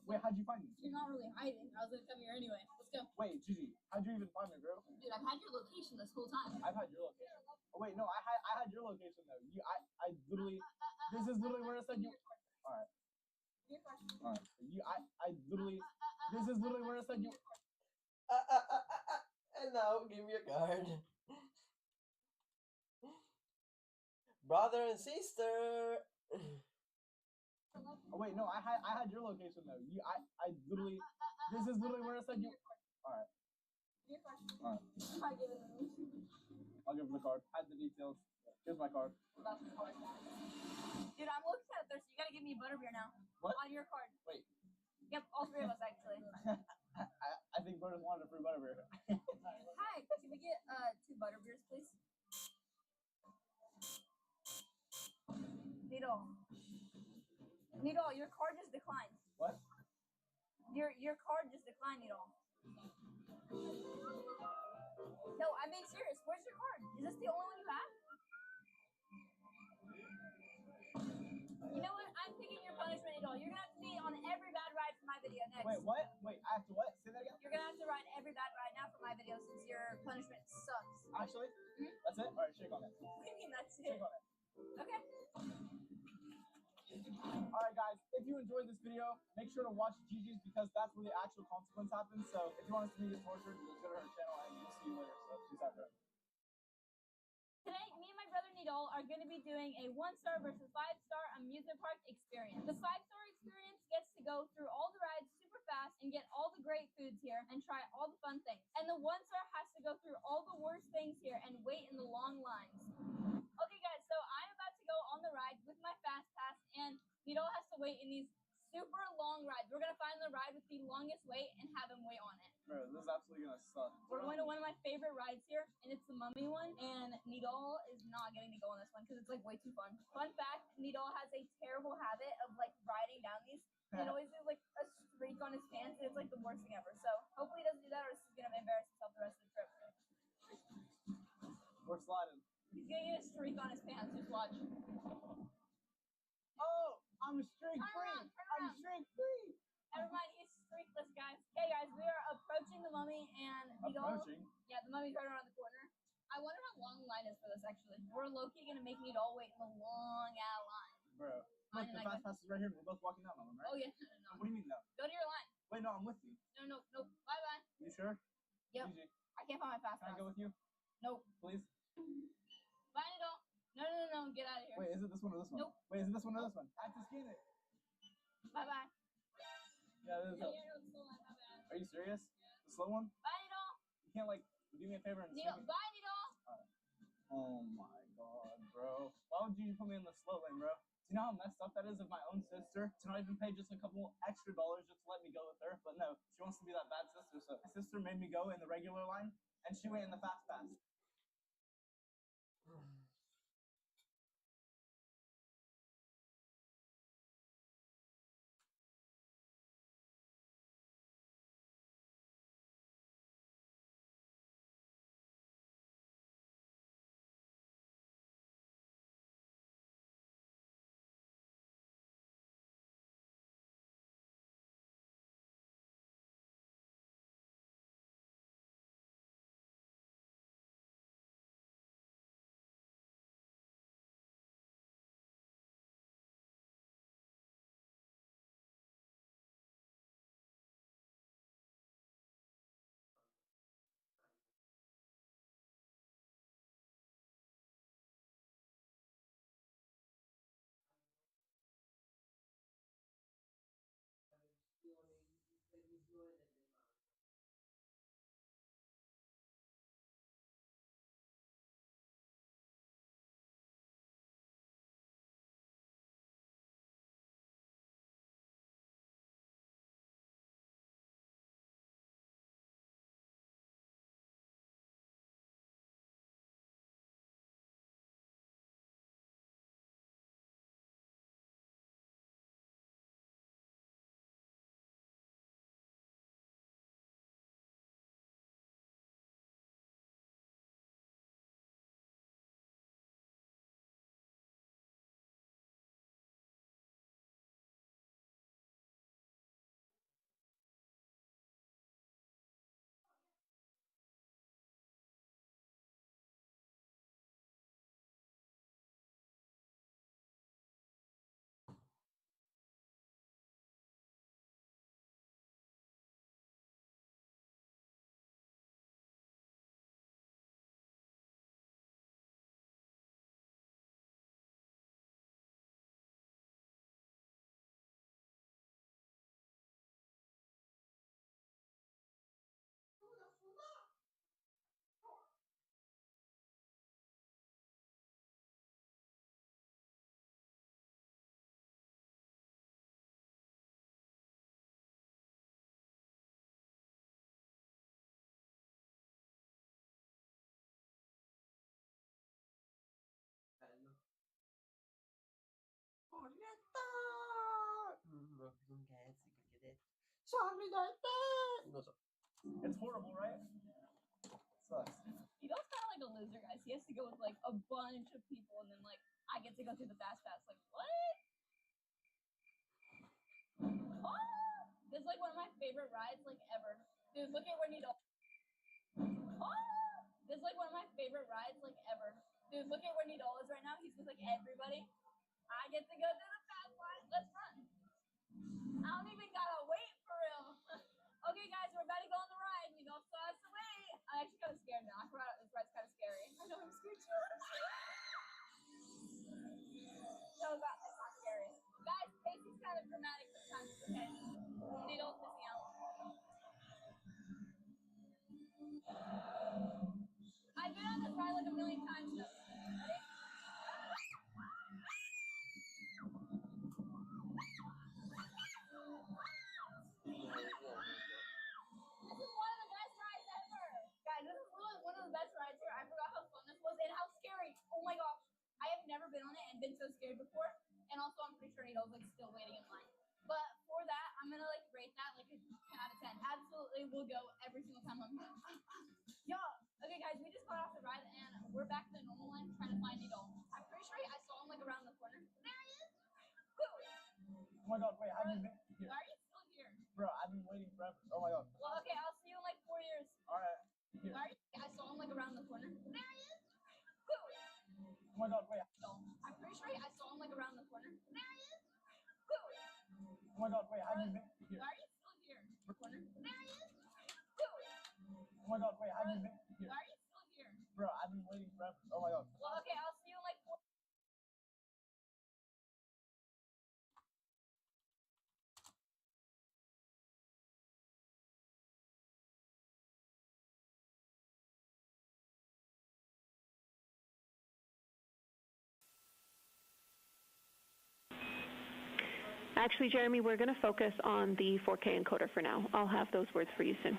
Speaker 13: Wait, how'd you find me?
Speaker 23: You're not really hiding. I was gonna come here anyway. Let's go.
Speaker 13: Wait, Gigi, how'd you even find me, bro?
Speaker 23: Dude, I've had your location this whole time.
Speaker 13: I've had your location. Oh, wait, no, I had your location though. I literally, this is literally where it said you. All right. I literally, this is literally where it said you.
Speaker 4: And now give me a card. Brother and sister.
Speaker 13: Oh wait, no, I had your location though. I literally, this is literally where it said you. All right. I'll give him the card. Hide the details. Here's my card.
Speaker 23: Dude, I'm looking kind of thirsty. You gotta give me butterbeer now.
Speaker 13: What?
Speaker 23: On your card.
Speaker 13: Wait.
Speaker 23: Yep, all three of us actually.
Speaker 13: I think Bert wanted a free butterbeer.
Speaker 23: Hi, can we get 2 butterbeers, please? Needle, your card just declined.
Speaker 13: What?
Speaker 23: Your card just declined, Needle. No, I'm being serious. Where's your card? Is this the only one you have? You know what? I'm picking your punishment, Needle. You're gonna have to be on every bad ride for my video next.
Speaker 13: Wait, what? Wait, I have to what? Say that again?
Speaker 23: You're gonna have to ride every bad ride now for my video since your punishment sucks.
Speaker 13: Actually? That's it? Alright, shake on it.
Speaker 23: What do you mean that's it?
Speaker 13: Shake on it.
Speaker 23: Okay.
Speaker 13: Alright guys, if you enjoyed this video, make sure to watch Gigi's because that's where the actual consequence happens. So if you want to see me get tortured, just go to her channel and we'll see you later. So peace out, bro.
Speaker 23: Today, me and my brother Nidal are going to be doing a 1-star versus 5-star amusement park experience. The 5-star experience gets to go through all the rides super fast and get all the great foods here and try all the fun things. And the 1-star has to go through all the worst things here and wait in the long lines. Okay guys, so I'm about to go on the ride with my fast pass and Nidal has to wait in these super long rides. We're going to find the ride with the longest wait and have him wait on it.
Speaker 13: Bro, this is absolutely gonna suck.
Speaker 23: We're going to one of my favorite rides here, and it's the mummy one, and Nidal is not getting to go on this one because it's like way too fun. Fun fact, Nidal has a terrible habit of like riding down these. He always has like a streak on his pants, and it's like the worst thing ever. So hopefully he doesn't do that or he's gonna embarrass himself the rest of the trip.
Speaker 13: We're sliding.
Speaker 23: He's gonna get a streak on his pants, just watch.
Speaker 13: Oh, I'm streak
Speaker 23: Turn
Speaker 13: free.
Speaker 23: around, turn around.
Speaker 13: I'm streak free.
Speaker 23: Never mind, he's streakless, guys. Okay, guys, we are approaching the mummy, and Nidal.
Speaker 13: Approaching?
Speaker 23: Yeah, the mummy's right around the corner. I wonder how long the line is for this, actually. We're low-key gonna make Nidal wait in the long-ass line.
Speaker 13: Bro, look, the fast pass is right here. We're both walking down on them, right?
Speaker 23: Oh, yeah, no.
Speaker 13: What do you mean, no?
Speaker 23: Go to your line.
Speaker 13: Wait, no, I'm with you.
Speaker 23: No, bye-bye.
Speaker 13: You sure?
Speaker 23: Yep.
Speaker 13: Gigi,
Speaker 23: I can't find my fast
Speaker 13: can I
Speaker 23: pass.
Speaker 13: go with you?
Speaker 23: Nope.
Speaker 13: Please?
Speaker 23: Bye, Nidal. No, get out of here.
Speaker 13: Wait, is it this one or this one?
Speaker 23: Nope.
Speaker 13: Wait, is it this one or this one? I have to scan it.
Speaker 23: Bye-bye.
Speaker 13: Yeah, this is
Speaker 23: Yeah,
Speaker 13: it.
Speaker 23: you're the slow line, my bad.
Speaker 13: Are you serious? The slow one?
Speaker 23: Bye, Nidal.
Speaker 13: You can't, like, do me a favor and
Speaker 23: Nidal,
Speaker 13: sneak it?
Speaker 23: bye, Nidal.
Speaker 13: Oh my god, bro. Why would you put me in the slow lane, bro? Do you know how messed up that is of my own sister to not even pay just a couple extra dollars just to let me go with her? But no, she wants to be that bad sister, so my sister made me go in the regular line, and she went in the fast pass.
Speaker 4: Non so.
Speaker 13: It's horrible, right? Sucks.
Speaker 23: Vito's kind of like a loser, guys. He has to go with like a bunch of people, and then like I get to go through the fast pass. Like what? Oh, this is like one of my favorite rides like ever. Dude, look at where Nito. Oh, this is like one of my favorite rides like ever. Dude, look at where Nito is right now. He's with like everybody. I get to go through the fast line. Let's run. I don't even gotta wait for real. Okay, guys, we're about to go on the ride. We don't still have to wait. I'm actually kind of scared now. I forgot this ride's kind of scary. I know I'm scared too. No, God, that's not scary. Guys, Casey's kind of dramatic sometimes. Okay, they don't miss me out. I've been on this ride like a million times though. Ready? This is one of the best rides ever. Guys, this is really one of the best rides here. I forgot how fun this was and how scary. Oh my gosh. I have never been on it and been so scared before. And also I'm pretty sure Nito's like still waiting in line. But for that, I'm gonna like rate that like a 10 out of 10. Absolutely will go every single time I'm here. Yo, okay guys, we just got off the ride and we're back to the normal line trying to find Nito. I'm pretty sure I saw him like around the corner. There he is. Woo.
Speaker 13: Oh my god, wait, how do you make it here?
Speaker 23: Why are you still here?
Speaker 13: Bro, I've been waiting forever. Oh my god.
Speaker 23: Well, okay, I'll see you in like 4 years.
Speaker 13: Alright. Here.
Speaker 23: Why are you, I saw him like around the corner. There he is. Woo.
Speaker 13: Oh my god, wait.
Speaker 23: So, I'm pretty sure I saw him like around the corner. There he is. Woo.
Speaker 13: Oh my god, wait, how do you make it here?
Speaker 23: Why are you still here? Corner. There he is. Woo.
Speaker 13: Oh my god, wait, how do you make it here?
Speaker 23: Why are you still here?
Speaker 13: Bro, I've been waiting forever. Oh my god.
Speaker 23: Well, okay, I'll see you in like 4.
Speaker 19: Actually, Jeremy, we're going to focus on the 4K encoder for now. I'll have those words for you soon.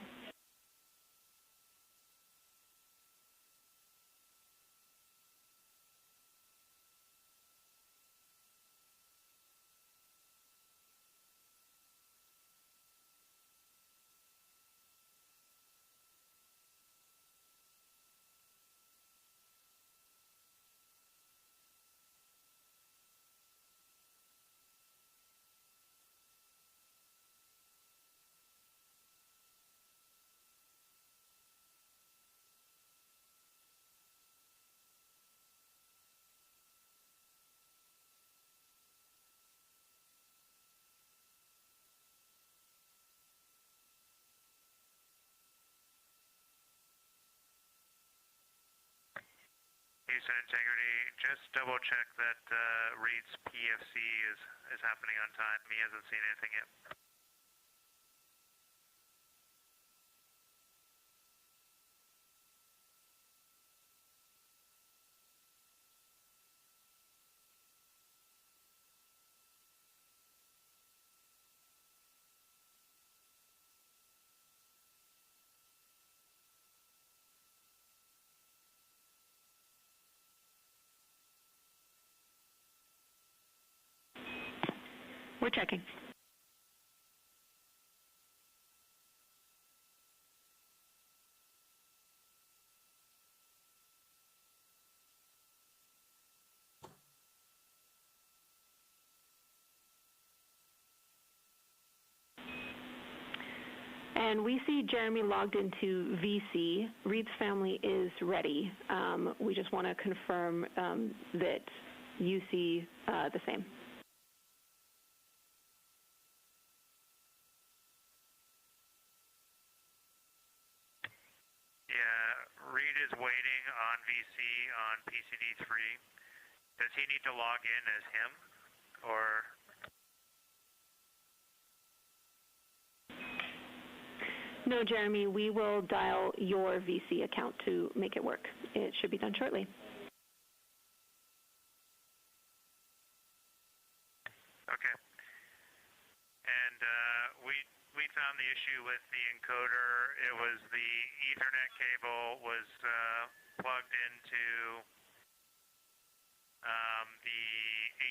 Speaker 3: Houston Integrity, just double check that Reed's PFC is happening on time. He hasn't seen anything yet.
Speaker 19: We're checking. And we see Jeremy logged into VC. Reed's family is ready. We just want to confirm that you see the same.
Speaker 3: Yeah, Reed is waiting on VC on PCD3. Does he need to log in as him, or?
Speaker 19: No, Jeremy, we will dial your VC account to make it work. It should be done shortly.
Speaker 3: Okay. And we found the issue with the encoder. It was the Ethernet cable was plugged into the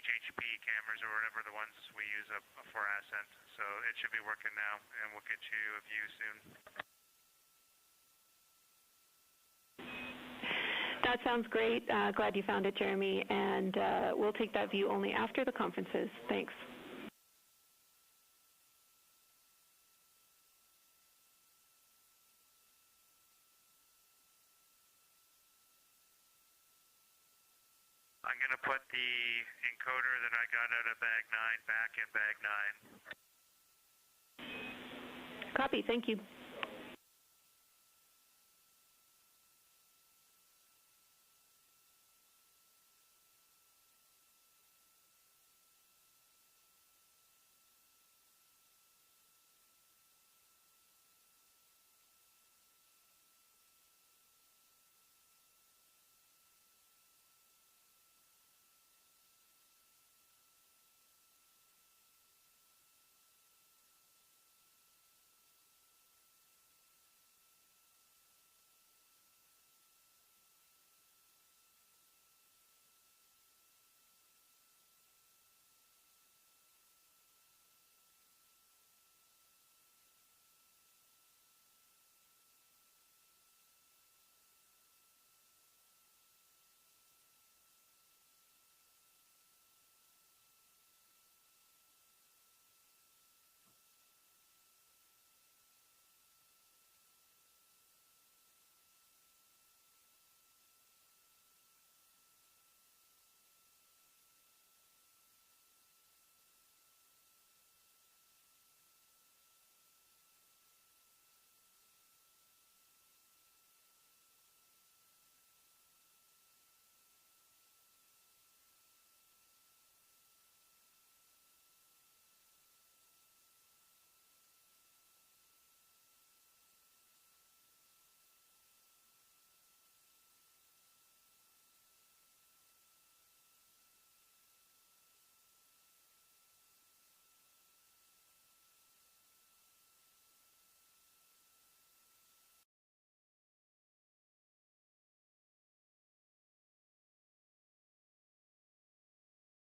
Speaker 3: HHP cameras or whatever the ones we use for ascent. So it should be working now, and we'll get you a view soon.
Speaker 19: That sounds great. Glad you found it, Jeremy. And we'll take that view only after the conferences. Thanks.
Speaker 3: I'm going to put the encoder that I got out of bag 9 back in bag 9.
Speaker 19: Copy. Thank you.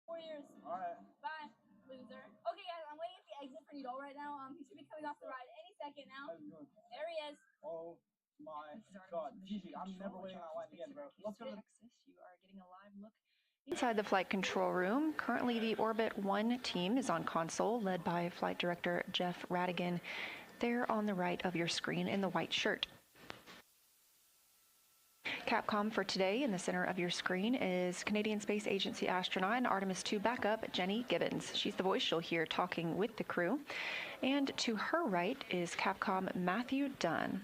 Speaker 23: Warriors.
Speaker 13: All right.
Speaker 23: Bye, loser. Okay, guys, I'm waiting at the exit for Nidal right now. He should be coming off the ride any second now. There he is.
Speaker 13: Oh my God, Gigi, I'm never waiting on line again, bro. Let's go to the...
Speaker 7: You are getting a live look inside the flight control room. Currently, the Orbit 1 team is on console, led by Flight Director Jeff Radigan. There on the right of your screen in the white shirt. Capcom for today in the center of your screen is Canadian Space Agency astronaut and Artemis II backup Jenny Gibbons. She's the voice you'll hear talking with the crew. And to her right is Capcom Matthew Dunn.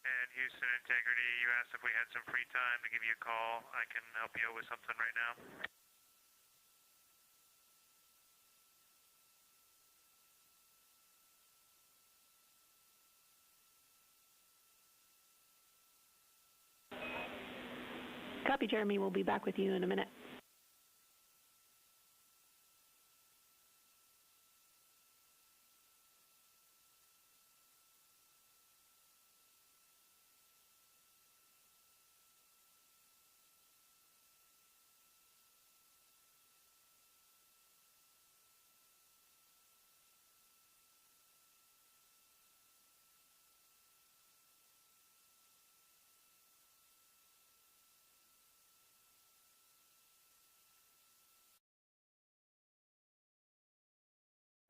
Speaker 3: And Houston Integrity, you asked if we had some free time to give you a call. I can help you out with something right now.
Speaker 19: Copy, Jeremy. We'll be back with you in a minute.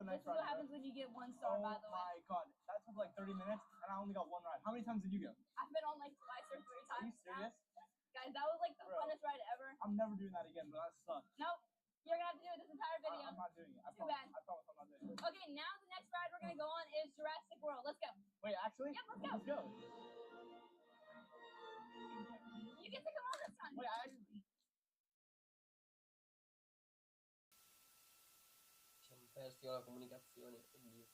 Speaker 23: This is what happens when you get 1 star, by the way.
Speaker 13: Oh my god, that took like 30 minutes and I only got 1 ride. How many times did you go?
Speaker 23: I've been on like twice or 3
Speaker 13: Are you
Speaker 23: times now.
Speaker 13: serious?
Speaker 23: Guys, that was like the funnest ride ever.
Speaker 13: I'm never doing that again, but that sucks.
Speaker 23: Nope. You're gonna have to do it this entire video.
Speaker 13: I'm not doing it.
Speaker 23: Too bad.
Speaker 13: I promise I'm not doing it.
Speaker 23: Okay, now the next ride we're gonna go on is Jurassic World. Let's go.
Speaker 13: Wait, actually?
Speaker 23: Yep, let's go.
Speaker 13: Let's go.
Speaker 23: You get to come on this time.
Speaker 13: Wait,
Speaker 4: Siamo persi con la comunicazione. Oddio.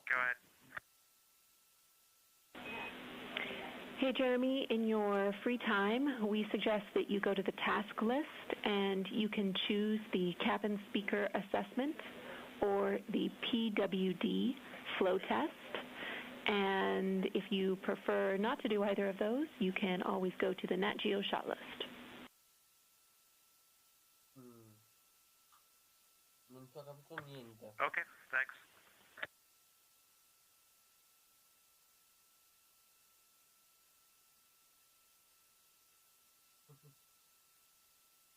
Speaker 3: Go ahead.
Speaker 19: Hey, Jeremy, in your free time, we suggest that you go to the task list and you can choose the cabin speaker assessment or the PWD flow test. And if you prefer not to do either of those, you can always go to the Nat Geo shot list.
Speaker 4: Non ci ho capito niente.
Speaker 3: Okay, thanks.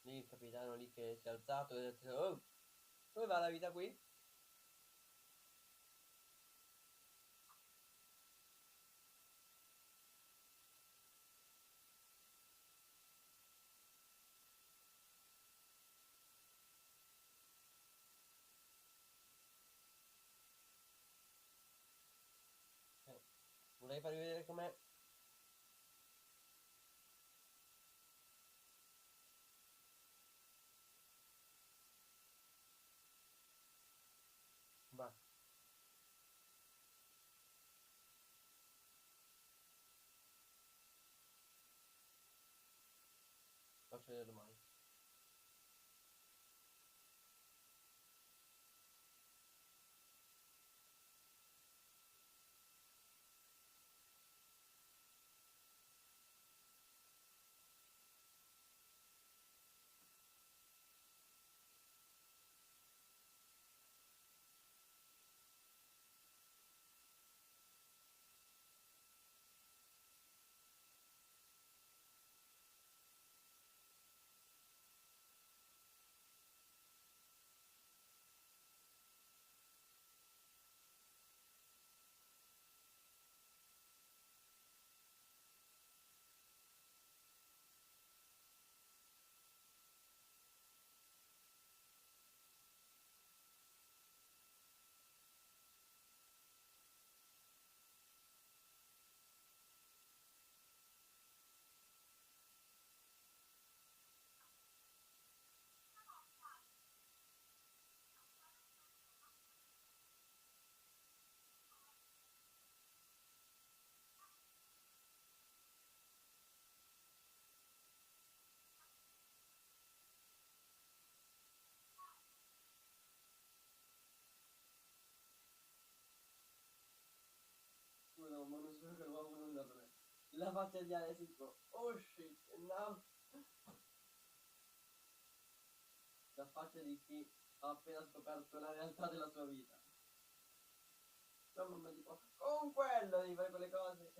Speaker 4: Lì il capitano lì che si è alzato e ha detto: oh, dove va la vita qui? Vorrei farvi vedere com'è. Va. Faccio vedere domani. Scusa, ma non so che avevo nulla per me. La faccia di Ale tipo, oh shit, no. La faccia di chi ha appena scoperto la realtà della sua vita. No, mamma tipo, con quello devi fare quelle cose.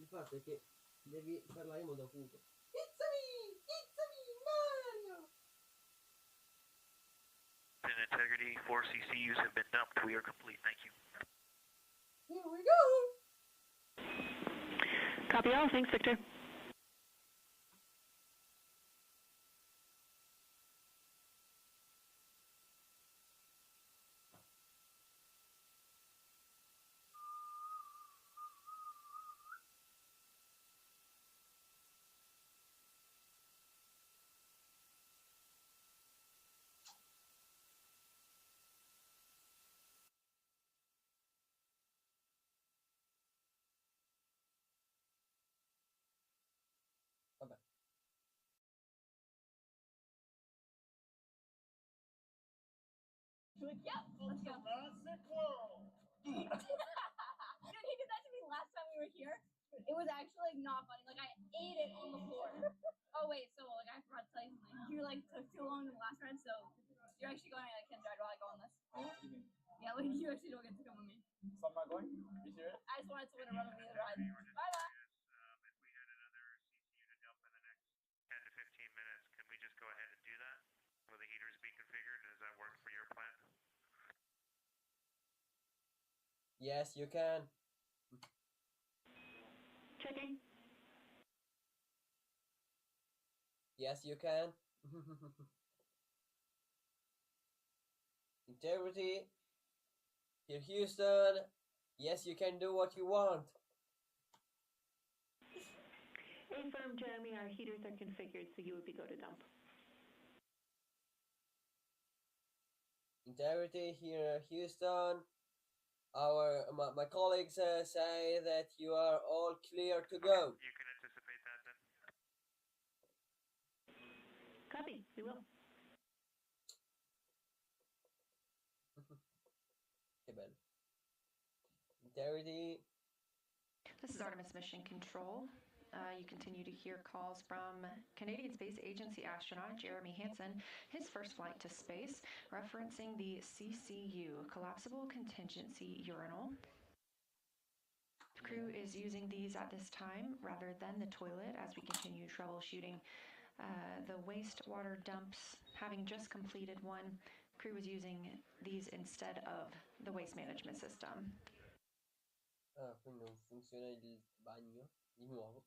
Speaker 4: fatto è che devi parlare in modo acuto.
Speaker 13: It's me, Mario!
Speaker 3: In integrity, 4 CCUs have been dumped. We are complete. Thank you.
Speaker 13: Here we go!
Speaker 19: Copy all. Thanks, Victor.
Speaker 4: Vabbè.
Speaker 23: She's like, yep, let's go. Dude, he did that to me last time we were here. It was actually like not funny. Like I ate it on the floor. Oh wait, so like I forgot to tell you something. You like took too long in the last ride, so you're actually going on a kid's ride while I go on this. Yeah, like you actually don't get to come with me.
Speaker 13: So I'm not going? You serious?
Speaker 23: I just wanted someone to run with me the ride. Bye bye.
Speaker 3: If we had another CCU to dump in the next 10 to 15 minutes, can we just go ahead and do that? Will the heaters be configured? Does that work for your plan?
Speaker 4: Yes, you can.
Speaker 19: Checking.
Speaker 4: Yes, you can. Integrity. Here, Houston. Yes, you can do what you want.
Speaker 19: Affirm, Jeremy. Our heaters are configured, so you would be go to dump.
Speaker 4: Integrity here, Houston. My colleagues say that you are all clear to go.
Speaker 3: You can anticipate that then.
Speaker 19: Copy. We will.
Speaker 4: Che bello. Integrity.
Speaker 7: This is Artemis Mission Control. You continue to hear calls from Canadian Space Agency astronaut Jeremy Hansen, his first flight to space, referencing the CCU, Collapsible Contingency Urinal. The crew is using these at this time rather than the toilet as we continue troubleshooting the wastewater dumps. Having just completed one, the crew is using these instead of the waste management system.
Speaker 4: Ah, quindi non funziona il bagno di nuovo.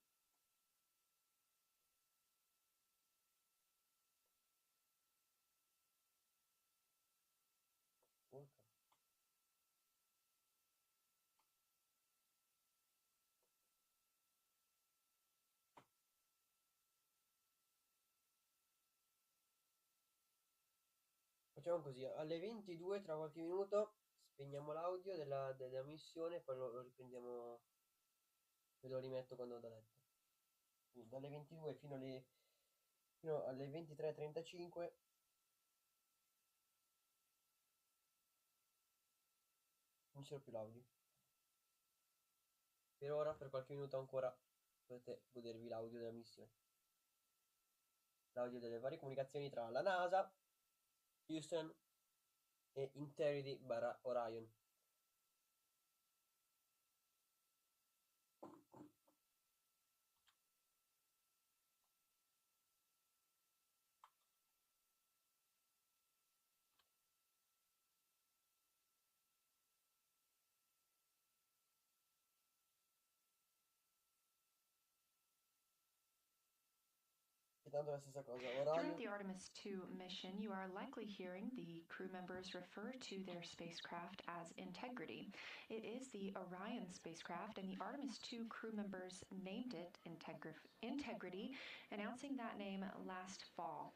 Speaker 4: Porca. Facciamo così, alle 22 tra qualche minuto spegniamo l'audio della missione e poi lo riprendiamo e lo rimetto quando vado a letto. Quindi dalle 22 fino alle 23:35 non c'era più l'audio. Per ora, per qualche minuto ancora, potete godervi l'audio della missione. L'audio delle varie comunicazioni tra la NASA, Houston e Integrity / Orion. La stessa cosa.
Speaker 7: Throughout the Artemis II mission, you are likely hearing the crew members refer to their spacecraft as Integrity. It is the Orion spacecraft, and the Artemis II crew members named it Integrity, announcing that name last fall.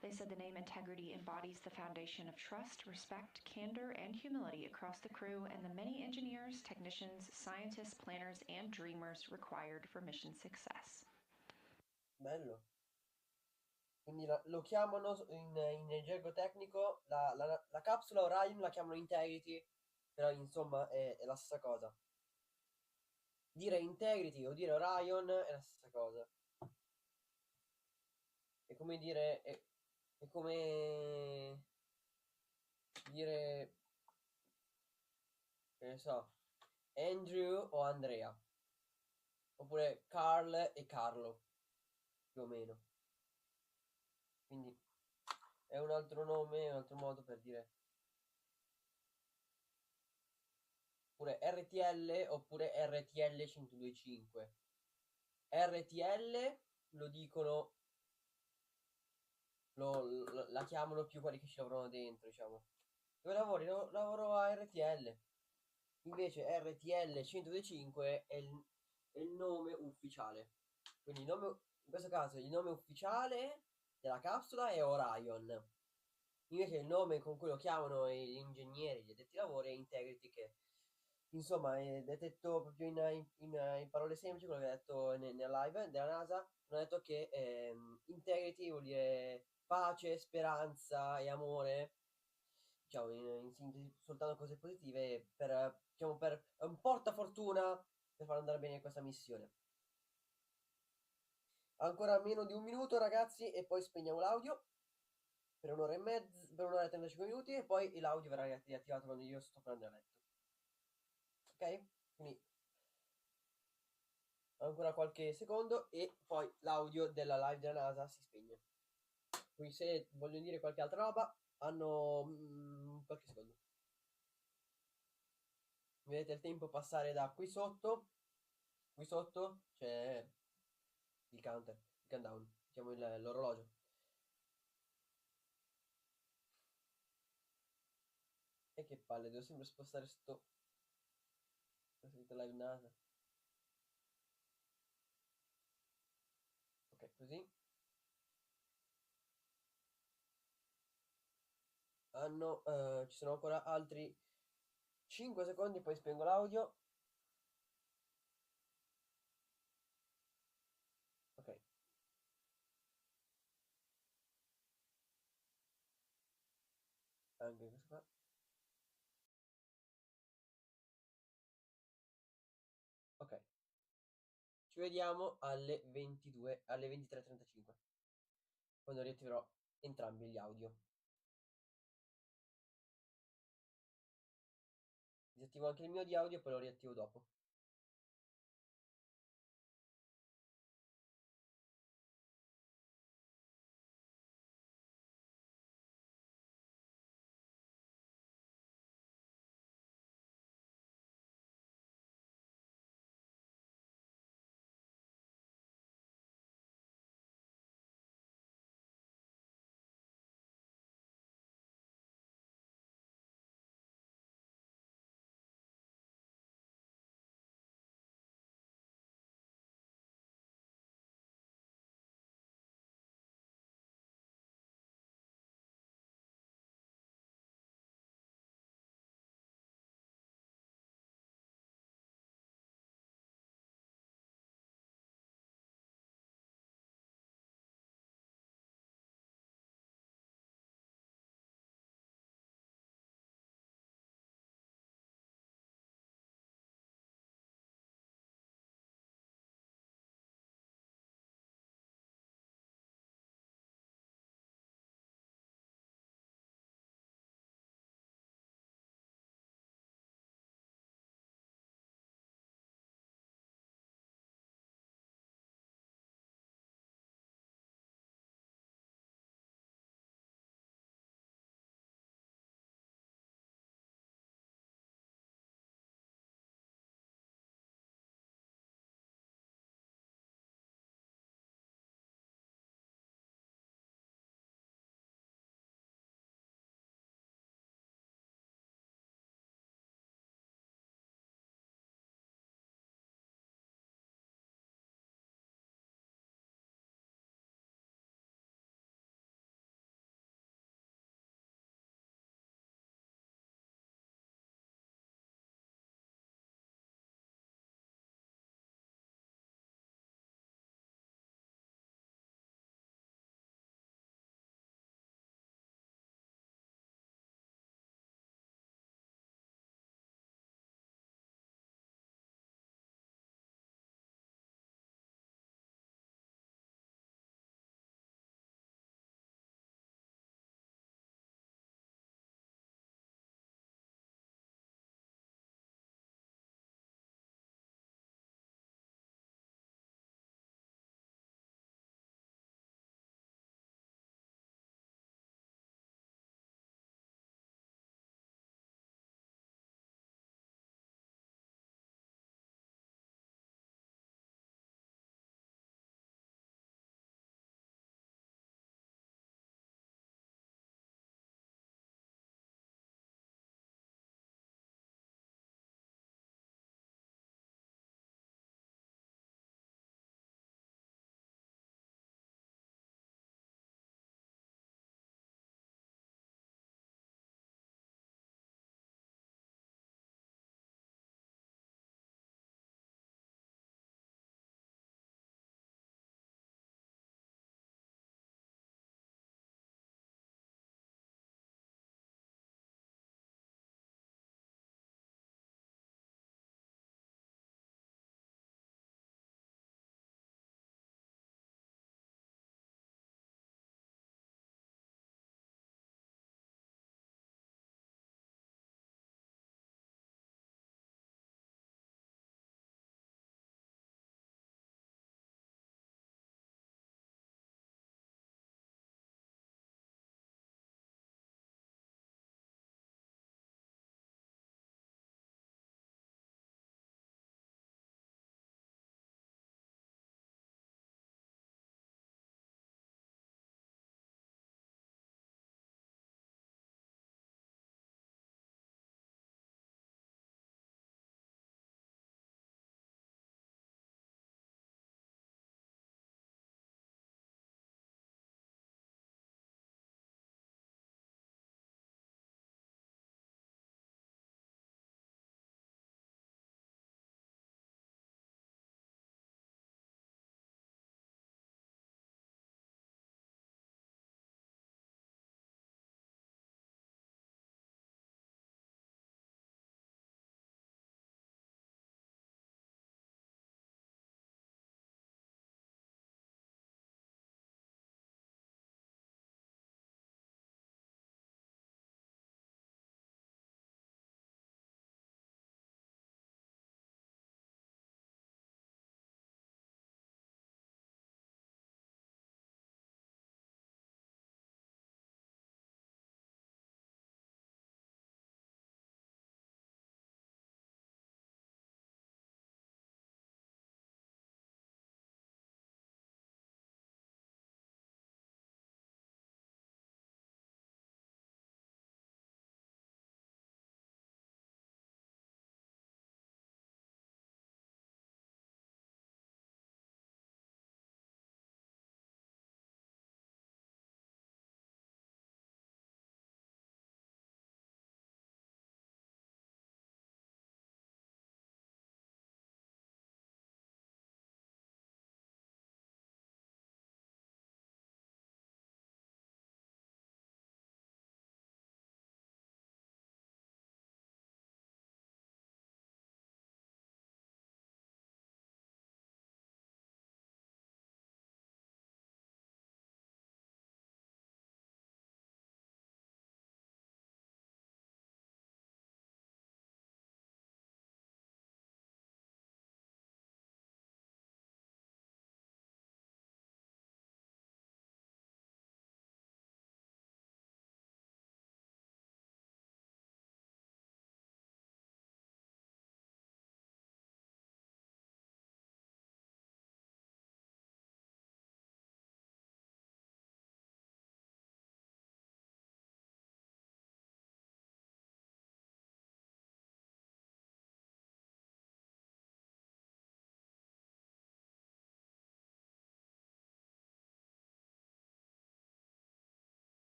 Speaker 7: They said the name Integrity embodies the foundation of trust, respect, candor, and humility across the crew and the many engineers, technicians, scientists, planners, and dreamers required for mission success.
Speaker 4: Bello. Quindi lo chiamano in gergo tecnico, la capsula Orion la chiamano Integrity, però insomma è la stessa cosa. Dire Integrity o dire Orion è la stessa cosa. È come dire... È come dire... che ne so, Andrew o Andrea. oppure Carl e Carlo, più o meno. Quindi è un altro nome, un altro modo per dire. Oppure RTL oppure RTL 102.5. RTL lo dicono, la chiamano più quelli che ci lavorano dentro, diciamo. Dove lavori? Lavoro a RTL. Invece RTL 102.5 è il nome ufficiale. Quindi in questo caso il nome ufficiale della capsula è Orion. Invece il nome con cui lo chiamano gli ingegneri, gli addetti ai lavori è Integrity, che insomma è detto proprio in parole semplici, quello che ha detto nella live della NASA. Hanno detto che Integrity vuol dire pace, speranza e amore, diciamo in sintesi soltanto cose positive diciamo, per un portafortuna per far andare bene questa missione. Ancora meno di un minuto, ragazzi, e poi spegniamo l'audio per un'ora e mezza, per un'ora e 35 minuti, e poi l'audio verrà riattivato quando io sto prendendo a letto. Ok? Quindi ancora qualche secondo e poi l'audio della live della NASA si spegne. Quindi se vogliono dire qualche altra roba hanno qualche secondo. Vedete il tempo passare da qui sotto c'è il countdown, diciamo l'orologio. E che palle, devo sempre spostare sto live NASA. Ok, così. Ci sono ancora altri 5 secondi, poi spengo l'audio. Ok. Anche questo qua. Ok. Ci vediamo alle 22, alle 23:35, quando riattiverò entrambi gli audio. Disattivo anche il mio di audio e poi lo riattivo dopo.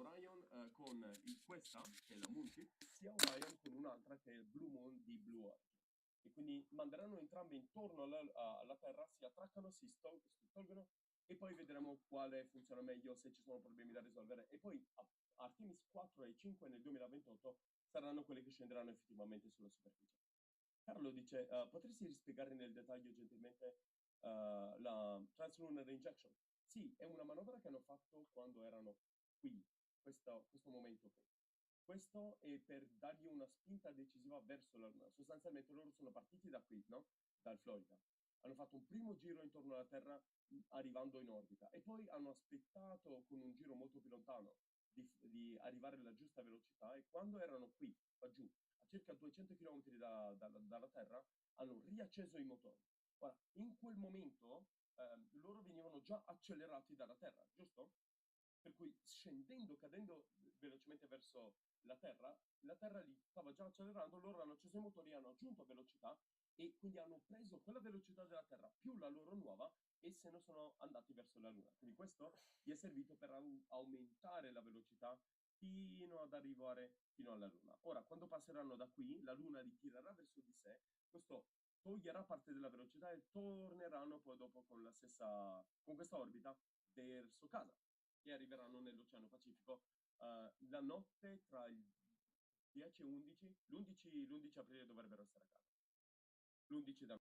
Speaker 11: Orion con il Questa, che è la multi, sia Orion con un'altra che è il Blue Moon di Blue Origin. E quindi manderanno entrambe intorno alla Terra, si attraccano, si tolgono e poi vedremo quale funziona meglio, se ci sono problemi da risolvere. E poi Artemis 4 e 5 nel 2028 saranno quelle che scenderanno effettivamente sulla superficie. Carlo dice, potresti rispiegare nel dettaglio gentilmente la Translunar Injection? Sì, è una manovra che hanno fatto quando erano qui, questo momento qui. Questo è per dargli una spinta decisiva verso la Luna. Sostanzialmente loro sono partiti da qui, no? Dal Florida. Hanno fatto un primo giro intorno alla Terra arrivando in orbita e poi hanno aspettato con un giro molto più lontano di arrivare alla giusta velocità e quando erano qui, qua giù, a circa 200 km dalla Terra, hanno riacceso i motori. Ora, in quel momento loro venivano già accelerati dalla Terra, giusto? Per cui scendendo, cadendo velocemente verso la Terra li stava già accelerando, loro hanno acceso i motori, hanno aggiunto velocità e quindi hanno preso quella velocità della Terra più la loro nuova e se ne sono andati verso la Luna. Quindi questo gli è servito per aumentare la velocità fino ad arrivare fino alla Luna. Ora, quando passeranno da qui, la Luna li tirerà verso di sé, questo toglierà parte della velocità e torneranno poi dopo con questa orbita verso casa e arriveranno nell'Oceano Pacifico la notte tra il 10 e 11, l'11 aprile dovrebbero essere a casa. L'11 da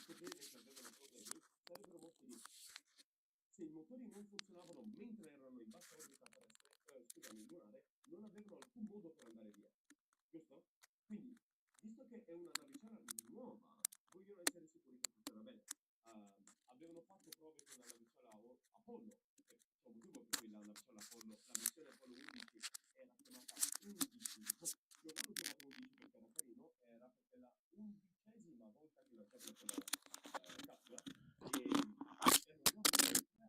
Speaker 11: scoprire che avevano problemi, sarebbero morti lì. Se i motori non funzionavano mentre erano in bassa orbita terrestre, scusami, lunare, non avevano alcun modo per andare via, giusto? Quindi, visto che è una navicella nuova, vogliono essere sicuri che funziona bene. Avevano fatto prove con la navicella Apollo, c'è un motivo per cui la navicella Apollo, la missione Apollo 11 era chiamata 11. Non l'hanno chiamato 11 perché era carino, era perché la 11ª volta che lanciavano quella capsula e erano usati 3 astronauti. 3 astronauti a un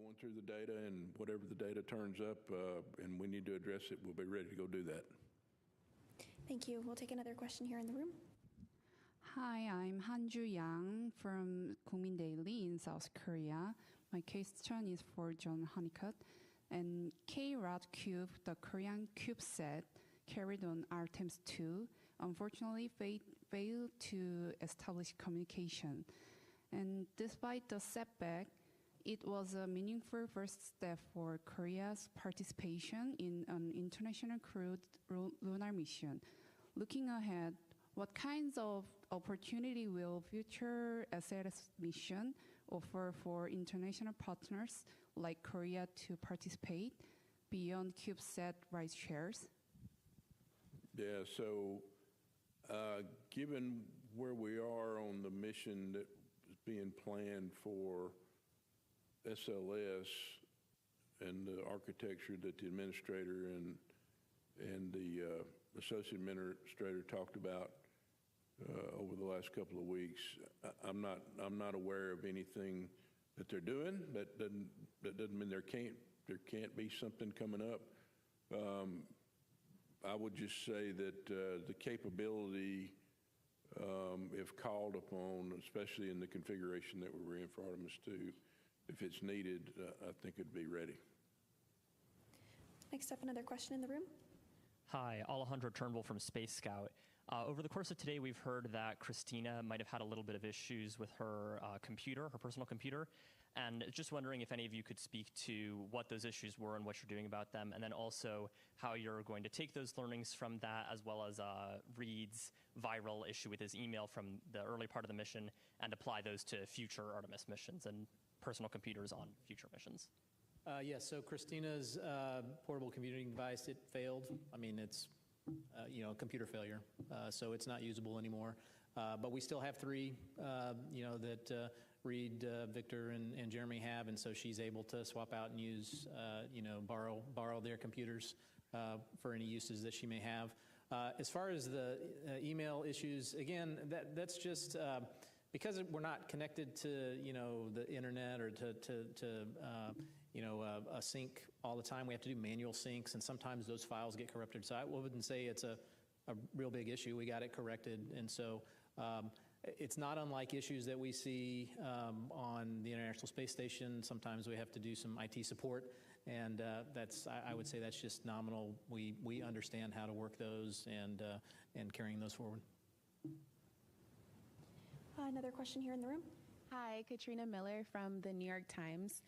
Speaker 8: going through the data, and whatever the data turns up and we need to address it, we'll be ready to go do that.
Speaker 12: Thank you. We'll take another question here in the room.
Speaker 14: Hi, I'm Hanju Yang from Kookmin Daily in South Korea. My question is for John Honeycutt. And K-Rod Cube, the Korean CubeSat carried on Artemis II, unfortunately failed to establish communication. And despite the setback, it was a meaningful first step for Korea's participation in an international crewed lunar mission. Looking ahead, what kinds of opportunity will future SLS mission offer for international partners like Korea to participate beyond CubeSat ride shares?
Speaker 8: Yeah, so given where we are on the mission that is being planned for SLS and the architecture that the administrator and the associate administrator talked about over the last couple of weeks, I'm not aware of anything that they're doing. That doesn't mean there can't be something coming up. I would just say that the capability, if called upon, especially in the configuration that we're in for Artemis II, if it's needed, I think it'd be ready.
Speaker 12: Next up, another question in the room.
Speaker 24: Hi, Alejandro Turnbull from Space Scout. Over the course of today, we've heard that Christina might have had a little bit of issues with her computer, her personal computer, and just wondering if any of you could speak to what those issues were and what you're doing about them, and then also how you're going to take those learnings from that, as well as Reed's viral issue with his email from the early part of the mission, and apply those to future Artemis missions and personal computers on future missions.
Speaker 25: Yes, so Christina's portable computing device, it failed. I mean, it's a computer failure, so it's not usable anymore. But we still have three, that Reed, Victor, and Jeremy have, and so she's able to swap out and use, borrow their computers for any uses that she may have. As far as the email issues, again, that's just because we're not connected to the internet or to a sync all the time. We have to do manual syncs, and sometimes those files get corrupted. So I wouldn't say it's a real big issue. We got it corrected, and so it's not unlike issues that we see on the International Space Station. Sometimes we have to do some IT support, and I would say that's just nominal. We understand how to work those and carrying those forward.
Speaker 12: Another question here in the room.
Speaker 26: Hi, Katrina Miller from the New York Times.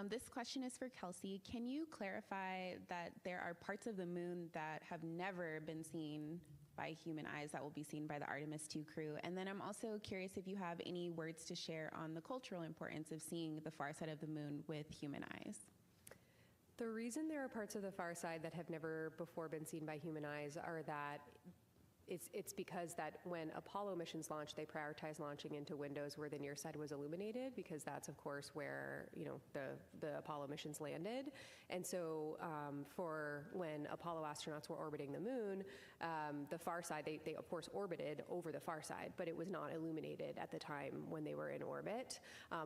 Speaker 26: This question is for Kelsey. Can you clarify that there are parts of the moon that have never been seen by human eyes that will be seen by the Artemis II crew? And then I'm also curious if you have any words to share on the cultural importance of seeing the far side of the moon with human eyes.
Speaker 27: The reason there are parts of the far side that have never before been seen by human eyes are that it's because that when Apollo missions launched, they prioritized launching into windows where the near side was illuminated, because that's, of course, where the Apollo missions landed. And so for when Apollo astronauts were orbiting the moon, the far side, they of course orbited over the far side, but it was not illuminated at the time when they were in orbit.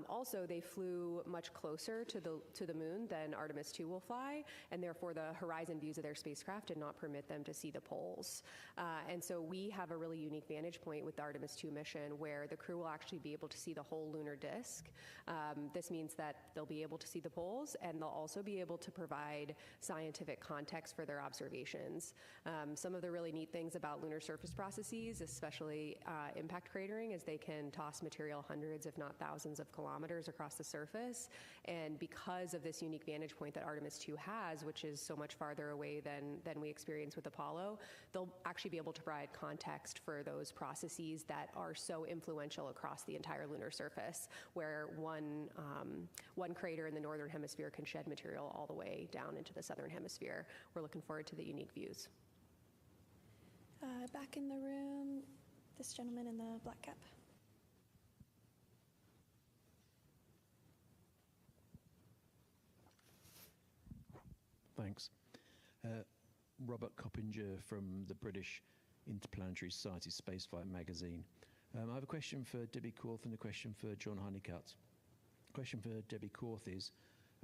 Speaker 27: Also, they flew much closer to the moon than Artemis II will fly, and therefore the horizon views of their spacecraft did not permit them to see the poles. And so we have a really unique vantage point with the Artemis II mission where the crew will actually be able to see the whole lunar disk. This means that they'll be able to see the poles, and they'll also be able to provide scientific context for their observations. Some of the really neat things about lunar surface processes, especially impact cratering, is they can toss material hundreds, if not thousands of kilometers across the surface. And because of this unique vantage point that Artemis II has, which is so much farther away than we experience with Apollo, they'll actually be able to provide context for those processes that are so influential across the entire lunar surface, where one crater in the northern hemisphere can shed material all the way down into the southern hemisphere. We're looking forward to the unique views.
Speaker 12: Back in the room, this gentleman in the black cap.
Speaker 28: Thanks. Robert Coppinger from the British Interplanetary Society Spaceflight magazine. I have a question for Debbie Korth and a question for John Honeycutt. The question for Debbie Korth is,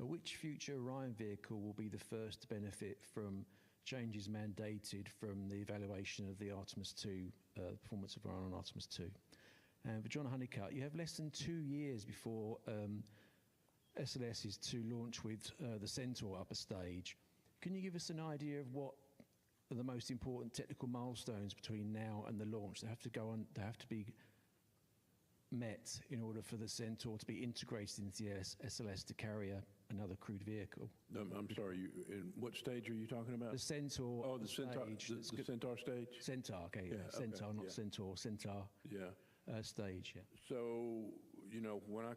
Speaker 28: which future Orion vehicle will be the first to benefit from changes mandated from the evaluation of the Artemis II, performance of Orion on Artemis II? And for John Honeycutt, you have less than 2 years before SLS is to launch with the Centaur upper stage. Can you give us an idea of what are the most important technical milestones between now and the launch? They have to be met in order for the Centaur to be integrated into the SLS to carry another crewed vehicle.
Speaker 8: I'm sorry, in what stage are you talking about?
Speaker 28: The Centaur.
Speaker 8: Oh, the Centaur, the Centaur stage?
Speaker 28: Centaur, okay, yeah. Centaur,
Speaker 8: okay,
Speaker 28: not
Speaker 8: yeah.
Speaker 28: Centaur, Centaur stage, yeah.
Speaker 8: So, you know, when I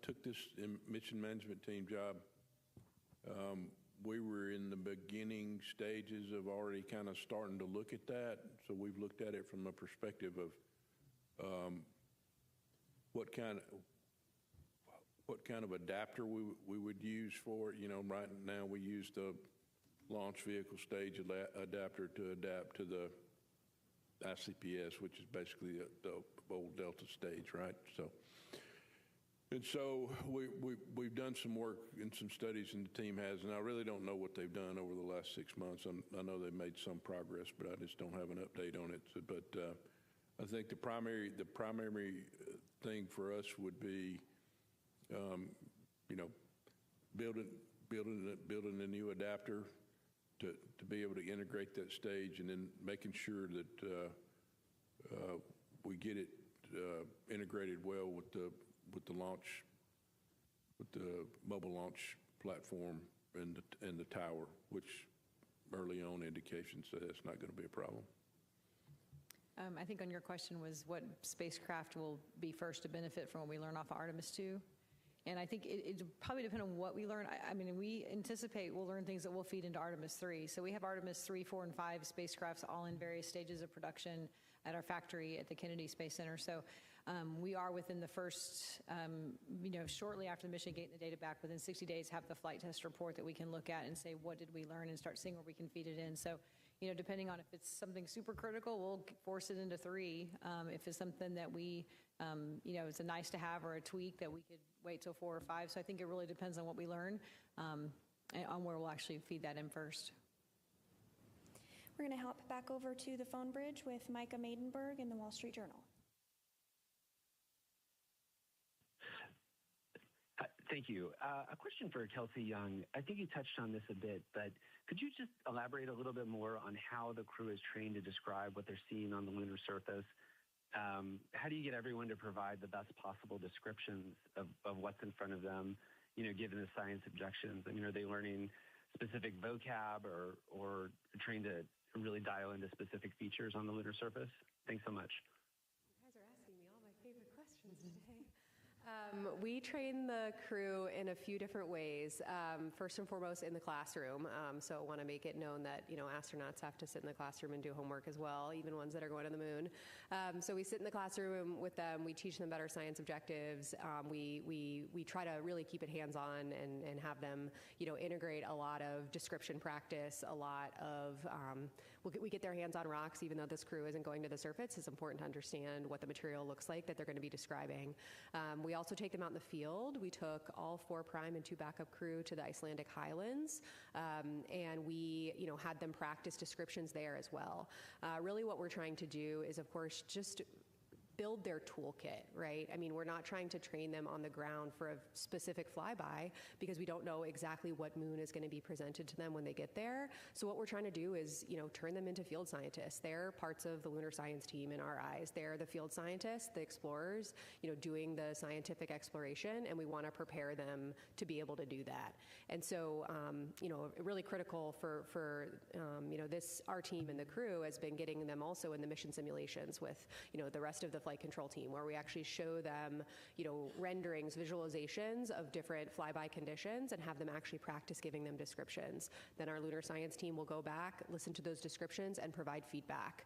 Speaker 8: took this mission management team job, we were in the beginning stages of already kind of starting to look at that. So we've looked at it from a perspective of what kind of adapter we would use for it. You know, right now we use the launch vehicle stage adapter to adapt to the ICPS, which is basically the old Delta stage, right? So we've done some work and some studies, and the team has, and I really don't know what they've done over the last 6 months. I know they've made some progress, but I just don't have an update on it. But I think the primary thing for us would be, you know, building a new adapter to be able to integrate that stage, and then making sure that we get it integrated well with the launch, with the mobile launch platform and the tower, which early on indications that that's not going to be a problem.
Speaker 1: I think on your question was what spacecraft will be first to benefit from what we learn off of Artemis II. And I think it probably depends on what we learn. I mean, we anticipate we'll learn things that will feed into Artemis III. So we have Artemis 3, 4, and 5 spacecrafts all in various stages of production at our factory at the Kennedy Space Center. So we are within the first, you know, shortly after the mission, getting the data back, within 60 days, have the flight test report that we can look at and say, what did we learn, and start seeing where we can feed it in. So, you know, depending on if it's something super critical, we'll force it into 3. If it's something that we, you know, it's a nice to have or a tweak, that we could wait till 4 or 5. So I think it really depends on what we learn and on where we'll actually feed that in first.
Speaker 12: We're going to hop back over to the phone bridge with Micah Maidenberg in the Wall Street Journal.
Speaker 6: Thank you. A question for Kelsey Young. I think you touched on this a bit, but could you just elaborate a little bit more on how the crew is trained to describe what they're seeing on the lunar surface? How do you get everyone to provide the best possible descriptions of what's in front of them, you know, given the science objections? I mean, are they learning specific vocab or trained to really dial into specific features on the lunar surface? Thanks so much.
Speaker 27: You guys are asking me all my favorite questions today. We train the crew in a few different ways. First and foremost, in the classroom. So I want to make it known that, you know, astronauts have to sit in the classroom and do homework as well, even ones that are going to the moon. So we sit in the classroom with them. We teach them about our science objectives. We try to really keep it hands-on and have them, you know, integrate a lot of description practice, a lot of, we get their hands on rocks, even though this crew isn't going to the surface. It's important to understand what the material looks like that they're going to be describing. We also take them out in the field. We took all 4 prime and 2 backup crew to the Icelandic Highlands, and we, you know, had them practice descriptions there as well. Really what we're trying to do is, of course, just build their toolkit, right? I mean, we're not trying to train them on the ground for a specific flyby because we don't know exactly what moon is going to be presented to them when they get there. So what we're trying to do is, you know, turn them into field scientists. They're parts of the lunar science team in our eyes. They're the field scientists, the explorers, you know, doing the scientific exploration, and we want to prepare them to be able to do that. And so, you know, really critical for you know, our team and the crew has been getting them also in the mission simulations with, you know, the rest of the flight control team, where we actually show them, you know, renderings, visualizations of different flyby conditions and have them actually practice giving them descriptions. Then our lunar science team will go back, listen to those descriptions, and provide feedback.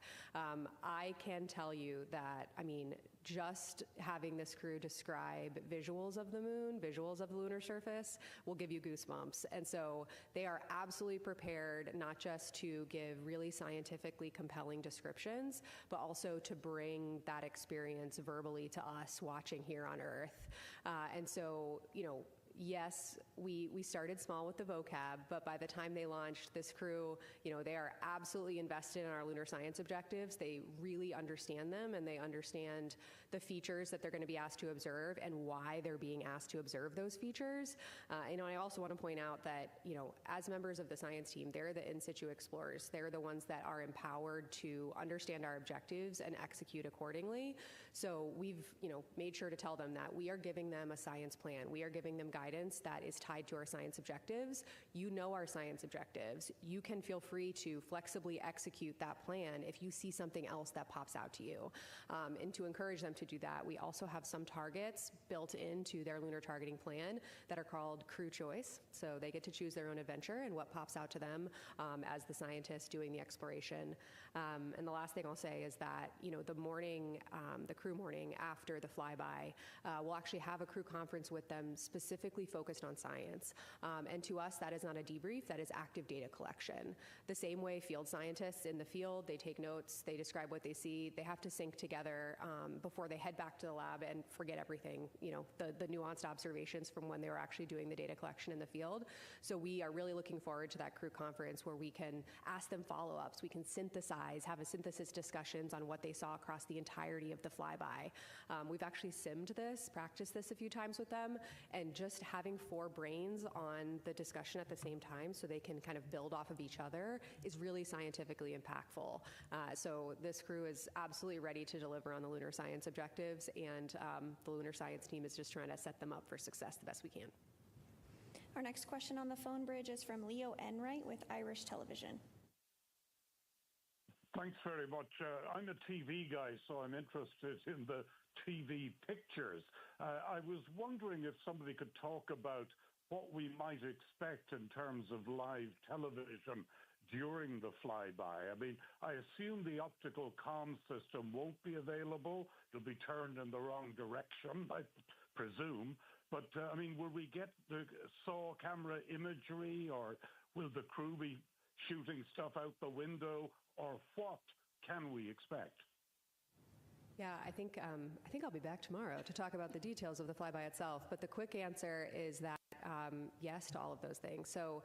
Speaker 27: I can tell you that, I mean, just having this crew describe visuals of the moon, visuals of the lunar surface, will give you goosebumps. And so they are absolutely prepared not just to give really scientifically compelling descriptions, but also to bring that experience verbally to us watching here on Earth. And so, you know, yes, we started small with the vocab, but by the time they launched, this crew, they are absolutely invested in our lunar science objectives. They really understand them, and they understand the features that they're going to be asked to observe and why they're being asked to observe those features. I also want to point out that, as members of the science team, they're the in situ explorers. They're the ones that are empowered to understand our objectives and execute accordingly. So we've, made sure to tell them that we are giving them a science plan. We are giving them guidance that is tied to our science objectives. You know our science objectives. You can feel free to flexibly execute that plan if you see something else that pops out to you. And to encourage them to do that, we also have some targets built into their lunar targeting plan that are called crew choice. So they get to choose their own adventure and what pops out to them as the scientist doing the exploration. And the last thing I'll say is that, the crew morning after the flyby, we'll actually have a crew conference with them specifically focused on science. And to us, that is not a debrief, that is active data collection. The same way field scientists in the field, they take notes, they describe what they see, they have to sync together before they head back to the lab and forget everything, the nuanced observations from when they were actually doing the data collection in the field. So we are really looking forward to that crew conference where we can ask them follow-ups, we can synthesize, have a synthesis discussions on what they saw across the entirety of the flyby. We've actually simmed this, practiced this a few times with them, and just having 4 brains on the discussion at the same time so they can kind of build off of each other is really scientifically impactful. So this crew is absolutely ready to deliver on the lunar science objectives, and the lunar science team is just trying to set them up for success the best we can.
Speaker 12: Our next question on the phone bridge is from Leo Enright with Irish Television.
Speaker 9: Thanks very much. I'm a TV guy, so I'm interested in the TV pictures. I was wondering if somebody could talk about what we might expect in terms of live television during the flyby. I mean, I assume the optical comm system won't be available. It'll be turned in the wrong direction, I presume. But, will we get the SAW camera imagery, or will the crew be shooting stuff out the window, or what can we expect?
Speaker 27: Yeah, I think I'll be back tomorrow to talk about the details of the flyby itself. But the quick answer is that yes to all of those things. So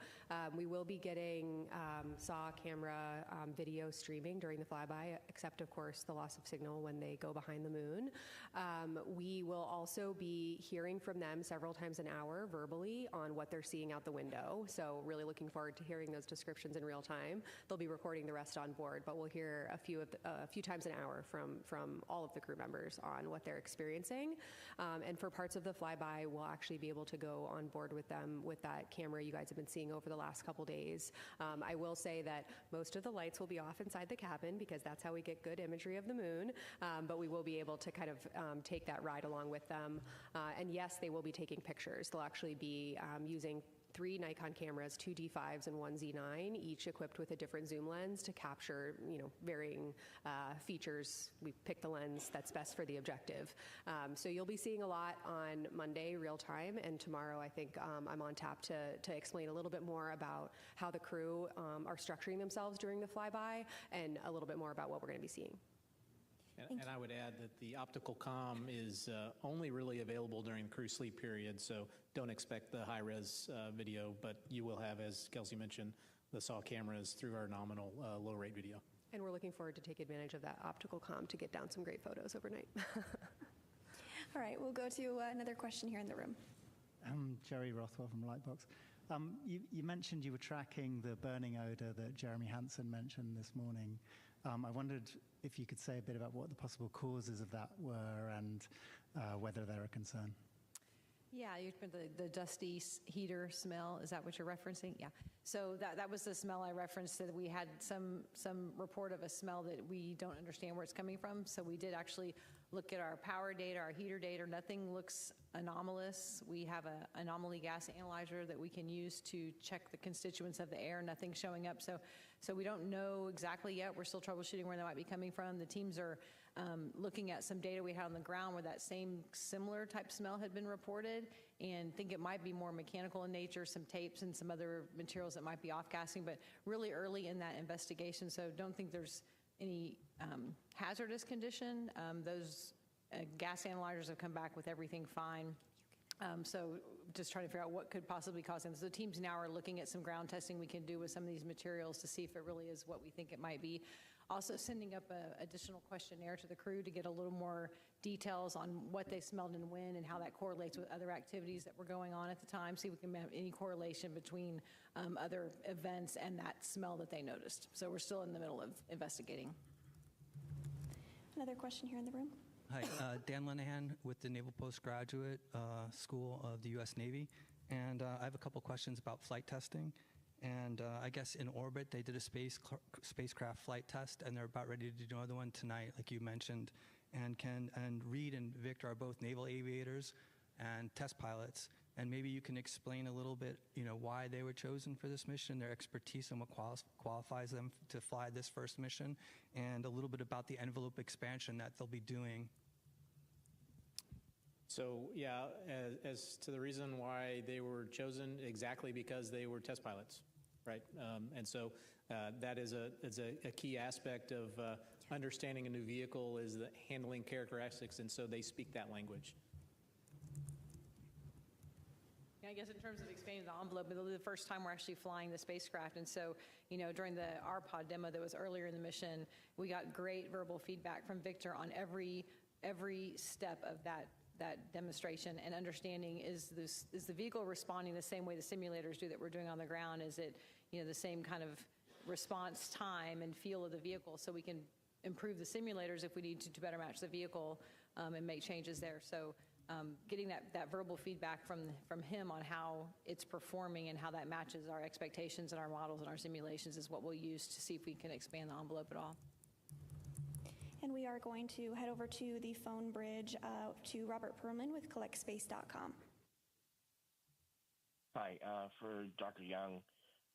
Speaker 27: we will be getting SAW camera video streaming during the flyby, except of course the loss of signal when they go behind the moon. We will also be hearing from them several times an hour verbally on what they're seeing out the window. So really looking forward to hearing those descriptions in real time. They'll be recording the rest on board, but we'll hear a few times an hour from all of the crew members on what they're experiencing. And for parts of the flyby, we'll actually be able to go on board with them with that camera you guys have been seeing over the last couple days. I will say that most of the lights will be off inside the cabin because that's how we get good imagery of the moon, but we will be able to kind of take that ride along with them. And yes, they will be taking pictures. They'll actually be using 3 Nikon cameras, 2 D5s and 1 Z9, each equipped with a different zoom lens to capture, varying features. We pick the lens that's best for the objective. So you'll be seeing a lot on Monday, real time, and tomorrow I think I'm on tap to explain a little bit more about how the crew are structuring themselves during the flyby and a little bit more about what we're going to be seeing.
Speaker 25: And I would add that the optical comm is only really available during the crew sleep period, so don't expect the high-res video, but you will have, as Kelsey mentioned, the SAW cameras through our nominal low-rate video.
Speaker 27: And we're looking forward to take advantage of that optical comm to get down some great photos overnight.
Speaker 12: All right, we'll go to another question here in the room.
Speaker 10: Jerry Rothwell from Lightbox. You mentioned you were tracking the burning odor that Jeremy Hansen mentioned this morning. I wondered if you could say a bit about what the possible causes of that were and whether they're a concern.
Speaker 1: Yeah, the dusty heater smell, is that what you're referencing? Yeah. So that was the smell I referenced, that we had some report of a smell that we don't understand where it's coming from. So we did actually look at our power data, our heater data. Nothing looks anomalous. We have an anomaly gas analyzer that we can use to check the constituents of the air. Nothing showing up. So we don't know exactly yet. We're still troubleshooting where that might be coming from. The teams are looking at some data we had on the ground where that same similar type smell had been reported, and think it might be more mechanical in nature, some tapes and some other materials that might be off-gassing, but really early in that investigation, so don't think there's any hazardous condition. Those gas analyzers have come back with everything fine. So just trying to figure out what could possibly cause them. So the teams now are looking at some ground testing we can do with some of these materials to see if it really is what we think it might be. Also sending up an additional questionnaire to the crew to get a little more details on what they smelled and when and how that correlates with other activities that were going on at the time, see if we can have any correlation between other events and that smell that they noticed. So we're still in the middle of investigating.
Speaker 12: Another question here in the room.
Speaker 2: Hi, Dan Lenahan with the Naval Postgraduate School of the U.S. Navy. And I have a couple questions about flight testing. And I guess in orbit, they did a spacecraft flight test, and they're about ready to do another one tonight, like you mentioned. And Reed and Victor are both naval aviators and test pilots. And maybe you can explain a little bit, why they were chosen for this mission, their expertise and what qualifies them to fly this first mission, and a little bit about the envelope expansion that they'll be doing.
Speaker 25: So yeah, as to the reason why they were chosen, exactly because they were test pilots, right? And so that is a key aspect of understanding a new vehicle is the handling characteristics, and so they speak that language.
Speaker 1: Yeah, I guess in terms of expanding the envelope, it'll be the first time we're actually flying the spacecraft. And so, during the RPOD demo that was earlier in the mission, we got great verbal feedback from Victor on every step of that demonstration, and understanding is the vehicle responding the same way the simulators do that we're doing on the ground? Is it the same kind of response time and feel of the vehicle, so we can improve the simulators if we need to better match the vehicle and make changes there. So getting that verbal feedback from him on how it's performing and how that matches our expectations and our models and our simulations is what we'll use to see if we can expand the envelope at all.
Speaker 12: And we are going to head over to the phone bridge to Robert Perlman with collectspace.com.
Speaker 5: Hi, for Dr. Young,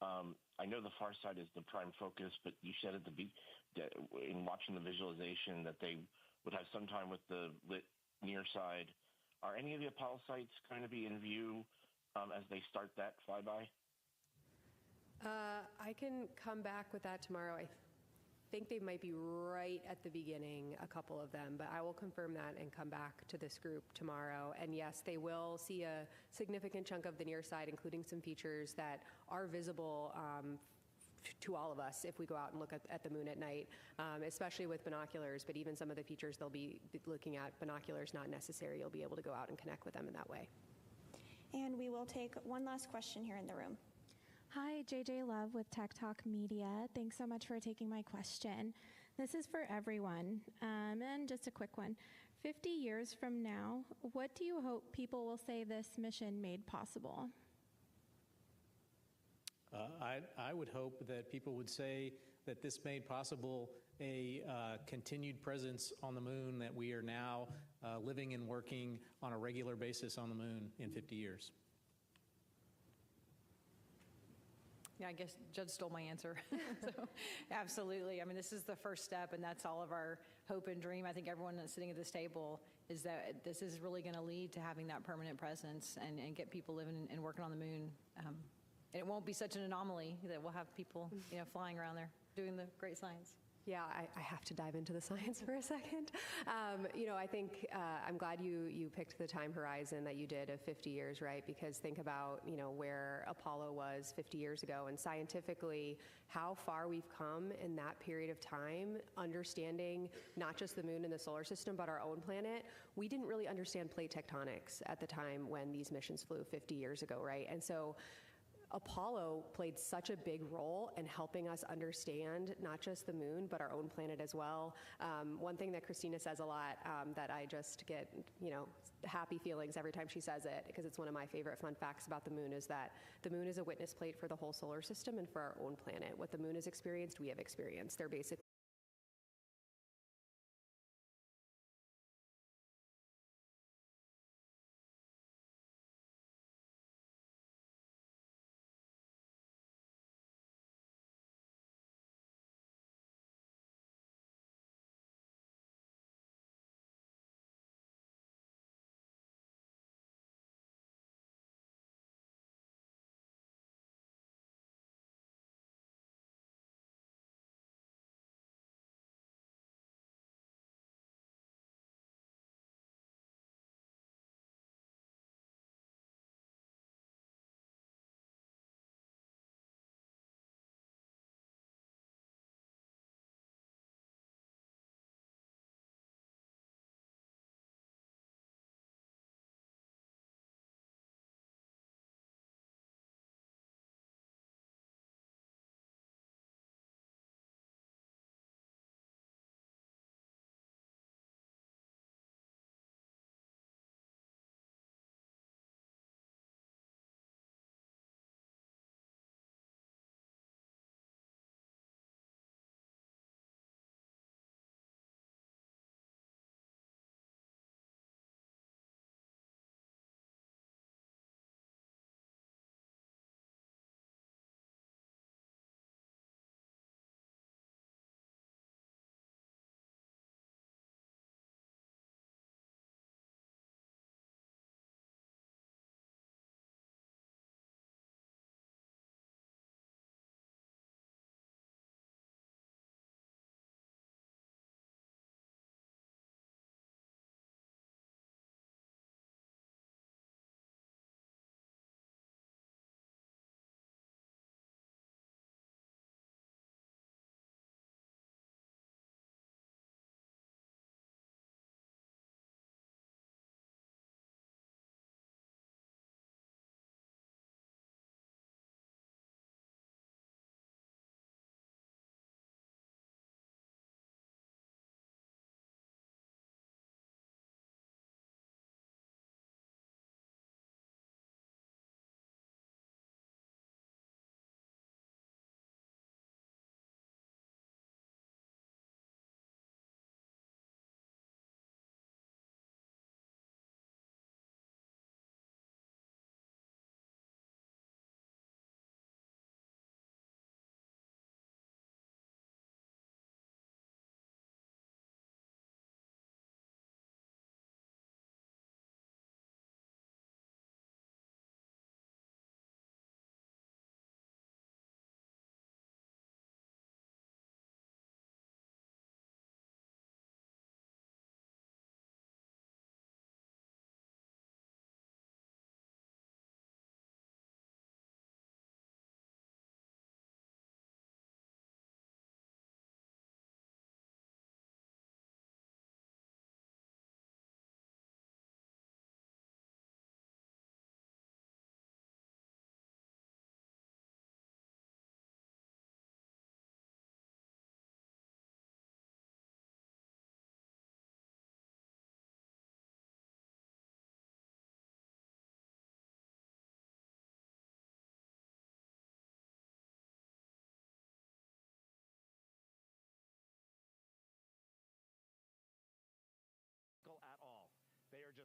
Speaker 5: I know the far side is the prime focus, but you said in watching the visualization that they would have some time with the lit near side. Are any of the Apollo sites going to be in view as they start that flyby?
Speaker 27: I can come back with that tomorrow. I think they might be right at the beginning, a couple of them, but I will confirm that and come back to this group tomorrow. And yes, they will see a significant chunk of the near side, including some features that are visible to all of us if we go out and look at the moon at night, especially with binoculars, but even some of the features they'll be looking at, binoculars not necessary, you'll be able to go out and connect with them in that way.
Speaker 12: And we will take one last question here in the room.
Speaker 15: Hi, JJ Love with Tech Talk Media. Thanks so much for taking my question. This is for everyone, and just a quick one. 50 years from now, what do you hope people will say this mission made possible?
Speaker 25: I would hope that people would say that this made possible a continued presence on the moon, that we are now living and working on a regular basis on the moon in 50 years.
Speaker 1: Yeah, I guess Judd stole my answer. So, absolutely. I mean, this is the first step, and that's all of our hope and dream. I think everyone that's sitting at this table is that this is really going to lead to having that permanent presence and get people living and working on the moon. And it won't be such an anomaly that we'll have people, flying around there doing the great science.
Speaker 27: Yeah, I have to dive into the science for a second. I think I'm glad you picked the time horizon that you did of 50 years, right? Because think about, where Apollo was 50 years ago, and scientifically how far we've come in that period of time, understanding not just the moon and the solar system, but our own planet. We didn't really understand plate tectonics at the time when these missions flew 50 years ago, right? And so Apollo played such a big role in helping us understand not just the moon, but our own planet as well. One thing that Christina says a lot that I just get, happy feelings every time she says it, because it's one of my favorite fun facts about the moon, is that the moon is a witness plate for the whole solar system and for our own planet. What the moon has experienced, we have experienced. They're basically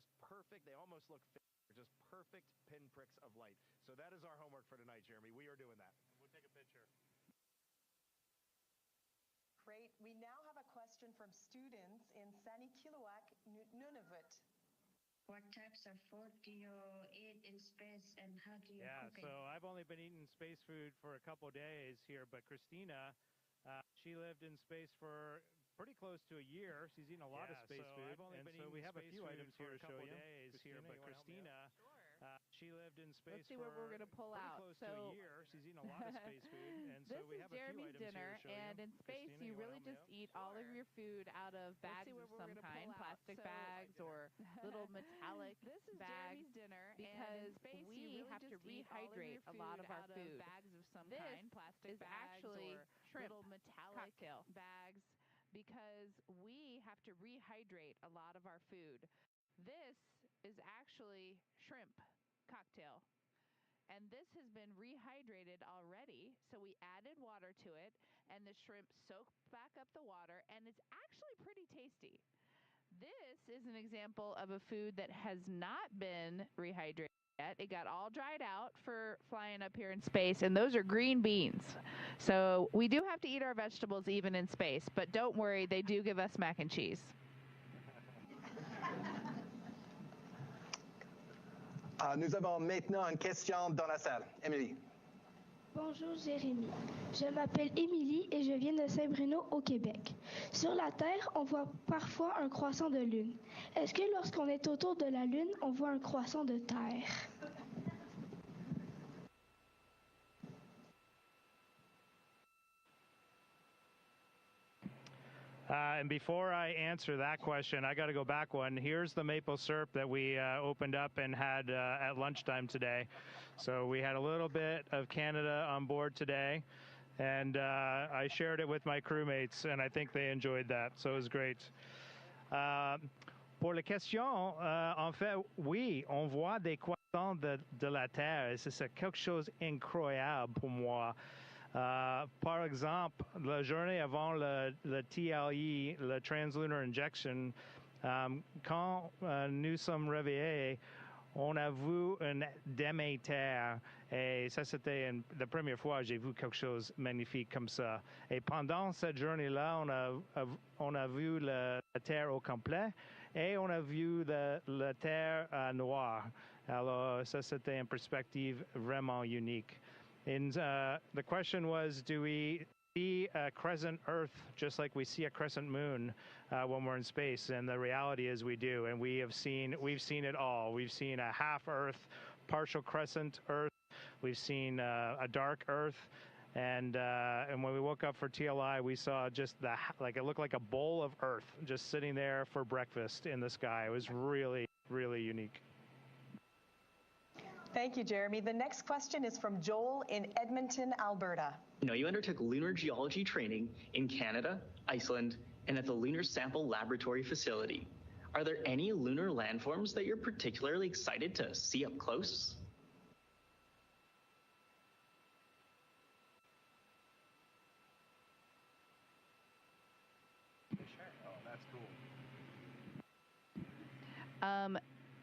Speaker 13: just perfect. They almost look just perfect pinpricks of light. So that is our homework for tonight, Jeremy. We are doing that. We'll take a picture.
Speaker 16: Great. We now have a question from students in Sani Kilowak, Nunavut.
Speaker 17: What types of food do you eat in space, and how do you cook it?
Speaker 18: So I've only been eating space food for a couple of days here, but Christina, she lived in space for pretty close to a year. She's eaten a lot of space food, and so we have a few items here to show you. But Christina, she lived in space
Speaker 20: for what we're going to pull out.
Speaker 18: Close to a year. She's eaten a lot of space food, and so we have a few items
Speaker 20: dinner,
Speaker 18: here to show you.
Speaker 20: And in space,
Speaker 18: Christina,
Speaker 20: you really just eat all of your food out of bags of some kind, plastic bags or little metallic This is bags. Jeremy's dinner, because and in space, we you really have to just eat all of rehydrate your a lot food of our out food. bags of some This kind, plastic is bags actually or shrimp little metallic cocktail bags, because we have to rehydrate a lot of our food. This is actually shrimp cocktail. And this has been rehydrated already, so we added water to it, and the shrimp soaked back up the water, and it's actually pretty tasty. This is an example of a food that has not been rehydrated yet. It got all dried out for flying up here in space, and those are green beans. So we do have to eat our vegetables even in space, but don't worry, they do give us mac and cheese.
Speaker 21: Nous avons maintenant une question dans la salle. Émilie.
Speaker 22: Bonjour Jérémy, je m'appelle Émilie et je viens de Saint-Bruno au Québec. Sur la Terre, on voit parfois un croissant de lune. Est-ce que lorsqu'on est autour de la lune, on voit un croissant de Terre?
Speaker 18: And before I answer that question, I got to go back one. Here's the maple syrup that we opened up and had at lunchtime today. So we had a little bit of Canada on board today, and I shared it with my crewmates, and I think they enjoyed that. So it was great. Pour les questions, en fait, oui, on voit des croissants de la Terre, et c'est quelque chose d'incroyable pour moi. Par exemple, la journée avant le TLE, le Translunar Injection, quand nous sommes réveillés, on a vu un Déméter, et ça c'était la première fois que j'ai vu quelque chose de magnifique comme ça. Et pendant cette journée-là, on a vu la Terre au complet, et on a vu la Terre noire. Alors ça c'était une perspective vraiment unique. And the question was, do we see a crescent Earth just like we see a crescent moon when we're in space? And the reality is we do, and we've seen it all. We've seen a half Earth, partial crescent Earth. We've seen a dark Earth, and when we woke up for TLI, we saw just it looked like a bowl of Earth just sitting there for breakfast in the sky. It was really, really unique.
Speaker 16: Thank you, Jeremy. The next question is from Joel in Edmonton, Alberta.
Speaker 23: You undertook lunar geology training in Canada, Iceland, and at the Lunar Sample Laboratory facility. Are there any lunar landforms that you're particularly excited to see up close?
Speaker 18: Oh, that's cool.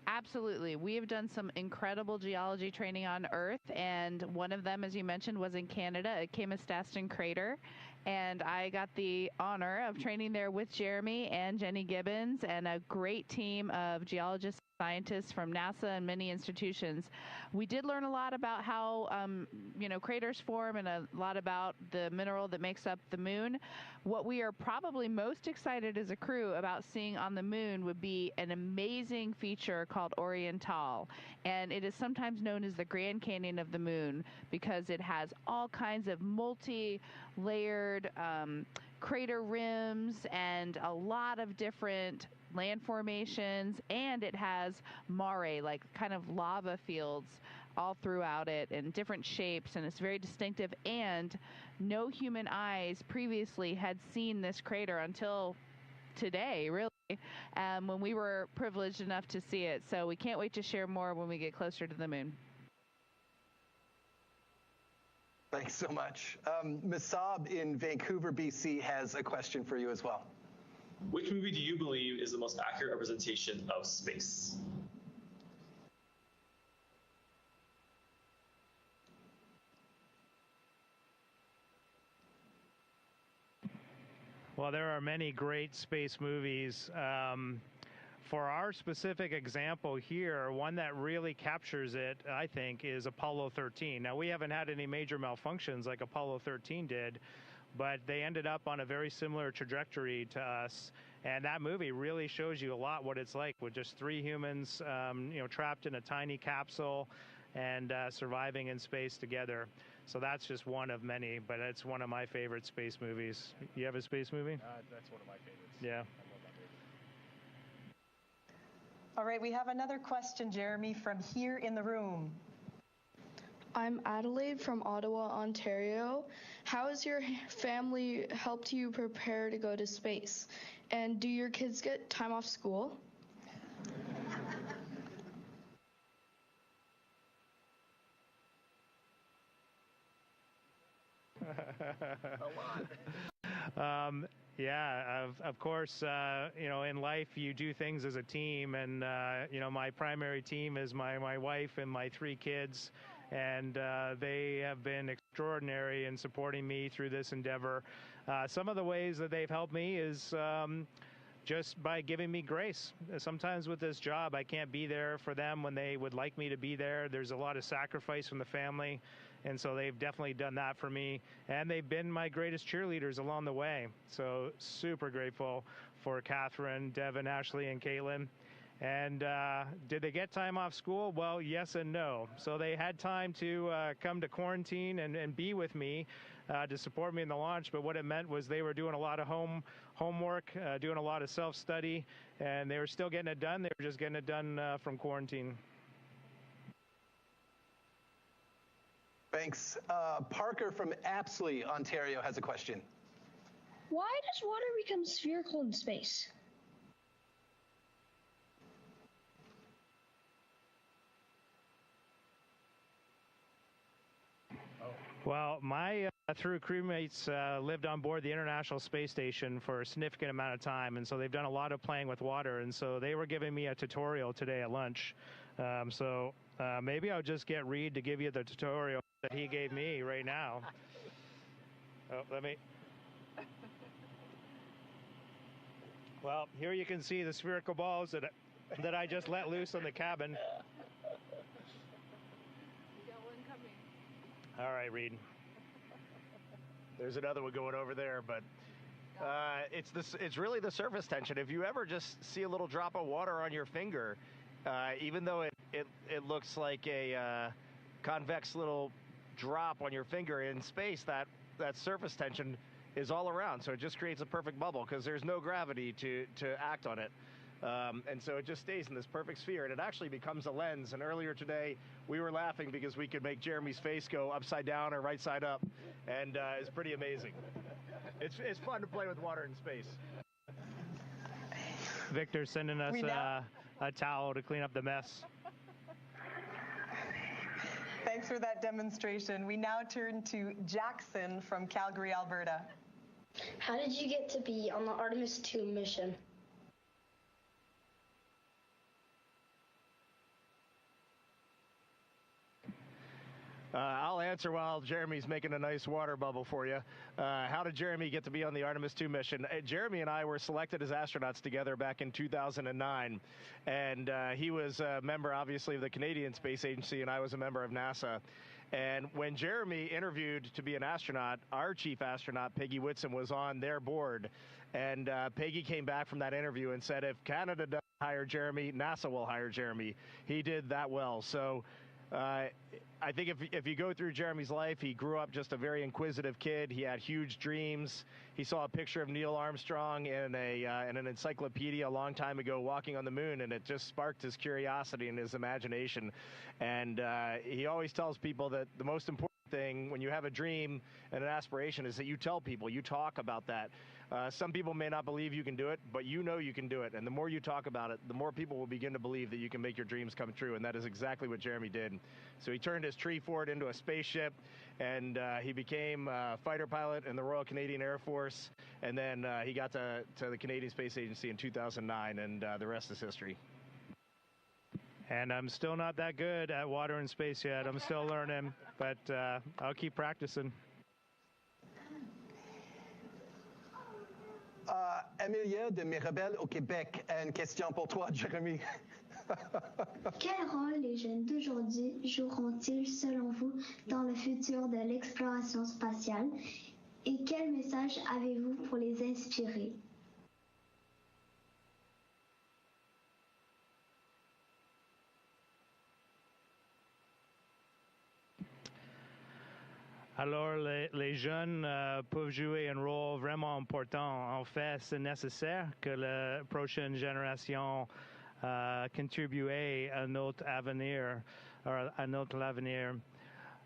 Speaker 20: Absolutely. We have done some incredible geology training on Earth, and one of them, as you mentioned, was in Canada at Kamastaston Crater. And I got the honor of training there with Jeremy and Jenny Gibbons and a great team of geologists, scientists from NASA and many institutions. We did learn a lot about how, craters form and a lot about the mineral that makes up the moon. What we are probably most excited as a crew about seeing on the moon would be an amazing feature called Orion. And it is sometimes known as the Grand Canyon of the moon because it has all kinds of multi-layered crater rims and a lot of different land formations, and it has mare, like kind of lava fields all throughout it in different shapes, and it's very distinctive, and no human eyes previously had seen this crater until today, really, when we were privileged enough to see it. So we can't wait to share more when we get closer to the moon.
Speaker 21: Thanks so much. Ms. Saab in Vancouver, BC has a question for you as well.
Speaker 3: Which movie do you believe is the most accurate representation of space?
Speaker 18: Well, there are many great space movies. For our specific example here, one that really captures it, I think, is Apollo 13. Now, we haven't had any major malfunctions like Apollo 13 did, but they ended up on a very similar trajectory to us. And that movie really shows you a lot what it's like with just 3 humans, trapped in a tiny capsule and surviving in space together. So that's just one of many, but it's one of my favorite space movies. You have a space movie?
Speaker 13: That's one of my favorites.
Speaker 18: Yeah.
Speaker 16: All right, we have another question, Jeremy, from here in the room.
Speaker 22: I'm Adelaide from Ottawa, Ontario. How has your family helped you prepare to go to space? And do your kids get time off school?
Speaker 18: Yeah, of course, in life you do things as a team, and my primary team is my wife and my 3 kids, and they have been extraordinary in supporting me through this endeavor. Some of the ways that they've helped me is just by giving me grace. Sometimes with this job, I can't be there for them when they would like me to be there. There's a lot of sacrifice from the family, and so they've definitely done that for me. And they've been my greatest cheerleaders along the way. So super grateful for Catherine, Devin, Ashley, and Caitlin. And did they get time off school? Well, yes and no. So they had time to come to quarantine and be with me to support me in the launch. But what it meant was they were doing a lot of homework, doing a lot of self-study, and they were still getting it done. They were just getting it done from quarantine.
Speaker 21: Thanks. Parker from Apsley, Ontario, has a question.
Speaker 22: Why does water become spherical in space?
Speaker 18: Well, my 3 crewmates lived on board the International Space Station for a significant amount of time, and so they've done a lot of playing with water, and so they were giving me a tutorial today at lunch. Maybe I'll just get Reed to give you the tutorial that he gave me right now. Well, here you can see the spherical balls that I just let loose on the cabin. All right, Reed.
Speaker 13: There's another one going over there, but it's really the surface tension. If you ever just see a little drop of water on your finger, even though it looks like a convex little drop on your finger in space, that surface tension is all around. So it just creates a perfect bubble because there's no gravity to act on it. And so it just stays in this perfect sphere, and it actually becomes a lens. And earlier today, we were laughing because we could make Jeremy's face go upside down or right side up, and it's pretty amazing. It's fun to play with water in space.
Speaker 18: Victor's sending us a towel to clean up the mess.
Speaker 16: Thanks for that demonstration. We now turn to Jackson from Calgary, Alberta.
Speaker 22: How did you get to be on the Artemis II mission?
Speaker 13: I'll answer while Jeremy's making a nice water bubble for you. How did Jeremy get to be on the Artemis II mission? Jeremy and I were selected as astronauts together back in 2009, and he was a member, obviously, of the Canadian Space Agency, and I was a member of NASA. And when Jeremy interviewed to be an astronaut, our chief astronaut, Peggy Whitson, was on their board. And Peggy came back from that interview and said, if Canada doesn't hire Jeremy, NASA will hire Jeremy. He did that well. So I think if you go through Jeremy's life, he grew up just a very inquisitive kid. He had huge dreams. He saw a picture of Neil Armstrong in an encyclopedia a long time ago walking on the moon, and it just sparked his curiosity and his imagination. And he always tells people that the most important thing when you have a dream and an aspiration is that you tell people, you talk about that. Some people may not believe you can do it, but you know you can do it. And the more you talk about it, the more people will begin to believe that you can make your dreams come true. And that is exactly what Jeremy did. So he turned his tree fort into a spaceship, and he became a fighter pilot in the Royal Canadian Air Force. And then he got to the Canadian Space Agency in 2009, and the rest is history.
Speaker 18: And I'm still not that good at water and space yet. I'm still learning, but I'll keep practicing.
Speaker 21: Amelia de Mirabel au Québec a une question pour toi, Jérémy.
Speaker 22: Quel rôle les jeunes d'aujourd'hui joueront-ils, selon vous, dans le futur de l'exploration spatiale? Et quel message avez-vous pour les inspirer?
Speaker 18: Alors, les jeunes peuvent jouer un rôle vraiment important. En fait, c'est nécessaire que la prochaine génération contribue à notre avenir, à notre avenir.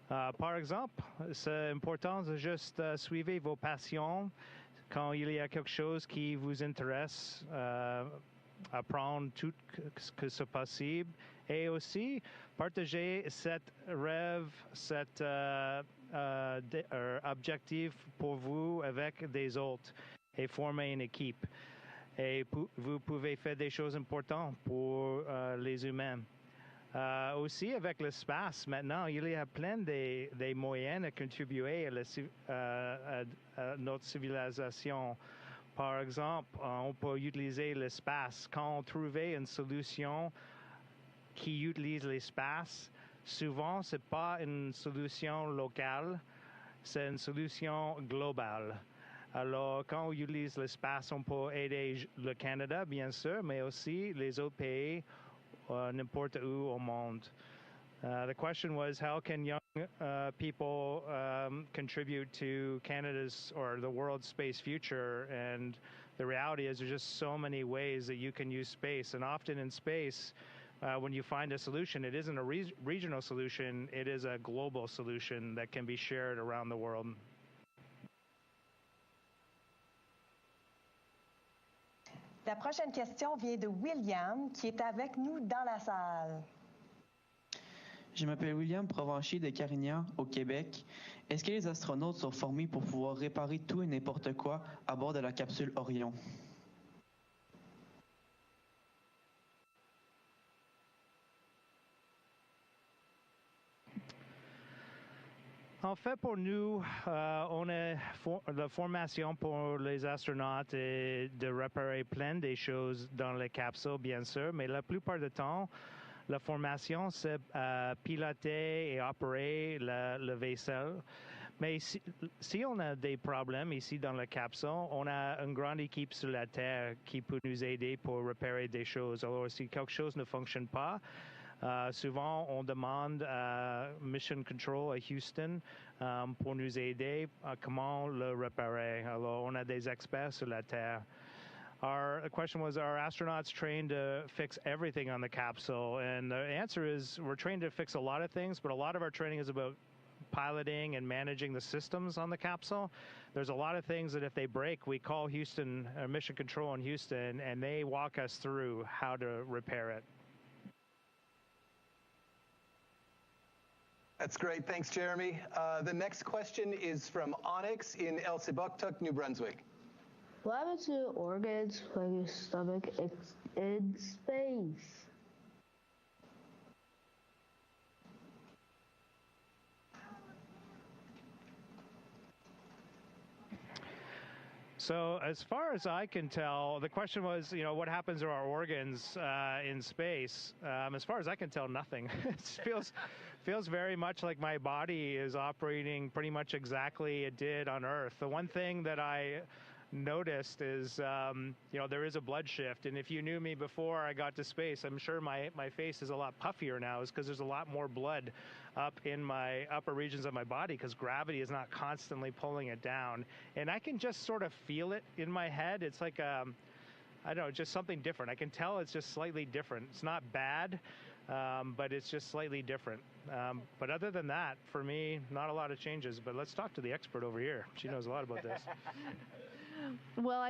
Speaker 18: Par exemple, c'est important de juste suivre vos passions. Quand il y a quelque chose qui vous intéresse, apprendre tout ce que c'est possible. Et aussi, partager cet rêve, cet objectif pour vous avec des autres et former une équipe. Et vous pouvez faire des choses importantes pour les humains. Aussi, avec l'espace, maintenant, il y a plein de moyens de contribuer à notre civilisation. Par exemple, on peut utiliser l'espace. Quand on trouve une solution qui utilise l'espace, souvent, ce n'est pas une solution locale, c'est une solution globale. Alors, quand on utilise l'espace, on peut aider le Canada, bien sûr, mais aussi les autres pays, n'importe où au monde. The question was, how can young people contribute to Canada's or the world's space future? And the reality is there's just so many ways that you can use space. And often in space, when you find a solution, it isn't a regional solution, it is a global solution that can be shared around the world.
Speaker 16: La prochaine question vient de William, qui est avec nous dans la salle.
Speaker 4: Je m'appelle William, provencher de Carignan, au Québec. Est-ce que les astronautes sont formés pour pouvoir réparer tout et n'importe quoi à bord de la capsule Orion?
Speaker 18: En fait, pour nous, on a la formation pour les astronautes et de réparer plein de choses dans les capsules, bien sûr, mais la plupart du temps, la formation, c'est piloter et opérer le vaisseau. Mais si on a des problèmes ici dans la capsule, on a une grande équipe sur la Terre qui peut nous aider pour réparer des choses. Alors, si quelque chose ne fonctionne pas, souvent, on demande à Mission Control à Houston pour nous aider à comment le réparer. Alors, on a des experts sur la Terre. The question was, are astronauts trained to fix everything on the capsule? And the answer is, we're trained to fix a lot of things, but a lot of our training is about piloting and managing the systems on the capsule. There's a lot of things that if they break, we call Houston, Mission Control in Houston, and they walk us through how to repair it.
Speaker 21: That's great. Thanks, Jeremy. The next question is from Onyx in Elsipogtog, New Brunswick.
Speaker 7: What happens to organs like your stomach in space?
Speaker 18: So as far as I can tell, the question was, what happens to our organs in space? As far as I can tell, nothing. It feels very much like my body is operating pretty much exactly it did on Earth. The one thing that I noticed is, there is a blood shift. And if you knew me before I got to space, I'm sure my face is a lot puffier now, is because there's a lot more blood up in my upper regions of my body because gravity is not constantly pulling it down. And I can just sort of feel it in my head. It's like, I don't know, just something different. I can tell it's just slightly different. It's not bad, but it's just slightly different. But other than that, for me, not a lot of changes. But let's talk to the expert over here. She knows a lot about this.
Speaker 20: Well,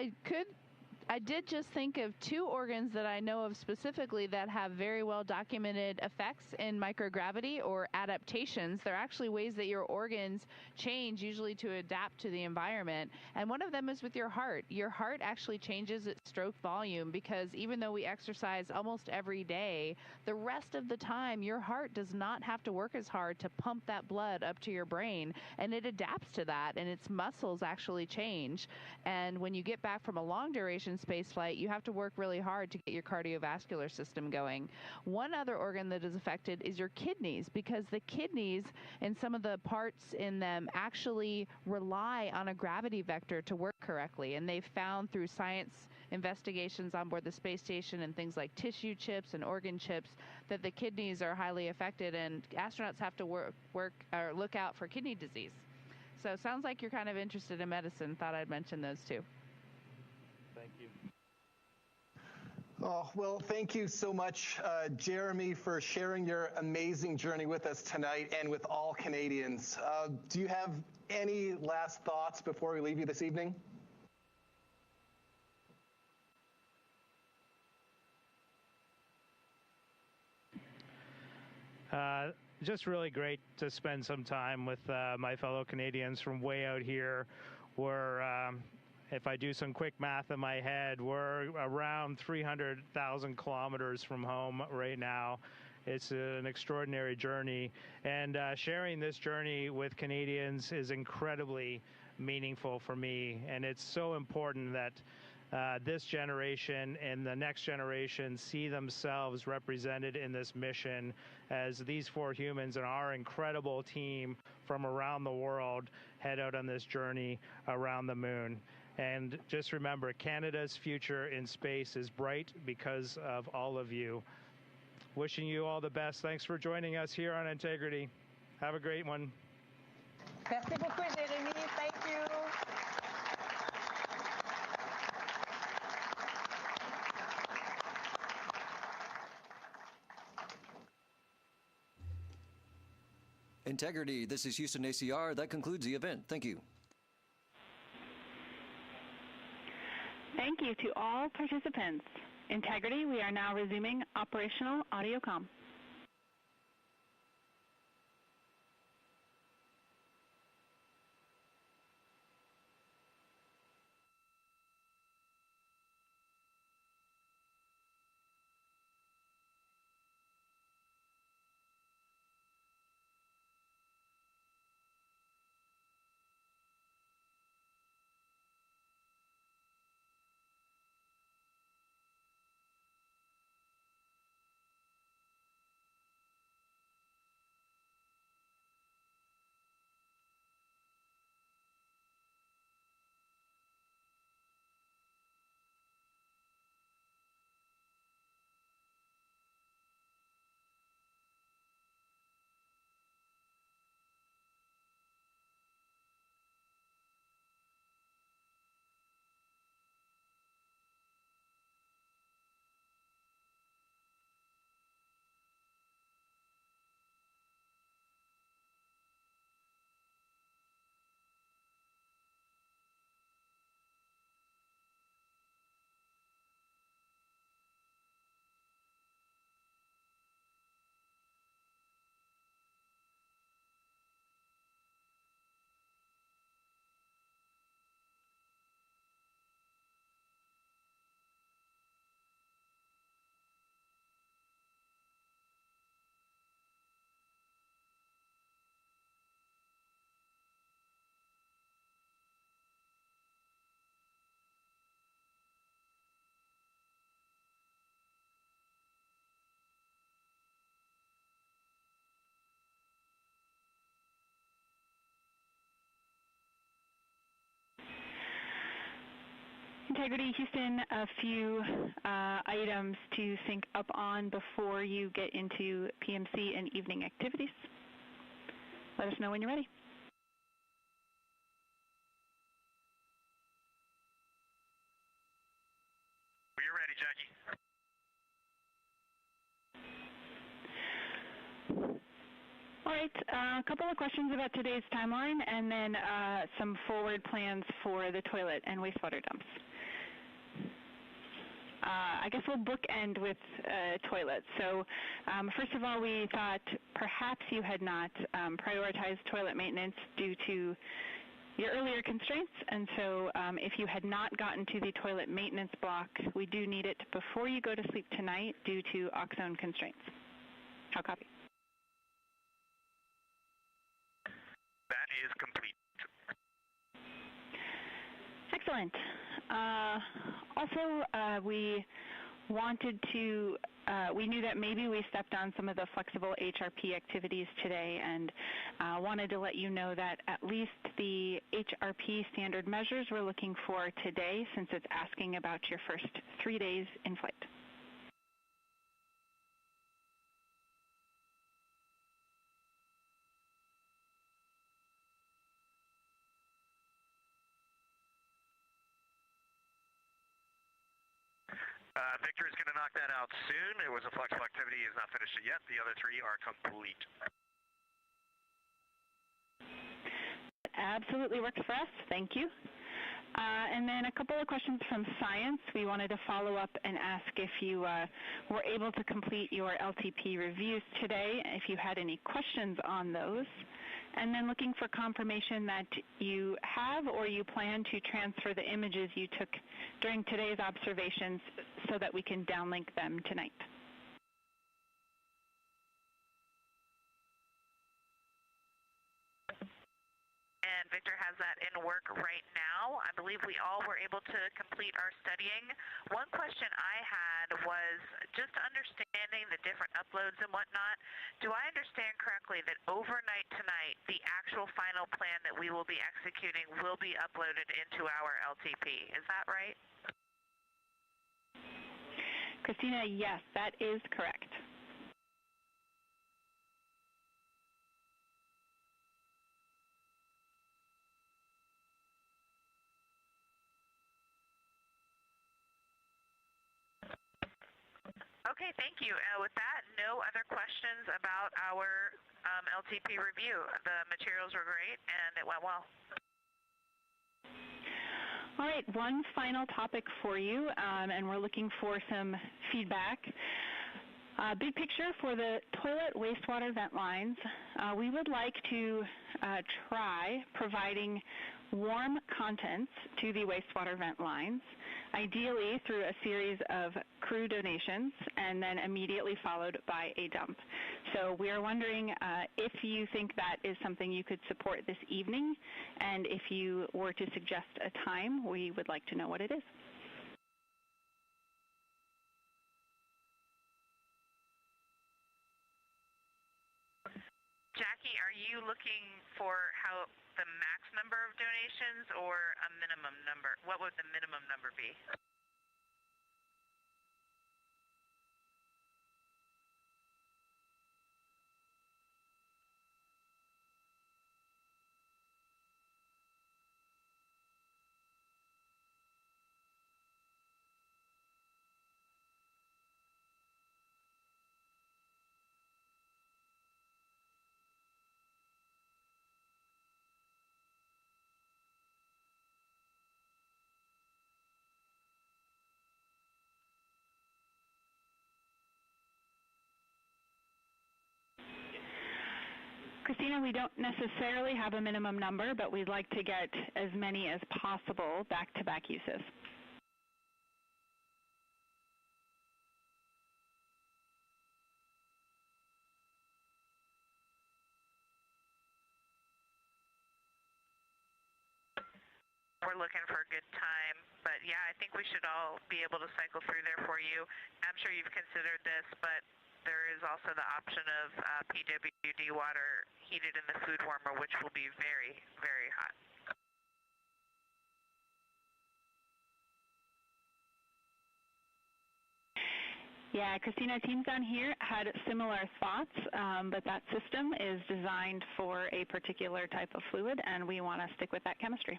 Speaker 20: I did just think of two organs that I know of specifically that have very well documented effects in microgravity or adaptations. They're actually ways that your organs change, usually to adapt to the environment. And one of them is with your heart. Your heart actually changes its stroke volume because even though we exercise almost every day, the rest of the time your heart does not have to work as hard to pump that blood up to your brain. And it adapts to that, and its muscles actually change. And when you get back from a long duration space flight, you have to work really hard to get your cardiovascular system going. One other organ that is affected is your kidneys, because the kidneys and some of the parts in them actually rely on a gravity vector to work correctly. And they've found through science investigations on board the space station and things like tissue chips and organ chips that the kidneys are highly affected, and astronauts have to look out for kidney disease. So it sounds like you're kind of interested in medicine. Thought I'd mention those two.
Speaker 18: Thank you.
Speaker 21: Oh, well, thank you so much, Jeremy, for sharing your amazing journey with us tonight and with all Canadians. Do you have any last thoughts before we leave you this evening?
Speaker 18: Just really great to spend some time with my fellow Canadians from way out here. We're if I do some quick math in my head, we're around 300,000 kilometers from home right now. It's an extraordinary journey, and sharing this journey with Canadians is incredibly meaningful for me, and it's so important that this generation and the next generation see themselves represented in this mission as these four humans and our incredible team from around the world head out on this journey around the moon. And just remember, Canada's future in space is bright because of all of you. Wishing you all the best. Thanks for joining us here on Integrity. Have a great one.
Speaker 16: Merci beaucoup, Jérémy. Thank you.
Speaker 6: Integrity, this is Houston ACR. That concludes the event. Thank you.
Speaker 8: Thank you to all participants. Integrity, we are now resuming operational audio comm. Integrity Houston, a few items to sync up on before you get into PMC and evening activities. Let us know when you're ready.
Speaker 18: You're ready, Jackie.
Speaker 8: All right, a couple of questions about today's timeline, and then some forward plans for the toilet and wastewater dumps. I guess we'll bookend with toilets. So first of all, we thought perhaps you had not prioritized toilet maintenance due to your earlier constraints, and so if you had not gotten to the toilet maintenance block, we do need it before you go to sleep tonight due to oxone constraints. How copy?
Speaker 9: That is complete.
Speaker 8: Excellent. Also, we wanted to, we knew that maybe we stepped on some of the flexible HRP activities today, and wanted to let you know that at least the HRP standard measures we're looking for today, since it's asking about your first 3 days in flight.
Speaker 9: Victor is going to knock that out soon. It was a flexible activity. He has not finished it yet. The other 3 are complete.
Speaker 8: Absolutely works for us. Thank you. And then a couple of questions from science. We wanted to follow up and ask if you were able to complete your LTP reviews today, if you had any questions on those. And then looking for confirmation that you have or you plan to transfer the images you took during today's observations so that we can downlink them tonight.
Speaker 10: And Victor has that in work right now. I believe we all were able to complete our studying. One question I had was just understanding the different uploads and whatnot. Do I understand correctly that overnight tonight, the actual final plan that we will be executing will be uploaded into our LTP? Is that right?
Speaker 8: Christina, yes, that is correct.
Speaker 10: Okay, thank you. With that, no other questions about our LTP review. The materials were great, and it went well.
Speaker 8: All right, one final topic for you, and we're looking for some feedback. Big picture for the toilet wastewater vent lines, we would like to try providing warm contents to the wastewater vent lines, ideally through a series of crew donations and then immediately followed by a dump. So we are wondering if you think that is something you could support this evening, and if you were to suggest a time, we would like to know what it is.
Speaker 10: Jackie, are you looking for how the max number of donations or a minimum number? What would the minimum number be?
Speaker 8: Christina, we don't necessarily have a minimum number, but we'd like to get as many as possible back-to-back uses.
Speaker 10: We're looking for a good time, but yeah, I think we should all be able to cycle through there for you. I'm sure you've considered this, but there is also the option of PWD water heated in the food warmer, which will be very, very hot.
Speaker 8: Yeah, Christina, teams down here had similar thoughts, but that system is designed for a particular type of fluid, and we want to stick with that chemistry.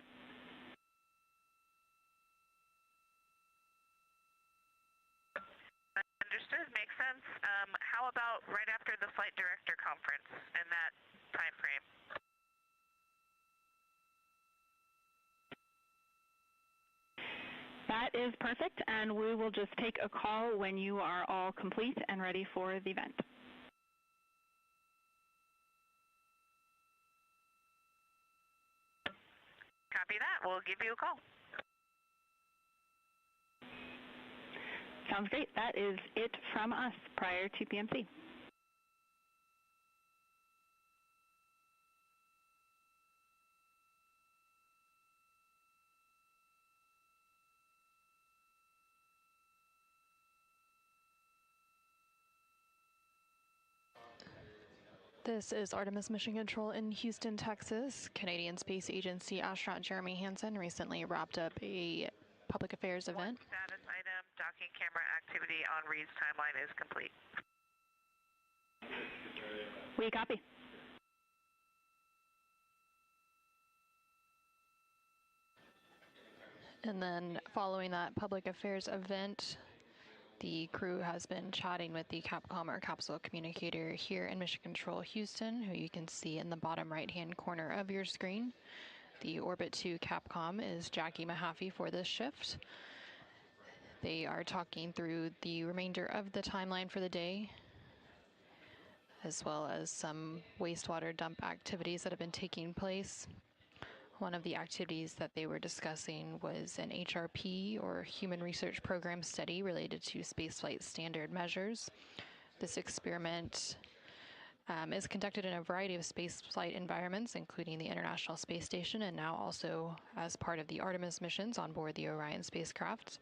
Speaker 10: Understood. Makes sense. sense. How about right after the flight director conference in that time frame?
Speaker 8: That is perfect, and we will just take a call when you are all complete and ready for the event.
Speaker 10: Copy that. We'll give you a call.
Speaker 8: Sounds great. That is it from us prior to PMC.
Speaker 2: This is Artemis Mission Control in Houston, Texas. Canadian Space Agency astronaut Jeremy Hansen recently wrapped up a public affairs event.
Speaker 10: Status item, docking camera activity on Reed's timeline is complete.
Speaker 8: We copy.
Speaker 2: And then following that public affairs event, the crew has been chatting with the Capcom or capsule communicator here in Mission Control Houston, who you can see in the bottom right-hand corner of your screen. The Orbit 2 Capcom is Jackie Mahaffey for this shift. They are talking through the remainder of the timeline for the day, as well as some wastewater dump activities that have been taking place. One of the activities that they were discussing was an HRP, or Human Research Program study, related to spaceflight standard measures. This experiment is conducted in a variety of spaceflight environments, including the International Space Station, and now also as part of the Artemis missions on board the Orion spacecraft.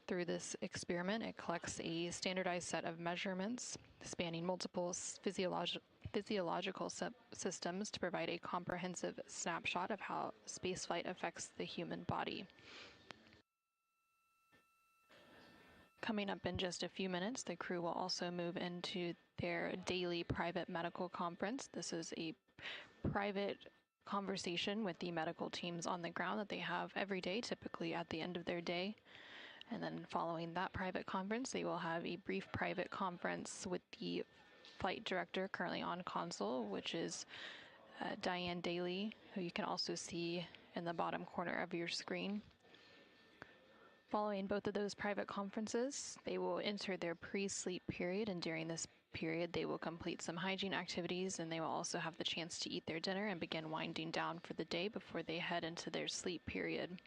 Speaker 2: Through this experiment, it collects a standardized set of measurements spanning multiple physiological systems to provide a comprehensive snapshot of how spaceflight affects the human body. Coming up in just a few minutes, the crew will also move into their daily private medical conference. This is a private conversation with the medical teams on the ground that they have every day, typically at the end of their day. And then following that private conference, they will have a brief private conference with the flight director currently on console, which is Diane Daly, who you can also see in the bottom corner of your screen. Following both of those private conferences, they will enter their pre-sleep period, and during this period, they will complete some hygiene activities, and they will also have the chance to eat their dinner and begin winding down for the day before they head into their sleep period.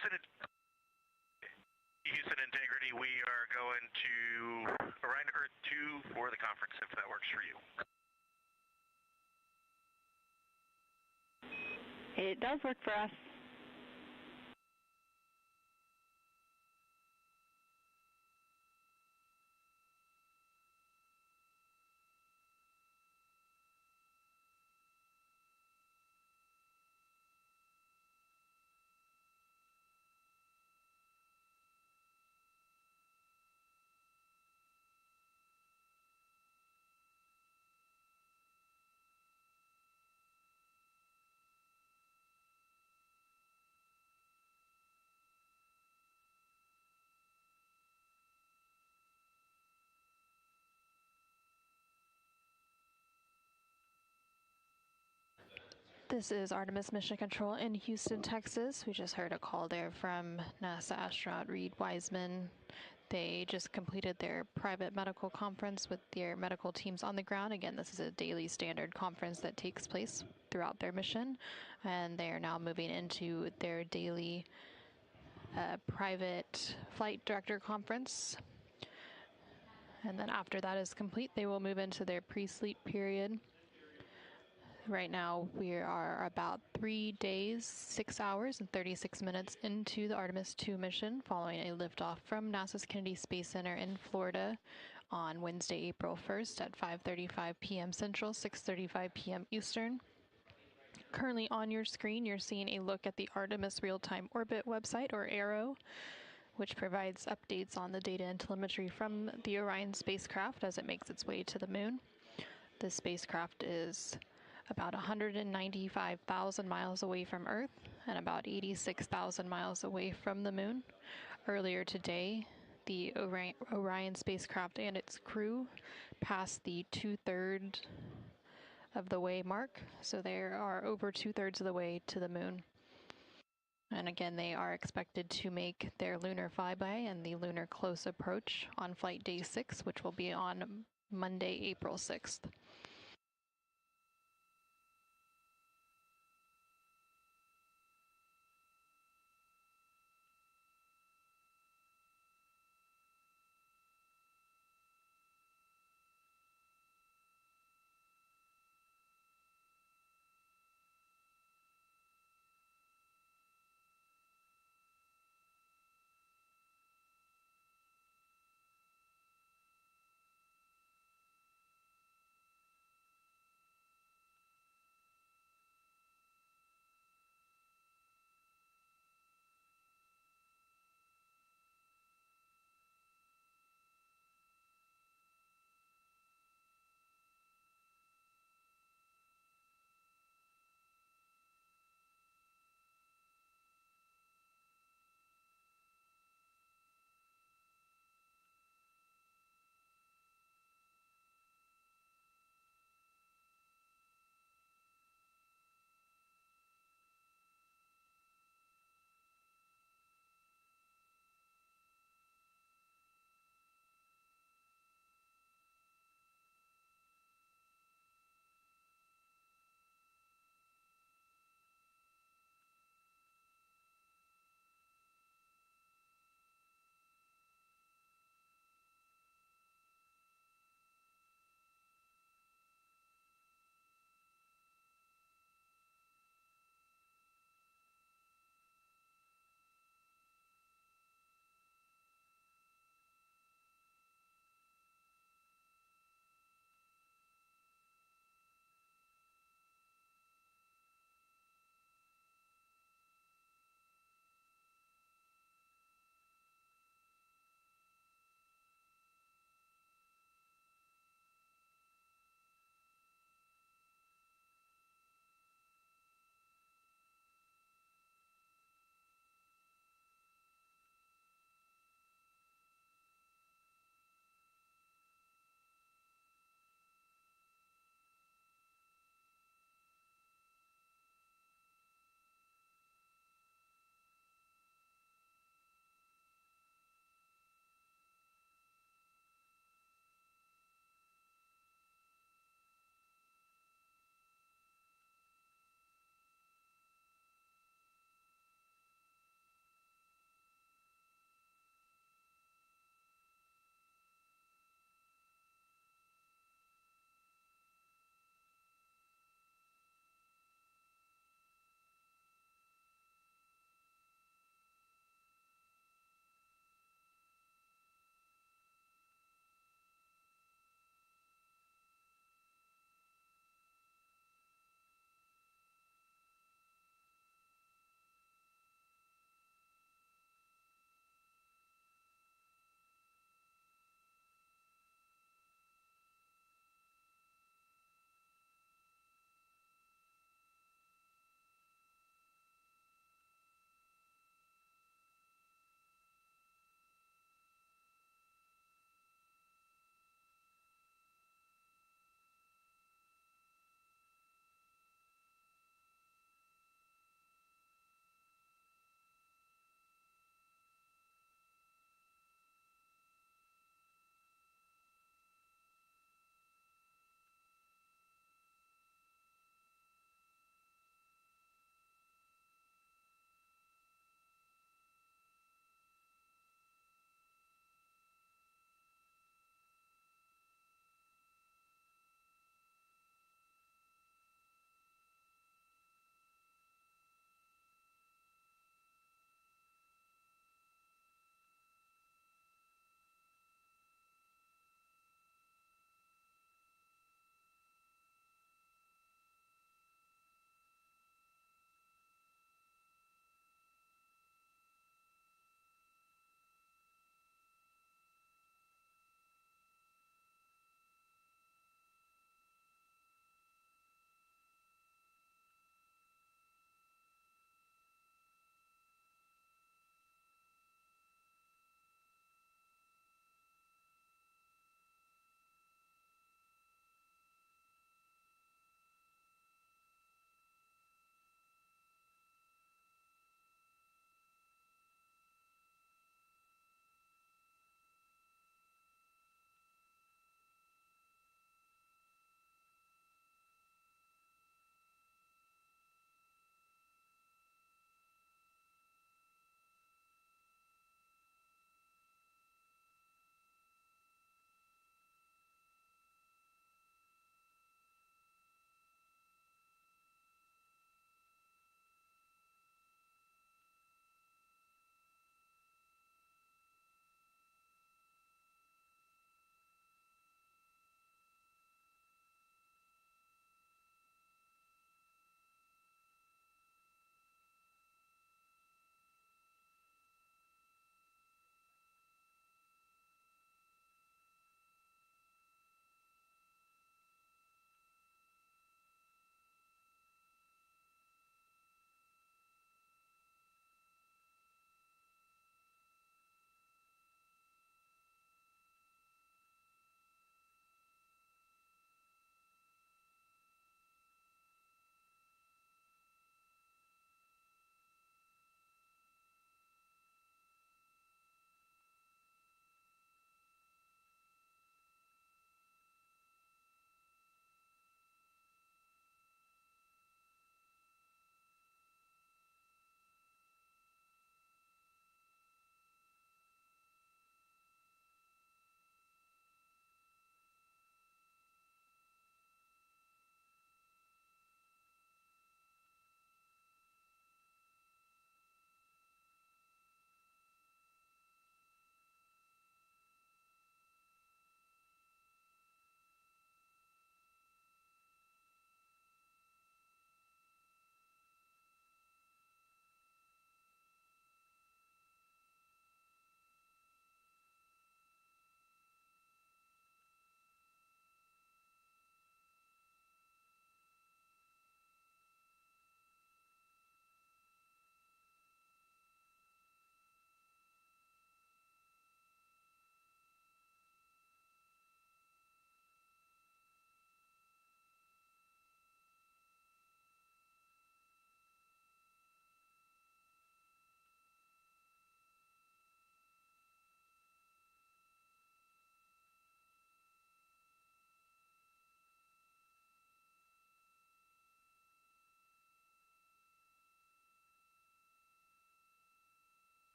Speaker 9: Houston integrity, we are going to Orion Earth 2 for the conference, if that works for you.
Speaker 8: It does work for us.
Speaker 2: This is Artemis Mission Control in Houston, Texas. We just heard a call there from NASA astronaut Reed Wiseman. They just completed their private medical conference with their medical teams on the ground. Again, this is a daily standard conference that takes place throughout their mission, and they are now moving into their daily private flight director conference. And then after that is complete, they will move into their pre-sleep period. Right now, we are about 3 days, 6 hours, and 36 minutes into the Artemis II mission, following a liftoff from NASA's Kennedy Space Center in Florida on Wednesday, April 1st at 5:35 p.m. Central, 6:35 p.m. Eastern. Currently on your screen, you're seeing a look at the Artemis Real-Time Orbit website, or ARO, which provides updates on the data and telemetry from the Orion spacecraft as it makes its way to the moon. The spacecraft is about 195,000 miles away from Earth and about 86,000 miles away from the moon. Earlier today, the Orion spacecraft and its crew passed the 2/3 of the way mark, so they are over 2/3 of the way to the moon. And again, they are expected to make their lunar flyby and the lunar close approach on flight day 6, which will be on Monday, April 6th.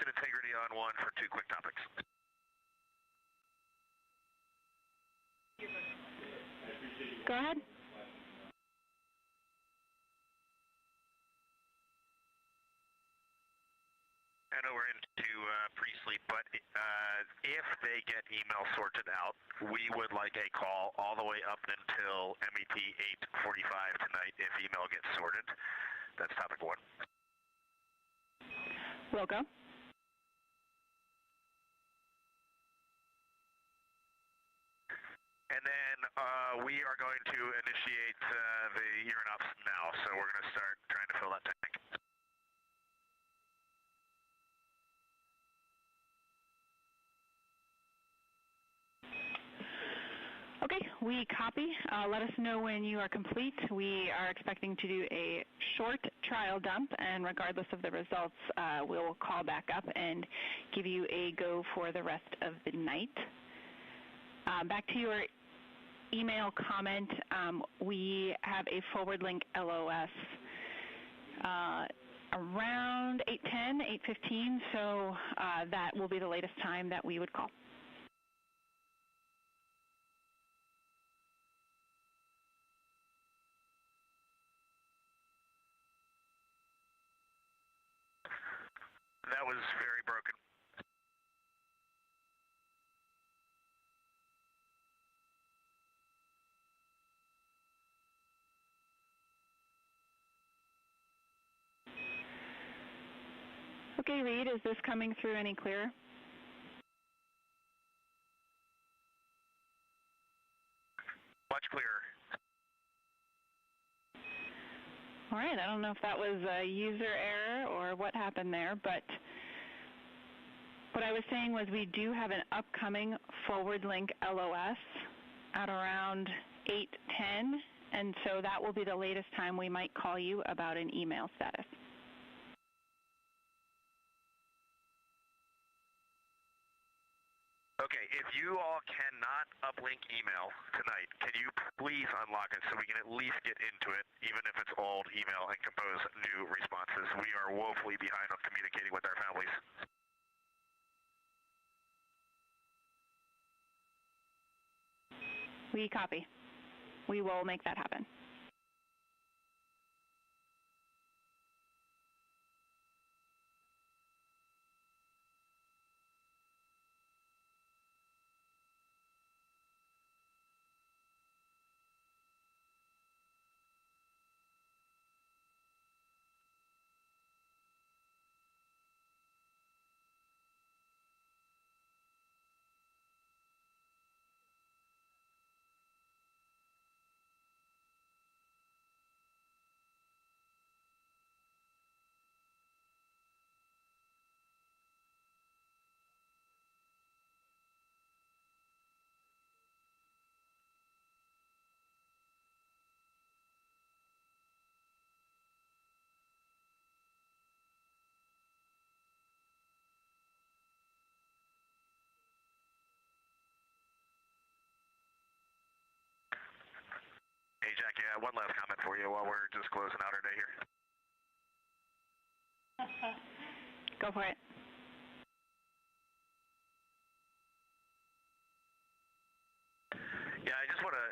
Speaker 9: Houston integrity on 1 for 2 quick topics.
Speaker 8: Go ahead.
Speaker 9: I know we're into pre-sleep, but if they get email sorted out, we would like a call all the way up until MET 8:45 tonight if email gets sorted. That's topic 1.
Speaker 8: Will go.
Speaker 9: And then we are going to initiate the urine ops now, so we're going to start trying to fill that tank.
Speaker 8: Okay, we copy. Let us know when you are complete. We are expecting to do a short trial dump, and regardless of the results, we'll call back up and give you a go for the rest of the night. Back to your email comment, we have a forward link LOS around 8:10, 8:15, so that will be the latest time that we would call.
Speaker 9: That was very broken.
Speaker 8: Okay, Reed, is this coming through any clearer?
Speaker 9: Much clearer.
Speaker 8: All right, I don't know if that was a user error or what happened there, but what I was saying was we do have an upcoming forward link LOS at around 8:10, and so that will be the latest time we might call you about an email status.
Speaker 9: Okay, if you all cannot uplink email tonight, can you please unlock it so we can at least get into it, even if it's old email, and compose new responses? We are woefully behind on communicating with our families.
Speaker 8: We copy. We will make that happen.
Speaker 9: Hey, Jackie, one last comment for you while we're just closing out our day here.
Speaker 8: Go for it.
Speaker 9: Yeah, I just want to,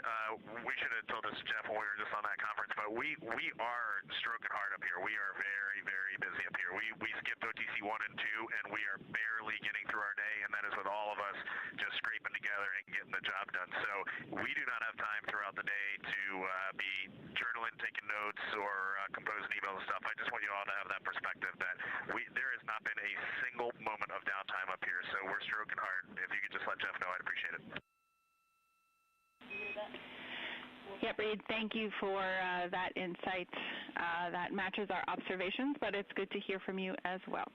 Speaker 9: we should have told this to Jeff when we were just on that conference, but we are stroking hard up here. We are very, very busy up here. We skipped OTC 1 and 2, and we are barely getting through our day, and that is with all of us just scraping together and getting the job done. So we do not have time throughout the day to be journaling, taking notes, or composing emails and stuff. I just want you all to have that perspective that there has not been a single moment of downtime up here, so we're stroking hard. If you could just let Jeff know, I'd appreciate it.
Speaker 8: Yep, Reed, thank you for that insight. That matches our observations, but it's good to hear from you as well.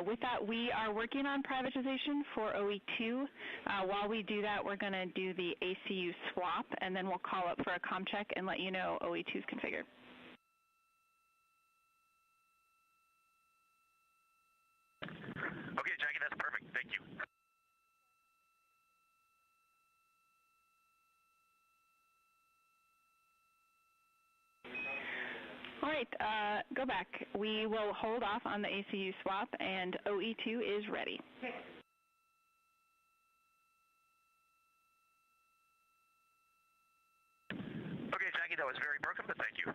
Speaker 8: With that, we are working on privatization for OE2. While we do that, we're going to do the ACU swap, and then we'll call up for a comm check and let you know OE2 is configured.
Speaker 9: Okay, Jackie, that's perfect. Thank you.
Speaker 8: All right, right, go back. We will hold off on the ACU swap, and OE2 is ready.
Speaker 9: Okay, Jackie, that was very broken, but thank you.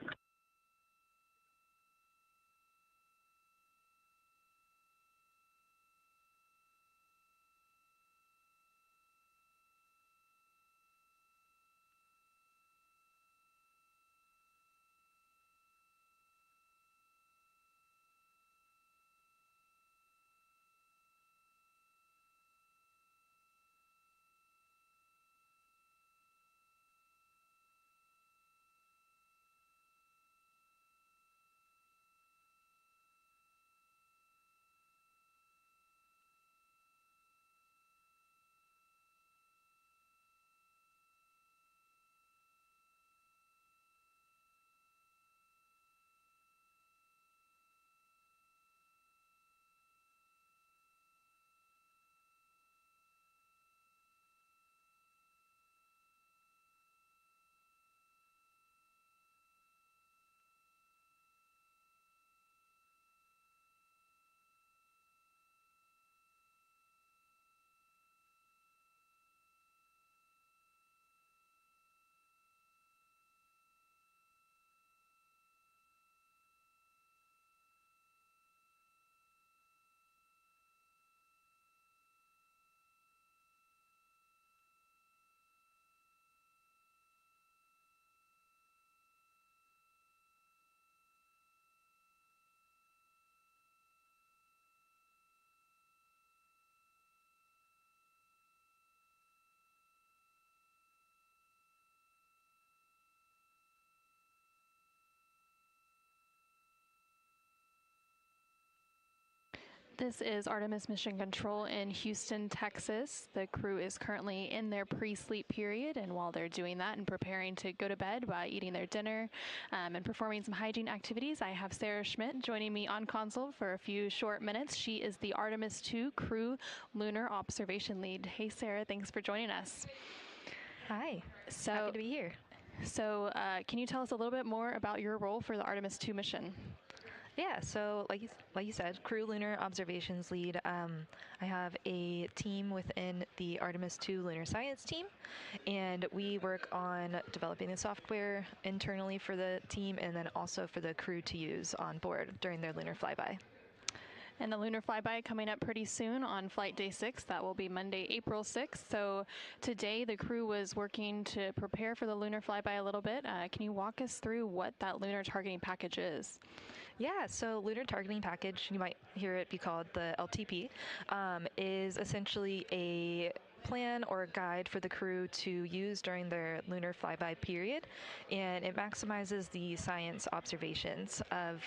Speaker 2: This is Artemis Mission Control in Houston, Texas. The crew is currently in their pre-sleep period, and while they're doing that and preparing to go to bed by eating their dinner and performing some hygiene activities, I have Sarah Schmidt joining me on console for a few short minutes. She is the Artemis II Crew Lunar Observation Lead. Hey, Sarah, thanks for joining us.
Speaker 5: Hi, happy to be here.
Speaker 2: So can you tell us a little bit more about your role for the Artemis II mission?
Speaker 5: Yeah, so like you said, Crew Lunar Observations Lead. I have a team within the Artemis II Lunar Science team, and we work on developing the software internally for the team and then also for the crew to use on board during their lunar flyby.
Speaker 2: And the lunar flyby coming up pretty soon on flight day 6. That will be Monday, April 6th. So today the crew was working to prepare for the lunar flyby a little bit. Can you walk us through what that lunar targeting package is?
Speaker 5: Yeah, so lunar targeting package, you might hear it be called the LTP, is essentially a plan or a guide for the crew to use during their lunar flyby period, and it maximizes the science observations of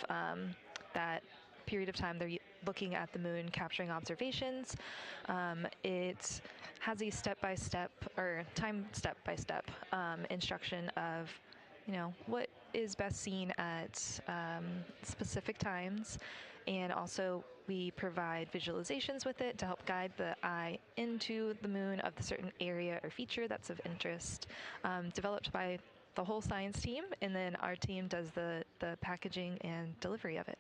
Speaker 5: that period of time they're looking at the moon, capturing observations. It has a step-by-step or time step-by-step instruction of, what is best seen at specific times, and also we provide visualizations with it to help guide the eye into the moon of the certain area or feature that's of interest, developed by the whole science team, and then our team does the packaging and delivery of it.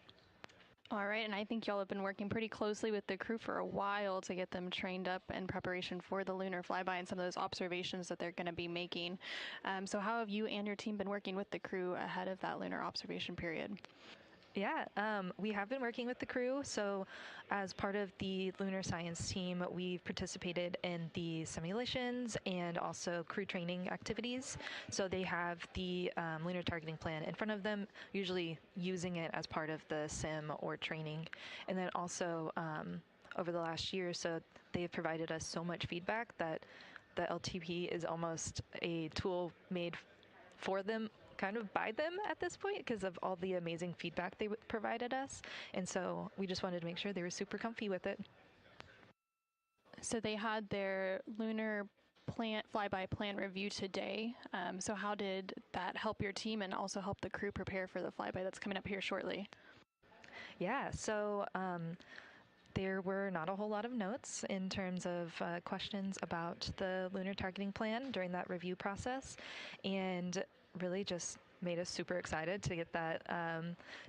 Speaker 2: All right, and I think y'all have been working pretty closely with the crew for a while to get them trained up in preparation for the lunar flyby and some of those observations that they're going to be making. So how have you and your team been working with the crew ahead of that lunar observation period?
Speaker 5: Yeah, we have been working with the crew. So as part of the lunar science team, we've participated in the simulations and also crew training activities. So they have the lunar targeting plan in front of them, usually using it as part of the sim or training. And then also over the last year or so, they've provided us so much feedback that the LTP is almost a tool made for them, kind of by them at this point, because of all the amazing feedback they provided us. And so we just wanted to make sure they were super comfy with it.
Speaker 2: So they had their lunar flyby plan review today. So how did that help your team and also help the crew prepare for the flyby that's coming up here shortly?
Speaker 5: Yeah, so there were not a whole lot of notes in terms of questions about the lunar targeting plan during that review process, and really just made us super excited to get that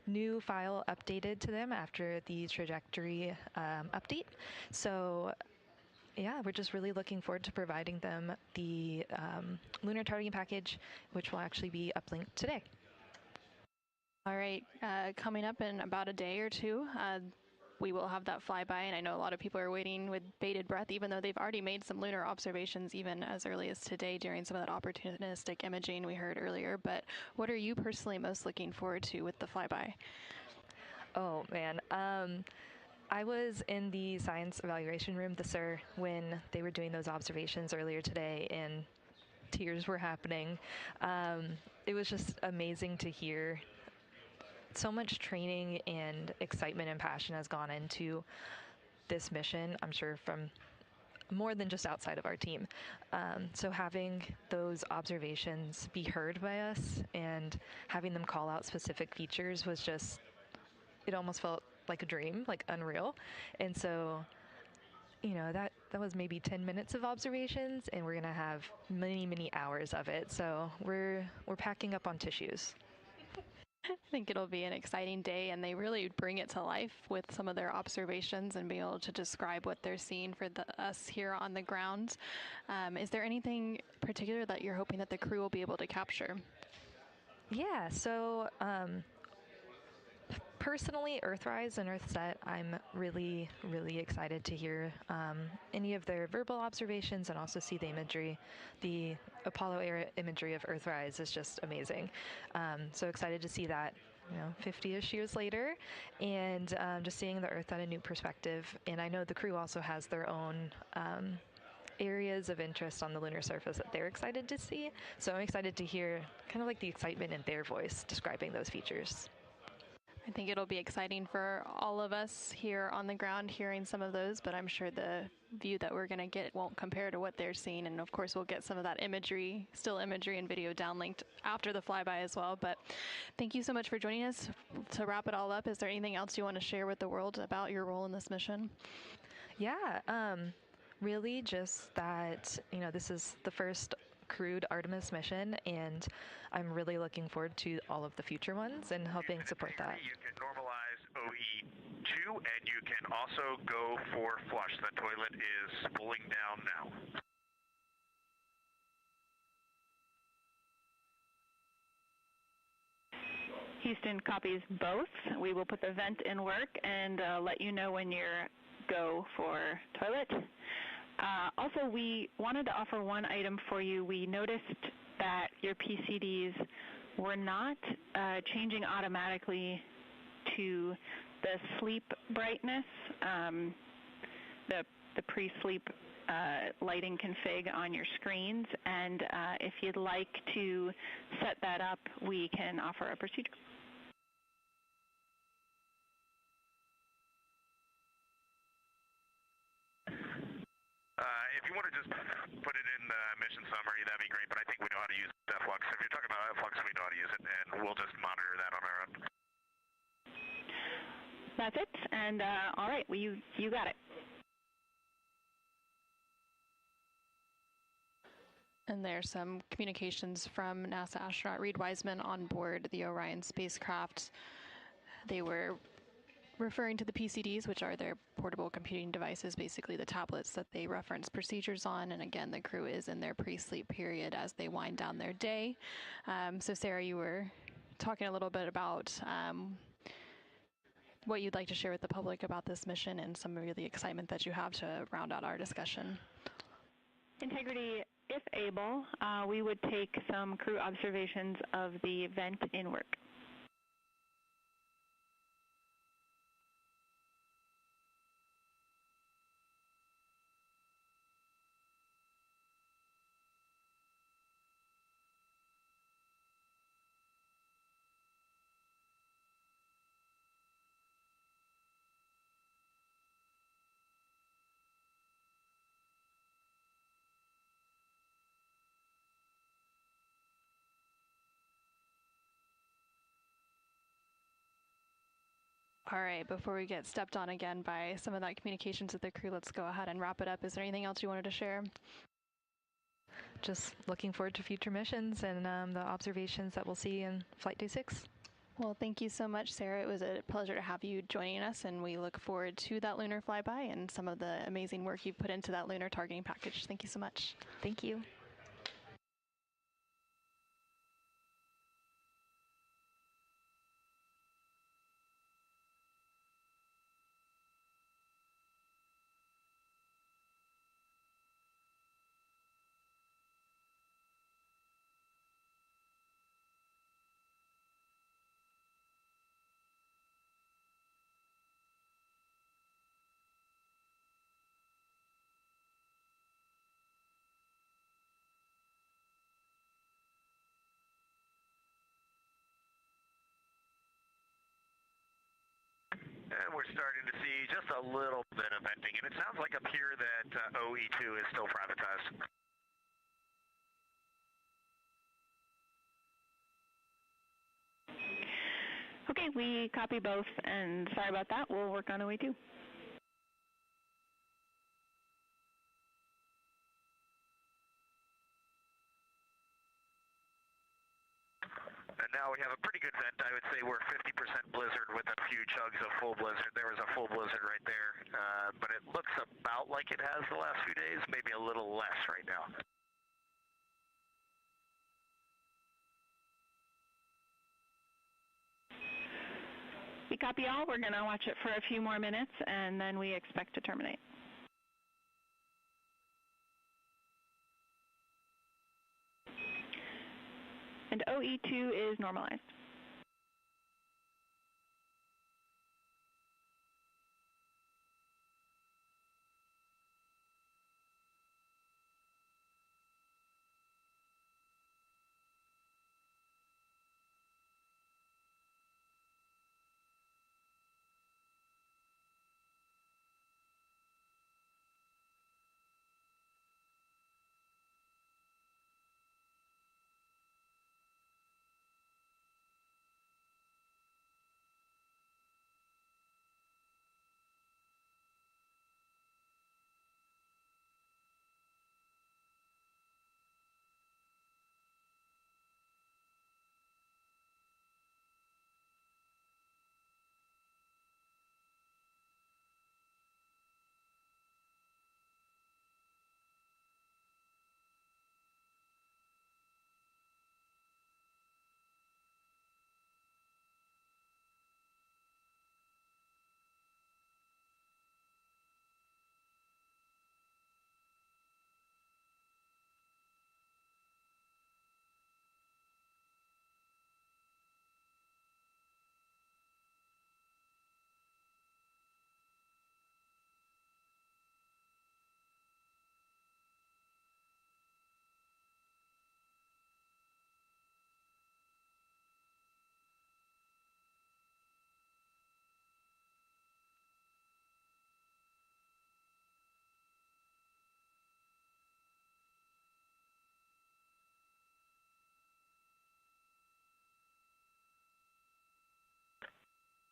Speaker 5: new file updated to them after the trajectory update. So yeah, we're just really looking forward to providing them the lunar targeting package, which will actually be uplinked today.
Speaker 2: All right, coming up in about a day or two, we will have that flyby, and I know a lot of people are waiting with bated breath, even though they've already made some lunar observations even as early as today during some of that opportunistic imaging we heard earlier. But what are you personally most looking forward to with the flyby?
Speaker 5: Oh, man. I was in the science evaluation room, the SIR, when they were doing those observations earlier today, and tears were happening. It was just amazing to hear. So much training and excitement and passion has gone into this mission, I'm sure from more than just outside of our team. So having those observations be heard by us and having them call out specific features was just, it almost felt like a dream, like unreal. And so, you know, that was maybe 10 minutes of observations, and we're gonna have many, many hours of it. So we're packing up on tissues.
Speaker 2: I think it'll be an exciting day, and they really bring it to life with some of their observations and being able to describe what they're seeing for us here on the ground. Is there anything particular that you're hoping that the crew will be able to capture?
Speaker 5: Yeah, so personally, Earthrise and Earthset, I'm really, really excited to hear any of their verbal observations and also see the imagery. The Apollo era imagery of Earthrise is just amazing. So excited to see that, 50-ish years later, and just seeing the Earth at a new perspective. And I know the crew also has their own areas of interest on the lunar surface that they're excited to see. So I'm excited to hear kind of like the excitement in their voice describing those features.
Speaker 2: I think it'll be exciting for all of us here on the ground hearing some of those, but I'm sure the view that we're going to get won't compare to what they're seeing. And of course, we'll get some of that imagery, still imagery and video downlinked after the flyby as well. But thank you so much for joining us. To wrap it all up, is there anything else you want to share with the world about your role in this mission?
Speaker 5: Yeah, really just that, this is the first crewed Artemis mission, and I'm really looking forward to all of the future ones and helping support that.
Speaker 9: You can normalize OE2, and you can also go for flush. The toilet is spooling down now.
Speaker 8: Houston copies both. We will put the vent in work and let you know when you're go for toilet. Also, we wanted to offer one item for you. We noticed that your PCDs were not changing automatically to the sleep brightness, the pre-sleep lighting config on your screens. And if you'd like to set that up, we can offer a procedure.
Speaker 9: If you want to just put it in the mission summary, that'd be great, but I think we know how to use Flux. If you're talking about Flux, we know how to use it, and we'll just monitor that on our own.
Speaker 8: That's it, and all right, well, you got it.
Speaker 2: And there's some communications from NASA astronaut Reed Wiseman on board the Orion spacecraft. They were referring to the PCDs, which are their portable computing devices, basically the tablets that they reference procedures on. And again, the crew is in their pre-sleep period as they wind down their day. So Sarah, you were talking a little bit about what you'd like to share with the public about this mission and some of the excitement that you have to round out our discussion.
Speaker 8: Integrity, if able, we would take some crew observations of the vent in work.
Speaker 2: All right, before we get stepped on again by some of that communications with the crew, let's go ahead and wrap it up. Is there anything else you wanted to share?
Speaker 5: just looking forward to future missions and the observations that we'll see in Flight Day 6.
Speaker 2: Well, thank you so much, Sarah. It was a pleasure to have you joining us, and we look forward to that lunar flyby and some of the amazing work you've put into that lunar targeting package. Thank you so much.
Speaker 5: Thank you.
Speaker 9: And we're starting to see just a little bit of venting, and it sounds like up here that OE2 is still privatized.
Speaker 8: Okay, we copy both, and sorry about that. We'll work on OE2.
Speaker 9: And now we have a pretty good vent. I would say we're 50% blizzard with a few chugs of full blizzard. There was a full blizzard right there, but it looks about like it has the last few days, maybe a little less right now.
Speaker 8: We copy all. We're going to watch it for a few more minutes, and then we expect to terminate. And OE2 is normalized.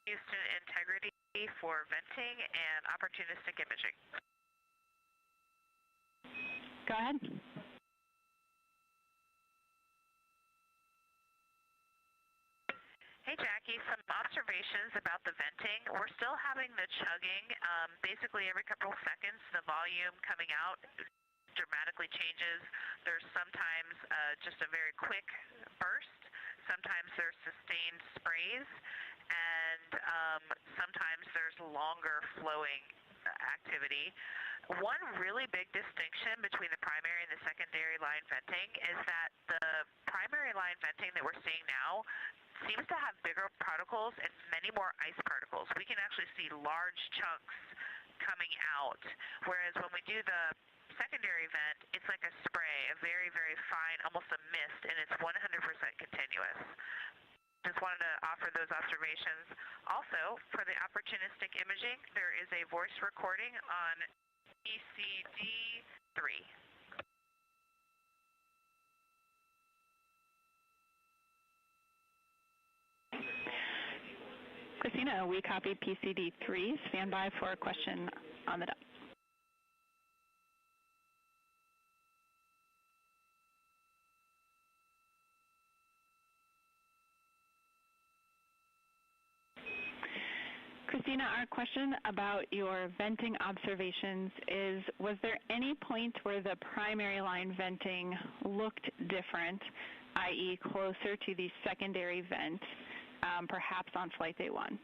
Speaker 10: Houston integrity for venting and opportunistic imaging.
Speaker 8: Go ahead.
Speaker 10: Hey, Jackie, some observations about the venting. We're still having the chugging. Basically, every couple of seconds, the volume coming out dramatically changes. There's sometimes just a very quick burst. Sometimes there's sustained sprays. And sometimes there's longer flowing activity. One really big distinction between the primary and the secondary line venting is that the primary line venting that we're seeing now seems to have bigger particles and many more ice particles. We can actually see large chunks coming out, whereas when we do the secondary vent, it's like a spray, a very, very fine, almost a mist, and it's 100% continuous. Just wanted to offer those observations. Also, for the opportunistic imaging, there is a voice recording on PCD3.
Speaker 8: Christina, we copied PCD3. Stand by for a question on the dot. Christina, our question about your venting observations is, was there any point where the primary line venting looked different, i.e. closer to the secondary vent, perhaps on flight day 1?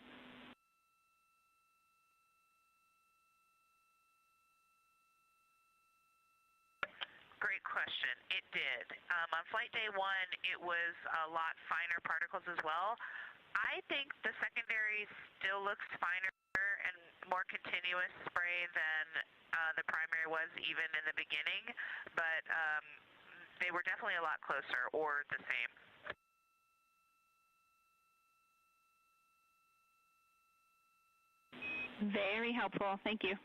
Speaker 10: Great question. It did. On flight day 1, it was a lot finer particles as well. I think the secondary still looks finer and more continuous spray than the primary was even in the beginning, but they were definitely a lot closer or the same.
Speaker 8: Very helpful. Thank you.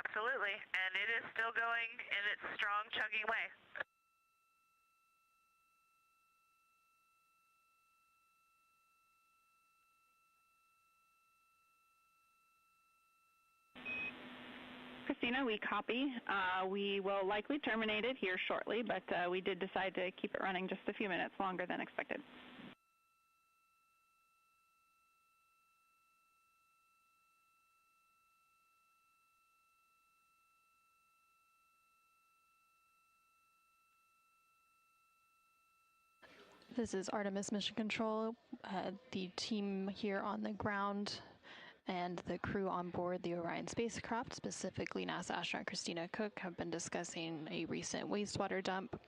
Speaker 10: Absolutely, and it is still going in its strong, chugging way.
Speaker 8: Christina, we copy. We will likely terminate it here shortly, but we did decide to keep it running just a few minutes longer than expected.
Speaker 2: This is Artemis Mission Control. The team here on the ground and the crew on board the Orion spacecraft, specifically NASA astronaut Christina Cook, have been discussing a recent wastewater dump.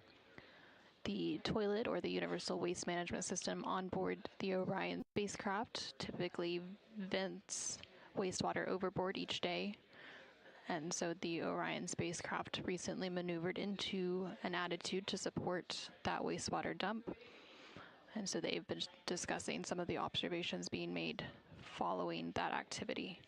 Speaker 2: The toilet, or the Universal Waste Management System on board the Orion spacecraft, typically vents wastewater overboard each day. And so the Orion spacecraft recently maneuvered into an attitude to support that wastewater dump. And so they've been discussing some of the observations being made following that activity.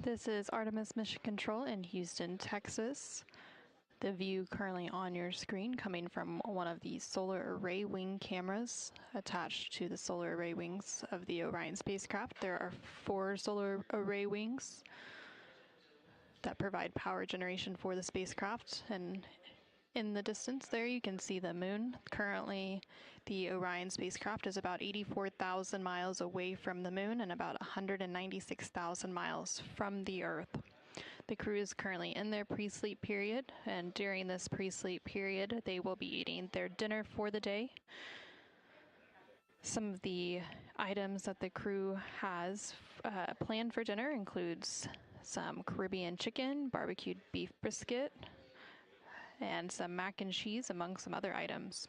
Speaker 2: This is Artemis Mission Control in Houston, Texas. the view currently on your screen coming from one of the solar array wing cameras attached to the solar array wings of the Orion spacecraft. There are 4 solar array wings that provide power generation for the spacecraft, and in the distance there you can see the moon. Currently the Orion spacecraft is about 84,000 miles away from the moon and about 196,000 miles from the Earth. The crew is currently in their pre-sleep period, and during this pre-sleep period they will be eating their dinner for the day. Some of the items that the crew has planned for dinner includes some Caribbean chicken, barbecued beef brisket, and some mac and cheese, among some other items.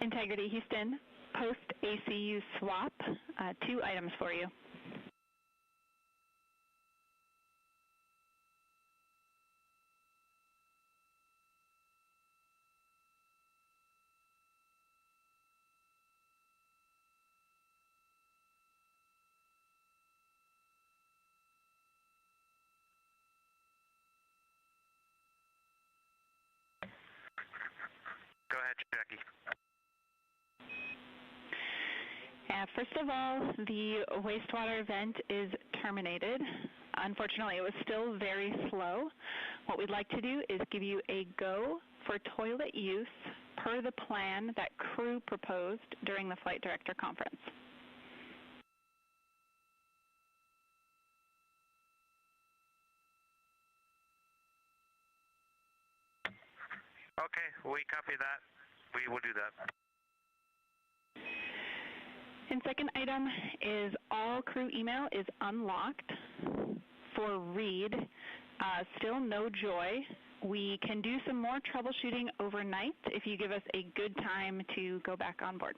Speaker 8: Integrity Houston, post-ACU swap, 2 items for you.
Speaker 9: Go ahead, Jackie.
Speaker 8: First of all, the wastewater vent is terminated. Unfortunately, it was still very slow. What we'd like to do is give you a go for toilet use per the plan that crew proposed during the flight director conference.
Speaker 9: Okay, we copy that. We will do that.
Speaker 8: And second item is all crew email is unlocked for read. Still no joy. We can do some more troubleshooting overnight if you give us a good time to go back on board.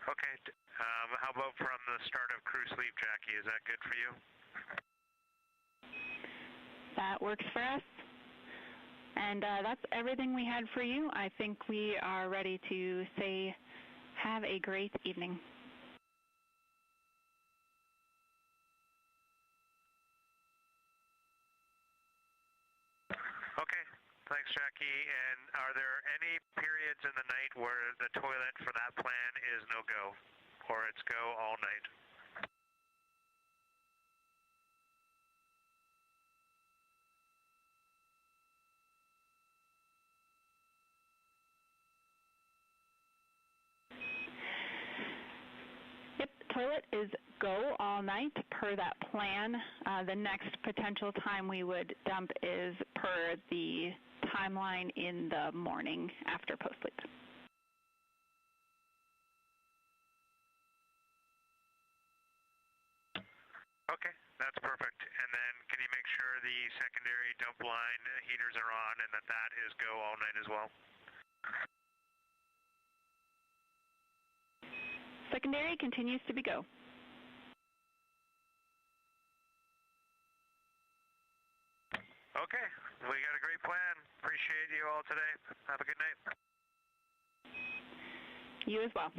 Speaker 9: Okay, how about from the start of crew sleep, Jackie? Is that good for you?
Speaker 8: That works for us. And that's everything we had for you. I think we are ready to say have a great evening.
Speaker 9: Okay, thanks, Jackie. And are there any periods in the night where the toilet for that plan is no-go, or it's go all night?
Speaker 8: Yep, toilet is go all night per that plan. The next potential time we would dump is per the timeline in the morning after post-sleep.
Speaker 9: Okay, that's perfect. And then can you make sure the secondary dump line heaters are on and that is go all night as well?
Speaker 8: Secondary continues to be go.
Speaker 9: Okay, we got a great plan. Appreciate you all today. Have a good night.
Speaker 8: You as well.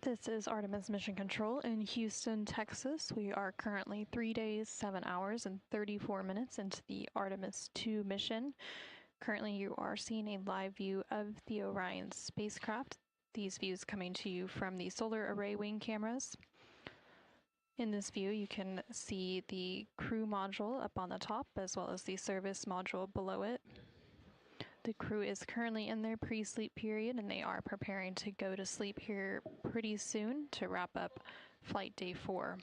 Speaker 2: This is Artemis Mission Control in Houston, Texas. We are currently 3 days, 7 hours, and 34 minutes into the Artemis II mission. Currently, you are seeing a live view of the Orion spacecraft. These views coming to you from the solar array wing cameras. In this view, you can see the crew module up on the top, as well as the service module below it. The crew is currently in their pre-sleep period, and they are preparing to go to sleep here pretty soon to wrap up flight day 4.